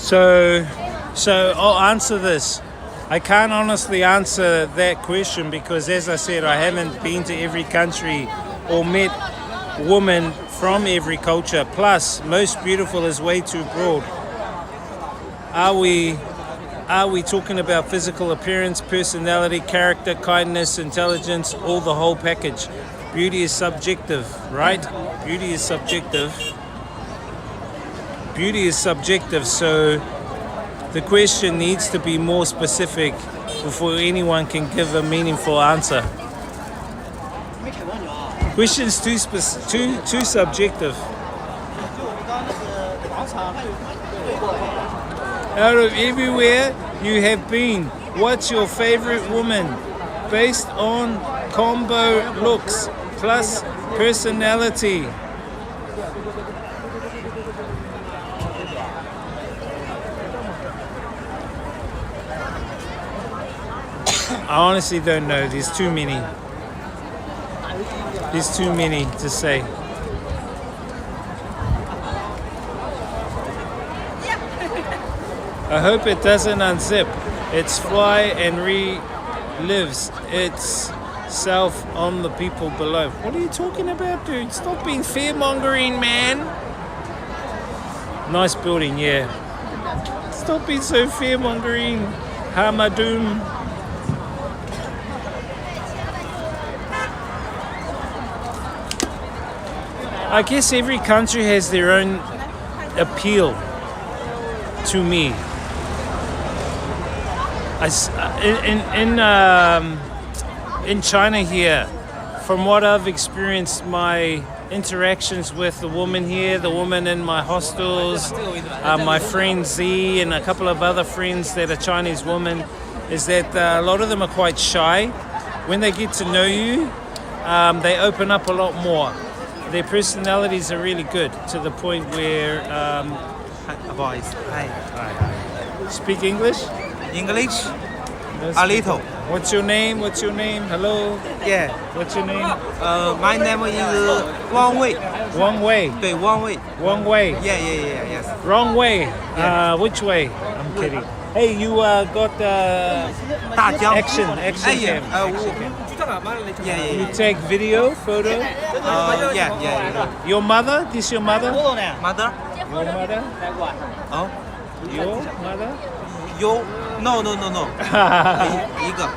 So I'll answer this. I can't honestly answer that question because, as I said, I haven't been to every country or met women from every culture. Plus, most beautiful is way too broad. Are we talking about physical appearance, personality, character, kindness, intelligence, all the whole package? Beauty is subjective, right? Beauty is subjective. Beauty is subjective, so the question needs to be more specific before anyone can give a meaningful answer. Question's too subjective. Out of everywhere you have been, what's your favorite woman? Based on combo looks plus personality. I honestly don't know. There's too many. There's too many to say. I hope it doesn't unzip. It's fly and relives itself on the people below. What are you talking about, dude? Stop being fear-mongering, man. Nice building, yeah. Stop being so fear-mongering. Hamadoom. I guess every country has their own appeal to me. In China here, from what I've experienced, my interactions with the woman here, the woman in my hostels, my friend Z and a couple of other friends that are Chinese women, is that a lot of them are quite shy. When they get to know you, they open up a lot more. Their personalities are really good to the point where boys. Hi. Speak English? English? A little. What's your name? What's your name? Hello? Yeah. What's your name? My name is Wang Wei. Wang Wei. 对 Wang Wei. Wang Wei. Yeah, yes. Wrong way. Yeah. Which way? I'm kidding. Hey, you got action cam. Yeah. You take video, photo? Yeah. Your mother? This your mother? Mother? Your mother? Oh? Your mother? You? No. 一个。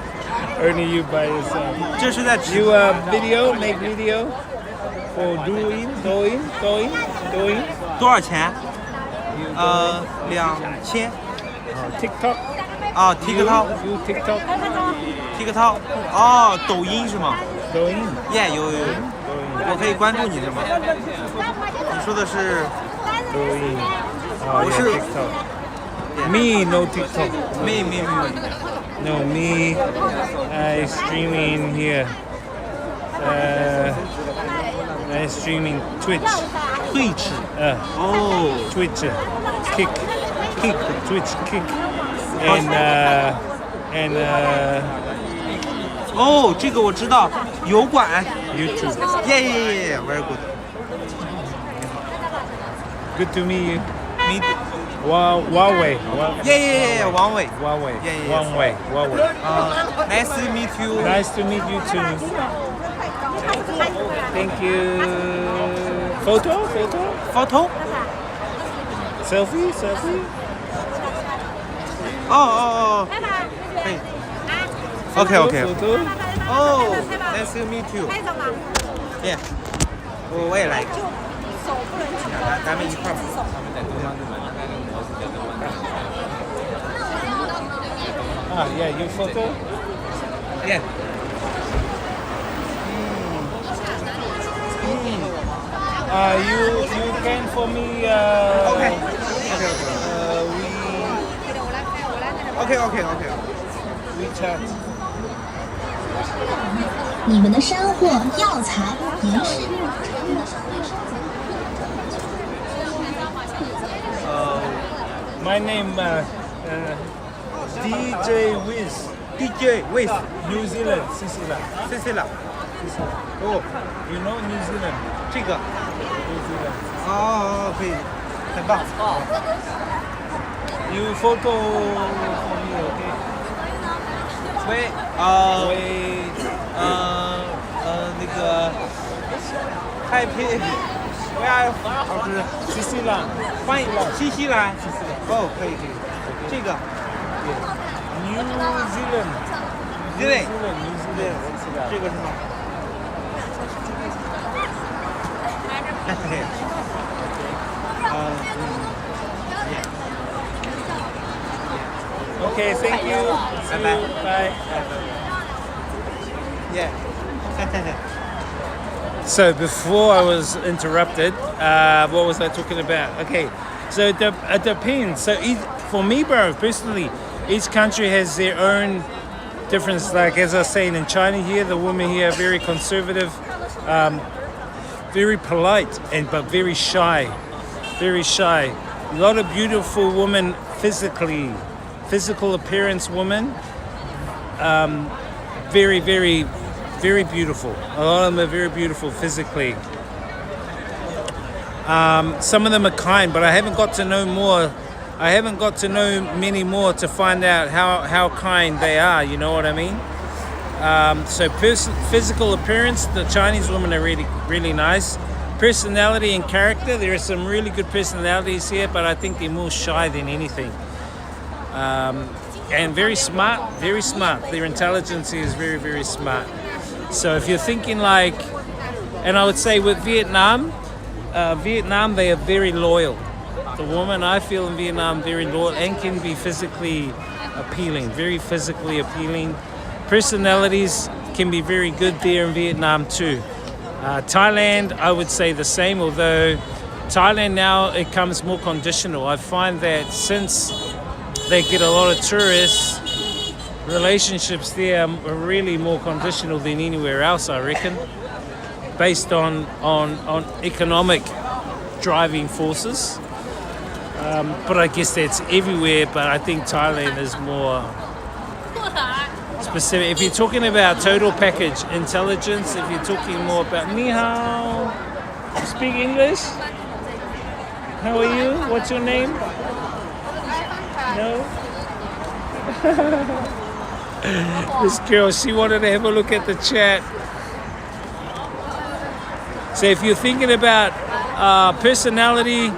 Only you by yourself. 这是在直 You make video for doing. 多少钱？2000。TikTok. TikTok. You TikTok. TikTok. 抖音是吗？抖音。Yeah， 有。我可以关注你是吗？你说的是抖音。我是 Me no TikTok. Me. No, me streaming here. and streaming Twitch. Twitch. Twitch, kick, Twitch, kick, and 哦，这个我知道，油管。YouTube. Yeah, very good. Good to meet you. Meet. Huawei. Yeah, Huawei. Huawei. Yeah. Huawei. Nice to meet you. Nice to meet you too. Thank you. Photo? Selfie? Oh. Hey. Okay. Photo? Oh, nice to meet you. Yeah. 我也来一个。咱们一块儿。Yeah, you photo? Yeah. You can for me. Okay. We chat. 你们的山货、药材、银饰。My name DJ Wiz. New Zealand, Sicily. Oh, You know New Zealand? 这个。 New Zealand. 哦，可以，很棒。You photo for me, okay? 喂，那个，Happy，喂啊，老师，新西兰，欢迎新西兰。哦，可以，这个。New Zealand. New Zealand，这个是吗？ Okay, thank you. Bye. Yeah. So before I was interrupted, what was I talking about? Okay, so it depends. So for me, bro, personally, each country has their own difference. Like as I was saying, in China here, the women here are very conservative, very polite, but very shy. Very shy. A lot of beautiful women physical appearance women. Very, very, very beautiful. A lot of them are very beautiful physically. Some of them are kind, but I haven't got to know more. I haven't got to know many more to find out how kind they are, you know what I mean? So physical appearance, the Chinese women are really, really nice. Personality and character, there are some really good personalities here, but I think they're more shy than anything. And very smart, very smart. Their intelligence is very, very smart. So if you're thinking like, and I would say with Vietnam, they are very loyal. The woman I feel in Vietnam very loyal and can be physically appealing, very physically appealing. Personalities can be very good there in Vietnam too. Thailand, I would say the same, although Thailand now it comes more conditional. I find that since they get a lot of tourists, relationships there are really more conditional than anywhere else, I reckon, based on economic driving forces. But I guess that's everywhere, but I think Thailand is more specific. If you're talking about total package intelligence, if you're talking more about ni hao, you speak English? How are you? What's your name? No? This girl, she wanted to have a look at the chat. So if you're thinking about personality,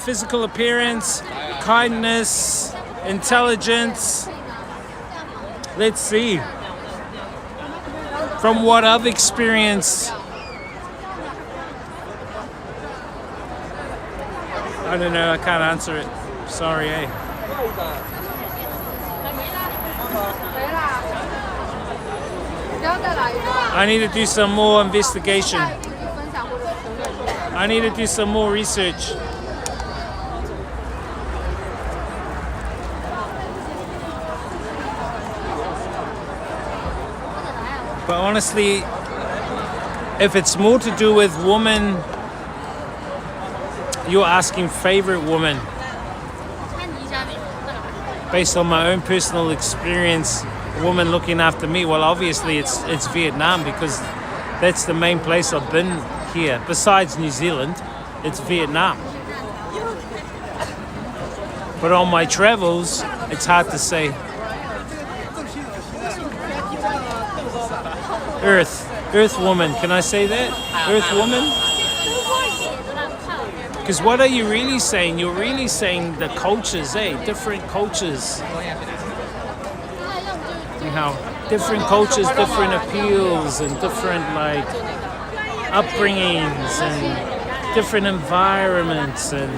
physical appearance, kindness, intelligence, let's see. From what I've experienced, I don't know, I can't answer it. Sorry, eh? I need to do some more investigation. I need to do some more research. But honestly, if it's more to do with woman, you're asking favorite woman. Based on my own personal experience, a woman looking after me, well, obviously it's Vietnam, because that's the main place I've been here. Besides New Zealand, it's Vietnam. But on my travels, it's hard to say. Earth woman, can I say that? Earth woman? Because what are you really saying? You're really saying the cultures, different cultures. You know, different cultures, different appeals, and different like upbringings, and different environments. And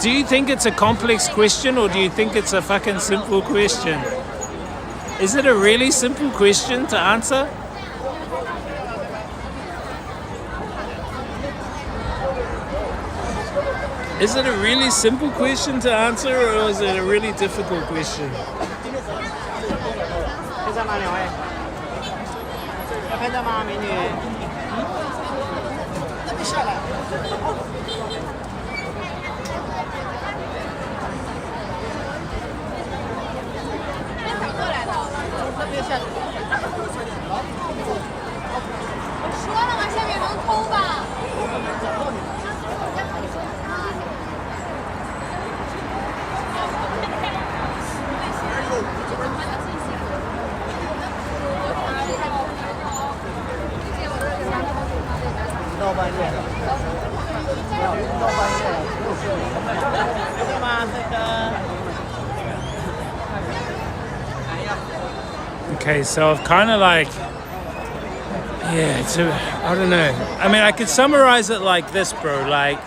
do you think it's a complex question, or do you think it's a fucking simple question? Is it a really simple question to answer? Is it a really simple question to answer, or is it a really difficult question? Okay, so I've kind of like, I don't know. I mean, I could summarize it like this, bro. Like,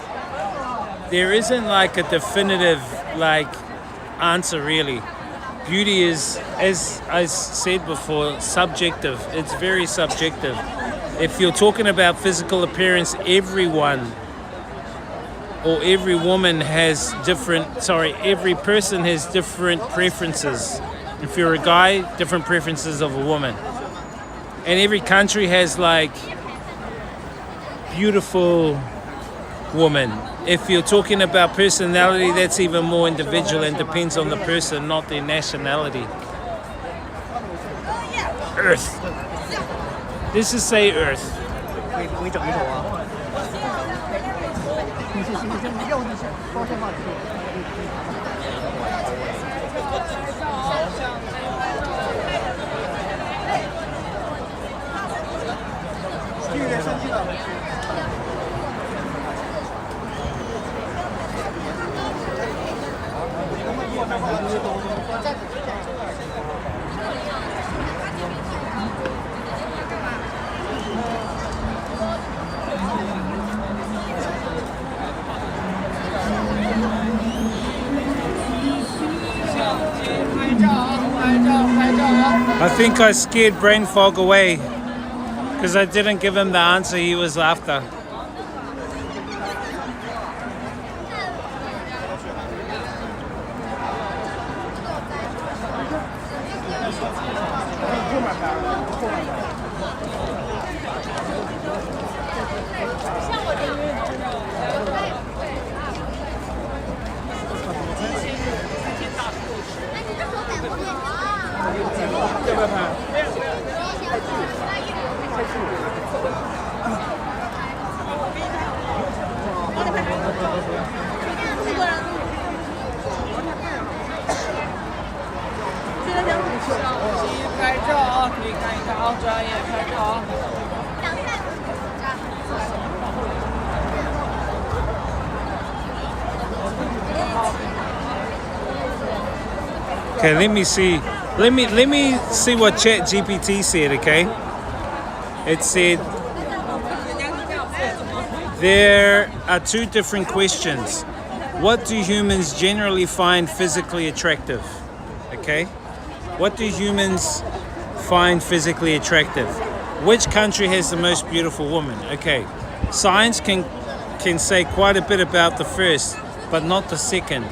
there isn't like a definitive like answer really. Beauty is, as I said before, subjective. It's very subjective. If you're talking about physical appearance, everyone or every woman has every person has different preferences. If you're a guy, different preferences of a woman. And every country has like beautiful woman. If you're talking about personality, that's even more individual and depends on the person, not their nationality. Earth. This is say Earth. I think I scared brain fog away because I didn't give him the answer he was after. Okay, let me see. Let me see what ChatGPT said, okay? It said there are two different questions. What do humans generally find physically attractive? Okay? What do humans find physically attractive? Which country has the most beautiful woman? Okay. Science can say quite a bit about the first, but not the second.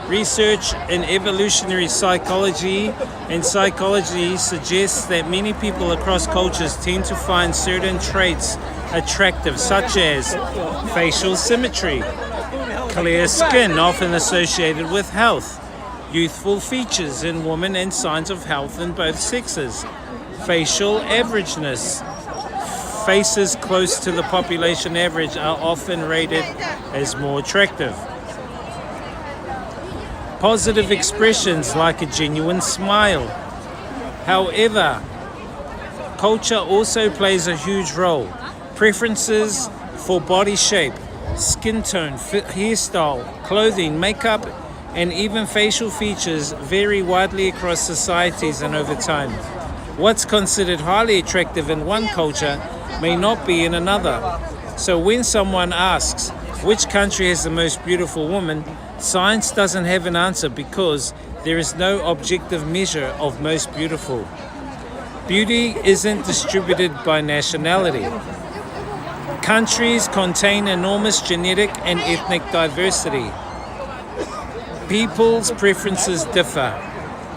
Research in evolutionary psychology and psychology suggests that many people across cultures tend to find certain traits attractive, such as facial symmetry, clear skin, often associated with health, youthful features in women and signs of health in both sexes, facial averageness. Faces close to the population average are often rated as more attractive. Positive expressions like a genuine smile. However, culture also plays a huge role. Preferences for body shape, skin tone, hairstyle, clothing, makeup, and even facial features vary widely across societies and over time. What's considered highly attractive in one culture may not be in another. So when someone asks, which country has the most beautiful woman, science doesn't have an answer because there is no objective measure of most beautiful. Beauty isn't distributed by nationality. Countries contain enormous genetic and ethnic diversity. People's preferences differ.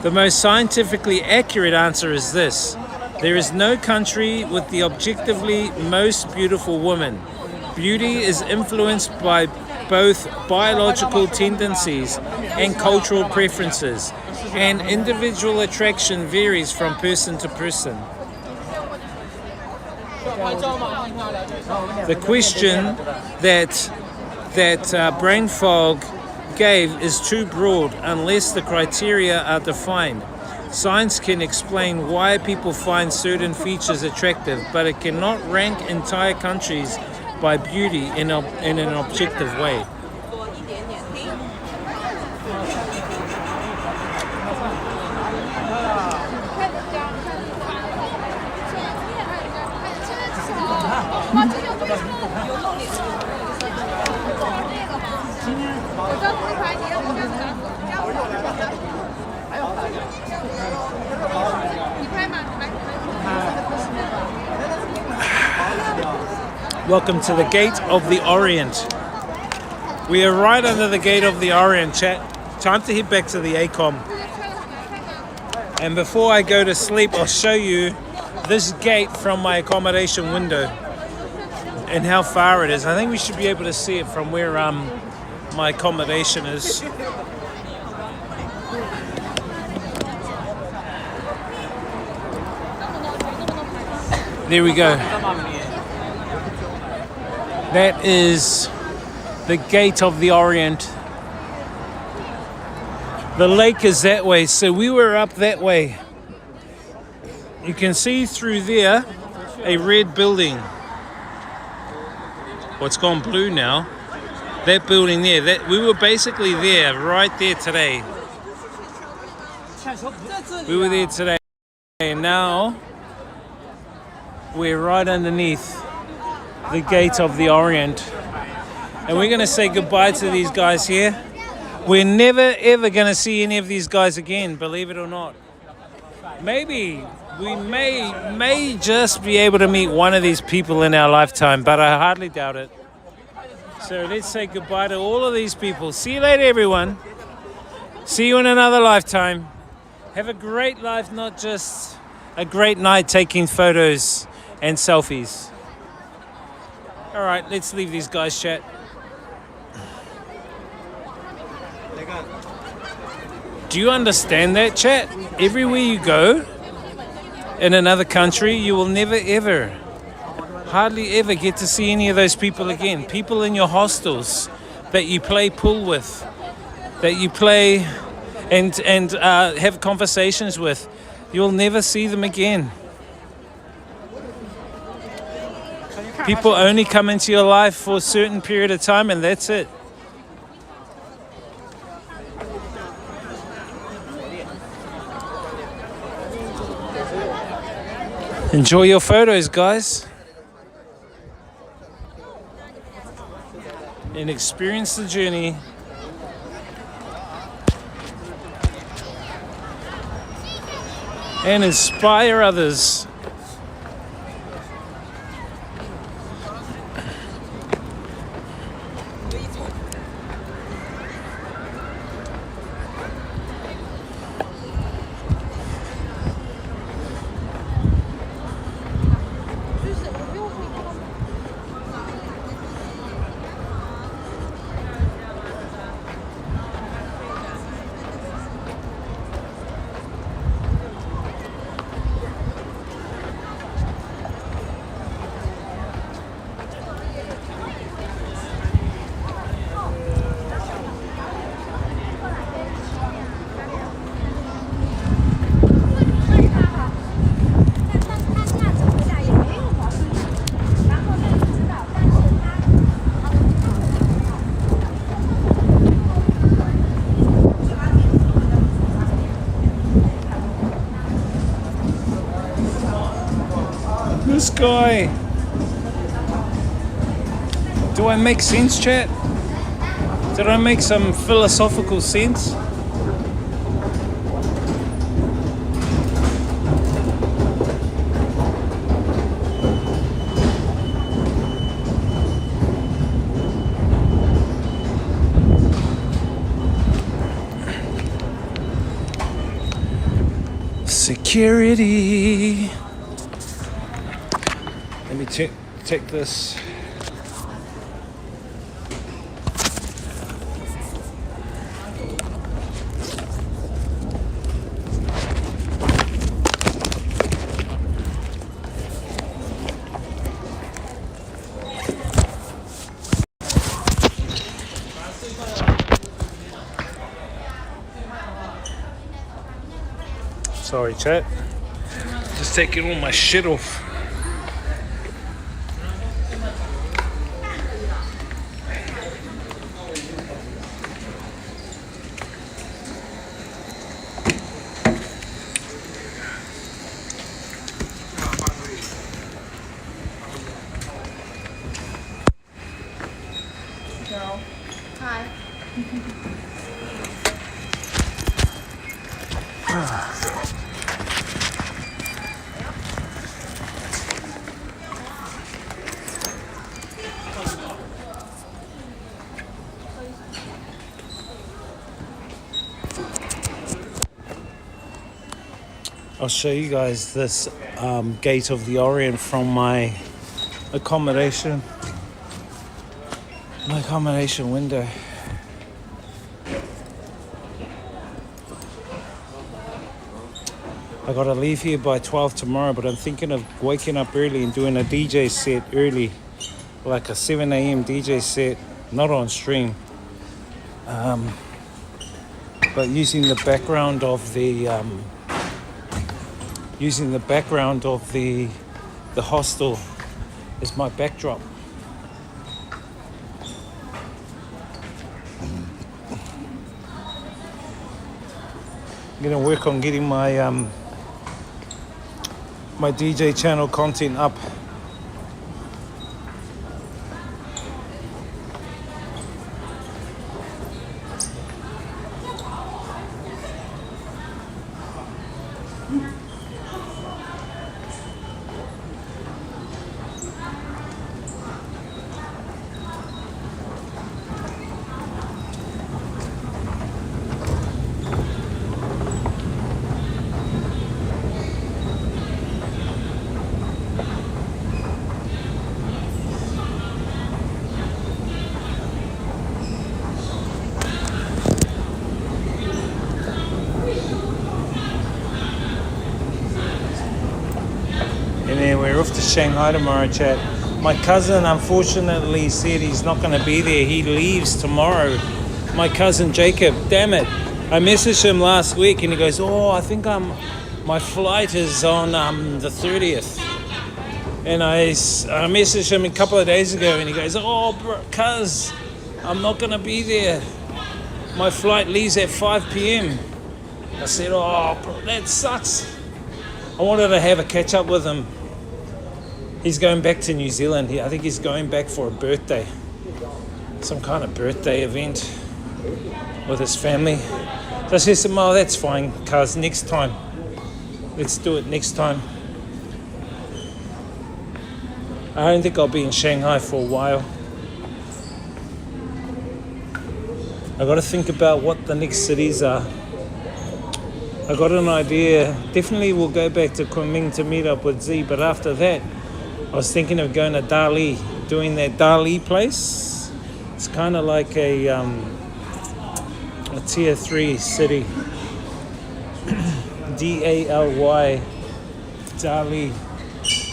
The most scientifically accurate answer is this: there is no country with the objectively most beautiful woman. Beauty is influenced by both biological tendencies and cultural preferences, and individual attraction varies from person to person. The question that brain fog gave is too broad unless the criteria are defined. Science can explain why people find certain features attractive, but it cannot rank entire countries by beauty in an objective way. Welcome to the Gate of the Orient. We are right under the Gate of the Orient, chat. Time to head back to the ACOM. And before I go to sleep, I'll show you this gate from my accommodation window and how far it is. I think we should be able to see it from where my accommodation is. There we go. That is the Gate of the Orient. The lake is that way, so we were up that way. You can see through there a red building. Well, it's gone blue now. That building there, that we were basically there, right there today. We were there today, and now we're right underneath the Gate of the Orient. And we're going to say goodbye to these guys here. We're never ever going to see any of these guys again, believe it or not. Maybe we may just be able to meet one of these people in our lifetime, but I hardly doubt it. So let's say goodbye to all of these people. See you later, everyone. See you in another lifetime. Have a great life, not just a great night taking photos and selfies. All right, let's leave these guys chat. Do you understand that, chat? Everywhere you go in another country, you will never ever, hardly ever get to see any of those people again. People in your hostels that you play pool with, that you play and have conversations with, you'll never see them again. People only come into your life for a certain period of time, and that's it. Enjoy your photos, guys. And experience the journey. And inspire others. this guy. Do I make sense, chat? Did I make some philosophical sense? Security. Let me take this. Sorry, chat. Just taking all my shit off. Hi. I'll show you guys this Gate of the Orient from my accommodation. My accommodation window. I gotta leave here by 12 tomorrow, but I'm thinking of waking up early and doing a DJ set early, like a 7 a.m. DJ set, not on stream, but using the background of the the hostel as my backdrop. I'm gonna work on getting my my DJ channel content up. We're off to Shanghai tomorrow, chat. My cousin unfortunately said he's not going to be there. He leaves tomorrow. My cousin Jacob, damn it. I messaged him last week and he goes, oh, I think my flight is on the 30th. And I messaged him a couple of days ago and he goes, oh, cuz, I'm not going to be there. My flight leaves at 5 p.m. I said, oh, bro, that sucks. I wanted to have a catch up with him. He's going back to New Zealand. I think he's going back for a birthday. Some kind of birthday event with his family. So I said to him, oh, that's fine, cuz, next time. Let's do it next time. I don't think I'll be in Shanghai for a while. I got to think about what the next cities are. I got an idea. Definitely we'll go back to Kunming to meet up with Z, but after that, I was thinking of going to Dali, doing that Dali place. It's kind of like a tier 3 city. D-A-L-Y, Dali.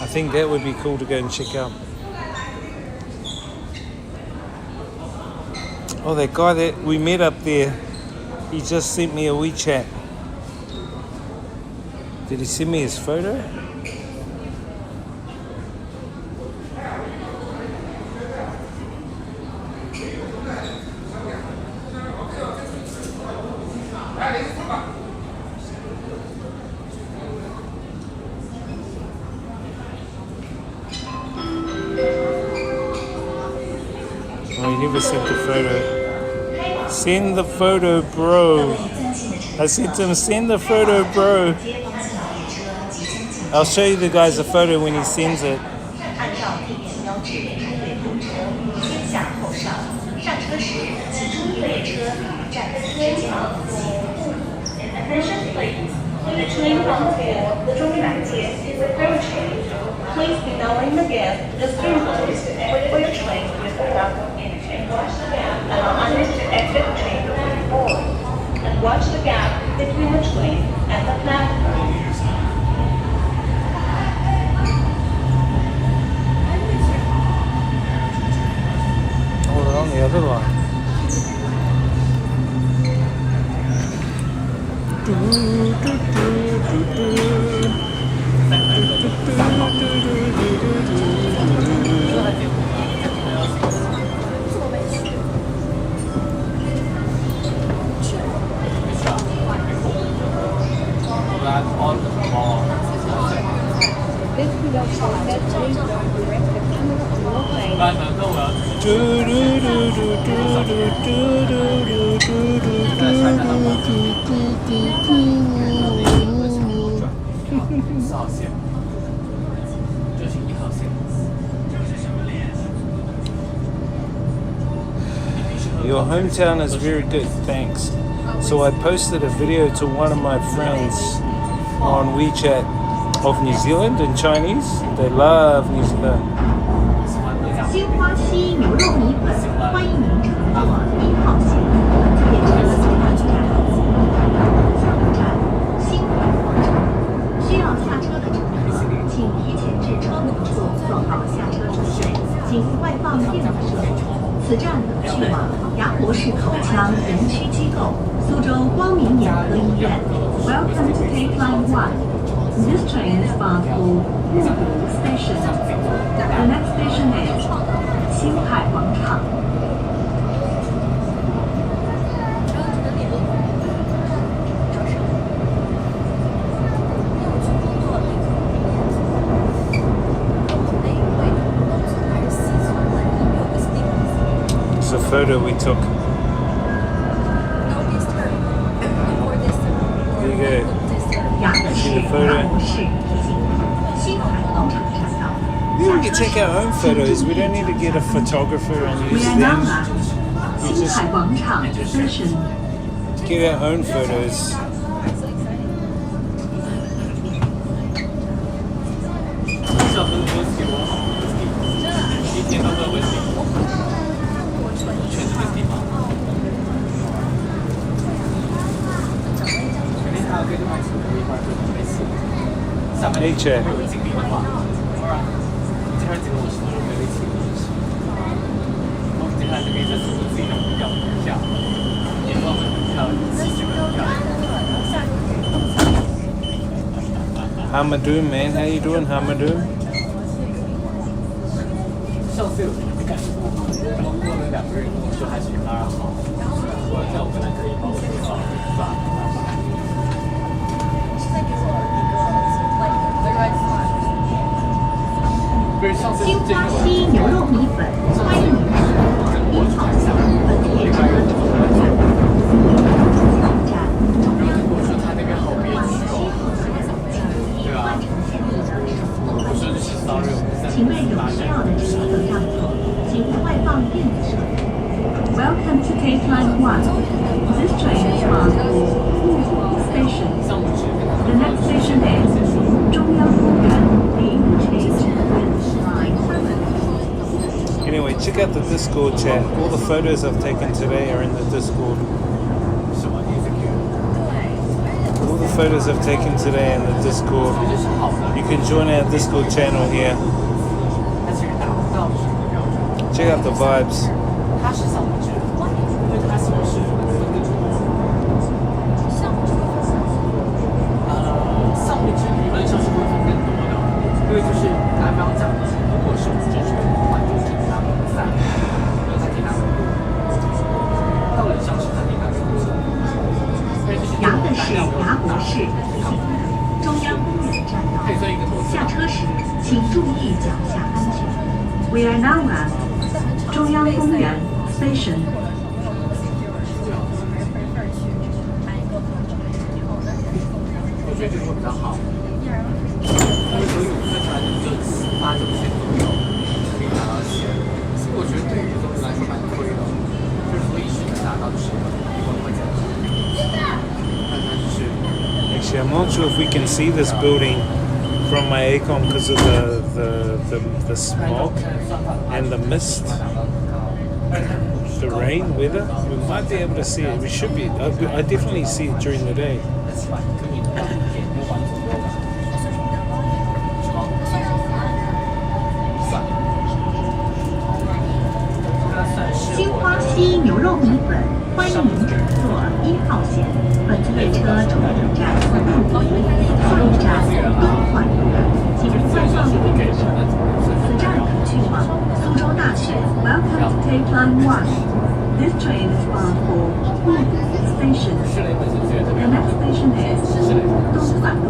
I think that would be cool to go and check out. Oh, that guy that we met up there, he just sent me a WeChat. Did he send me his photo? never sent the photo. Send the photo, bro. I said to him, send the photo, bro. I'll show you the guys the photo when he sends it. Attention please. When the train comes in, the Zhongli is approaching. Please be knowing the gap, the through doors, wait for your train with the platform entry. Allow others to exit the train before board. And watch the gap between the train and the platform. Oh, they're on the other line. Your hometown is very good, thanks. So I posted a video to one of my friends on WeChat of New Zealand in Chinese. They love New Zealand. 新花溪牛肉米粉，欢迎您乘坐1号线，列车即将下站。下一站新海广场。需要下车的乘客，请提前至车门处做好下车准备，请外放电子设备。此站可去往牙博士口腔人区机构、苏州光明眼科医院。Welcome to Take Line 1. This train is bound for Suzhou Station. The next station is 新海广场。It's a photo we took. There you go. See the photo? We can take our own photos. We don't need to get a photographer and use them. We just get our own photos. Hey, Chad. Hamadoom, man. How you doing, Hamadoom?新花溪牛肉米粉，欢迎您乘坐1号线本列车下一站中央公园。7号线，请注意换乘前的车手请为有需要的乘客让座，请外放电子设备。Welcome to Take Line 1. This train is bound for Suzhou Station. The next station is 中央公园。Anyway, check out the Discord chat. All the photos I've taken today are in the Discord. All the photos I've taken today in the Discord. You can join our Discord channel here. Check out the vibes. We are now at 中央公园 Station。我觉得这个会比较好。因为所以我最喜欢就8、9线左右可以拿到线，我觉得对于总体来说蛮贵的，就是所以是能达到就是1万块钱。但它就是。Actually, I'm not sure if we can see this building from my ACOM because of the smog and the mist, the rain, weather. We might be able to see it. We should be. I definitely see it during the day. 新花溪牛肉米粉，欢迎您乘坐1号线。本次列车终点站4路，下一站东环路，请再上列车。此站可去往苏州大学。Welcome to take line 1. This train is bound for Suzhou Station. The next station is 东环路。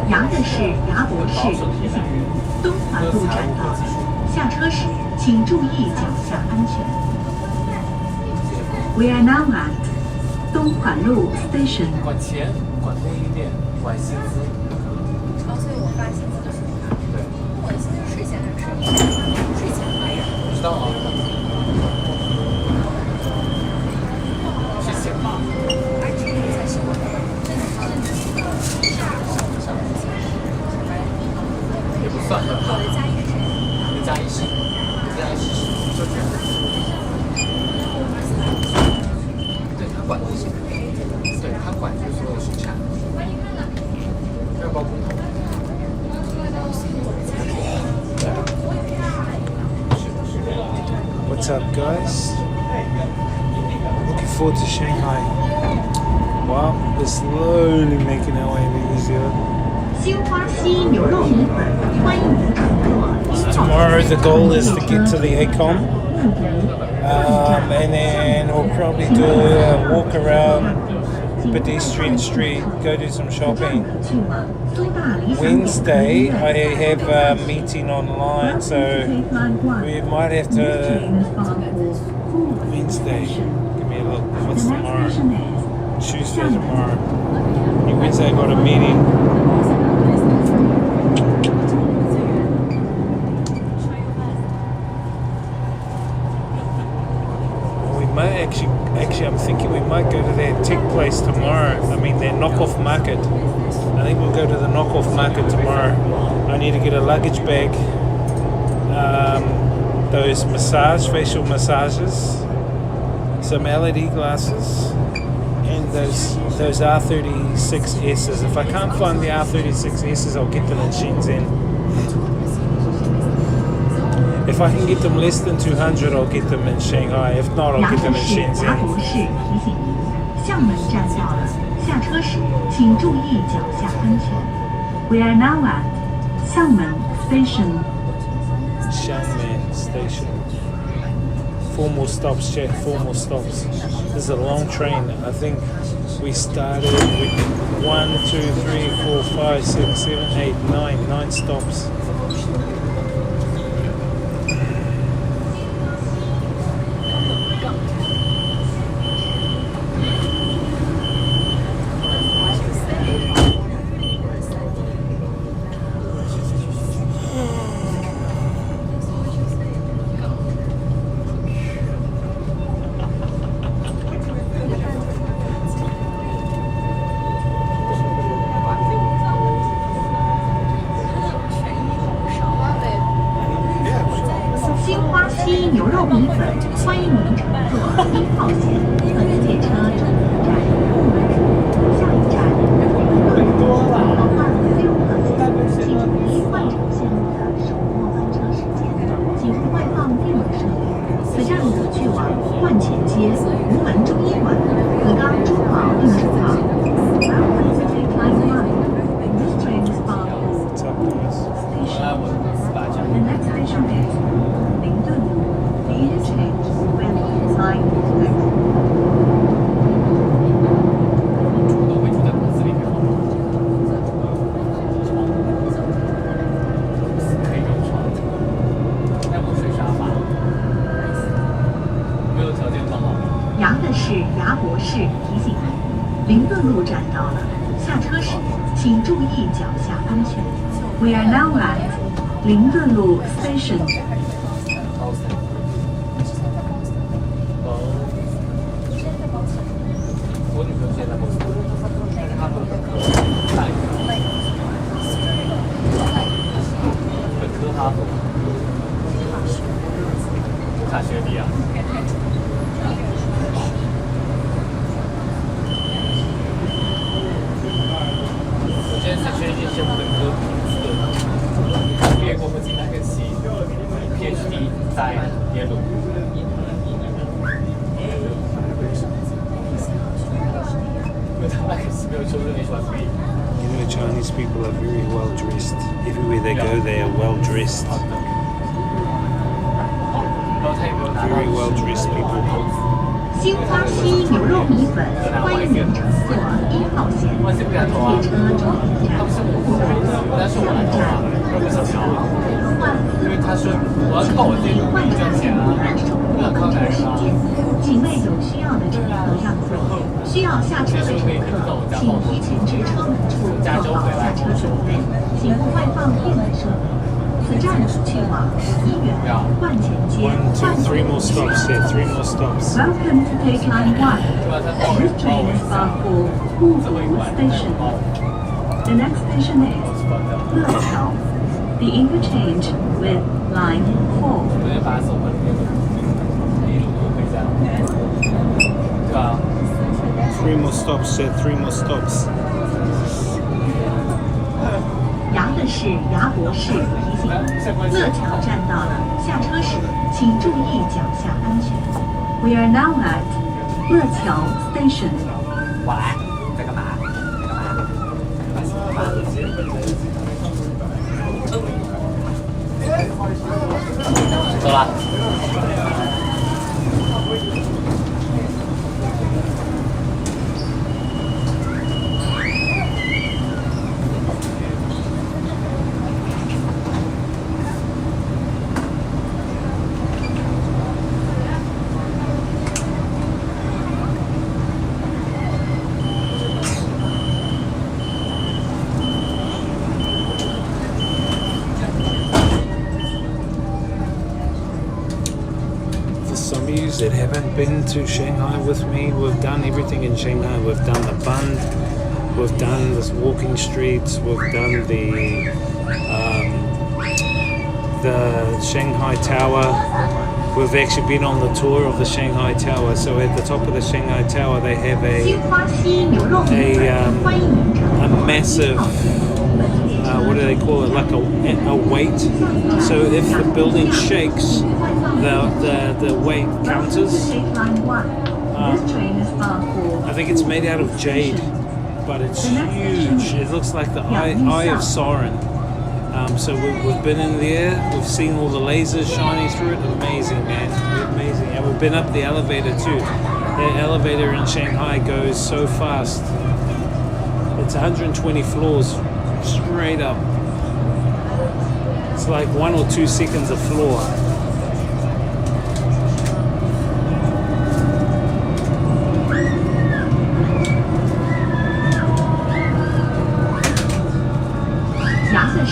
牙的是牙博士提醒您，东环路站到了，下车时请注意脚下安全。We are now at 东环路 Station。管钱，管供应链，管薪资。所以我发薪资就是他。对。我的薪资是税前还是税后？税前吧。不知道啊。税前吧。而这个才是我的。也不算很好。加一是就这样。对他管的是，对他管就是所有的生产，要包工头。What's up, guys? Looking forward to Shanghai. Well, we're slowly making our way to New Zealand. 新花溪牛肉米粉，欢迎您乘坐。Tomorrow the goal is to get to the ACOM, and then we'll probably do a walk around pedestrian street, go do some shopping. Wednesday I have a meeting online, so we might have to. Wednesday, give me a look. What's tomorrow? Tuesday tomorrow. Wednesday I got a meeting. Actually, I'm thinking we might go to their tech place tomorrow. I mean, their knockoff market. I think we'll go to the knockoff market tomorrow. I need to get a luggage bag, those facial massages, some LED glasses, and those R36Ss. If I can't find the R36Ss, I'll get them in Shenzhen. If I can get them less than 200, I'll get them in Shanghai. If not, I'll get them in Shenzhen. 牙博士提醒您，厦门站到了，下车时请注意脚下安全。We are now at 厦门 Station. Xiamen Station. 4 more stops, chat. 4 more stops. This is a long train. I think we started with 1, 2, 3, 4, 5, 6, 7, 8, 9 stops. 路去往万钱街吴门中医馆子冈珠宝印证堂。Welcome to take line 1. This train is bound for station. The next station is 灵顿路 The interchange with line 都会住在公司里面吗？可以有床，但不睡沙发，没有条件更好。杨的是牙博士提醒您，灵顿路站到了，下车时请注意脚下安全。We are now at 灵顿路 station. 我女朋友现在在公司，但是她本科大学，本科哈佛，啥学历啊？我现在是学一些本科毕业过后进来个系 ，PhD 在耶鲁。You know, Chinese people are very well dressed. Everywhere they go, they are well dressed. Very well dressed people. 新花溪牛肉米粉，欢迎您乘坐1号线，列车终点站沪北下一站万斯请换乘线路按守候车时间，请为有需要的乘客让座。需要下车的乘客，请提前至车门处做好下车准备，请勿外放电子设备。此站去往医院、万钱街、万3 more stops here. 3 more stops. Welcome to take line 1. This train is bound for Suzhou Station. The next station is Leqiao. The interchange with line 4. 3 more stops, sir. 3 more stops. 杨的是牙博士提醒，乐桥站到了，下车时请注意脚下安全。We are now at 乐桥 station. 我来，在干嘛？走了。That haven't been to Shanghai with me, we've done everything in Shanghai. We've done the Bund, we've done the walking streets, we've done the Shanghai Tower. We've actually been on the tour of the Shanghai Tower. So at the top of the Shanghai Tower, they have a massive. What do they call it? Like a weight. So if the building shakes, the weight counters. I think it's made out of jade, but it's huge. It looks like the eye of Sauron. So we've been in there. We've seen all the lasers shining through it. Amazing, man. Amazing. And we've been up the elevator too. The elevator in Shanghai goes so fast. It's 120 floors straight up. It's like 1 or 2 seconds a floor.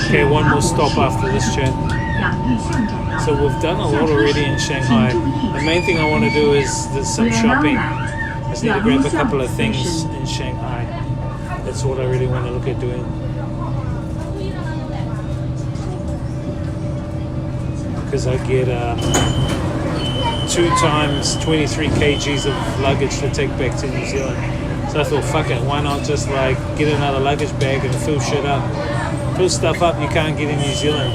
Okay, one more stop after this chat. So we've done a lot already in Shanghai. The main thing I want to do is there's some shopping. I just need to grab a couple of things in Shanghai. That's what I really want to look at doing. Because I get 2 times 23 kgs of luggage to take back to New Zealand. So I thought, fuck it, why not just like get another luggage bag and fill shit up. Fill stuff up you can't get in New Zealand.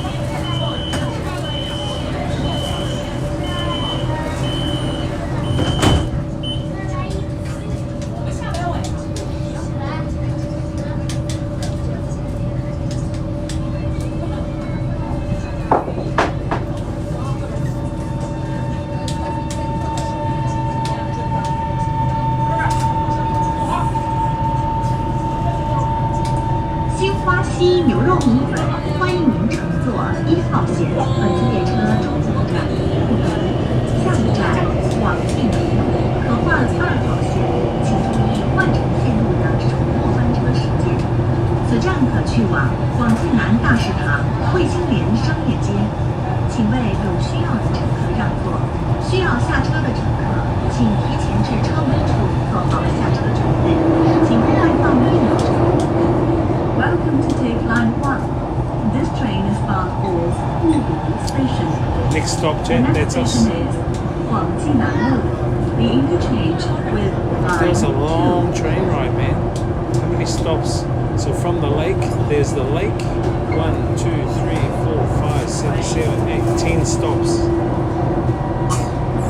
西牛肉米粉，欢迎您乘坐1号线。本次列车终点站不同，下一站广济南路，可换2号线，请注意换乘线路的首末班车时间。此站可去往广济南大食堂、卫星联商业街。请为有需要的乘客让座，需要下车的乘客，请提前至车门处做好下车准备，请快放1秒钟。Welcome to take line 1. This train is bound for Suzhou Station. Next stop, The Jen, next that's us. station is Guangjinan. The interchange with There's a long train ride, man. How many stops? So from the lake, there's the lake. 1, 2, 3, 4, 5, 6, 7, 8, 10 stops.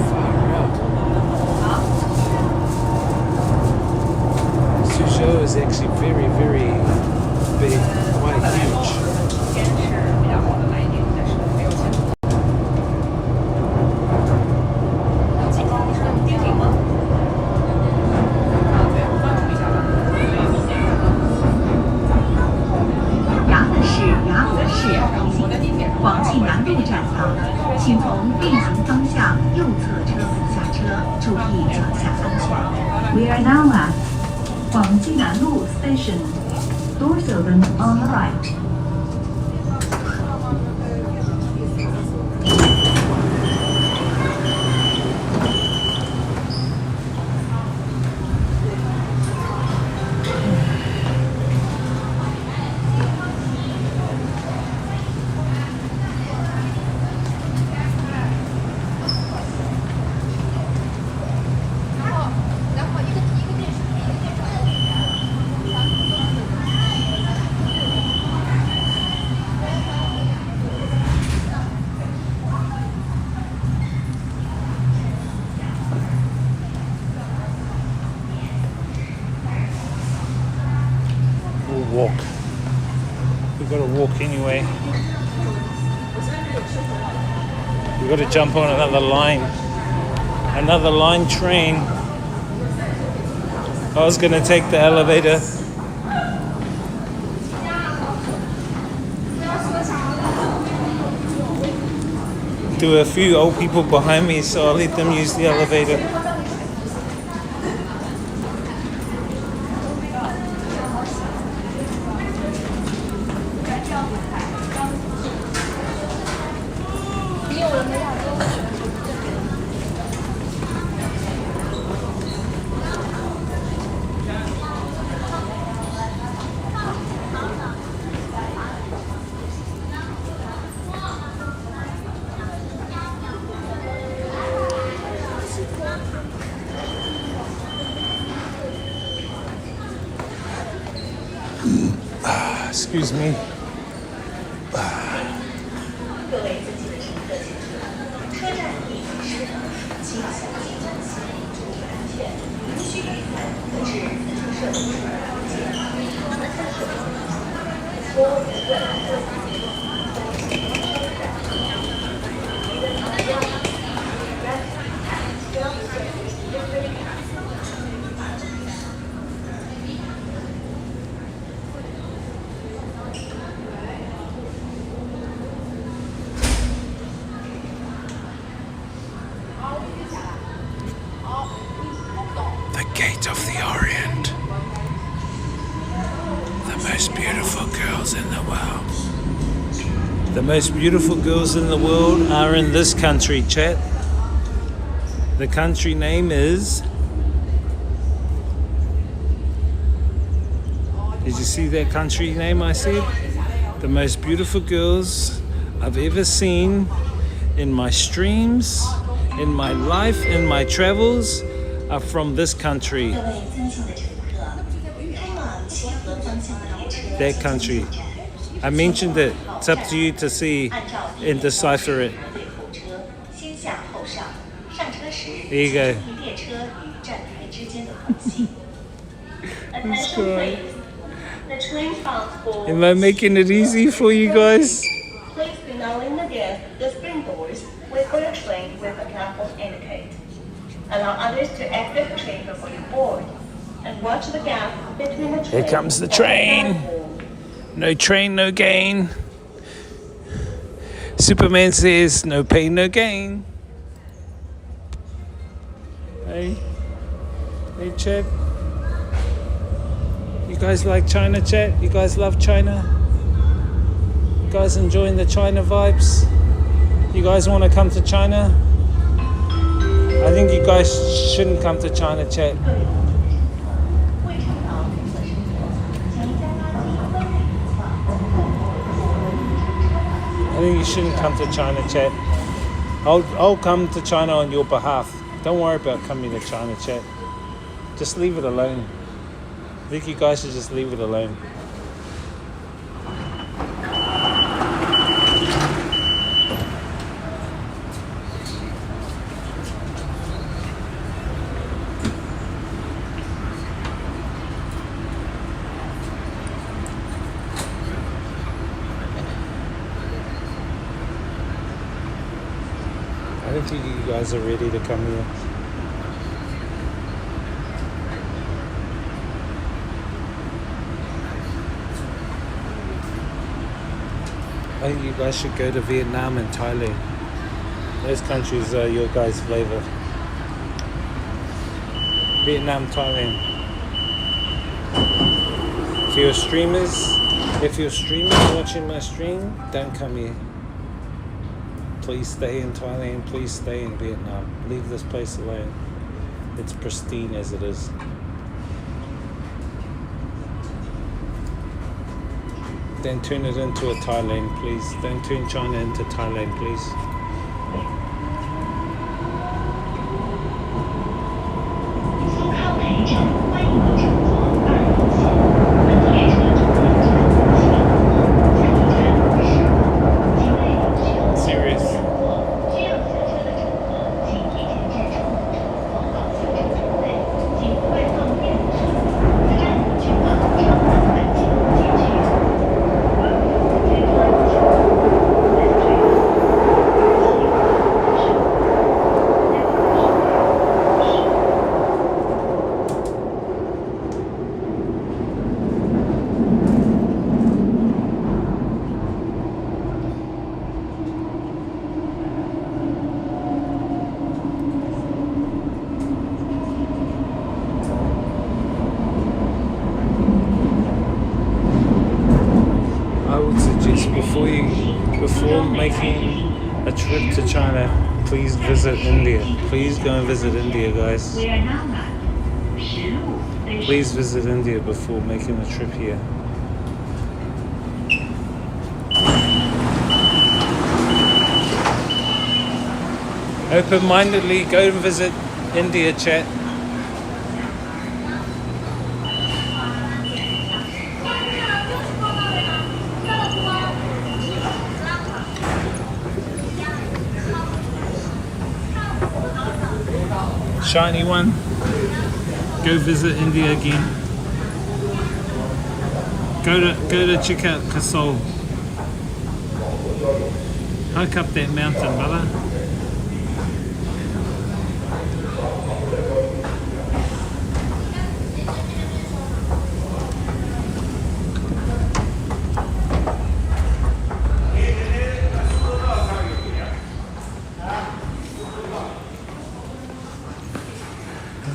Far out. Suzhou is actually very, very big, quite huge. We are now at Guangjinan Station. Doors open on the right. Walk. We've got to walk anyway. We've got to jump on another line train. I was going to take the elevator. There were a few old people behind me, so I'll let them use the elevator. Excuse me. The Gate of the Orient. The most beautiful girls in the world. The most beautiful girls in the world are in this country, chat. The country name is... Did you see that country name I said? The most beautiful girls I've ever seen in my streams, in my life, in my travels, are from this country. That country. I mentioned it. It's up to you to see and decipher it. There you go. This guy. Am I making it easy for you guys? Please do not lean against the spring doors before the train with a careful indicate. Allow others to exit the train before you board, and watch the gap between the train. Here comes the train. No train, no gain. Superman says, no pain, no gain. Hey, Chet. You guys like China, Chet? You guys love China? You guys enjoying the China vibes? You guys want to come to China? I think you guys shouldn't come to China, Chet. I think you shouldn't come to China, Chet. I'll come to China on your behalf. Don't worry about coming to China, Chet. Just leave it alone. I think you guys should just leave it alone. I don't think you guys are ready to come here. I think you guys should go to Vietnam and Thailand. Those countries are your guys' flavor. Vietnam, Thailand. If you're streamers watching my stream, don't come here. Please stay in Thailand, please stay in Vietnam. Leave this place alone. It's pristine as it is. Don't turn it into a Thailand, please. Don't turn China into Thailand, please. Before making a trip to China, please visit India. Please go and visit India, guys. Please visit India before making a trip here. Open-mindedly go and visit India, chat. Shiny one, go visit India again. Go to check out Kasol. Hike up that mountain, brother.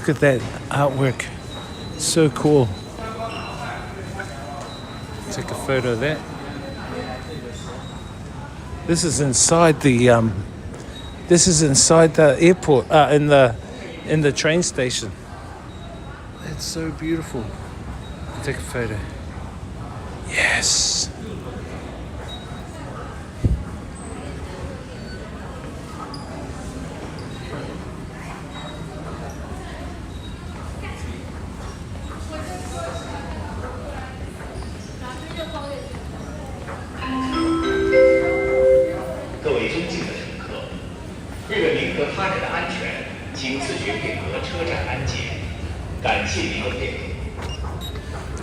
Look at that artwork, so cool. Take a photo of that. This is inside the airport, in the train station. That's so beautiful. Take a photo. Yes.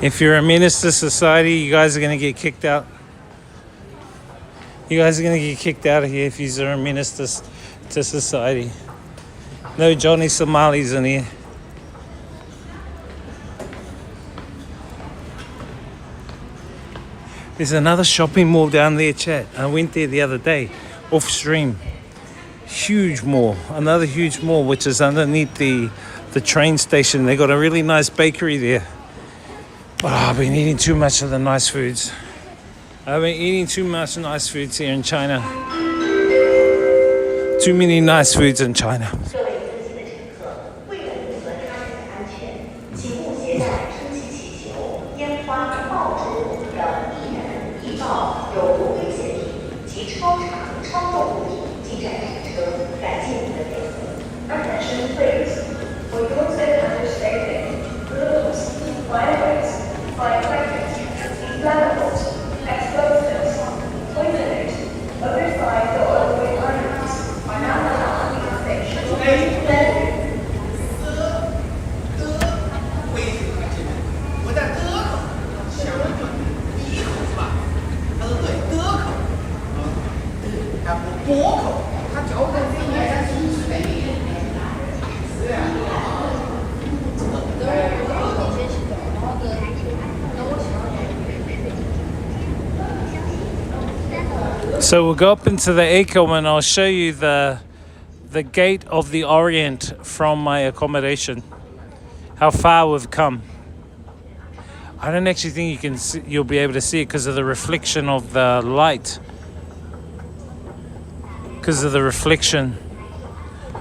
If you're a menace to society, you guys are gonna get kicked out. You guys are gonna get kicked out of here if you're a menace to society. No Johnny Somalis in here. There's another shopping mall down there, chat. I went there the other day, off stream. Huge mall, another huge mall, which is underneath the train station. They got a really nice bakery there. But I've been eating too much of the nice foods. I've been eating too much nice foods here in China. Too many nice foods in China. So we'll go up into the eco and I'll show you the gate of the Orient from my accommodation. How far we've come. I don't actually think you can see, you'll be able to see it because of the reflection of the light. Because of the reflection.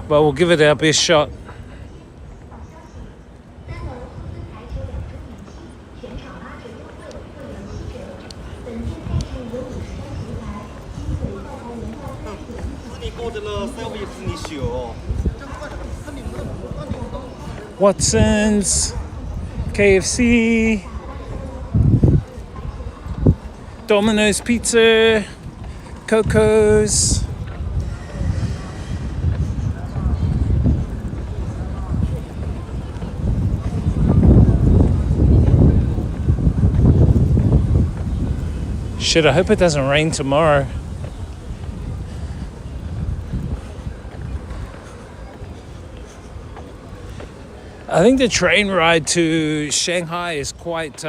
But we'll give it our best shot. Watson's, KFC, Domino's Pizza, Coco's. Shit, I hope it doesn't rain tomorrow. I think the train ride to Shanghai is quite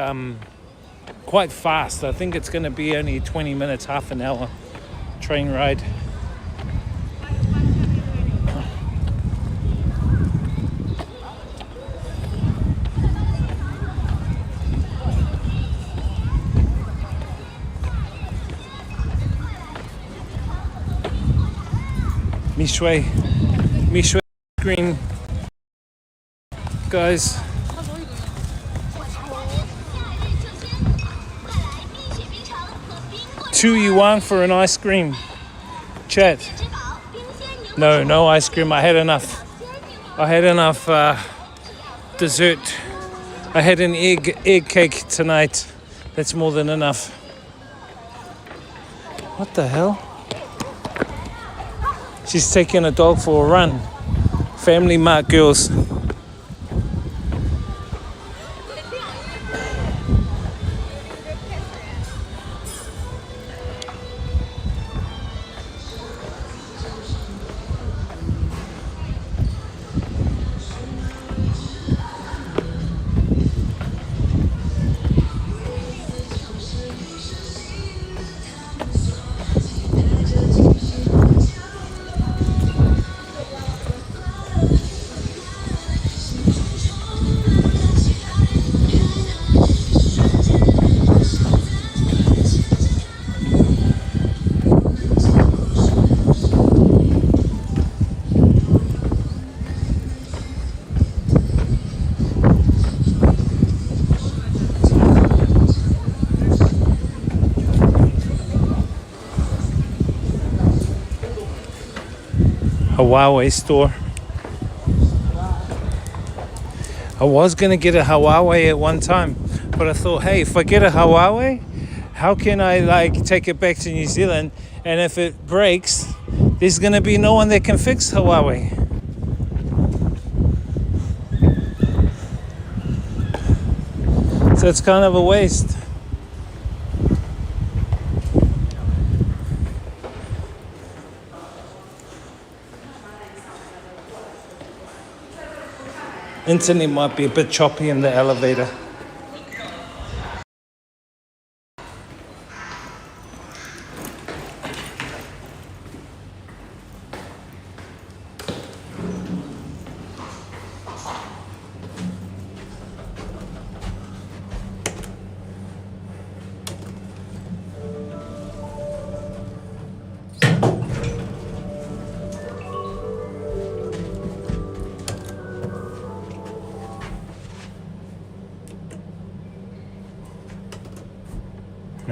fast. I think it's going to be only 20 minutes, half an hour train ride. Mishway green. Guys, 2 yuan for an ice cream. Chat. No ice cream. I had enough dessert. I had an egg cake tonight. That's more than enough. What the hell? She's taking a dog for a run. Family Mart girls. Huawei store. I was gonna get a Huawei at one time, but I thought, hey, if I get a Huawei, how can I like take it back to New Zealand? And if it breaks, there's gonna be no one that can fix Huawei. So it's kind of a waste. Internet might be a bit choppy in the elevator.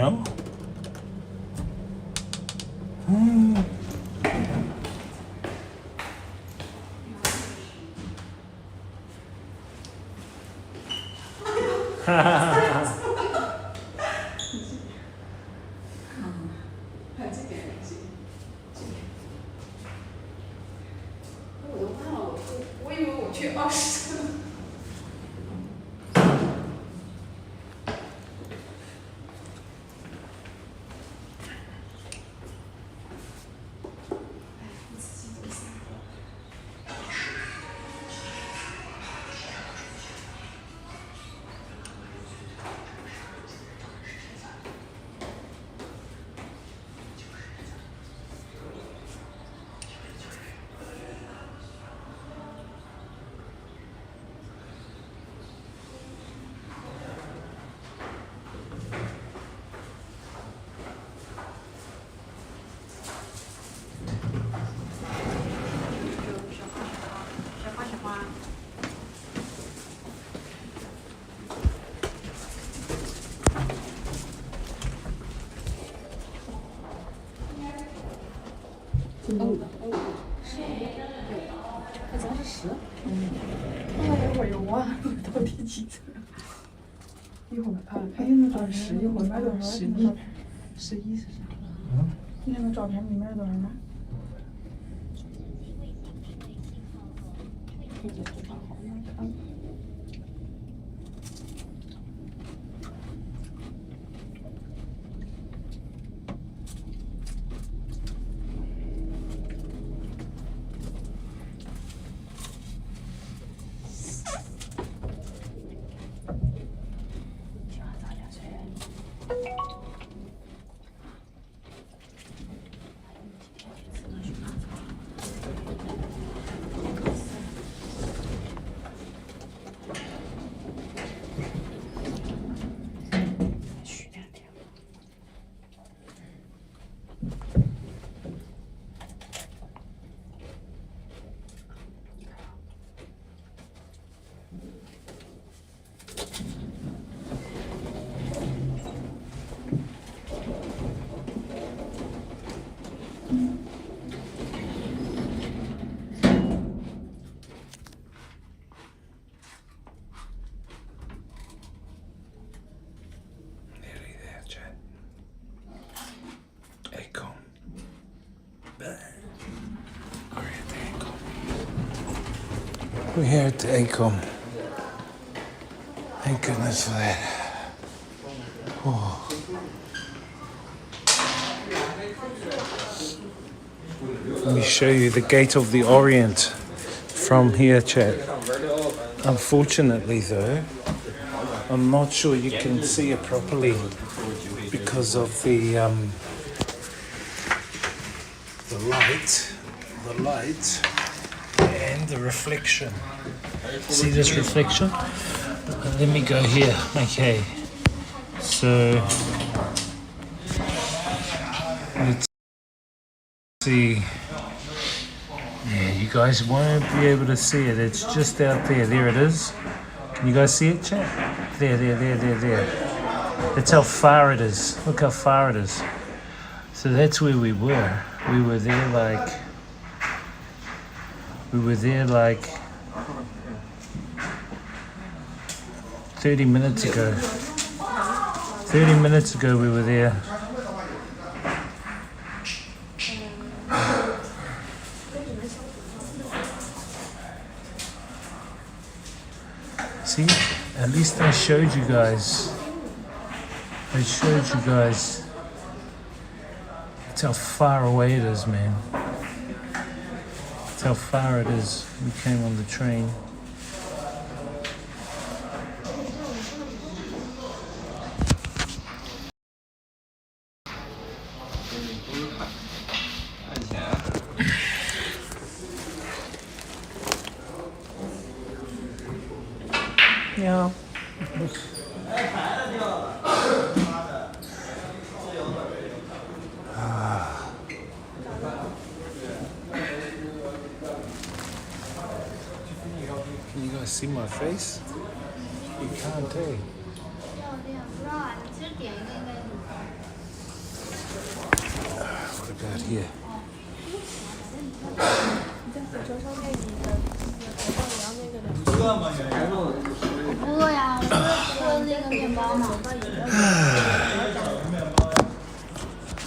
No?一会儿又忘了到第几层。一会儿还有那多少10，一会儿买多少11，11是啥？你看那照片里买多少呢？We're here at the ACOM. Thank goodness for that. Oh. Let me show you the Gate of the Orient from here, chat. Unfortunately though, I'm not sure you can see it properly because of the light and the reflection. See this reflection? Let me go here. Okay, so let's see. Yeah, you guys won't be able to see it. It's just out there. There it is. Can you guys see it, chat? There. That's how far it is. Look how far it is. So that's where we were. We were there like 30 minutes ago. 30 minutes ago we were there. See, at least I showed you guys. That's how far away it is, man. That's how far it is. We came on the train. Yeah. Can you guys see my face? You can't tell. about here? 不饿呀，我喝那个面包嘛。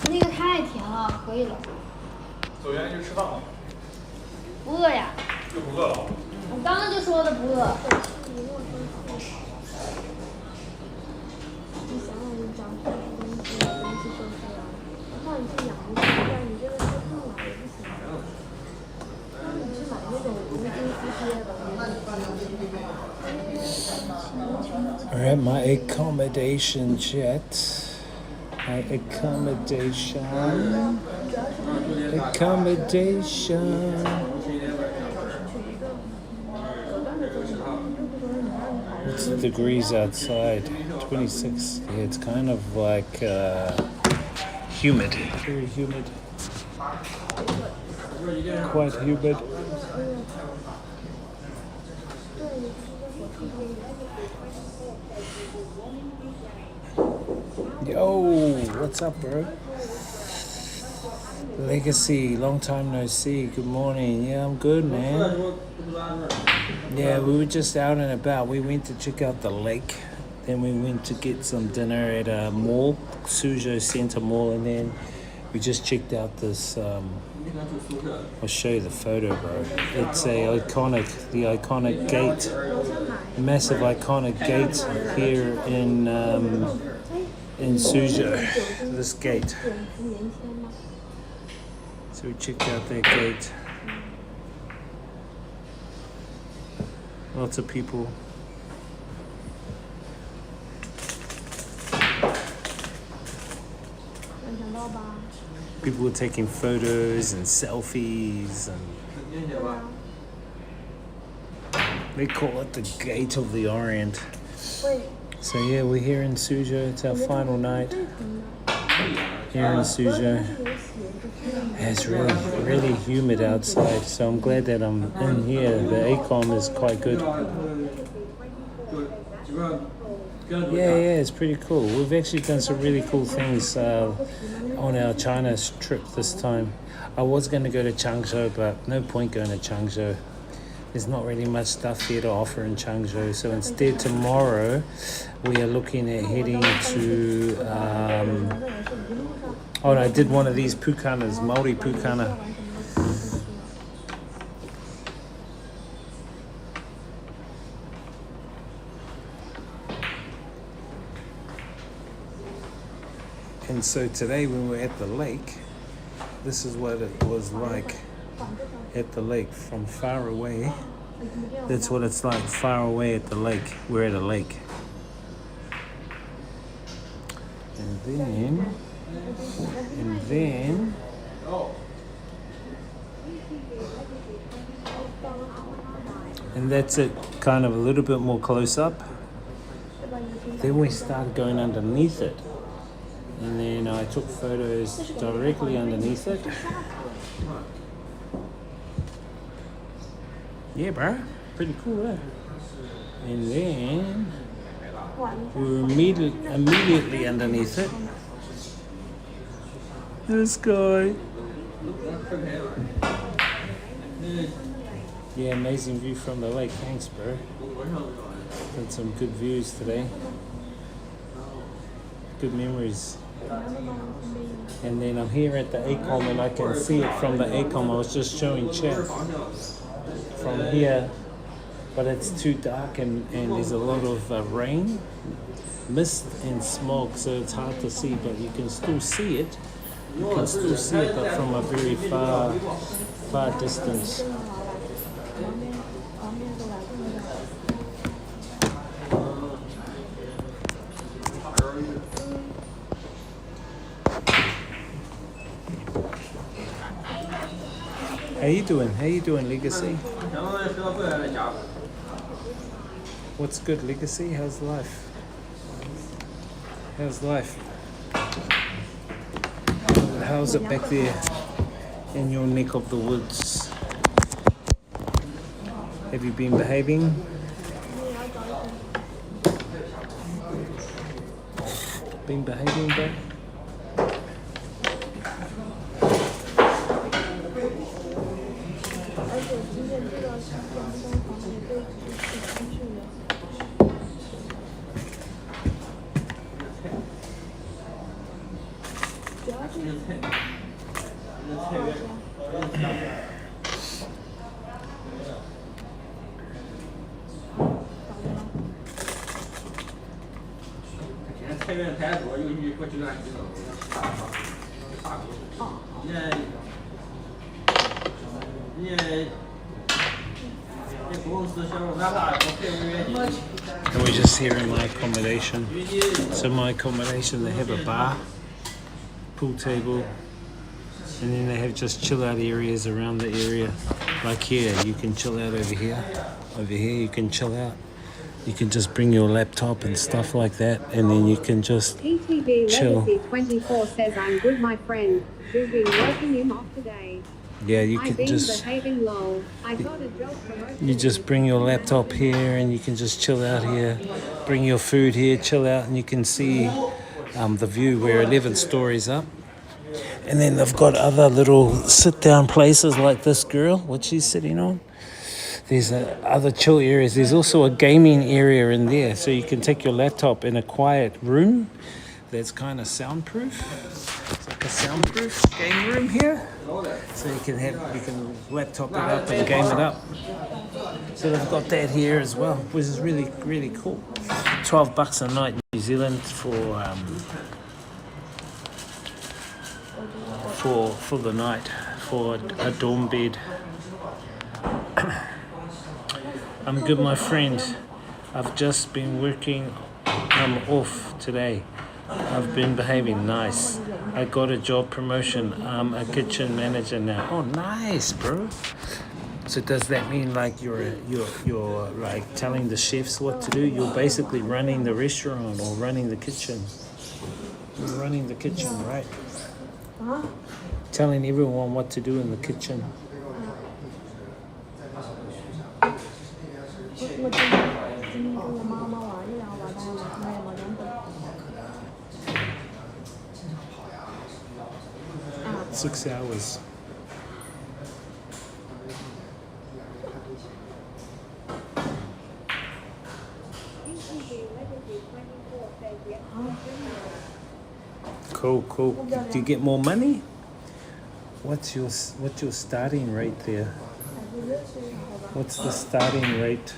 那个太甜了，可以了。走园区吃饭吗？不饿呀。就不饿了。我刚刚就说的不饿。你想想，你长出来的东西，东西受出来，然后你去养一个，但你这个太胖了也不行。那你去买那种无菌丝贴的。We're at my accommodation jet. My accommodation. What's the degrees outside? 26. Yeah, it's kind of like humid. Very humid. Quite humid. Yo, what's up, bro? Legacy, long time no see. Good morning. Yeah, I'm good, man. Yeah, we were just out and about. We went to check out the lake. Then we went to get some dinner at a mall, Suzhou Center Mall, and then we just checked out this. I'll show you the photo, bro. It's the iconic gate, massive iconic gate here in Suzhou. This gate. So we checked out that gate. Lots of people. People were taking photos and selfies, and they call it the Gate of the Orient. So yeah, we're here in Suzhou. It's our final night here in Suzhou. It's really humid outside, so I'm glad that I'm in here. The ACOM is quite good. Yeah, it's pretty cool. We've actually done some really cool things on our China trip this time. I was going to go to Changzhou, but no point going to Changzhou. There's not really much stuff here to offer in Changzhou. So instead, tomorrow we are looking at heading to. I did one of these pukanas, Maori pukana. And so today when we're at the lake, this is what it was like at the lake from far away. That's what it's like far away at the lake. We're at a lake. And then that's it, kind of a little bit more close up. Then we started going underneath it. And then I took photos directly underneath it. Yeah, bro. Pretty cool, eh? And then we were immediately underneath it. This guy. Yeah, amazing view from the lake. Thanks, bro. Had some good views today. Good memories. And then I'm here at the ACOM and I can see it from the ACOM. I was just showing chat from here, but it's too dark and there's a lot of rain, mist and smoke, so it's hard to see, but you can still see it. You can still see it, but from a very far distance. How you doing, Legacy? What's good, Legacy? How's life? How's it back there in your neck of the woods? Have you been behaving? Bro? 明显这个阳光房也对是挺去的。主要是。菜园太多，有鱼过去拿几个。And we're just here in my accommodation. So my accommodation, they have a bar, pool table, and then they have just chill out areas around the area. Like here, you can chill out over here. Over here, you can chill out. You can just bring your laptop and stuff like that, and then you can just TTV chill. Legacy 24 says, I'm good, my friend. You've been working him off today. Yeah, you I've can been just behaving low. I got a job promotion. you just bring your laptop here, and you can just chill out here. Bring your food here, chill out, and you can see the view. We're 11 stories up. And then they've got other little sit-down places like this girl, what she's sitting on. There's other chill areas. There's also a gaming area in there, so you can take your laptop in a quiet room that's kind of soundproof. It's like a soundproof game room here, so you can laptop it up and game it up. So they've got that here as well, which is really, really cool. $12 a night New Zealand for the night for a dorm bed. I'm good, my friend. I've just been working. I'm off today. I've been behaving nice. I got a job promotion. I'm a kitchen manager now. Oh, nice, bro. So does that mean like you're like telling the chefs what to do? You're basically running the restaurant or running the kitchen. You're running the kitchen, right? Telling everyone what to do in the kitchen. 我今天跟我妈妈玩一聊吧，但是我现在也没等。6 hours. Cool. Do you get more money? What's your starting rate there? What's the starting rate?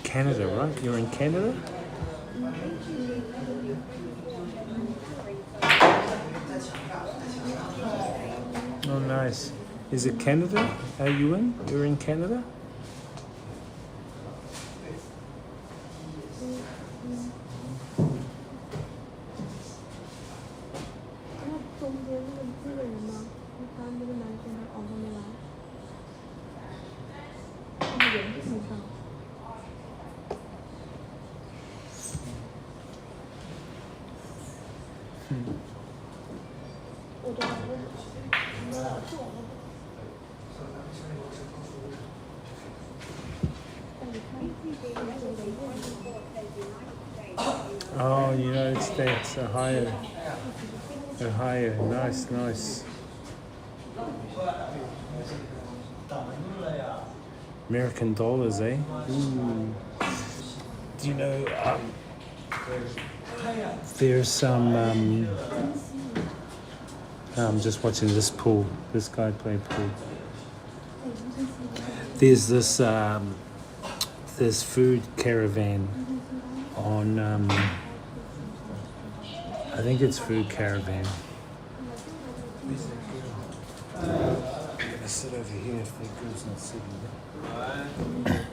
Canada, right? You're in Canada? Oh, nice. Is it Canada? Are you in? You're in Canada? Oh, United States, Ohio. Nice. American dollars, eh? Ooh. Do you know, there's some, I'm just watching this guy play pool. There's this food caravan on, I think it's Food Caravan. I'm gonna sit over here if that girl's not sitting there.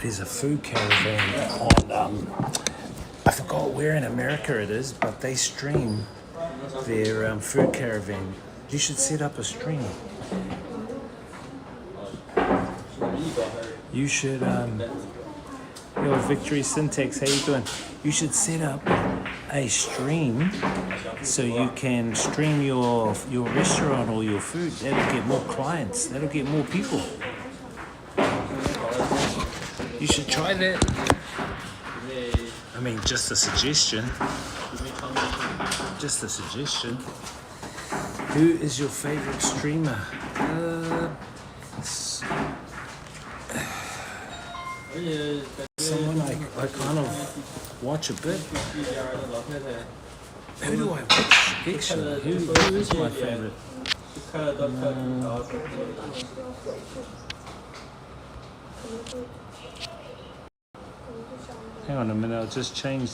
there's a food caravan on, I forgot where in America it is, but they stream their food caravan. You should set up a stream. You should, Victory Syntax, how you doing? You should set up a stream so you can stream your restaurant or your food. That'll get more clients. That'll get more people. You should try that. I mean, just a suggestion. Just a suggestion. Who is your favorite streamer? Someone I kind of watch a bit. Who do I watch? Actually, who is my favorite? Hang on a minute. I'll just change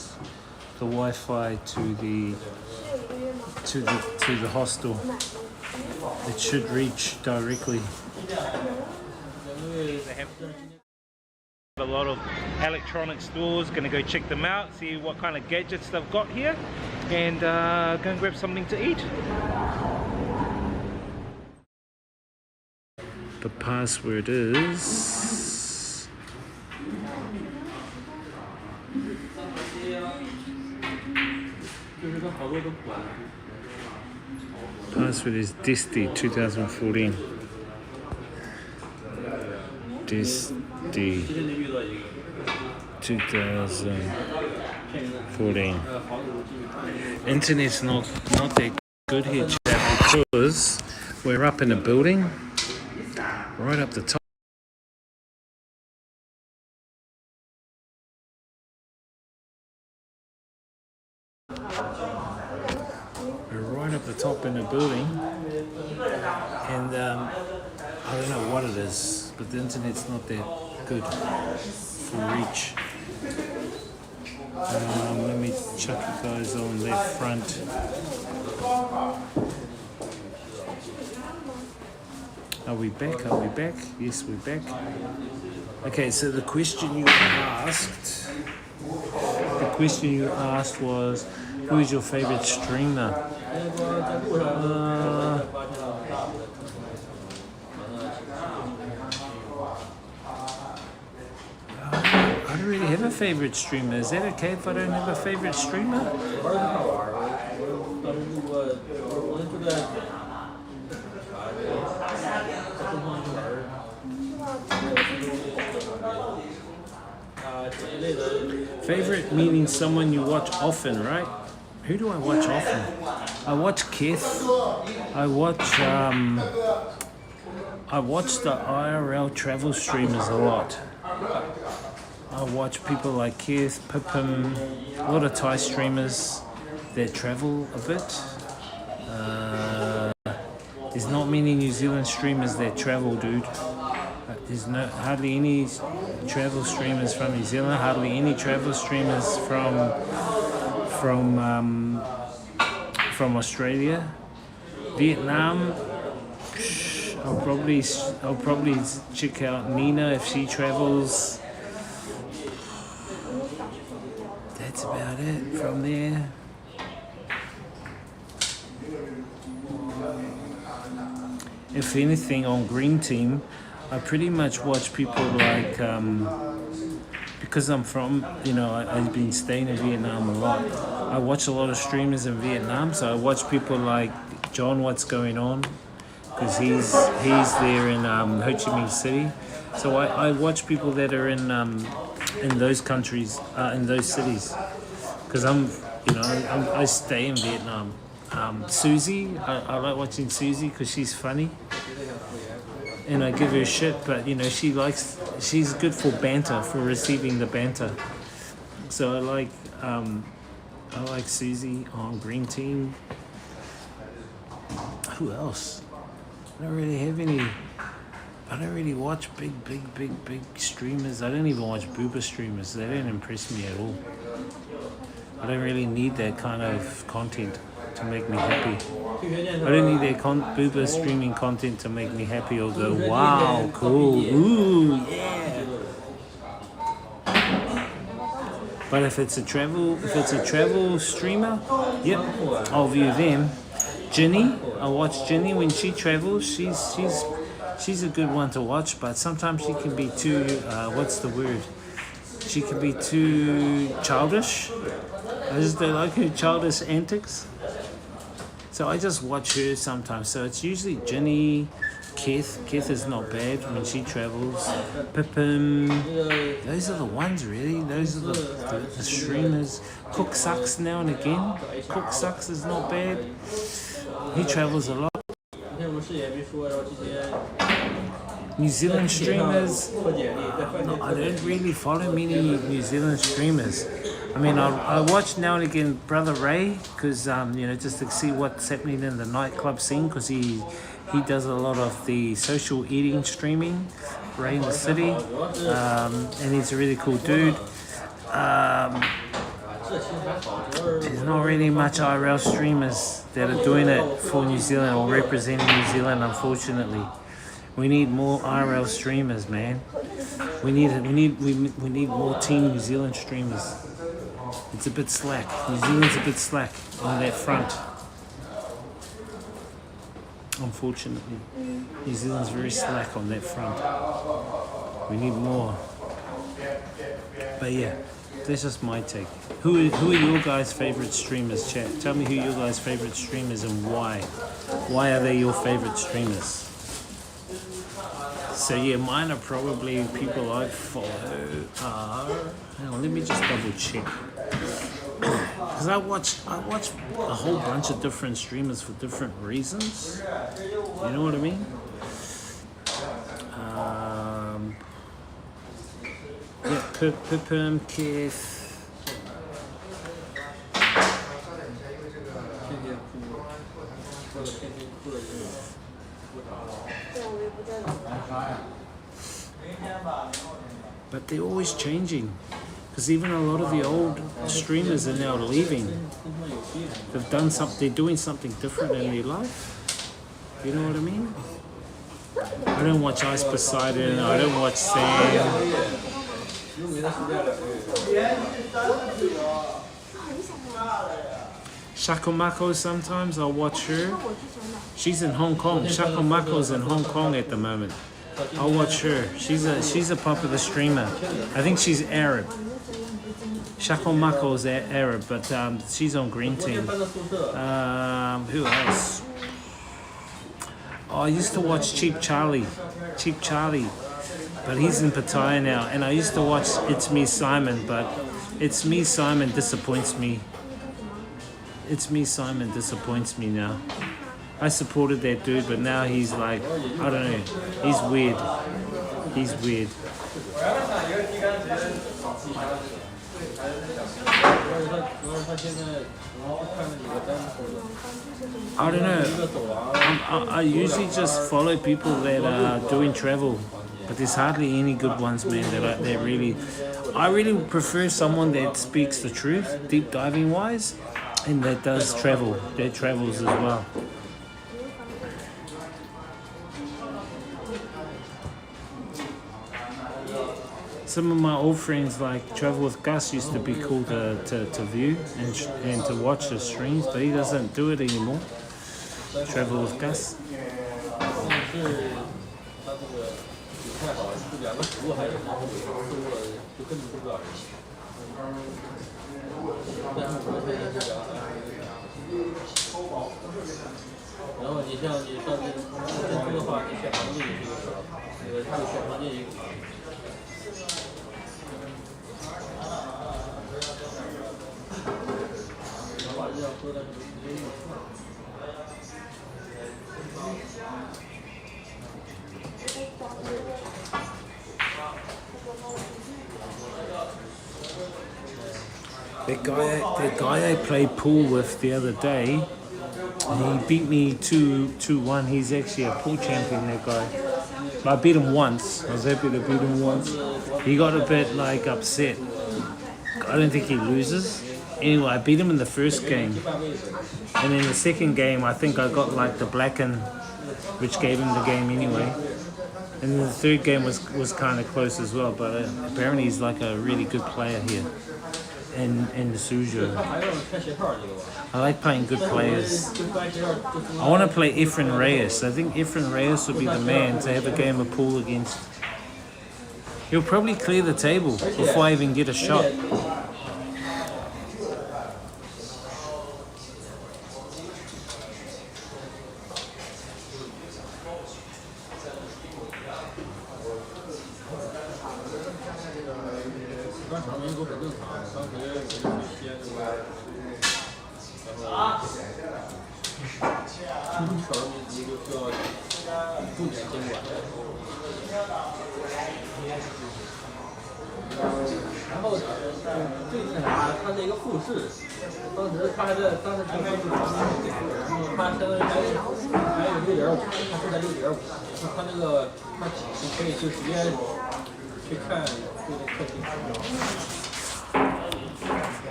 the Wi-Fi to the hostel. It should reach directly. A lot of electronic stores, gonna go check them out, see what kind of gadgets they've got here, and go and grab something to eat. The password is Disty 2014. Disty 2014. Internet's not that good here, chat, because we're up in a building, right up the top. We're right up the top in a building, and I don't know what it is, but the internet's not that good for reach. Let me chuck you guys on left front. Are we back? Are we back? Yes, we're back. Okay, so the question you asked was, who is your favorite streamer? I don't really have a favorite streamer. Is that okay if I don't have a favorite streamer? Favorite meaning someone you watch often, right? Who do I watch often? I watch Keith. I watch the IRL travel streamers a lot. I watch people like Keith, Pippin, a lot of Thai streamers that travel a bit. There's not many New Zealand streamers that travel, dude. There's hardly any travel streamers from New Zealand, hardly any travel streamers from Australia. Vietnam, I'll probably check out Nina if she travels. That's about it from there. If anything, on Green Team, I pretty much watch people like, because I'm from, I've been staying in Vietnam a lot. I watch a lot of streamers in Vietnam, so I watch people like John What's Going On, because he's there in Ho Chi Minh City. So I watch people that are in those countries, in those cities, because I stay in Vietnam. Susie, I like watching Susie because she's funny, and I give her shit, but she's good for banter, for receiving the banter. So I like Susie on Green Team. Who else? I don't really have any. I don't really watch big streamers. I don't even watch booba streamers. They don't impress me at all. I don't really need that kind of content to make me happy. I don't need that booba streaming content to make me happy or go, wow, cool, ooh, yeah. But if it's a travel streamer, yep, I'll view them. Ginny, I watch Ginny when she travels. She's a good one to watch, but sometimes she can be too what's the word? She can be too childish. I just don't like her childish antics. So I just watch her sometimes. So it's usually Ginny, Keth is not bad when she travels. Pippin, those are the ones really. Those are the streamers. Cook Sucks now and again. Cook Sucks is not bad. He travels a lot. New Zealand streamers, I don't really follow many New Zealand streamers. I mean, I watch now and again Brother Ray, because just to see what's happening in the nightclub scene, because he does a lot of the social eating streaming, Ray in the City, and he's a really cool dude. There's not really much IRL streamers that are doing it for New Zealand or representing New Zealand, unfortunately. We need more IRL streamers, man. We need more Team New Zealand streamers. It's a bit slack. New Zealand's a bit slack on that front. Unfortunately, New Zealand's very slack on that front. We need more. But yeah, that's just my take. Who are your guys' favorite streamers, chat? Tell me who your guys' favorite streamers and why. Why are they your favorite streamers? So yeah, mine are probably people I follow are... Hang on, let me just double check. Because I watch a whole bunch of different streamers for different reasons. You know what I mean? Yeah, Pipim, Keith. But they're always changing, because even a lot of the old streamers are now leaving. They're doing something different in their life. You know what I mean? I don't watch Ice Poseidon, I don't watch Sam. Shakomako sometimes, I'll watch her. She's in Hong Kong. Shakomako's in Hong Kong at the moment. I'll watch her. She's a popular streamer. I think she's Arab. Shakomako's Arab, but she's on Green Team. Who else? Oh, I used to watch Cheap Charlie, but he's in Pattaya now. And I used to watch It's Me Simon, but It's Me Simon disappoints me. It's Me Simon disappoints me now. I supported that dude, but now he's like, I don't know, he's weird. He's weird. I don't know. I usually just follow people that are doing travel, but there's hardly any good ones, man. That really, I really prefer someone that speaks the truth, deep diving wise, and that does travel. That travels as well. Some of my old friends, like Travel with Gus, used to be cool to view and to watch the streams, but he doesn't do it anymore. Travel with Gus. The guy I played pool with the other day, he beat me 2-1. He's actually a pool champion, that guy. I beat him once. I was happy to beat him once. He got a bit like upset. I don't think he loses. Anyway, I beat him in the first game. And in the second game, I think I got like the blacken, which gave him the game anyway. And then the third game was kind of close as well, but apparently he's like a really good player here. in Suzhou. I like playing good players. I want to play Efren Reyes. I think Efren Reyes would be the man to have a game of pool against. He'll probably clear the table before I even get a shot.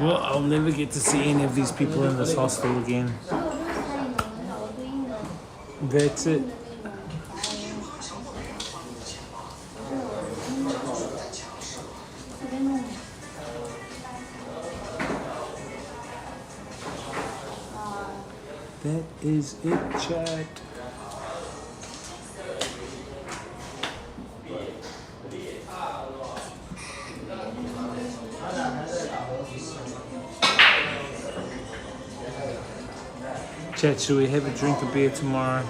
Well, I'll never get to see any of these people in this hostel again. That's it. That is it, chat. Chat, should we have a drink of beer tomorrow?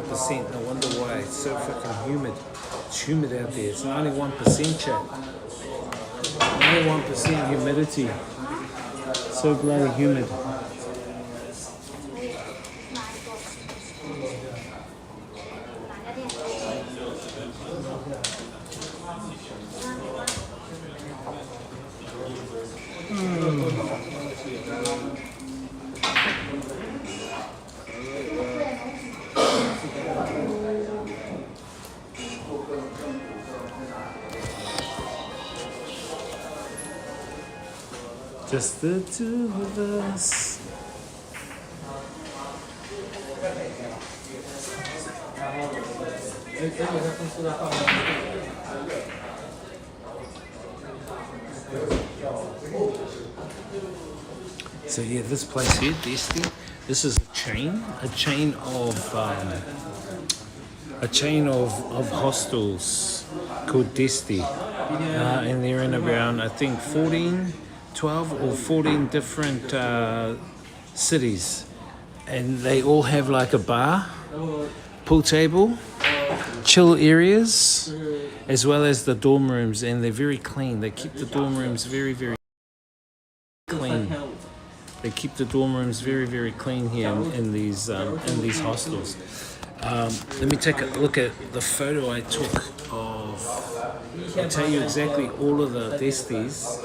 %. No wonder why it's so fucking humid. It's humid out there. It's 91% chat. 91% humidity. So bloody humid. Just the two of us. So yeah, this place here, Desti, this is a chain of hostels called Desti, and they're in around, I think, 12 or 14 different cities, and they all have like a bar, pool table, chill areas, as well as the dorm rooms, and they're very clean. They keep the dorm rooms very, very clean. They keep the dorm rooms very, very clean here in these hostels. Let me take a look at the photo I took of. I'll tell you exactly all of the Destis.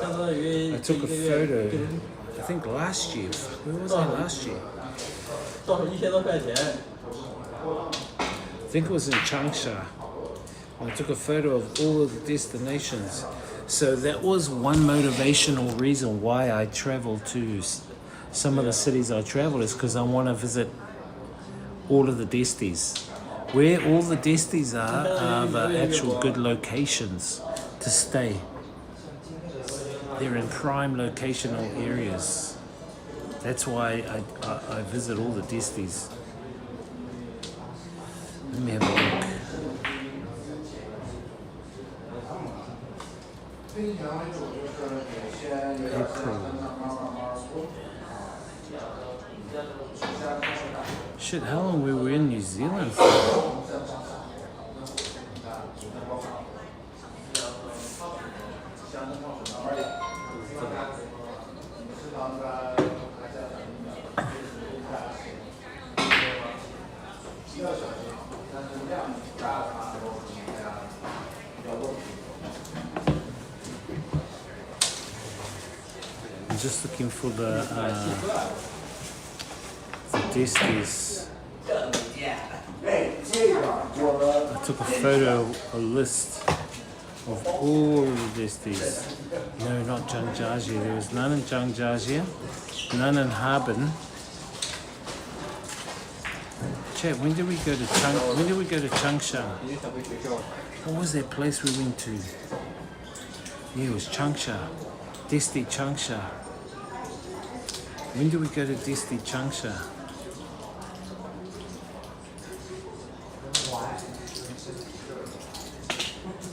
I took a photo, I think last year. Where was I last year? I think it was in Changsha. I took a photo of all of the destinations. So that was one motivational reason why I traveled to some of the cities I traveled, is because I want to visit all of the Destis. Where all the Destis are the actual good locations to stay. They're in prime locational areas. That's why I visit all the Destis. Let me have a look. April. Shit, how long were we in New Zealand for? I'm just looking for the disties. I took a photo, a list of all the disties. No, not Zhangjiajie. There was none in Zhangjiajie, none in Harbin. Chat, when did we go to Changsha? What was that place we went to? Yeah, it was Changsha. Disti Changsha. When did we go to Disti Changsha?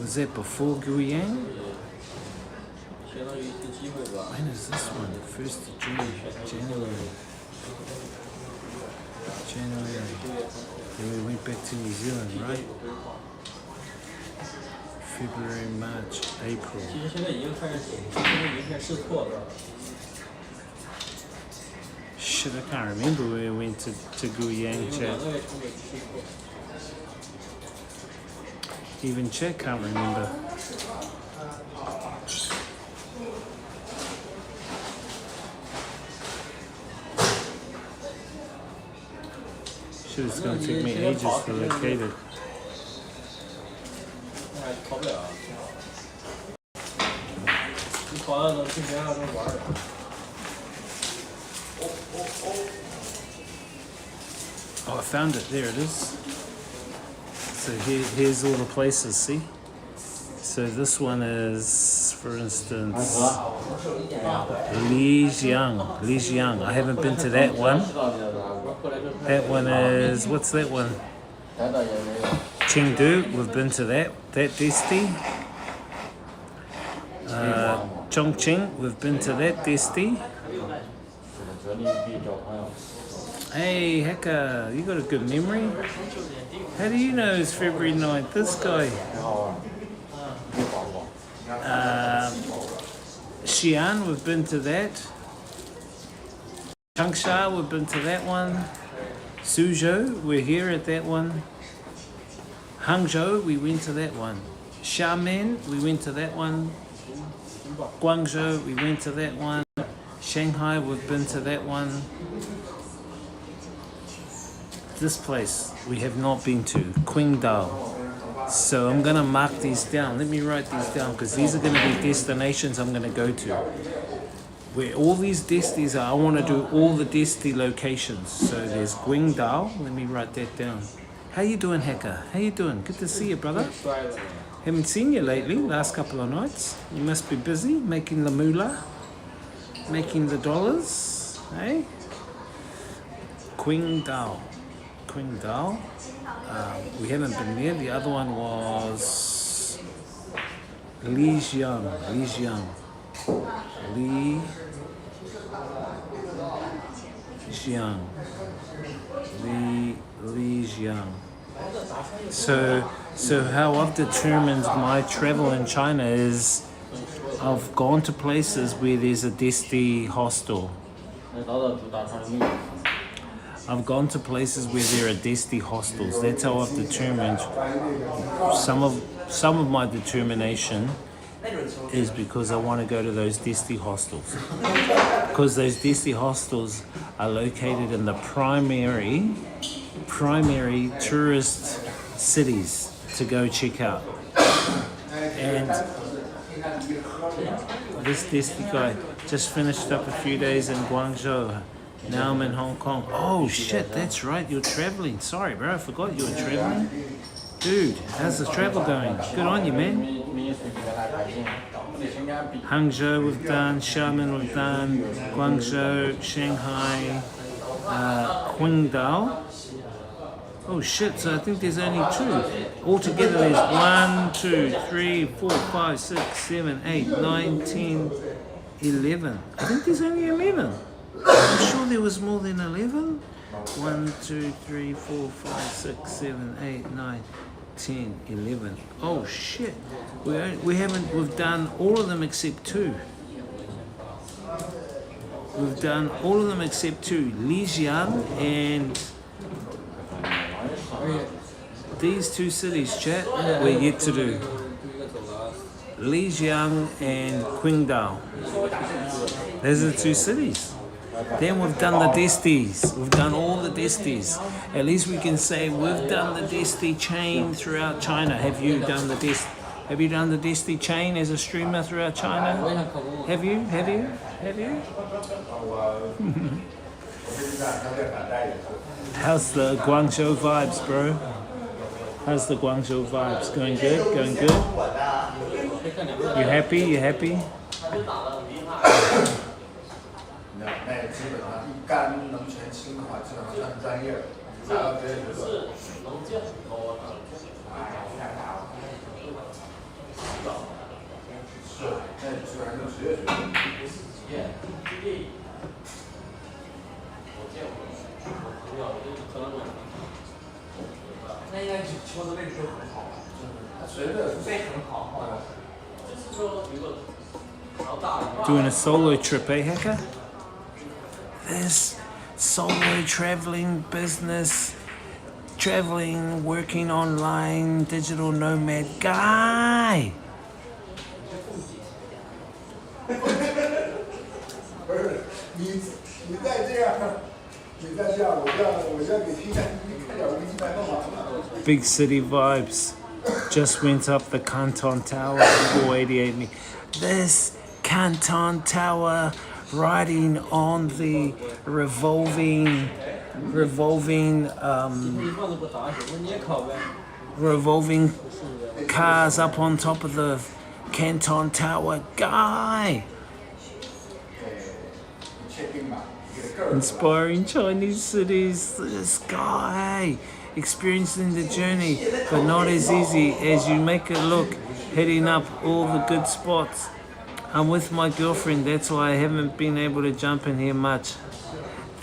Was that before Guiyang? When is this one? 1st of January. Then we went back to New Zealand, right? February, March, April. Shit, I can't remember where we went to Guiyang, chat. Even chat can't remember. Shit, it's gonna take me ages to locate it. Oh, I found it. There it is. So here's all the places, see? So this one is, for instance, Lijiang. I haven't been to that one. That one is, what's that one? Chengdu, we've been to that disti. Chongqing, we've been to that disti. Hey, Hacker, you got a good memory? How do you know it's February 9th? This guy. Xi'an, we've been to that. Changsha, we've been to that one. Suzhou, we're here at that one. Hangzhou, we went to that one. Xiamen, we went to that one. Guangzhou, we went to that one. Shanghai, we've been to that one. This place we have not been to, Qingdao. So I'm gonna mark these down. Let me write these down because these are gonna be destinations I'm gonna go to. Where all these distis are, I wanna do all the disti locations. So there's Qingdao, let me write that down. How you doing, Hacker? How you doing? Good to see you, brother. Haven't seen you lately, last couple of nights. You must be busy making the moolah, making the dollars, eh? Qingdao. We haven't been there. The other one was Lijiang. So how I've determined my travel in China is I've gone to places where there's a disti hostel. I've gone to places where there are disti hostels. That's how I've determined. Some of my determination is because I want to go to those disti hostels. Because those disti hostels are located in the primary tourist cities to go check out. And this disti guy just finished up a few days in Guangzhou. Now I'm in Hong Kong. Oh shit, that's right, you're traveling. Sorry bro, I forgot you were traveling. Dude, how's the travel going? Good on you, man. Hangzhou we've done, Xiamen we've done, Guangzhou, Shanghai, Qingdao. Oh shit, so I think there's only 2. Altogether there's 1, 2, 3, 4, 5, 6, 7, 8, 9, 10, 11. I think there's only 11. I'm sure there was more than 11. 1, 2, 3, 4, 5, 6, 7, 8, 9, 10, 11. Oh shit. We've done all of them except 2. We've done all of them except 2. Lijiang and these two cities, chat, we're yet to do. Lijiang and Qingdao. Those are the two cities. Then we've done the Destis. We've done all the Destis. At least we can say we've done the Desti chain throughout China. Have you done the Desti chain as a streamer throughout China? Have you? How's the Guangzhou vibes, bro? How's the Guangzhou vibes? Going good? Going good? You happy? You happy? 那也基本上一干能全清的话，基本上算是专业的，拿到别人就做。是，那基本上就职业学生。那应该球的位置就很好，就是他随着非很好，就是说如果。Doing a solo trip, eh, Hacker? This solo traveling business, traveling, working online, digital nomad guy. 不是你再这样，你再这样，我要给听看点微信来干嘛？ Big city vibes. Just went up the Canton Tower, 488 me. This Canton Tower, riding on the revolving cars up on top of the Canton Tower, guy. Inspiring Chinese cities, this guy. Experiencing the journey, but not as easy as you make it look, hitting up all the good spots. I'm with my girlfriend, that's why I haven't been able to jump in here much.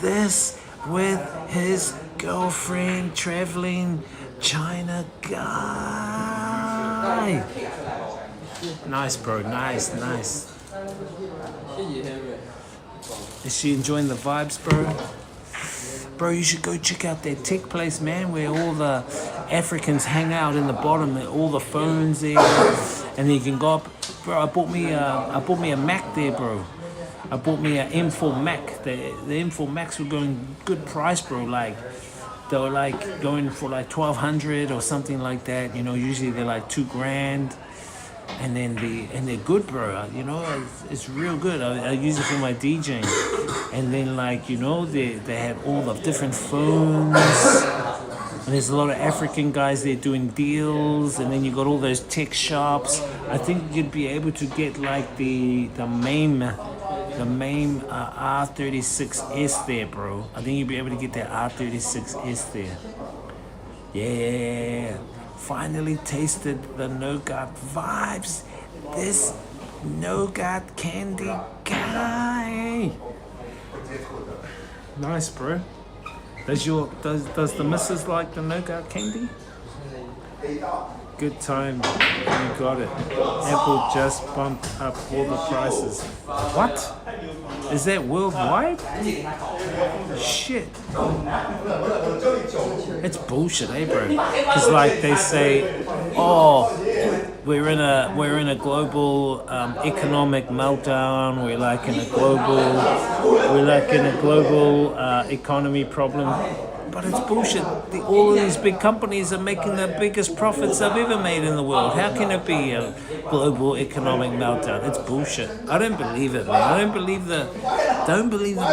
This with his girlfriend, traveling China guy. Nice, bro, nice. Is she enjoying the vibes, bro? Bro, you should go check out that tech place, man, where all the Africans hang out in the bottom, and all the phones there, and then you can go up. Bro, I bought me a Mac there, bro. I bought me an M4 Mac. The M4 Macs were going good price, bro. Like they were like going for like 1,200 or something like that. You know, usually they're like $2,000. And they're good, bro. You know, it's real good. I use it for my DJing. And then, like, you know, they had all the different phones. And there's a lot of African guys there doing deals. And then you got all those tech shops. I think you'd be able to get like the MAME R36S there, bro. I think you'd be able to get that R36S there. Yeah. Finally tasted the nougat vibes. This nougat candy guy. Nice, bro. Does the missus like the nougat candy? Good time. You got it. Apple just bumped up all the prices. What? Is that worldwide? Shit. It's bullshit, eh, bro? Because like they say, oh, we're in a global economic meltdown. We're like in a global economy problem. But it's bullshit. All of these big companies are making the biggest profits they've ever made in the world. How can it be a global economic meltdown? It's bullshit. I don't believe it, man. I don't believe the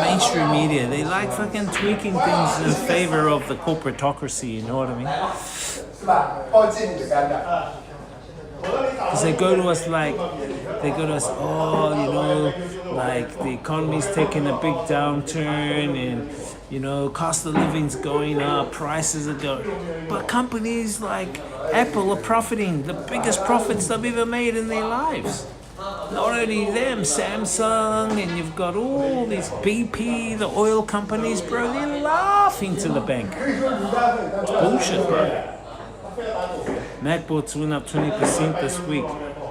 mainstream media. They like fucking tweaking things in favor of the corporatocracy, you know what I mean? Because they go to us, oh, you know, like the economy's taking a big downturn and, you know, cost of living's going up, prices are going. But companies like Apple are profiting, the biggest profits they've ever made in their lives. Not only them, Samsung, and you've got all these BP, the oil companies, bro, they're laughing to the bank. It's bullshit, bro. MacBooks went up 20% this week.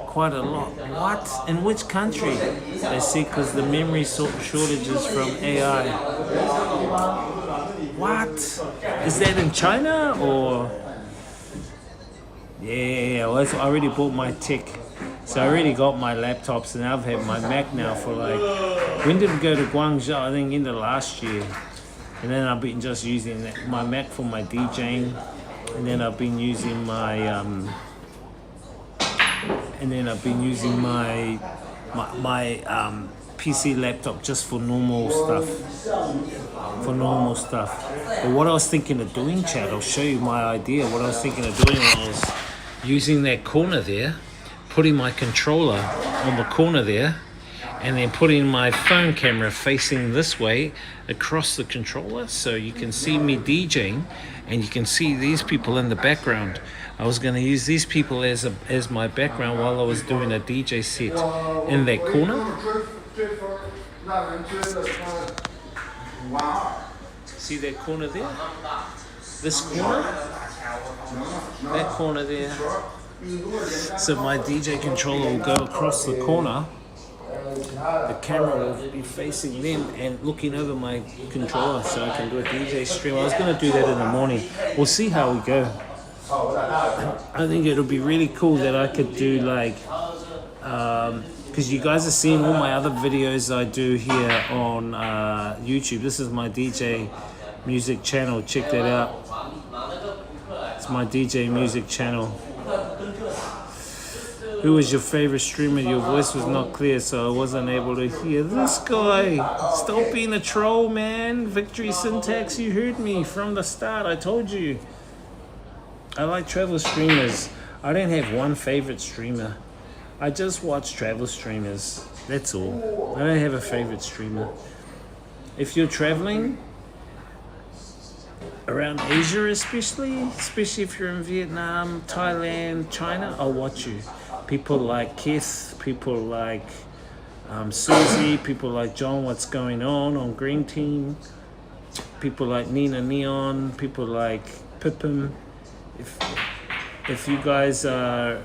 Quite a lot. What? In which country? They see because the memory shortages from AI. What? Is that in China or Yeah, well, I already bought my tech. So I already got my laptops, and I've had my Mac now for like, when did we go to Guangzhou? I think in the last year. And then I've been just using my Mac for my DJing. And then I've been using my, PC laptop just for normal stuff. But what I was thinking of doing, Chad, I'll show you my idea. What I was thinking of doing was using that corner there, putting my controller on the corner there, and then putting my phone camera facing this way across the controller, so you can see me DJing and you can see these people in the background. I was going to use these people as my background while I was doing a DJ set in that corner. See that corner there? This corner? That corner there. So my DJ controller will go across the corner. The camera will be facing them and looking over my controller, so I can do a DJ stream. I was going to do that in the morning. We'll see how we go. I think it'll be really cool that I could do like, because you guys are seeing all my other videos I do here on YouTube. This is my DJ music channel. Check that out. It's my DJ music channel. Who was your favorite streamer? Your voice was not clear, so I wasn't able to hear. This guy! Stop being a troll, man. Victory Syntax, you heard me from the start. I told you. I like travel streamers. I don't have one favorite streamer. I just watch travel streamers. That's all. I don't have a favorite streamer. If you're traveling around Asia, especially if you're in Vietnam, Thailand, China, I'll watch you. People like Keith, people like Susie, people like John What's Going On Green Team, people like Nina Neon, people like Pippin. If you guys are,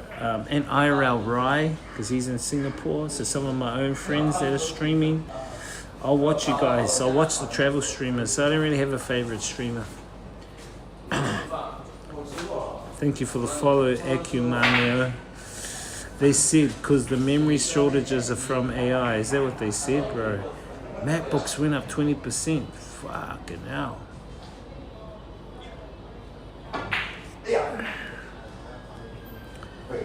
and IRL Rai, because he's in Singapore, so some of my own friends that are streaming, I'll watch you guys. I'll watch the travel streamers, so I don't really have a favorite streamer. Thank you for the follow, Ecumano. They said because the memory shortages are from AI. Is that what they said, bro? MacBooks went up 20%. Fucking hell.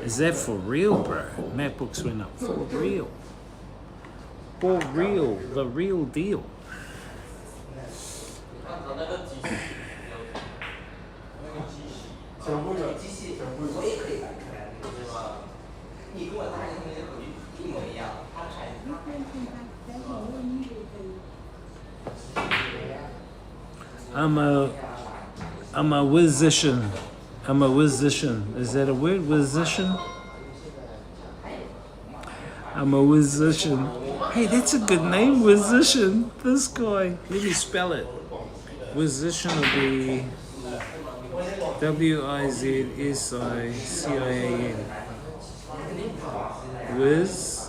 Is that for real, bro? MacBooks went up for real. For real. The real deal. I'm a musician. I'm a musician. Is that a word? Musician? I'm a musician. Hey, that's a good name, musician. This guy. Let me spell it. Musician will be Wizician.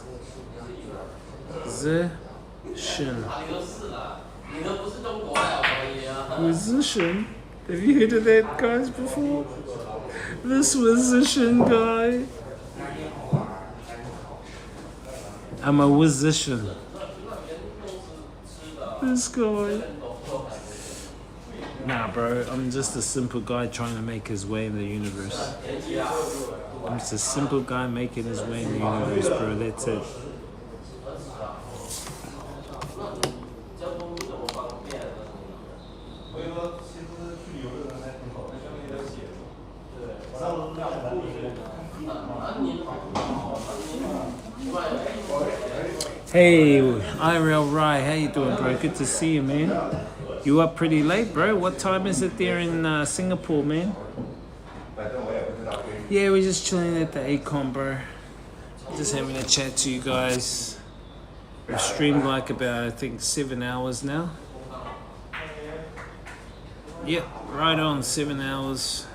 Musician. Have you heard of that, guys, before? This musician guy. I'm a musician. This guy. Nah, bro, I'm just a simple guy trying to make his way in the universe. I'm just a simple guy making his way in the universe, bro. That's it. Hey, IRL Rai, how you doing, bro? Good to see you, man. You up pretty late, bro? What time is it there in Singapore, man? Yeah, we're just chilling at the Acon, bro. Just having a chat to you guys. We've streamed like about, I think, 7 hours now. Yep, right on, 7 hours.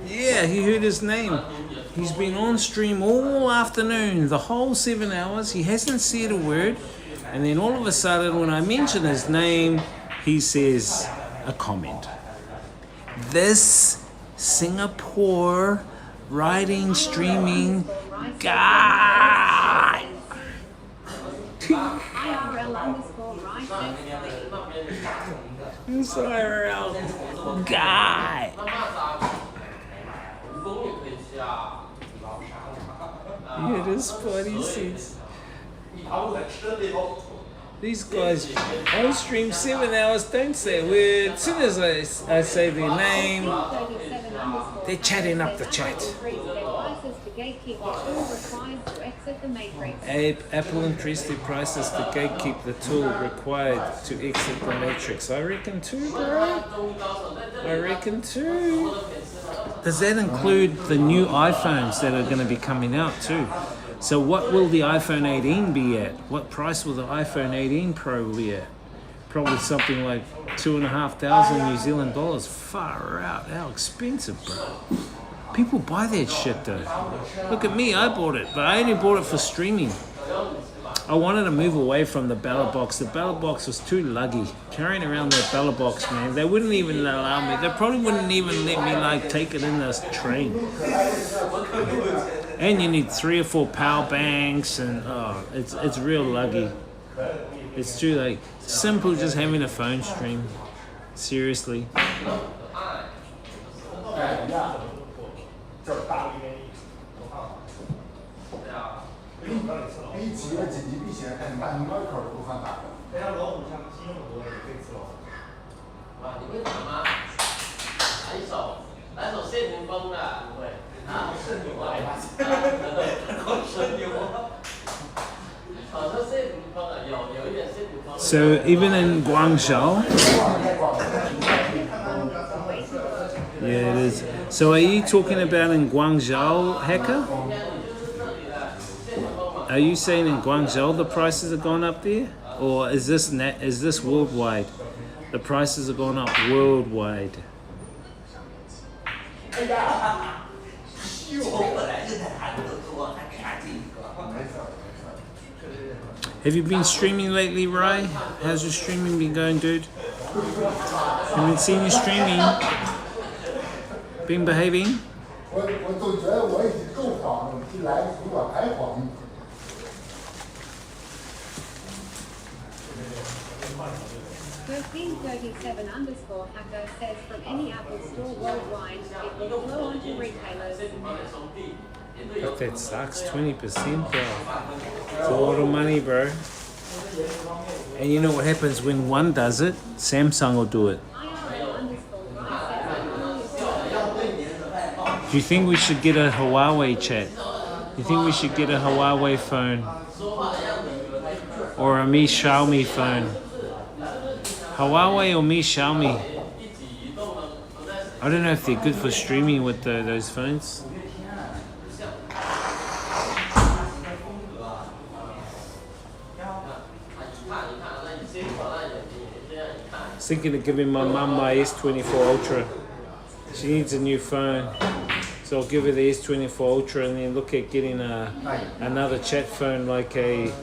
Yeah, he heard his name. He's been on stream all afternoon, the whole 7 hours. He hasn't said a word. And then all of a sudden, when I mention his name, he says a comment. This Singapore riding, streaming guy. This IRL guy. Yeah, this 46. These guys on stream 7 hours, don't say a word. As soon as I say their name, they're chatting up the chat. Apple increased their prices to gatekeep the tool required to exit the matrix. I reckon too, bro. I reckon too. Does that include the new iPhones that are going to be coming out too? So what will the iPhone 18 be at? What price will the iPhone 18 Pro be at? Probably something like $2,500 New Zealand dollars. Far out. How expensive, bro. People buy that shit though. Look at me, I bought it, but I only bought it for streaming. I wanted to move away from the ballot box. The ballot box was too luggy. Carrying around that ballot box, man, they wouldn't even allow me. They probably wouldn't even let me like take it in this train. And you need 3 or 4 power banks, and it's real luggy. It's too like simple just having a phone stream. Seriously. So even in Guangzhou, yeah, it is. So are you talking about in Guangzhou, Hacker? Are you saying in Guangzhou the prices have gone up there, or is this worldwide? The prices have gone up worldwide. Have you been streaming lately, Rai? How's your streaming been going, dude? Haven't seen you streaming. Been behaving? 1337_hacker says from any Apple store worldwide, it will flow onto retailers. But that sucks, 20%, bro. It's a lot of money, bro. And you know what happens when one does it? Samsung will do it. Do you think we should get a Huawei chat? Do you think we should get a Huawei phone? Or a Mi Xiaomi phone? Huawei or Mi Xiaomi? I don't know if they're good for streaming with those phones. I was thinking of giving my mum my S24 Ultra. She needs a new phone. So I'll give her the S24 Ultra and then look at getting another chat phone like a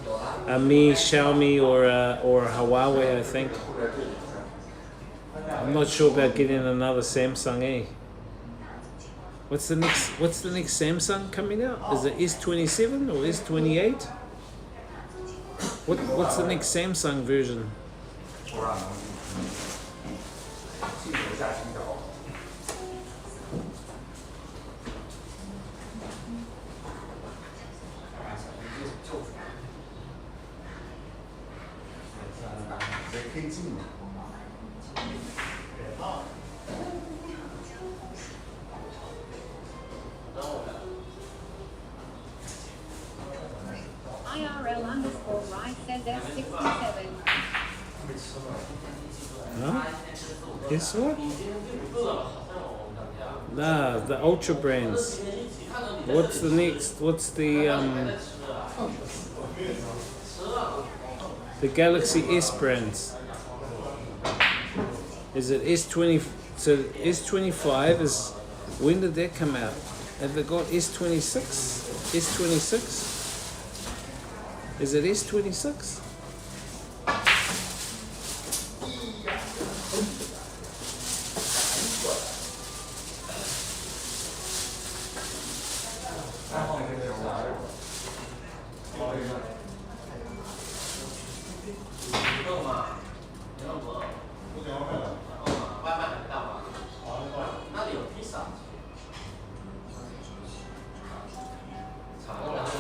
Mi Xiaomi or a Huawei, I think. I'm not sure about getting another Samsung, eh? What's the next Samsung coming out? Is it S27 or S28? What's the next Samsung version? IRL_Rai says S67. Huh? This what? Nah, the Ultra brands. What's the next? What's the Galaxy S brands? Is it S20? So S25 is, when did that come out? Have they got S26? S26? Is it S26?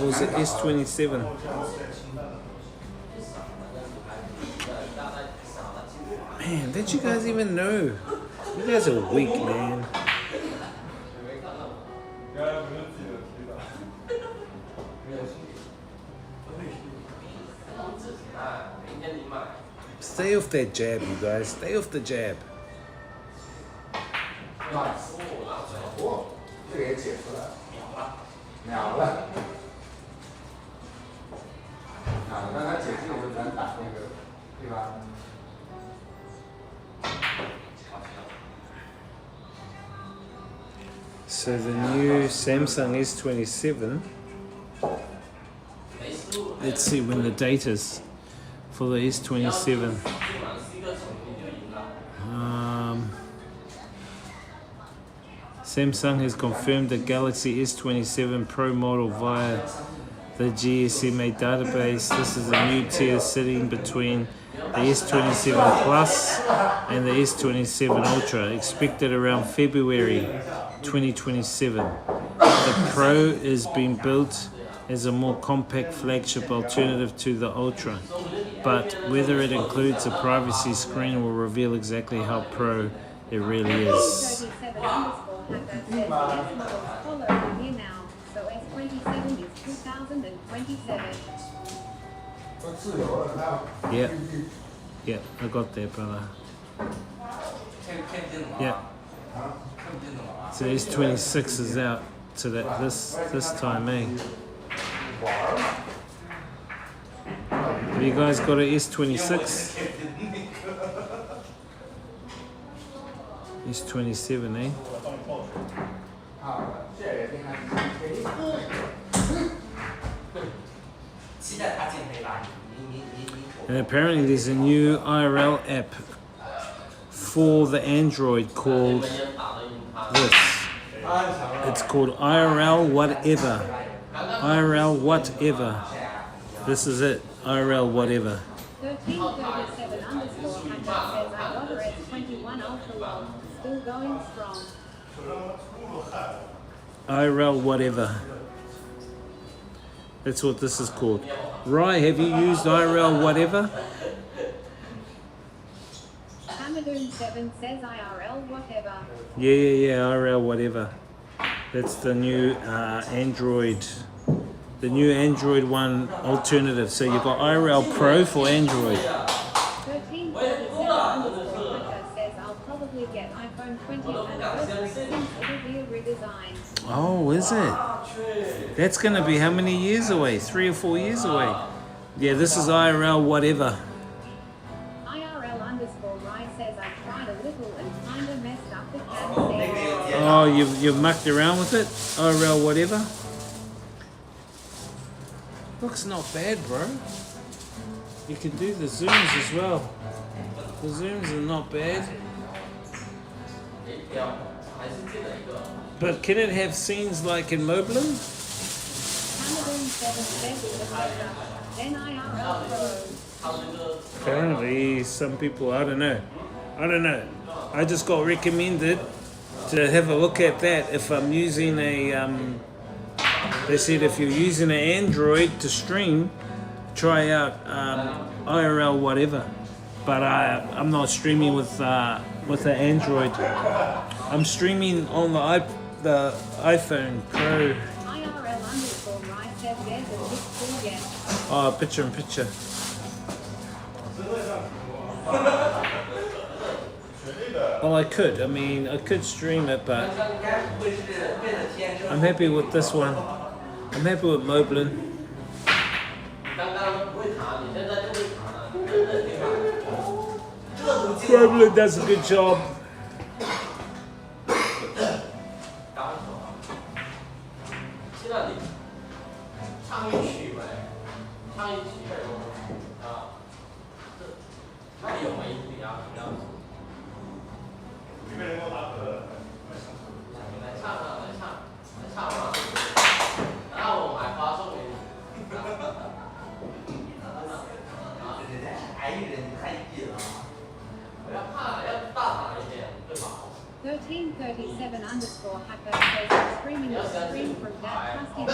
or is it S27? Man, did you guys even know? You guys are weak, man. Stay off that jab, you guys. Stay off the jab. 这个也解出来了，秒了，刚才解释我们咱打那个，对吧？ So the new Samsung S27. Let's see when the date is for the S27. Samsung has confirmed the Galaxy S27 Pro model via the GSMA database. This is a new tier sitting between the S27 Plus and the S27 Ultra, expected around February 2027. The Pro is being built as a more compact flagship alternative to the Ultra, but whether it includes a privacy screen will reveal exactly how pro it really is. Yeah, I got that, brother. Yeah. So S26 is out to that this time, eh? Have you guys got a S26? S27, eh? And apparently there's a new IRL app for the Android called this. It's called IRL whatever. IRL whatever. This is it. IRL whatever. 1337 underscore says I got her at 21 ultra long. Still going strong. IRL whatever. That's what this is called. Rye, have you used IRL whatever? Hamadoon 7 says IRL whatever. Yeah, IRL whatever. That's the new Android. The new Android One alternative. So you've got IRL Pro for Android. 1337 underscore says I'll probably get iPhone 20 anniversary since it'll be a redesign. Oh, is it? That's going to be how many years away? 3 or 4 years away. Yeah, this is IRL whatever. IRL underscore Rye says I tried a little and kinda messed up the cat. Oh, you've mucked around with it? IRL whatever? Looks not bad, bro. You can do the zooms as well. The zooms are not bad. But can it have scenes like in Moblin? Apparently, some people, I don't know. I just got recommended to have a look at that if I'm using a, they said if you're using an Android to stream, try out IRL whatever. But I'm not streaming with an Android. I'm streaming on the iPhone Pro. Oh, picture in picture. Well, I could stream it, but I'm happy with this one. I'm happy with Moblin. Moblin does a good job. 1937 _hacker says streaming your stream from that trusty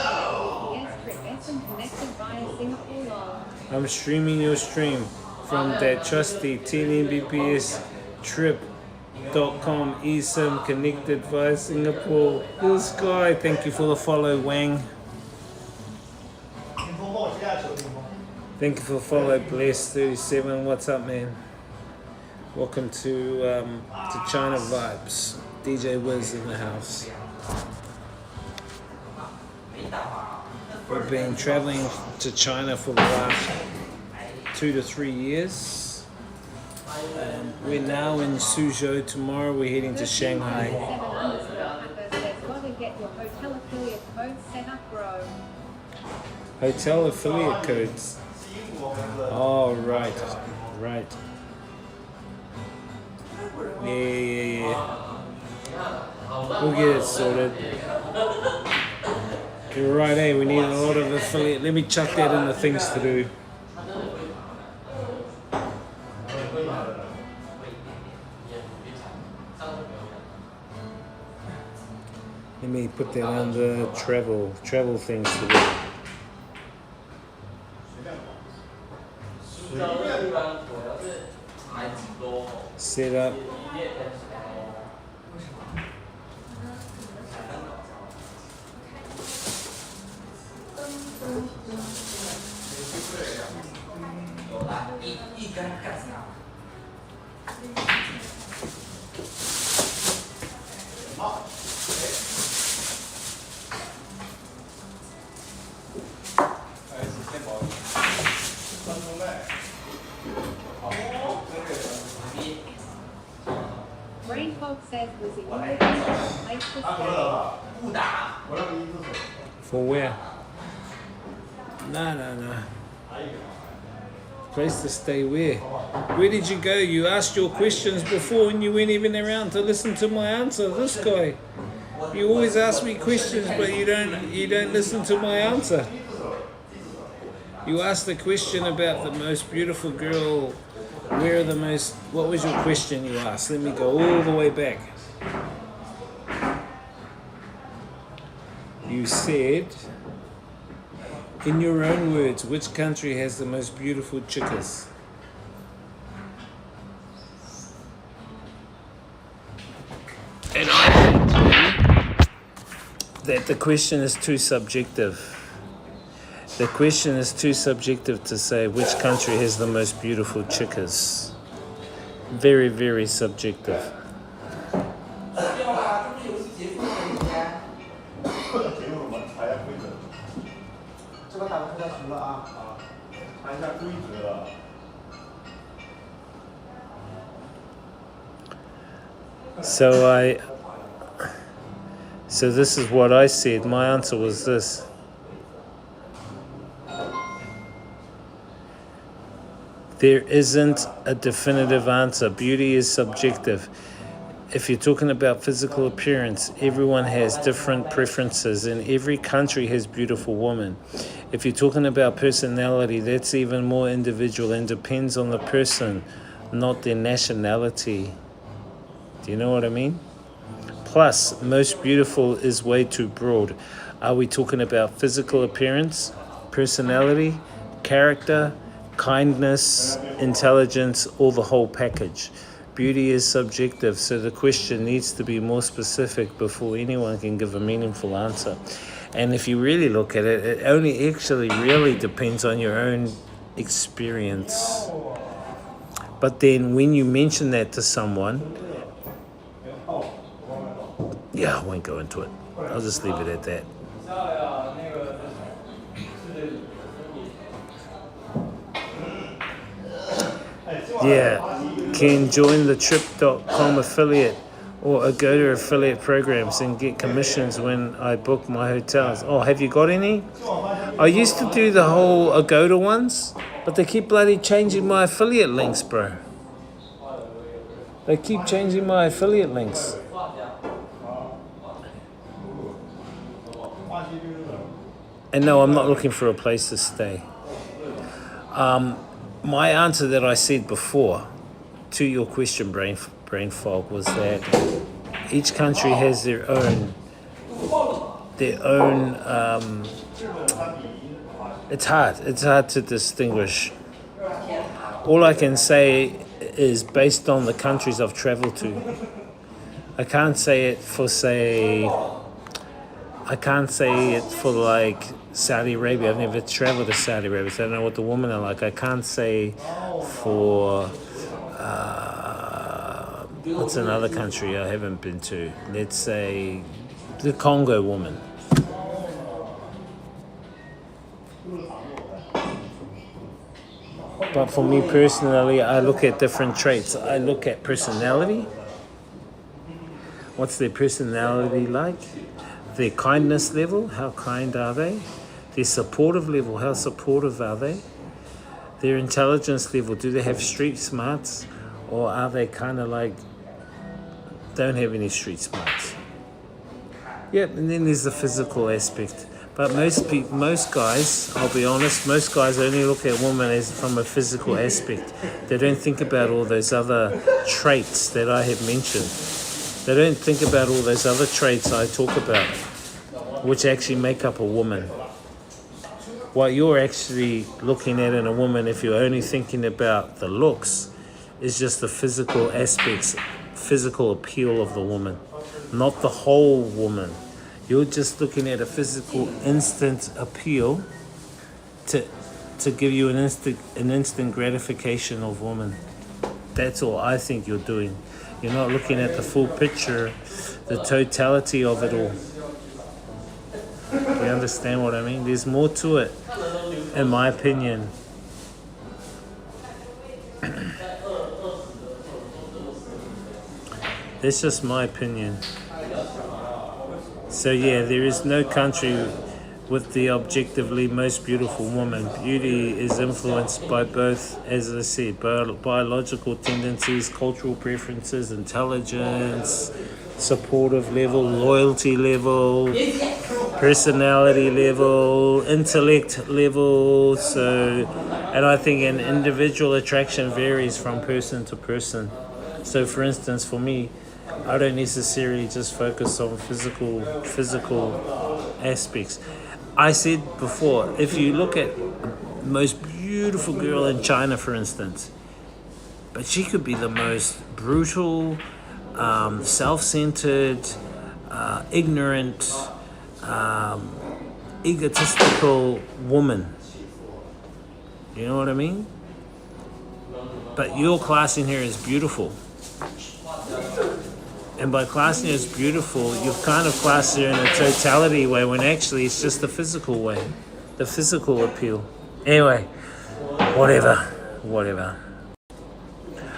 VPS trip SM connected via Singapore log. I'm streaming your stream from that trusty TNBPS trip.com eSIM connected via Singapore. This guy, thank you for the follow, Wang. Thank you for the follow, Bless37. What's up, man? Welcome to China Vibes. DJ Wiz in the house. We've been traveling to China for the last 2 to 3 years. We're now in Suzhou. Tomorrow we're heading to Shanghai. Hotel affiliate codes. Oh, right. Yeah. We'll get it sorted. You're right, eh? We need a lot of affiliate. Let me chuck that in the things to do. Let me put that under travel things to do. Set up. Rainfog says was it place to stay? For where? No. Place to stay where? Where did you go? You asked your questions before and you weren't even around to listen to my answer. This guy. You always ask me questions but you don't listen to my answer. You asked the question about the most beautiful girl. What was your question you asked? Let me go all the way back. You said, in your own words, which country has the most beautiful chickas? And I said to you that the question is too subjective. The question is too subjective to say which country has the most beautiful chickas. Very, very subjective. So this is what I said. My answer was this. There isn't a definitive answer. Beauty is subjective. If you're talking about physical appearance, everyone has different preferences and every country has beautiful women. If you're talking about personality, that's even more individual and depends on the person, not their nationality. Do you know what I mean? Plus, most beautiful is way too broad. Are we talking about physical appearance, personality, character, kindness, intelligence, or the whole package? Beauty is subjective, so the question needs to be more specific before anyone can give a meaningful answer. And if you really look at it, it only actually really depends on your own experience. But then when you mention that to someone, yeah, I won't go into it. I'll just leave it at that. Yeah, can join the trip.com affiliate or Agoda affiliate programs and get commissions when I book my hotels. Oh, have you got any? I used to do the whole Agoda ones, but they keep bloody changing my affiliate links, bro. They keep changing my affiliate links. And no, I'm not looking for a place to stay. My answer that I said before to your question, brain fog, was that each country has their own. It's hard to distinguish. All I can say is based on the countries I've traveled to. I can't say it for like Saudi Arabia. I've never traveled to Saudi Arabia, so I don't know what the women are like. I can't say for what's another country I haven't been to? Let's say the Congo woman. But for me personally, I look at different traits. I look at personality. What's their personality like? Their kindness level, how kind are they? Their supportive level, how supportive are they? Their intelligence level, do they have street smarts? Or are they kind of like, don't have any street smarts? Yep, and then there's the physical aspect. But most guys, I'll be honest, most guys only look at women as from a physical aspect. They don't think about all those other traits that I have mentioned. They don't think about all those other traits I talk about, which actually make up a woman. What you're actually looking at in a woman, if you're only thinking about the looks, is just the physical aspects, physical appeal of the woman, not the whole woman. You're just looking at a physical instant appeal to give you an instant gratification of woman. That's all I think you're doing. You're not looking at the full picture, the totality of it all. You understand what I mean? There's more to it, in my opinion. That's just my opinion. So yeah, there is no country with the objectively most beautiful woman. Beauty is influenced by both, as I said, biological tendencies, cultural preferences, intelligence, supportive level, loyalty level, personality level, intellect level. So, and I think an individual attraction varies from person to person. So for instance, for me, I don't necessarily just focus on physical aspects. I said before, if you look at the most beautiful girl in China, for instance, but she could be the most brutal, self-centered, ignorant, egotistical woman. You know what I mean? But you're classing her as beautiful. And by classing her as beautiful, you've kind of classed her in a totality way when actually it's just the physical way, the physical appeal. Anyway, whatever.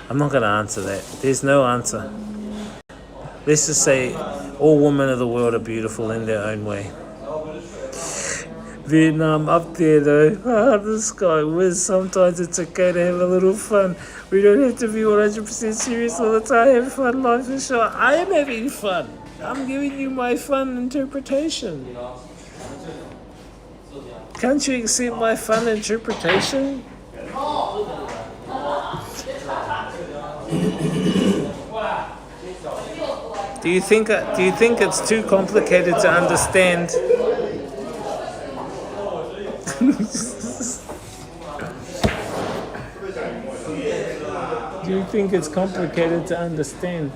I'm not going to answer that. There's no answer. Let's just say all women of the world are beautiful in their own way. Vietnam up there though. The sky whiz. Sometimes it's okay to have a little fun. We don't have to be 100% serious all the time. Have fun, life is short. I am having fun. I'm giving you my fun interpretation. Can't you accept my fun interpretation? Do you think it's too complicated to understand? Do you think it's complicated to understand?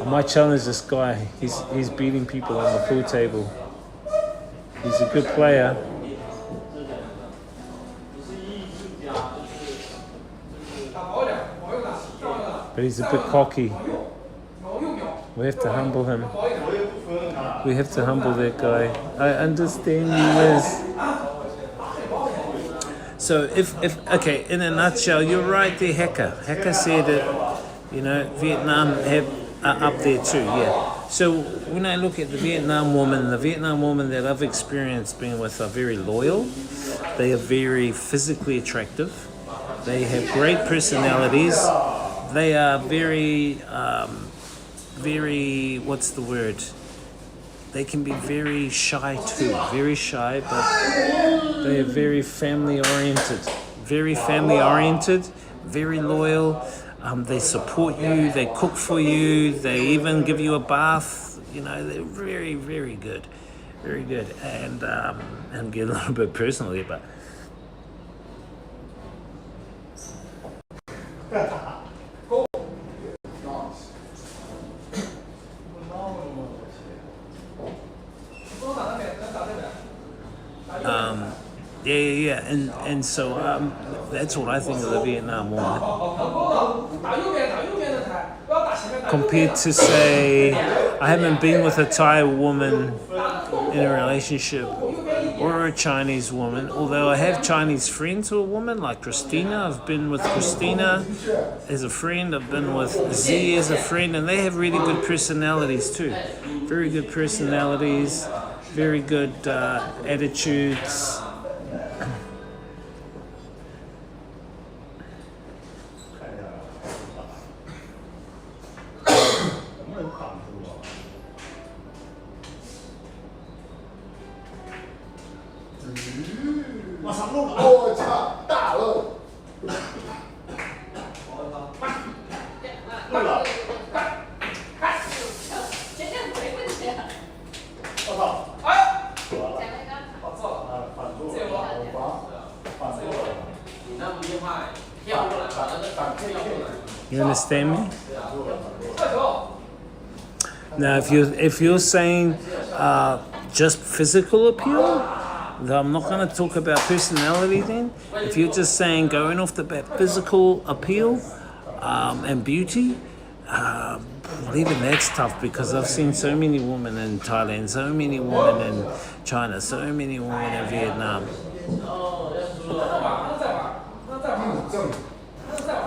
I might challenge this guy. He's beating people on the pool table. He's a good player. But he's a bit cocky. We have to humble him. We have to humble that guy. I understand you, Liz. So okay, in a nutshell, you're right there, Hacker. Hacker said it, Vietnam are up there too, yeah. So when I look at the Vietnam woman that I've experienced being with are very loyal. They are very physically attractive. They have great personalities. They are very, what's the word? They can be very shy too, very shy, but they are very family oriented, very loyal, They support you, they cook for you, they even give you a bath. You know, they're very, very good. Very good. And get a little bit personal here, but yeah. And so that's what I think of the Vietnam woman. Compared to, say, I haven't been with a Thai woman in a relationship or a Chinese woman, although I have Chinese friends who are women, like Christina. I've been with Christina as a friend, I've been with Z as a friend, and they have really good personalities too. Very good personalities, very good attitudes. You understand me? Now, if you're saying just physical appeal, then I'm not going to talk about personality then. If you're just saying going off the bat physical appeal and beauty, well, even that's tough, because I've seen so many women in Thailand, so many women in China, so many women in Vietnam.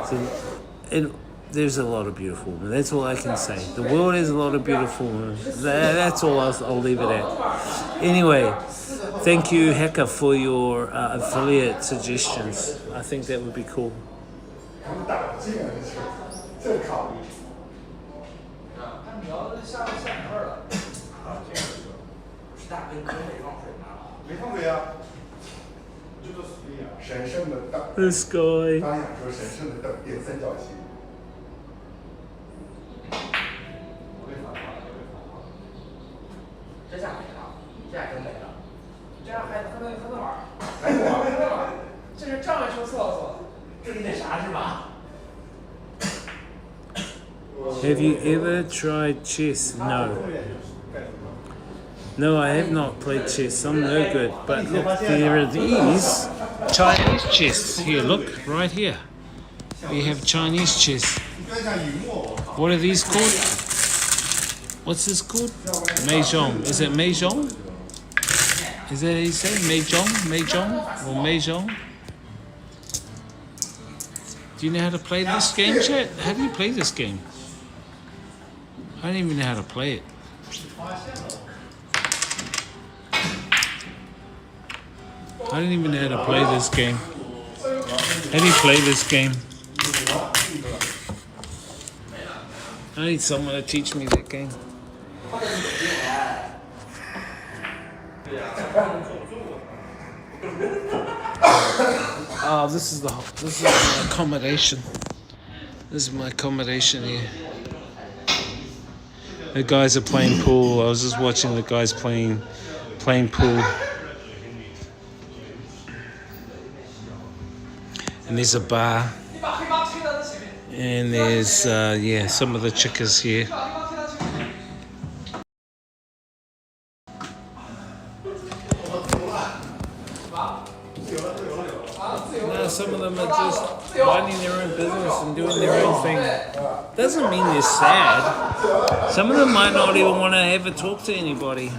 So there's a lot of beautiful women. That's all I can say. The world has a lot of beautiful women. That's all I'll leave it at. Anyway, thank you, Heka, for your affiliate suggestions. I think that would be cool. This guy. Have you ever tried chess? No. No, I have not played chess. I'm no good. But look, there are these Chinese chess. Here, look, right here. We have Chinese chess. What are these called? What's this called? Mahjong. Is it Mahjong? Is that how you say? Mahjong? Mahjong? Or Mahjong? Do you know how to play this game, chat? How do you play this game? I don't even know how to play it. I don't even know how to play this game. How do you play this game? I need someone to teach me that game. Oh, this is my accommodation. This is my accommodation here. The guys are playing pool. I was just watching the guys playing pool. And there's a bar. And there's some of the chickas here. Now some of them are just minding their own business and doing their own thing. Doesn't mean they're sad. Some of them might not even want to ever talk to anybody.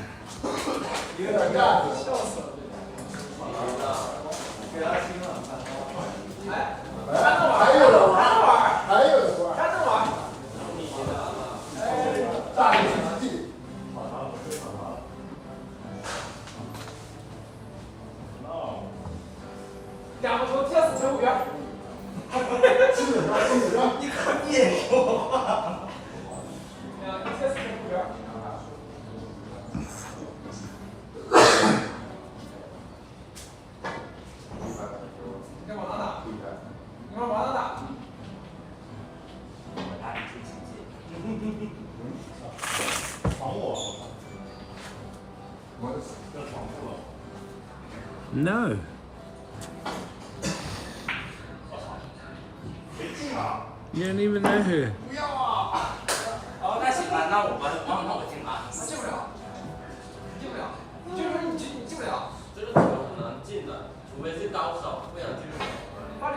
No. You don't even know her.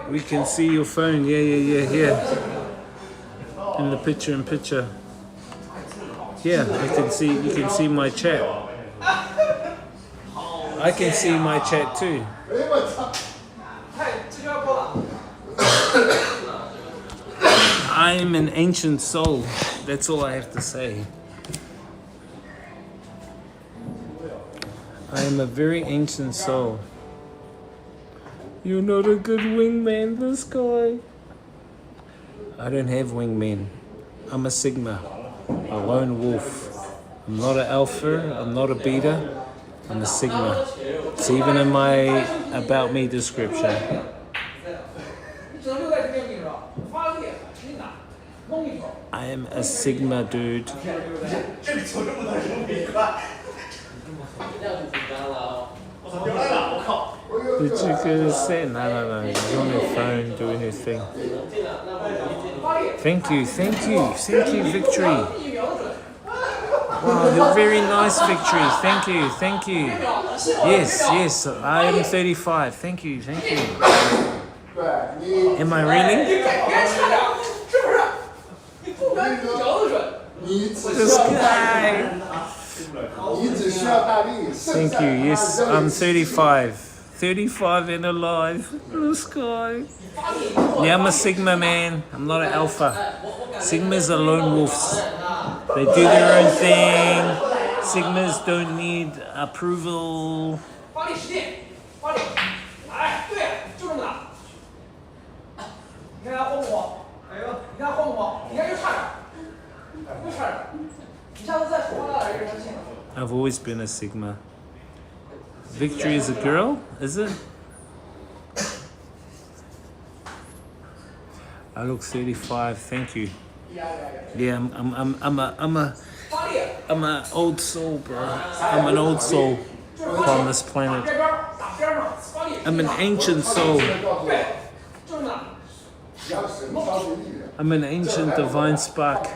We can see your phone. Yeah, here. In the picture. Yeah, I can see. You can see my chat. I can see my chat too. I'm an ancient soul. That's all I have to say. I am a very ancient soul. You're not a good wingman, this guy. I don't have wingmen. I'm a Sigma, a lone wolf. I'm not an alpha, I'm not a beta, I'm a Sigma. It's even in my about me description. I am a Sigma dude. Did you go say? No. He's on your phone doing his thing. Thank you, Victory. Wow, you're very nice, Victory. Thank you. Yes, I am 35. Thank you. Am I really? This guy. Thank you. Yes, I'm 35. 35 and alive. This guy. Yeah, I'm a Sigma, man. I'm not an alpha. Sigmas are lone wolves. They do their own thing. Sigmas don't need approval. I've always been a Sigma. Victory is a girl, is it? I look 35. Thank you. Yeah, I'm an old soul, bro. I'm an old soul on this planet. I'm an ancient soul. I'm an ancient divine spark.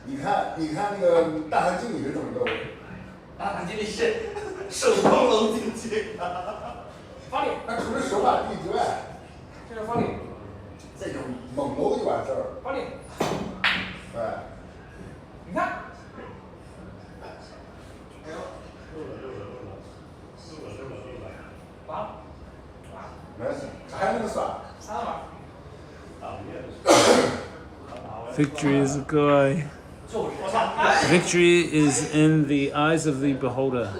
你看那个大堂经理是怎么斗的？大堂经理是手工龙进去的。发力，那除了手把地之外，这是发力，这种猛搂就完事儿。发力，哎，你看，哎呦，八，没事，还那么耍，3把。Victory is a guy. Victory is in the eyes of the beholder.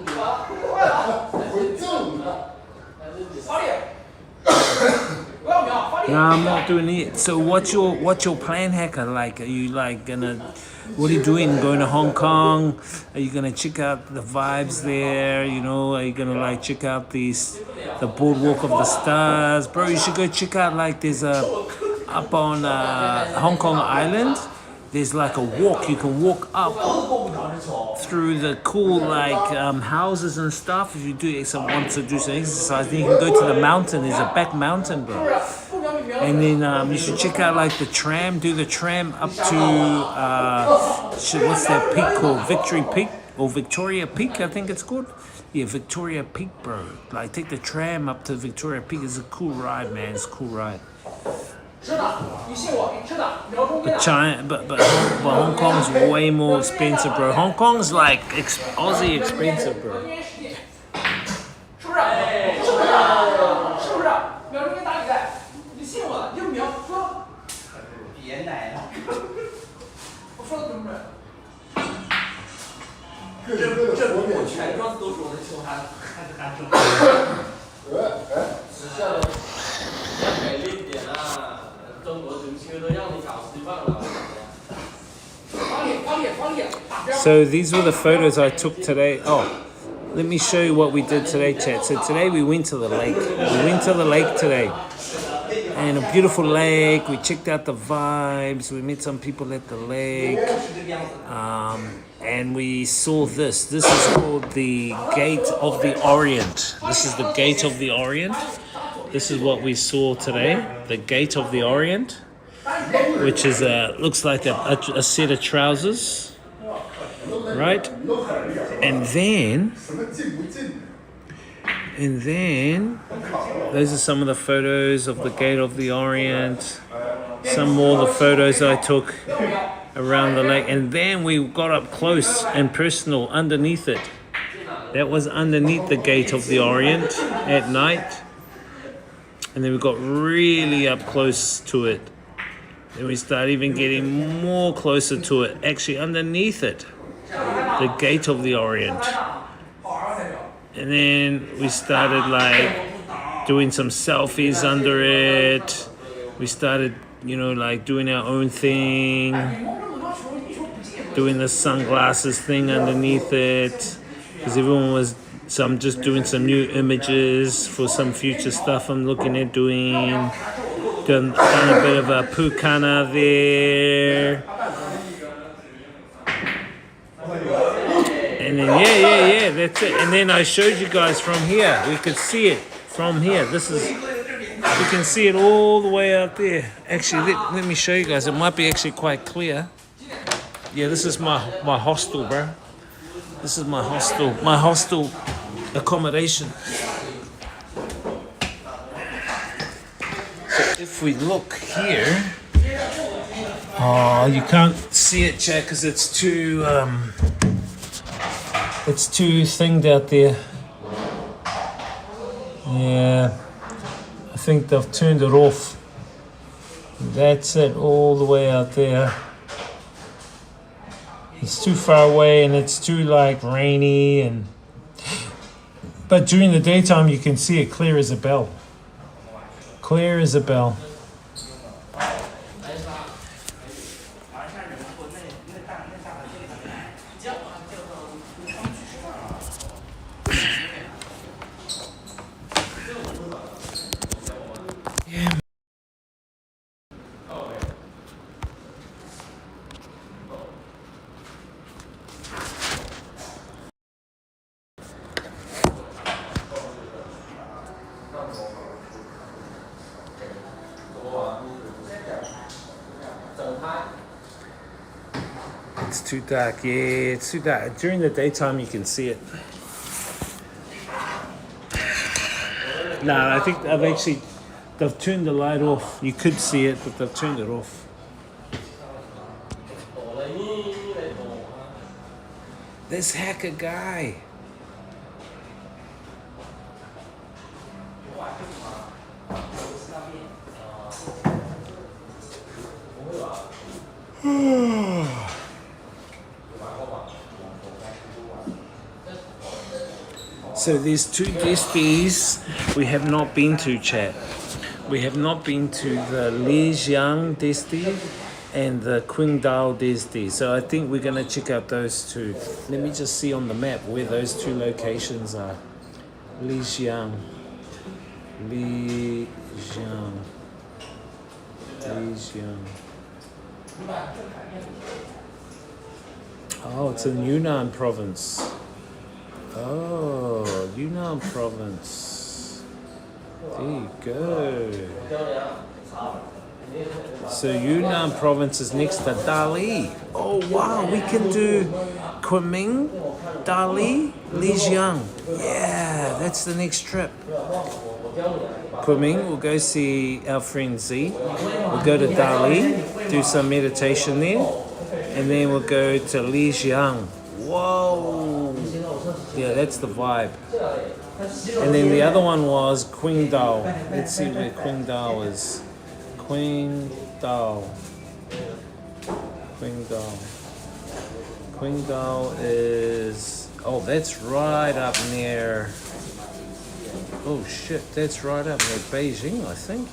No, I'm not doing it. So what's your plan, Hacker? Like, are you like gonna, what are you doing? Going to Hong Kong? Are you gonna check out the vibes there? You know, are you gonna like check out the boardwalk of the stars? Bro, you should go check out, like, there's up on Hong Kong Island, there's like a walk. You can walk up through the cool houses and stuff. If you want to do some exercise, then you can go to the mountain. There's a back mountain, bro. And then you should check out like the tram. Do the tram up to what's that peak called? Victory Peak or Victoria Peak, I think it's called. Yeah, Victoria Peak, bro. Like, take the tram up to Victoria Peak. It's a cool ride, man. It's a cool ride. But China, but Hong Kong's way more expensive, bro. Hong Kong's like Aussie expensive, bro. So these were the photos I took today. Oh, let me show you what we did today, chat. So today we went to the lake. We went to the lake today. And a beautiful lake. We checked out the vibes. We met some people at the lake. And we saw this. This is called the Gate of the Orient. This is the Gate of the Orient. This is what we saw today. The Gate of the Orient, which is looks like a set of trousers, right? And then those are some of the photos of the Gate of the Orient. Some more of the photos I took around the lake. And then we got up close and personal underneath it. That was underneath the Gate of the Orient at night. And then we got really up close to it. Then we started even getting more closer to it. Actually underneath it. The Gate of the Orient. And then we started like doing some selfies under it. We started, you know, like doing our own thing. Doing the sunglasses thing underneath it. Because everyone was, so I'm just doing some new images for some future stuff I'm looking at doing. Done a bit of a pukana there. And then yeah, that's it. And then I showed you guys from here. We could see it from here. This is, you can see it all the way out there. Actually, let me show you guys. It might be actually quite clear. Yeah, this is my hostel, bro. This is my hostel accommodation. So if we look here, oh, you can't see it, Chad, because it's too thinged out there. Yeah, I think they've turned it off. That's it, all the way out there. It's too far away and it's too like rainy, but during the daytime you can see it clear as a bell. Clear as a bell. It's too dark, yeah, it's too dark. During the daytime you can see it. No, I think they've turned the light off. You could see it, but they've turned it off. This hacker guy. So there's two guesties we have not been to, chat. We have not been to the Lijiang Desti and the Qingdao Desti. So I think we're gonna check out those two. Let me just see on the map where those two locations are. Lijiang. Oh, it's in Yunnan province. Oh, Yunnan province. There you go. So Yunnan province is next to Dali. Oh wow, we can do Kunming, Dali, Lijiang. Yeah, that's the next trip. Kunming, we'll go see our friend Z. We'll go to Dali, do some meditation there, and then we'll go to Lijiang. Whoa! Yeah, that's the vibe. And then the other one was Qingdao. Let's see where Qingdao is. Qingdao is... Oh, that's right up near... Oh shit, that's right up near Beijing, I think.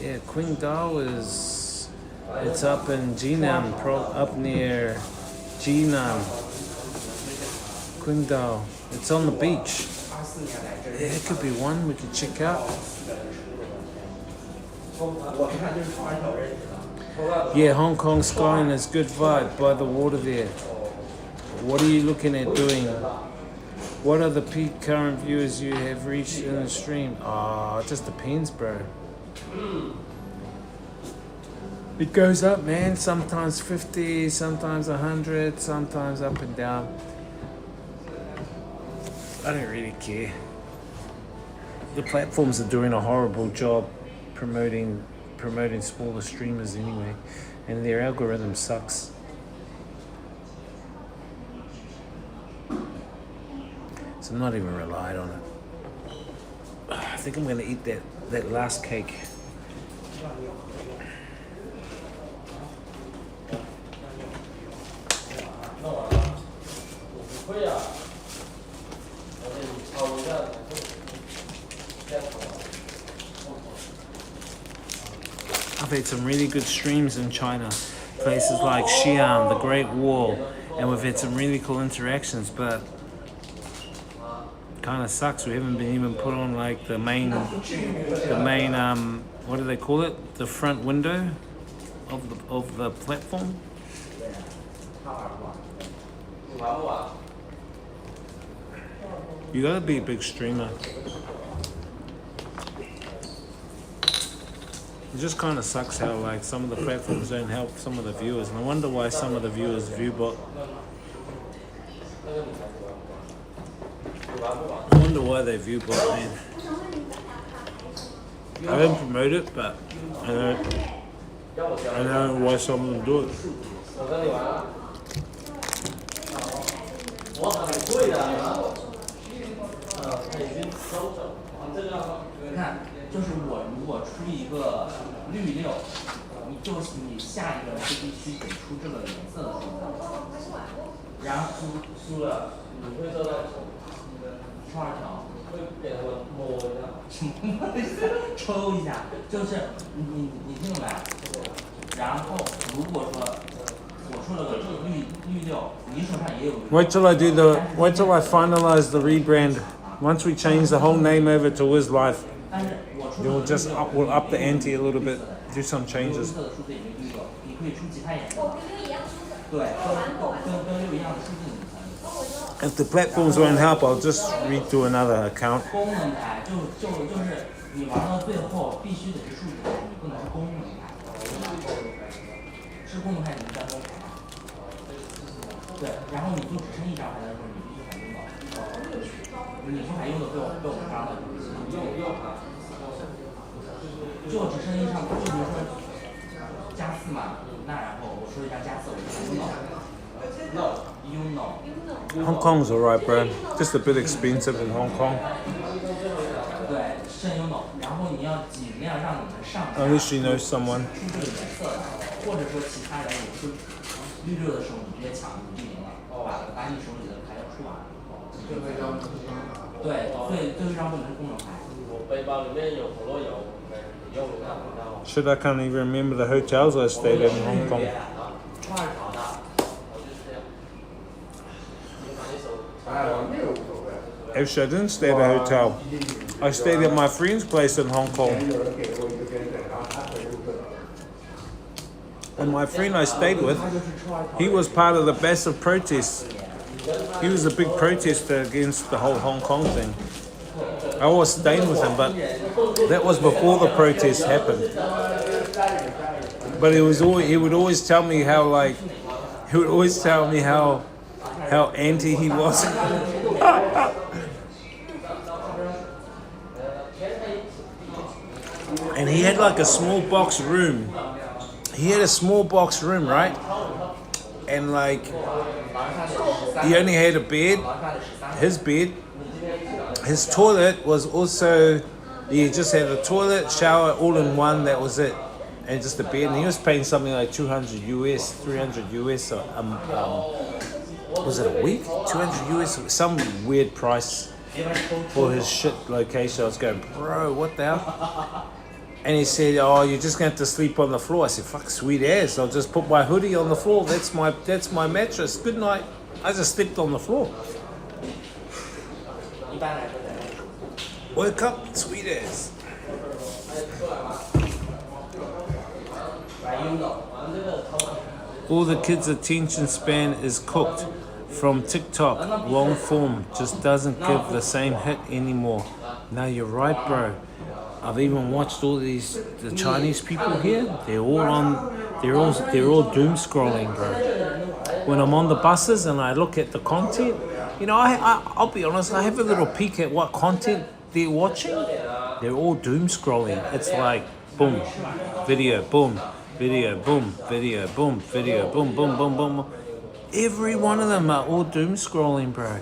Yeah, Qingdao is... It's up in Jinan, up near Jinan. Qingdao. It's on the beach. Yeah, it could be one we could check out. Yeah, Hong Kong skyline is good vibe by the water there. What are you looking at doing? What are the peak current viewers you have reached in the stream? Oh, it just depends, bro. It goes up, man. Sometimes 50, sometimes 100, sometimes up and down. I don't really care. The platforms are doing a horrible job promoting smaller streamers anyway, and their algorithm sucks. So I'm not even relying on it. I think I'm gonna eat that last cake. I've had some really good streams in China, places like Xi'an, the Great Wall, and we've had some really cool interactions, but kind of sucks. We haven't been even put on like the main what do they call it? The front window of the platform. You gotta be a big streamer. It just kind of sucks how like some of the platforms don't help some of the viewers, and I wonder why some of the viewers viewbot. I wonder why they viewbot, man. I don't promote it, but I know why some of them do it. 你看，就是我如果出一个绿六，你下一个就必须得出这个颜色的数字，然后输了，你会做到抽2条，会给他们摸一下，什么抽一下，就是你听懂没？然后如果说我出了个绿六，你手上也有。Wait till I finalize the rebrand. Once we change the whole name over to Wiz Life, we'll up the ante a little bit, do some changes. If the platforms won't help, I'll just redo another account. 功能牌就是你玩到最后必须得是数字牌，你不能是功能牌。是功能牌你再封牌。对，然后你就只剩一张牌的时候，你必须还用到。你不还用的被我们抓了，就只剩一张，就比如说加4嘛，那然后我说一张加4，我就还用到。You know. Hong Kong's alright, bro. Just a bit expensive in Hong Kong. 对，剩 you know， 然后你要尽量让你们上。At least you know someone. 出这个颜色的，或者说其他人你出绿六的时候，你直接抢，你就赢了，把你手里的牌要出完。对，最后一张不能是功能牌。我背包里面有火龙油，你用一下。Shit, I can't even remember the hotels I stayed at in Hong Kong. Actually, I didn't stay at a hotel. I stayed at my friend's place in Hong Kong. And my friend I stayed with, he was part of the massive protests. He was a big protester against the whole Hong Kong thing. I was staying with him, but that was before the protests happened. But he would always tell me how anti he was. And he had like a small box room. He had a small box room, right? And like, he only had a bed, his bed. His toilet was also, he just had a toilet, shower, all in one, that was it. And just a bed. And he was paying something like 200 US, 300 US, was it a week? 200 US, some weird price for his shit location. I was going, bro, what the hell? And he said, oh, you're just going to have to sleep on the floor. I said, fuck, sweet ass. I'll just put my hoodie on the floor. That's my mattress. Good night. I just slept on the floor. Wake up, sweeties. All the kids' attention span is cooked from TikTok. Long form just doesn't give the same hit anymore. Now you're right, bro. I've even watched all the Chinese people here. They're all doom scrolling, bro. When I'm on the buses and I look at the content, you know, I'll be honest, I have a little peek at what content they're watching. They're all doom scrolling. It's like boom, video, boom, video, boom, video, boom, video, boom, boom, boom, boom. Every one of them are all doom scrolling, bro.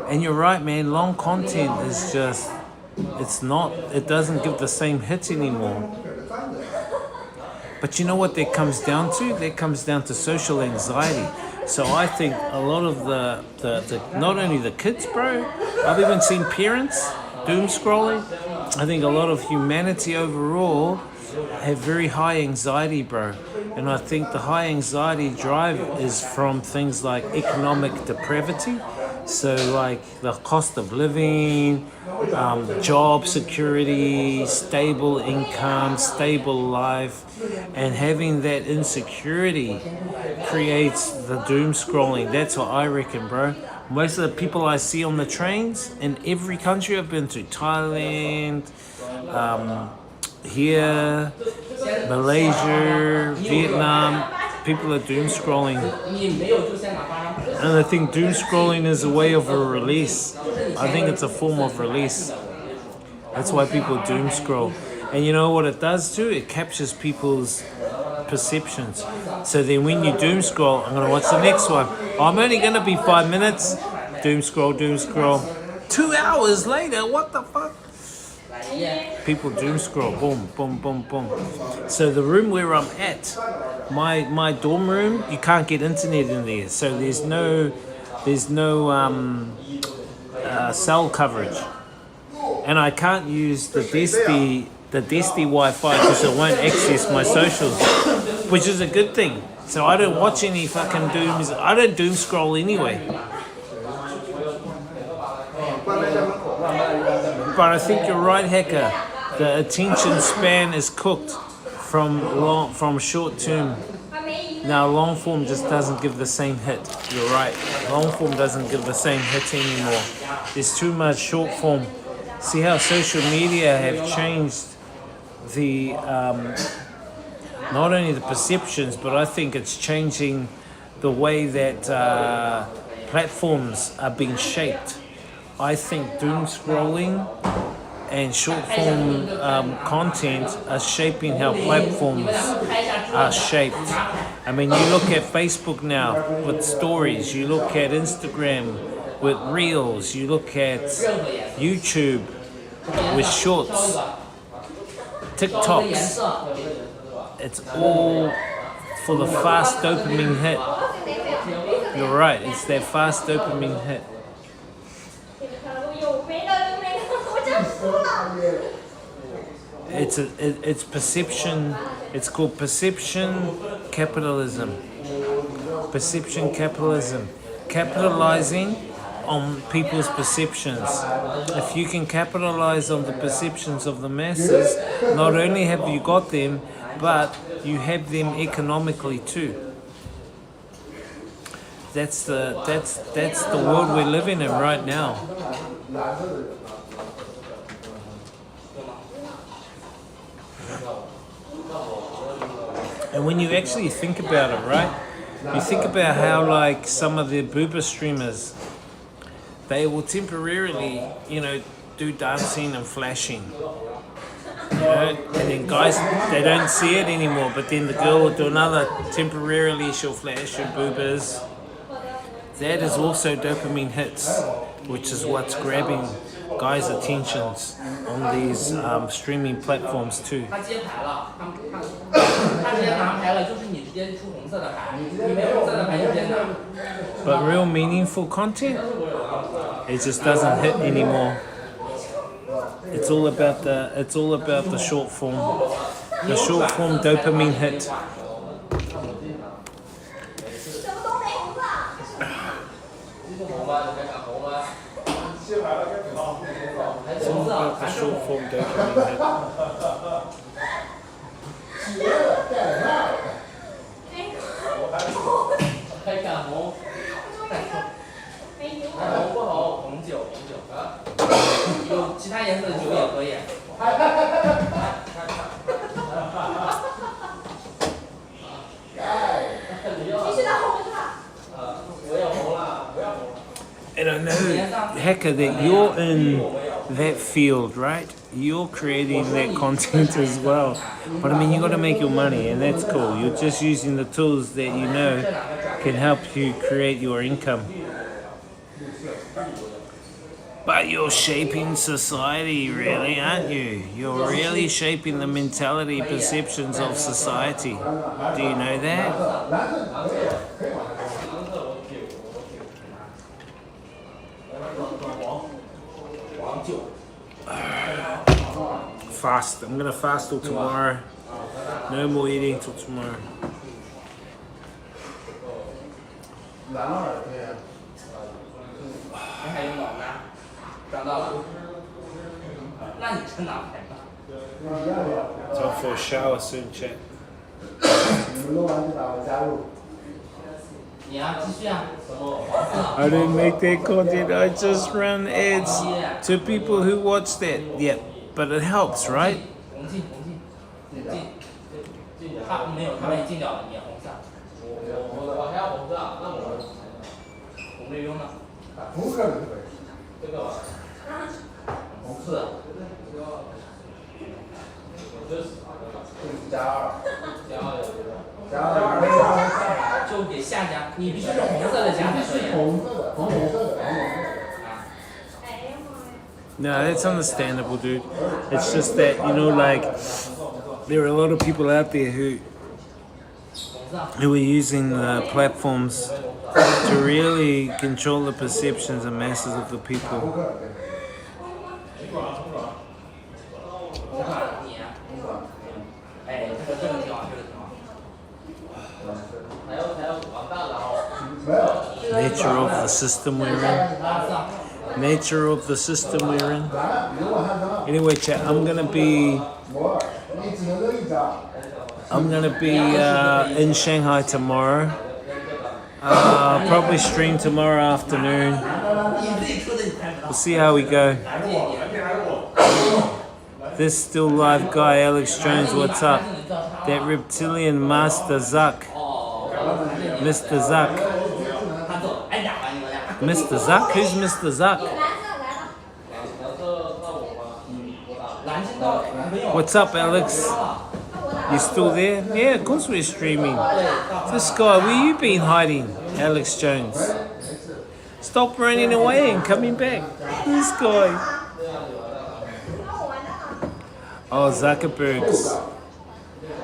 And you're right, man. Long content is just, it doesn't give the same hit anymore. But you know what that comes down to? That comes down to social anxiety. So I think a lot of the not only the kids, bro, I've even seen parents doom scrolling. I think a lot of humanity overall have very high anxiety, bro. And I think the high anxiety drive is from things like economic depravity. So like the cost of living, job security, stable income, stable life, and having that insecurity creates the doom scrolling. That's what I reckon, bro. Most of the people I see on the trains in every country I've been to, Thailand, here, Malaysia, Vietnam, people are doom scrolling. And I think doom scrolling is a way of a release. I think it's a form of release. That's why people doom scroll. And you know what it does too? It captures people's perceptions. So then when you doom scroll, I'm going to watch the next one. I'm only going to be 5 minutes. Doom scroll, doom scroll. 2 hours later, what the fuck? People doom scroll, boom, boom, boom, boom. So the room where I'm at, my dorm room, you can't get internet in there. So there's no cell coverage, and I can't use the Desti Wi-Fi because it won't access my socials, which is a good thing. So I don't watch any fucking dooms. I don't doom scroll anyway. But I think you're right, Hacker. The attention span is cooked from short term. Now long form just doesn't give the same hit. You're right. Long form doesn't give the same hit anymore. There's too much short form. See how social media have changed the not only the perceptions, but I think it's changing the way that platforms are being shaped. I think doom scrolling and short form content are shaping how platforms are shaped. I mean, you look at Facebook now with stories, you look at Instagram with reels, you look at YouTube with shorts, TikToks. It's all for the fast dopamine hit. You're right, it's that fast dopamine hit. It's perception. It's called perception capitalism. Perception capitalism. Capitalizing on people's perceptions. If you can capitalize on the perceptions of the masses, not only have you got them, but you have them economically too. That's the world we're living in right now. And when you actually think about it, right? You think about how like some of the booba streamers, they will temporarily, do dancing and flashing. And then guys, they don't see it anymore, but then the girl will do another, temporarily she'll flash her boobas. That is also dopamine hits, which is what's grabbing guys' attentions on these streaming platforms too. But real meaningful content, it just doesn't hit anymore. It's all about the short form dopamine hit. about the short form dopamine hit. 开干红，红不好，红酒，有其他颜色的酒也可以。And I know, Hacker, that you're in that field, right? You're creating that content as well. But I mean, you got to make your money, and that's cool. You're just using the tools that you know can help you create your income. But you're shaping society, really, aren't you? You're really shaping the mentality, perceptions of society. Do you know that? Fast. I'm gonna fast till tomorrow. No more eating till tomorrow. 还有脑呢，找到了。那你真拿牌吧。 Time for a shower soon, chat. 你呀，继续啊。黄色。 I didn't make that content. I just run ads to people who watch that. Yeah, but it helps, right? 红进。他没有，他们进掉了，你也红色。我还要红色，那我红没用呢。红色这个吧。红色。加2就给下家，你必须是红色的加才可以。红色的。 No, that's understandable, dude. It's just that, you know, like, there are a lot of people out there who are using platforms to really control the perceptions and masses of the people. Nature of the system we're in. Nature of the system we're in. Anyway, chat, I'm gonna be in Shanghai tomorrow. Probably stream tomorrow afternoon. We'll see how we go. This still live guy, Alex Jones, what's up? That reptilian Master Zuck. Mr. Zuck. Mr. Zuck? Who's Mr. Zuck? What's up, Alex? You still there? Yeah, of course we're streaming. This guy, where you been hiding? Alex Jones. Stop running away and coming back. This guy. Oh, Zuckerberg's.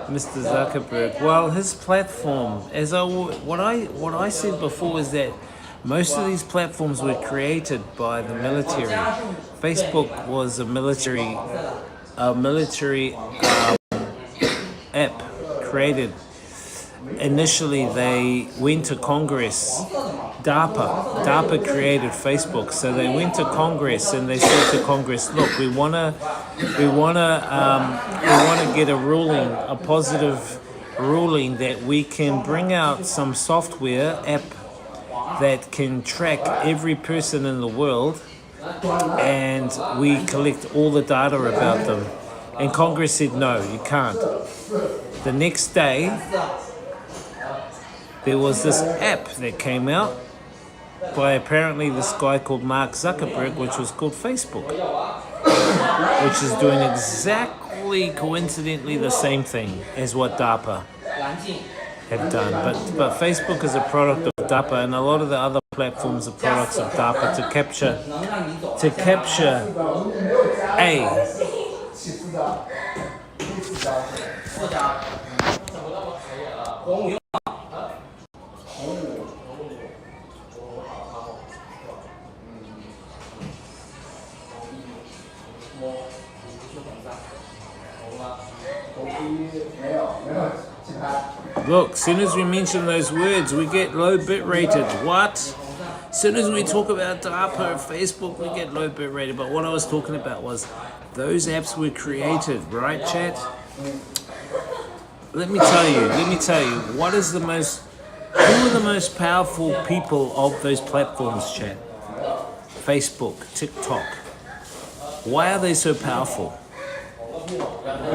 Mr. Zuckerberg. Well, his platform, what I said before is that most of these platforms were created by the military. Facebook was a military app created. Initially, they went to Congress. DARPA created Facebook, so they went to Congress and they said to Congress, "Look, we wanna get a positive ruling that we can bring out some software app that can track every person in the world, and we collect all the data about them." And Congress said, "No, you can't." The next day, there was this app that came out by apparently this guy called Mark Zuckerberg, which was called Facebook, which is doing exactly, coincidentally, the same thing as what DARPA have done. But Facebook is a product of DARPA, and a lot of the other platforms are products of DARPA to capture Look, as soon as we mention those words, we get low bit rated. What? As soon as we talk about DARPA or Facebook, we get low bit rated. But what I was talking about was those apps were created, right, chat? Let me tell you, who are the most powerful people of those platforms, chat? Facebook, TikTok. Why are they so powerful?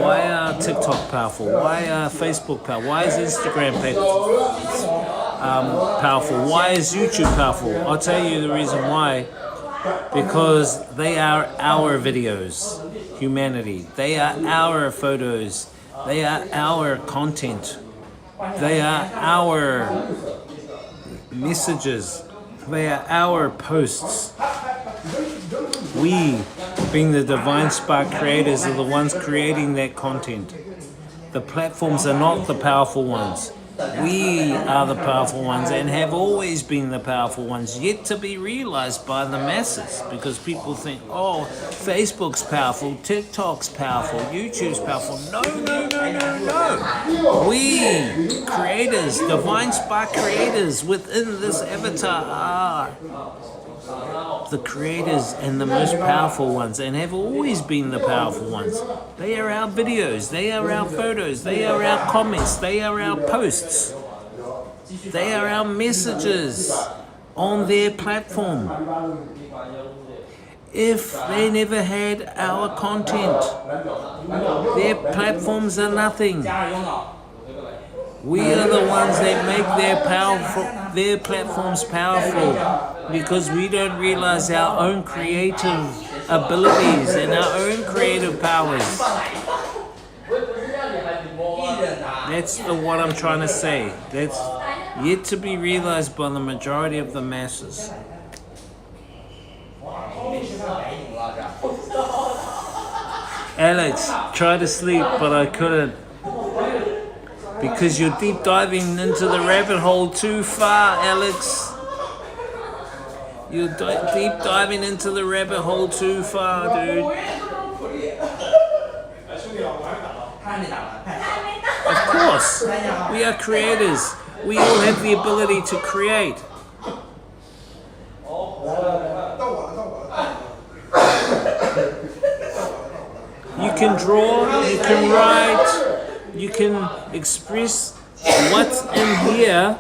Why are TikTok powerful? Why are Facebook powerful? Why is Instagram powerful? Why is YouTube powerful? I'll tell you the reason why. Because they are our videos, humanity. They are our photos. They are our content. They are our messages. They are our posts. We, being the Divine Spark creators, are the ones creating that content. The platforms are not the powerful ones. We are the powerful ones and have always been the powerful ones, yet to be realized by the masses, because people think, oh, Facebook's powerful, TikTok's powerful, YouTube's powerful. No. We, creators, Divine Spark creators within this avatar are the creators and the most powerful ones, and have always been the powerful ones. They are our videos, they are our photos, they are our comments, they are our posts, they are our messages on their platform. If they never had our content, their platforms are nothing. We are the ones that make their platforms powerful, because we don't realize our own creative abilities and our own creative powers. That's what I'm trying to say. That's yet to be realized by the majority of the masses. Alex, tried to sleep, but I couldn't. Because you're deep diving into the rabbit hole too far, Alex. You're deep diving into the rabbit hole too far, dude. Of course, we are creators. We all have the ability to create. You can draw, you can write, you can express what's in here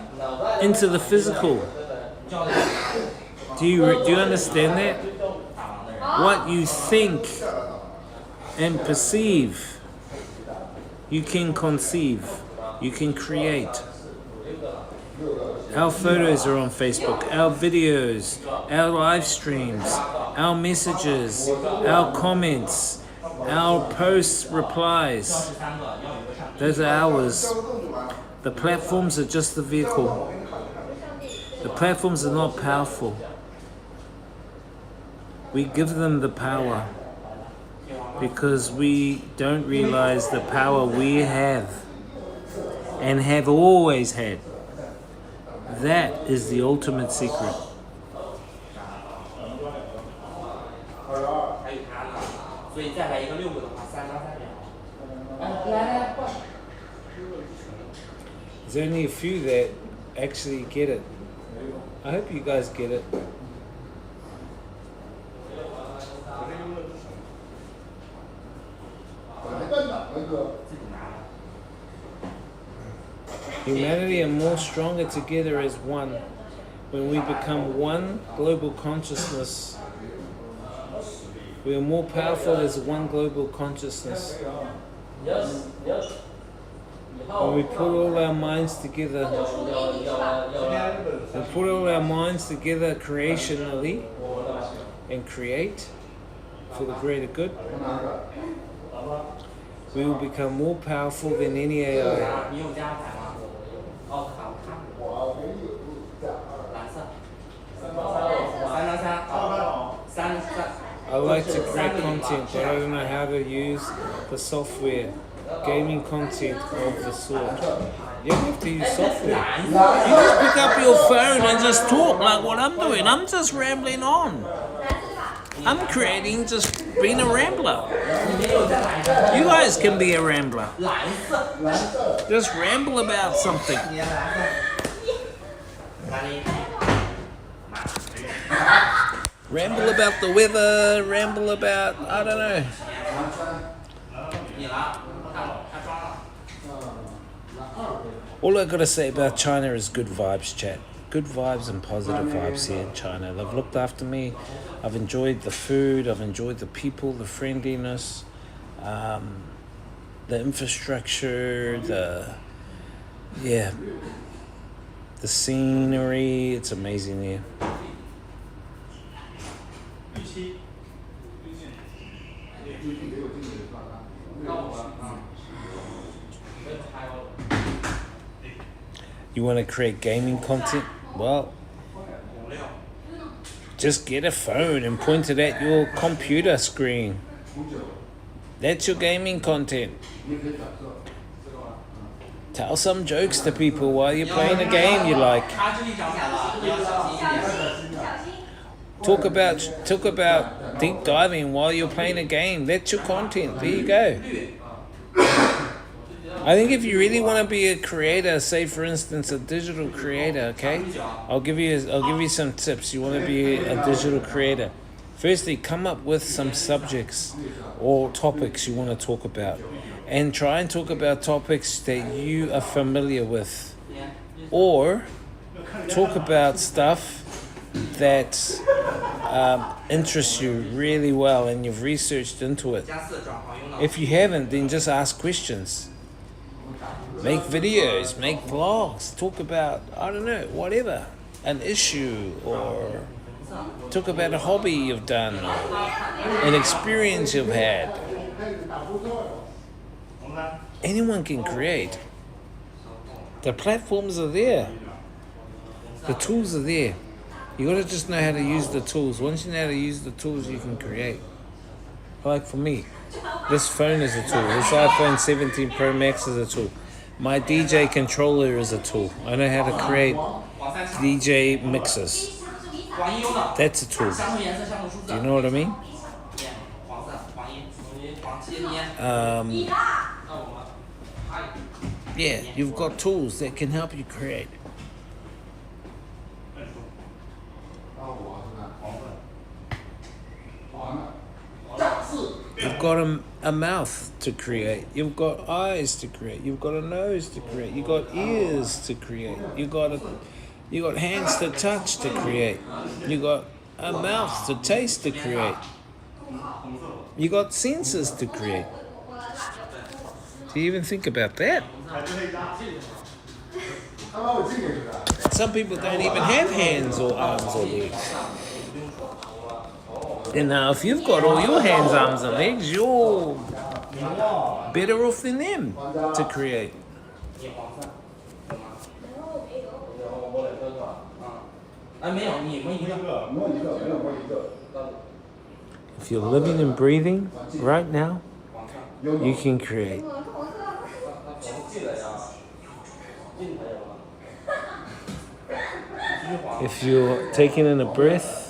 into the physical. Do you understand that? What you think and perceive, you can conceive, you can create. Our photos are on Facebook, our videos, our live streams, our messages, our comments, our posts, replies. Those are ours. The platforms are just the vehicle. The platforms are not powerful. We give them the power because we don't realize the power we have and have always had. That is the ultimate secret. There's only a few that actually get it. I hope you guys get it. Humanity are more stronger together as one. When we become one global consciousness, we are more powerful as one global consciousness. When we put all our minds together, creationally and create for the greater good, we will become more powerful than any AI. I like to create content, but I don't know how to use the software. Gaming content of the sort. You don't have to use software. You just pick up your phone and just talk like what I'm doing. I'm just rambling on. I'm creating, just being a rambler. You guys can be a rambler. Just ramble about something. Ramble about the weather, ramble about, I don't know. All I gotta say about China is good vibes, chat. Good vibes and positive vibes here in China. They've looked after me. I've enjoyed the food. I've enjoyed the people, the friendliness, the infrastructure, the scenery. It's amazing here. You want to create gaming content? Well, just get a phone and point it at your computer screen. That's your gaming content. Tell some jokes to people while you're playing a game you like. Talk about deep diving while you're playing a game. That's your content. There you go. I think if you really want to be a creator, say for instance a digital creator, okay? I'll give you some tips. You want to be a digital creator. Firstly, come up with some subjects or topics you want to talk about, and try and talk about topics that you are familiar with, or talk about stuff that interests you really well and you've researched into it. If you haven't, then just ask questions. Make videos, make vlogs, talk about, I don't know, whatever, an issue, or talk about a hobby you've done, or an experience you've had. Anyone can create. The platforms are there. The tools are there. You gotta just know how to use the tools. Once you know how to use the tools, you can create. Like for me, this phone is a tool. This iPhone 17 Pro Max is a tool. My DJ controller is a tool. I know how to create DJ mixes. That's a tool. Do you know what I mean? Yeah, you've got tools that can help you create. You've got a mouth to create. You've got eyes to create. You've got a nose to create. You've got ears to create. You got hands to touch to create. You got a mouth to taste to create. You got senses to create. Do you even think about that? Some people don't even have hands or arms or legs. And now if you've got all your hands, arms and legs, you're better off than them to create. If you're living and breathing right now, you can create. If you're taking in a breath,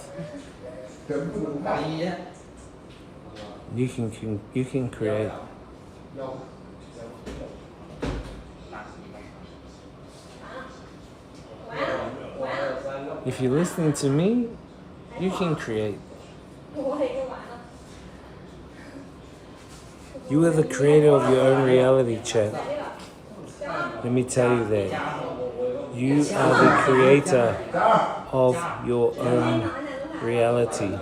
you can create. If you're listening to me, you can create. You are the creator of your own reality, chat. Let me tell you that. You are the creator of your own reality.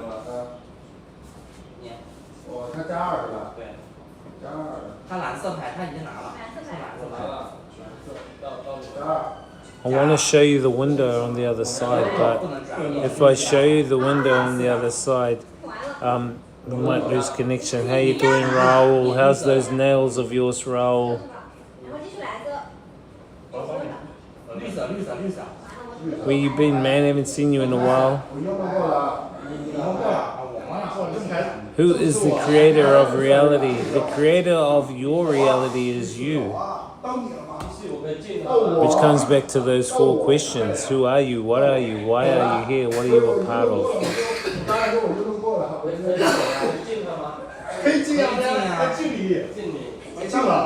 I want to show you the window on the other side, but if I show you the window on the other side, we might lose connection. How you doing, Raul? How's those nails of yours, Raul? Where you been, man? Haven't seen you in a while. Who is the creator of reality? The creator of your reality is you. Which comes back to those 4 questions. Who are you? What are you? Why are you here? What are you a part of?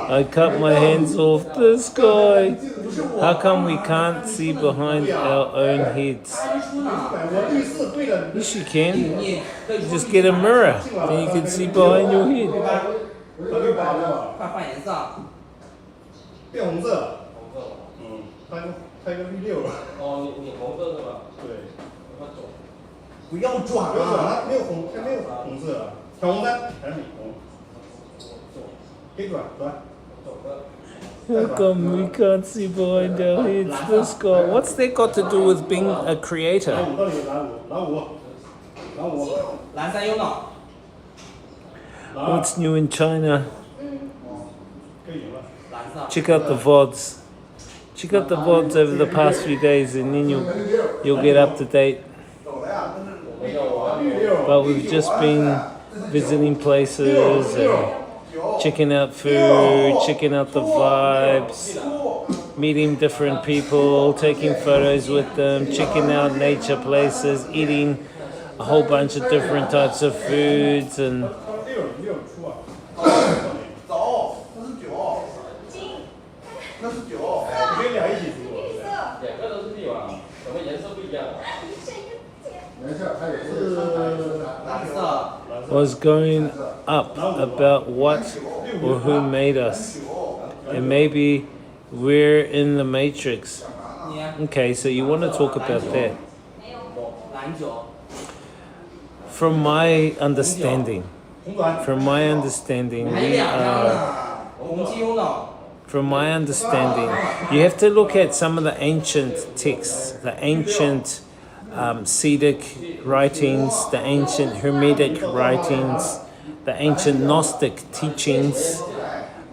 I cut my hands off the sky. How come we can't see behind our own heads? Yes, you can. You just get a mirror, then you can see behind your head. 换颜色。变红色。开个绿六。哦，你红色是吧？对。不要转不要转了，没有红色了。调红单，还是红。给转。 How come we can't see behind our heads? This guy. What's that got to do with being a creator? 蓝山优脑。 What's new in China? Check out the VODs. Check out the VODs over the past few days, and then you'll get up to date. But we've just been visiting places and checking out food, checking out the vibes, meeting different people, taking photos with them, checking out nature places, eating a whole bunch of different types of foods and was going up about what or who made us. And maybe we're in the matrix. Okay, so you want to talk about that. From my understanding, we are, from my understanding, you have to look at some of the ancient texts, the ancient Vedic writings, the ancient Hermetic writings, the ancient Gnostic teachings,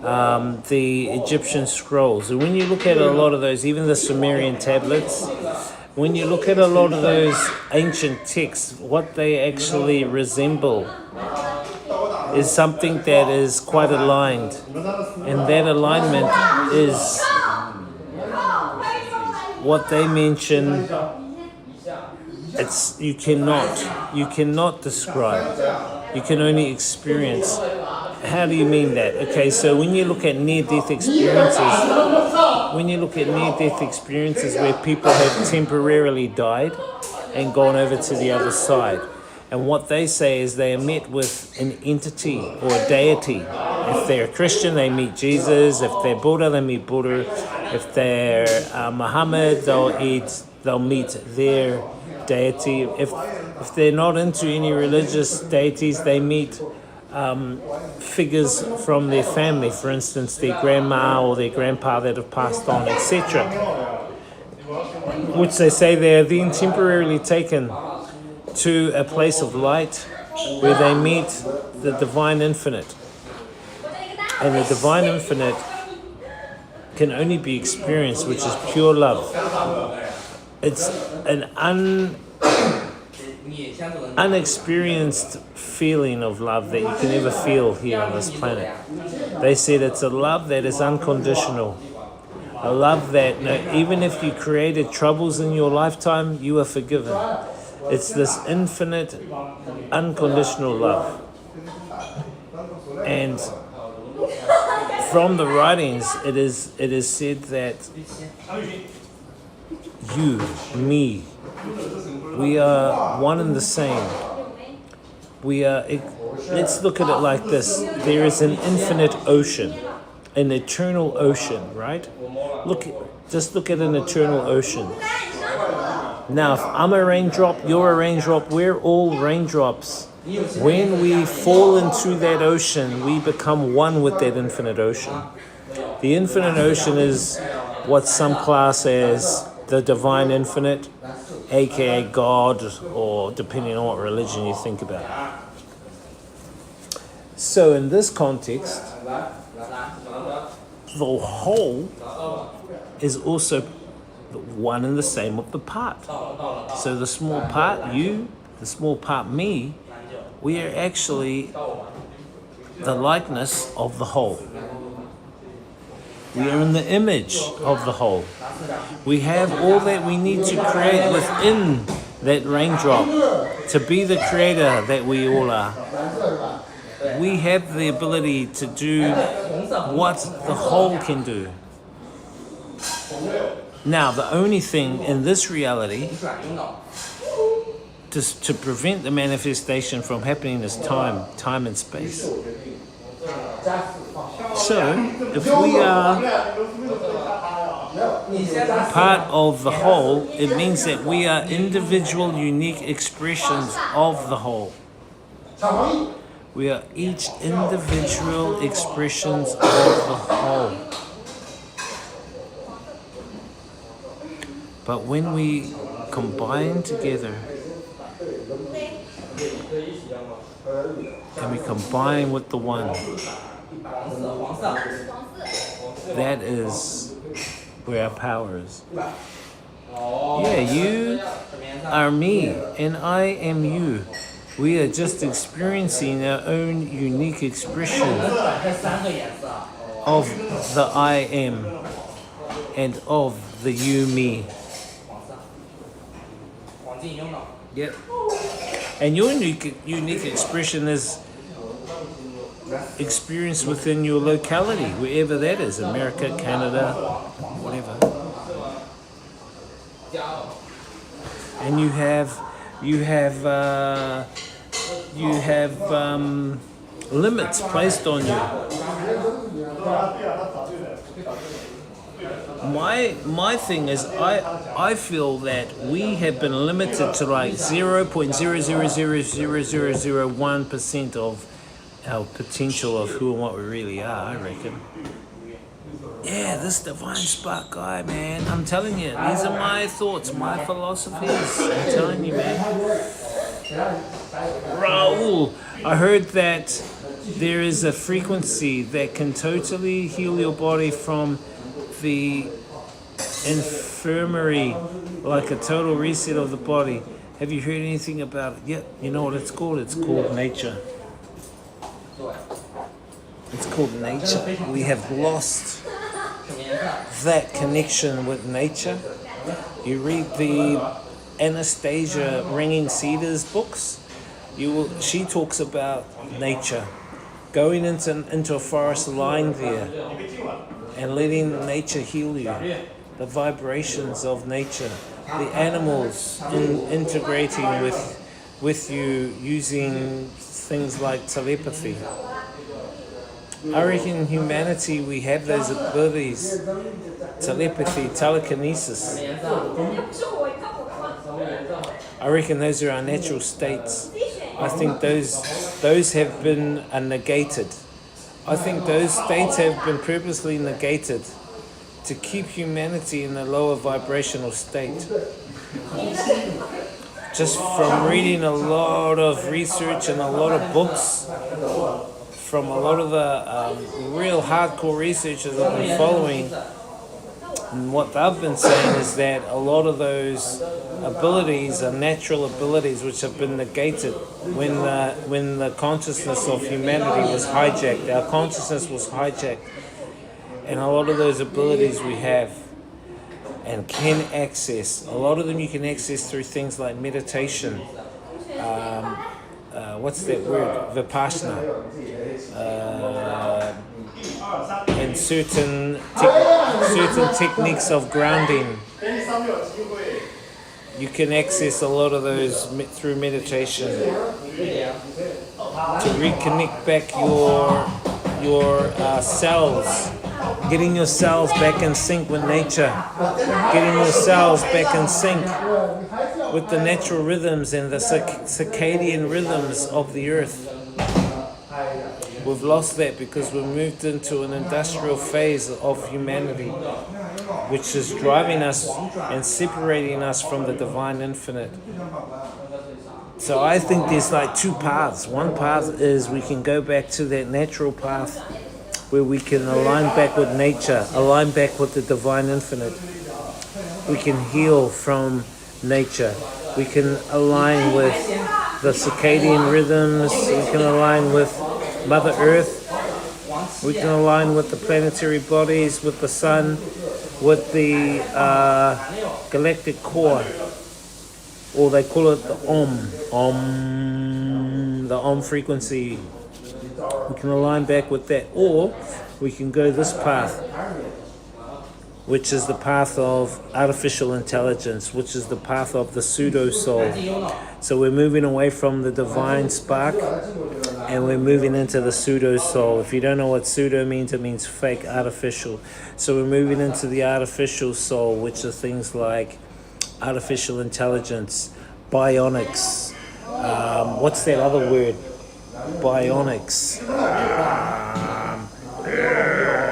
the Egyptian scrolls. And when you look at a lot of those, even the Sumerian tablets, when you look at a lot of those ancient texts, what they actually resemble is something that is quite aligned. And that alignment is what they mention. It's you cannot describe. You can only experience. How do you mean that? Okay, so when you look at near-death experiences, where people have temporarily died and gone over to the other side, and what they say is they are met with an entity or a deity. If they're a Christian, they meet Jesus. If they're Buddha, they meet Buddha. If they're Muhammad, they'll meet their deity. If they're not into any religious deities, they meet figures from their family, for instance, their grandma or their grandpa that have passed on, etc. Which they say they are then temporarily taken to a place of light where they meet the divine infinite. And the divine infinite can only be experienced, which is pure love. It's an unexperienced feeling of love that you can never feel here on this planet. They said it's a love that is unconditional. A love that even if you created troubles in your lifetime, you are forgiven. It's this infinite, unconditional love. And from the writings, it is said that you, me, we are one and the same. We are. Let's look at it like this. There is an infinite ocean, an eternal ocean, right? Just look at an eternal ocean. Now, if I'm a raindrop, you're a raindrop, we're all raindrops. When we fall into that ocean, we become one with that infinite ocean. The infinite ocean is what some class as the divine infinite, aka God, or depending on what religion you think about. So in this context, the whole is also one and the same with the part. So the small part, you, the small part, me, we are actually the likeness of the whole. We are in the image of the whole. We have all that we need to create within that raindrop to be the creator that we all are. we have the ability to do what the whole can do. Now, the only thing in this reality to prevent the manifestation from happening is time and space. So, if we are part of the whole, it means that we are individual, unique expressions of the whole. We are each individual expressions of the whole. But when we combine together, and we combine with the one, that is where our power is. Yeah, you are me, and I am you. We are just experiencing our own unique expression of the I am and of the you, me. Yep. And your unique expression is experienced within your locality, wherever that is, America, Canada, whatever. And you have limits placed on you. My thing is, I feel that we have been limited to like 0.0000001% of our potential of who and what we really are, I reckon. Yeah, this divine spark guy, man. I'm telling you, these are my thoughts, my philosophies. I'm telling you, man. Raul, I heard that there is a frequency that can totally heal your body from the infirmary, like a total reset of the body. Have you heard anything about it? Yeah, you know what it's called? It's called nature. It's called nature. We have lost that connection with nature. You read the Anastasia Ringing Cedars books, she talks about nature. Going into a forest, lying there and letting nature heal you. The vibrations of nature. The animals integrating with you using things like telepathy. I reckon in humanity we have those abilities. Telepathy, telekinesis. I reckon those are our natural states. I think those have been negated. I think those states have been purposely negated to keep humanity in a lower vibrational state. Just from reading a lot of research and a lot of books, from a lot of the real hardcore researchers I've been following, and what they've been saying is that a lot of those abilities are natural abilities which have been negated when the consciousness of humanity was hijacked. Our consciousness was hijacked, and a lot of those abilities we have and can access. A lot of them you can access through things like meditation. What's that word? Vipassana. And certain techniques of grounding. You can access a lot of those through meditation to reconnect back your cells, getting your cells back in sync with nature, getting your cells back in sync with the natural rhythms and the circadian rhythms of the earth. We've lost that because we've moved into an industrial phase of humanity, which is driving us and separating us from the divine infinite. So I think there's like two paths. One path is we can go back to that natural path where we can align back with nature, align back with the divine infinite. We can heal from nature. We can align with the circadian rhythms. We can align with Mother Earth. We can align with the planetary bodies, with the sun, with the galactic core, or they call it the Om, the Om frequency. We can align back with that, or we can go this path, which is the path of artificial intelligence, which is the path of the pseudo soul. So we're moving away from the divine spark and we're moving into the pseudo soul. If you don't know what pseudo means, it means fake, artificial. So we're moving into the artificial soul, which are things like artificial intelligence, bionics. What's that other word? Bionics.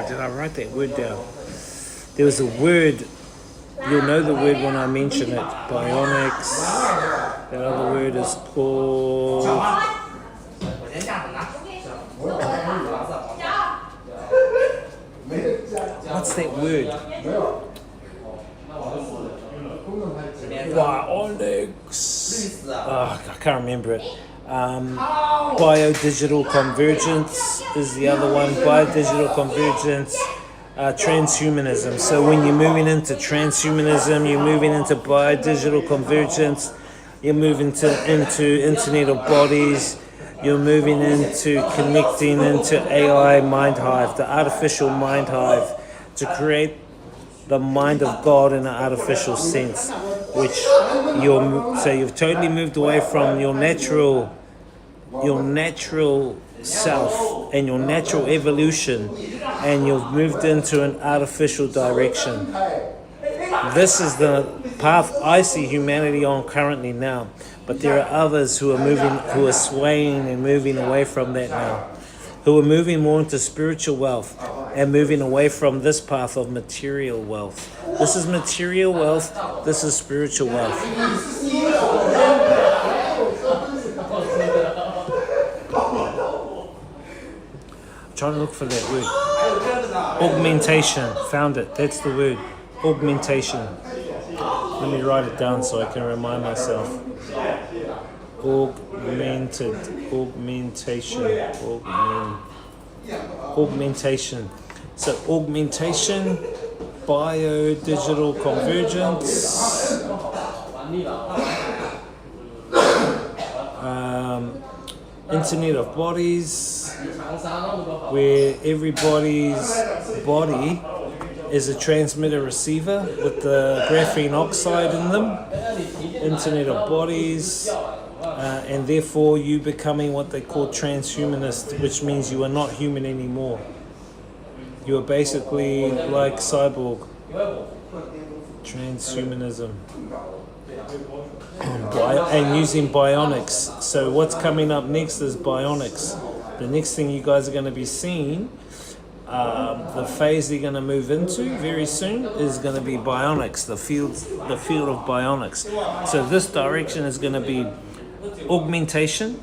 Did I write that word down? There was a word, you'll know the word when I mention it. Bionics. That other word is called... What's that word? Bionics. I can't remember it. Biodigital convergence is the other one. Biodigital convergence. Transhumanism. So when you're moving into transhumanism, you're moving into biodigital convergence, you're moving into Internet of Bodies, you're moving into connecting into AI mind hive, the artificial mind hive, to create the mind of God in an artificial sense, which you've totally moved away from your natural self and your natural evolution, and you've moved into an artificial direction. This is the path I see humanity on currently now, but there are others who are swaying and moving away from that now, who are moving more into spiritual wealth and moving away from this path of material wealth. This is material wealth, this is spiritual wealth. Trying to look for that word. Augmentation. Found it. That's the word. Augmentation. Let me write it down so I can remind myself. Augmentation. Augmentation. So augmentation, biodigital convergence, Internet of Bodies, where everybody's body is a transmitter receiver with the graphene oxide in them. Internet of Bodies, and therefore you becoming what they call transhumanist, which means you are not human anymore. You are basically like cyborg. Transhumanism. And using bionics. So what's coming up next is bionics. The next thing you guys are going to be seeing, the phase they're going to move into very soon is going to be bionics, the field of bionics. So this direction is going to be augmentation,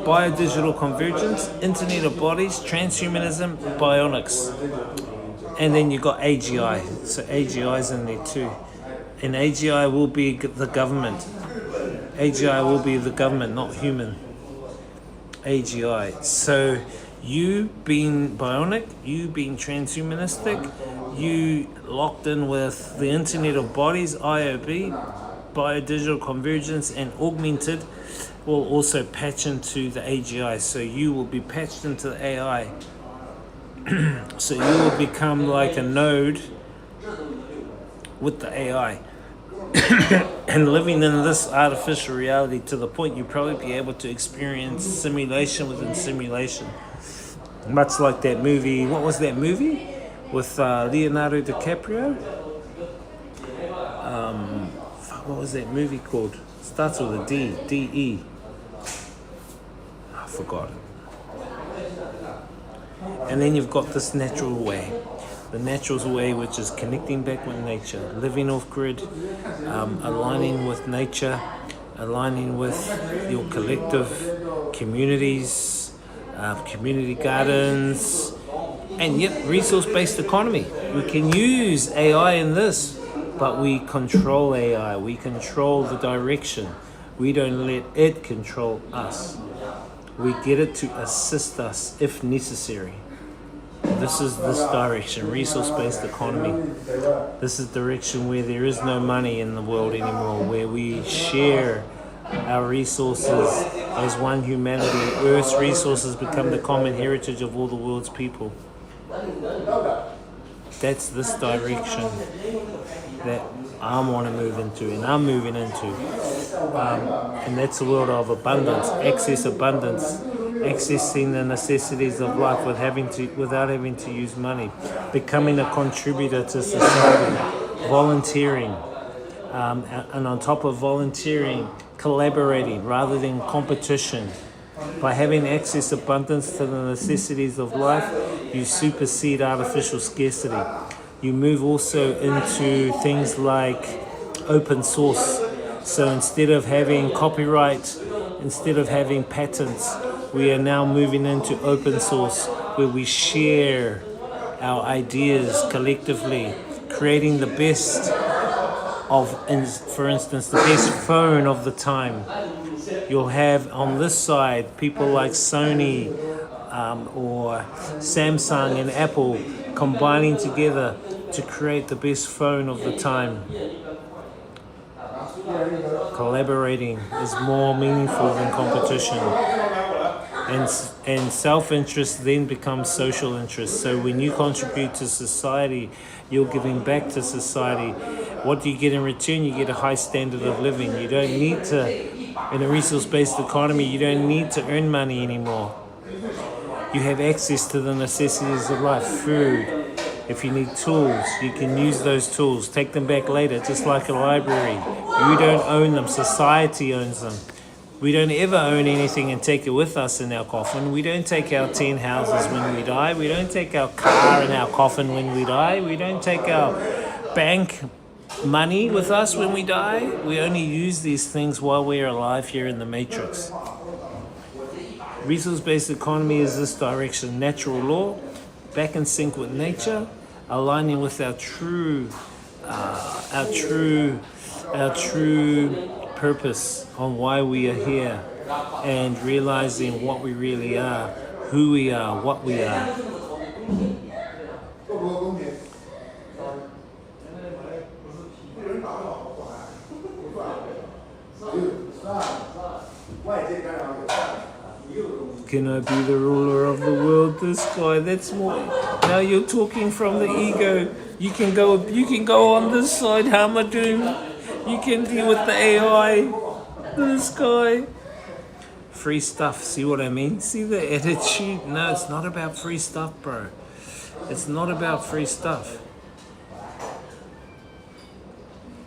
biodigital convergence, Internet of Bodies, transhumanism, bionics. And then you got AGI. So AGI is in there too. And AGI will be the government. AGI will be the government, not human. AGI. So you being bionic, you being transhumanistic, you locked in with the Internet of Bodies, IOB, biodigital convergence, and augmented will also patch into the AGI. So you will be patched into the AI. So you will become like a node with the AI. And living in this artificial reality to the point you'll probably be able to experience simulation within simulation. Much like that movie, what was that movie? With Leonardo DiCaprio? What was that movie called? Starts with a D, D-E. I forgot. And then you've got this natural way. The natural way, which is connecting back with nature, living off grid, aligning with nature, aligning with your collective communities, community gardens, and yet resource-based economy. We can use AI in this, but we control AI. We control the direction. We don't let it control us. We get it to assist us if necessary. This is this direction, resource-based economy. This is direction where there is no money in the world anymore, where we share our resources as one humanity. Earth's resources become the common heritage of all the world's people. That's this direction that I want to move into, and I'm moving into. And that's the world of abundance, accessing the necessities of life without having to use money, becoming a contributor to society, volunteering, and on top of volunteering, collaborating rather than competition. By having access abundance to the necessities of life, you supersede artificial scarcity. You move also into things like open source. So instead of having copyright, instead of having patents, we are now moving into open source, where we share our ideas collectively, creating the best of, for instance, the best phone of the time. You'll have on this side people like Sony or Samsung and Apple combining together to create the best phone of the time. Collaborating is more meaningful than competition. And self-interest then becomes social interest. So when you contribute to society, you're giving back to society. What do you get in return? You get a high standard of living. You don't need to, in a resource-based economy, you don't need to earn money anymore. You have access to the necessities of life, food. If you need tools, you can use those tools, take them back later, just like a library. You don't own them, society owns them. We don't ever own anything and take it with us in our coffin. We don't take our 10 houses when we die. We don't take our car in our coffin when we die. We don't take our bank money with us when we die. We only use these things while we're alive here in the matrix. Resource-based economy is this direction. Natural law, back in sync with nature, aligning with our true purpose on why we are here, and realizing what we really are, who we are, what we are. Can I be the ruler of the world? This guy, that's more. Now you're talking from the ego. You can go on this side, Hamadoom. You can deal with the AI. This guy. Free stuff, see what I mean? See the attitude? No, it's not about free stuff, bro. It's not about free stuff.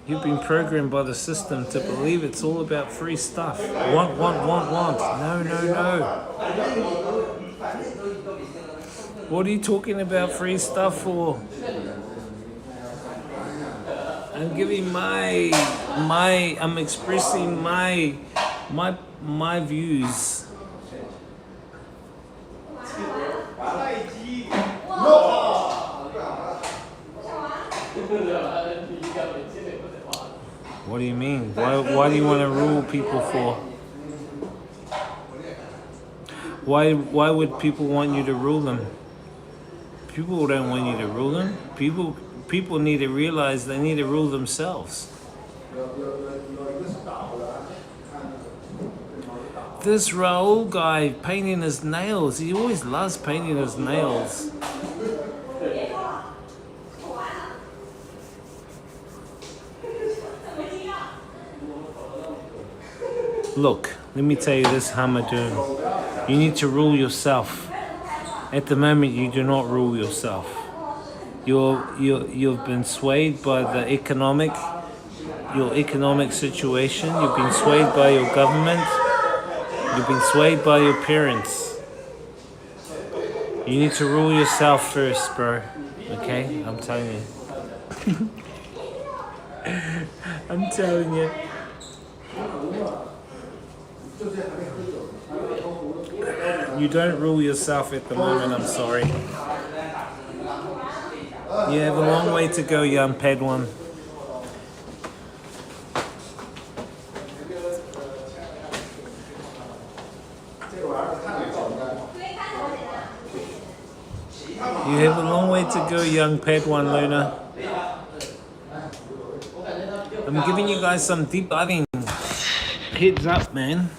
You've been programmed by the system to believe it's all about free stuff. Want. No. What are you talking about free stuff for? I'm giving I'm expressing my views. What do you mean? Why do you want to rule people for? Why would people want you to rule them? People don't want you to rule them. People need to realize they need to rule themselves. This Raul guy painting his nails, he always loves painting his nails. Look, let me tell you this, Hamadoon. You need to rule yourself. At the moment, you do not rule yourself. You've been swayed by your economic situation. You've been swayed by your government. You've been swayed by your parents. You need to rule yourself first, bro. Okay? I'm telling you. I'm telling you. You don't rule yourself at the moment, I'm sorry. You have a long way to go, young Padawan. You have a long way to go, young Padawan Luna. I'm giving you guys some deep diving heads up, man.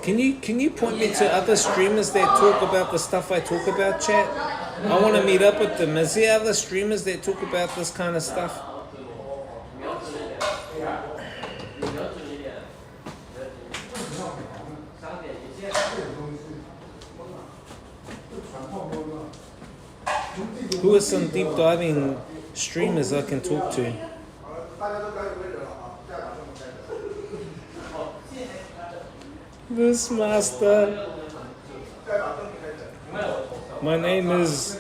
Can you point me to other streamers that talk about the stuff I talk about, chat? I want to meet up with them. Is there other streamers that talk about this kind of stuff? Who are some deep diving streamers I can talk to? This master. My name is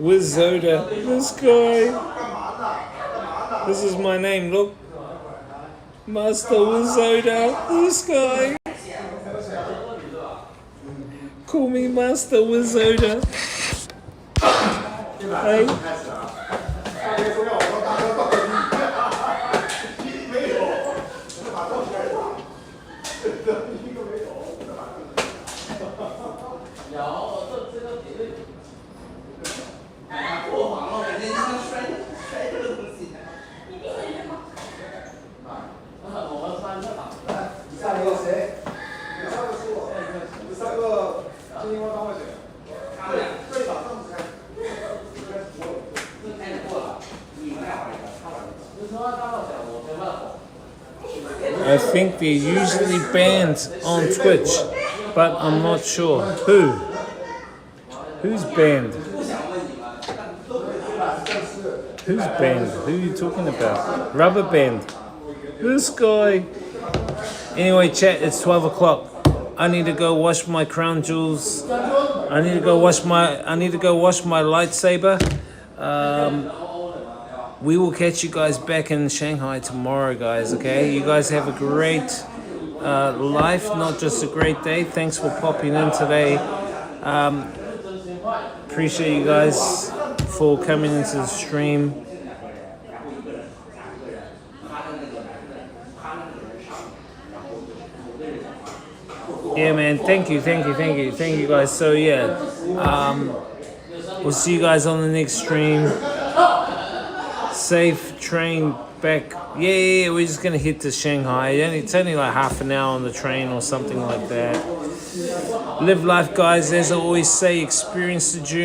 Wizoda. This guy. This is my name, look. Master Wizoda. This guy. Call me Master Wizoda. Hey. I think they're usually banned on Twitch, but I'm not sure. Who? Who's banned? Who's banned? Who are you talking about? Rubber band. This guy. Anyway, chat, it's 12 o'clock. I need to go wash my crown jewels. I need to go wash my lightsaber. We will catch you guys back in Shanghai tomorrow, guys, okay? You guys have a great life, not just a great day. Thanks for popping in today. Appreciate you guys for coming into the stream. Yeah, man, thank you guys. So yeah, we'll see you guys on the next stream. Safe train back. Yeah, we're just gonna hit to Shanghai. It's only like half an hour on the train or something like that. Live life, guys. As I always say, experience the journey.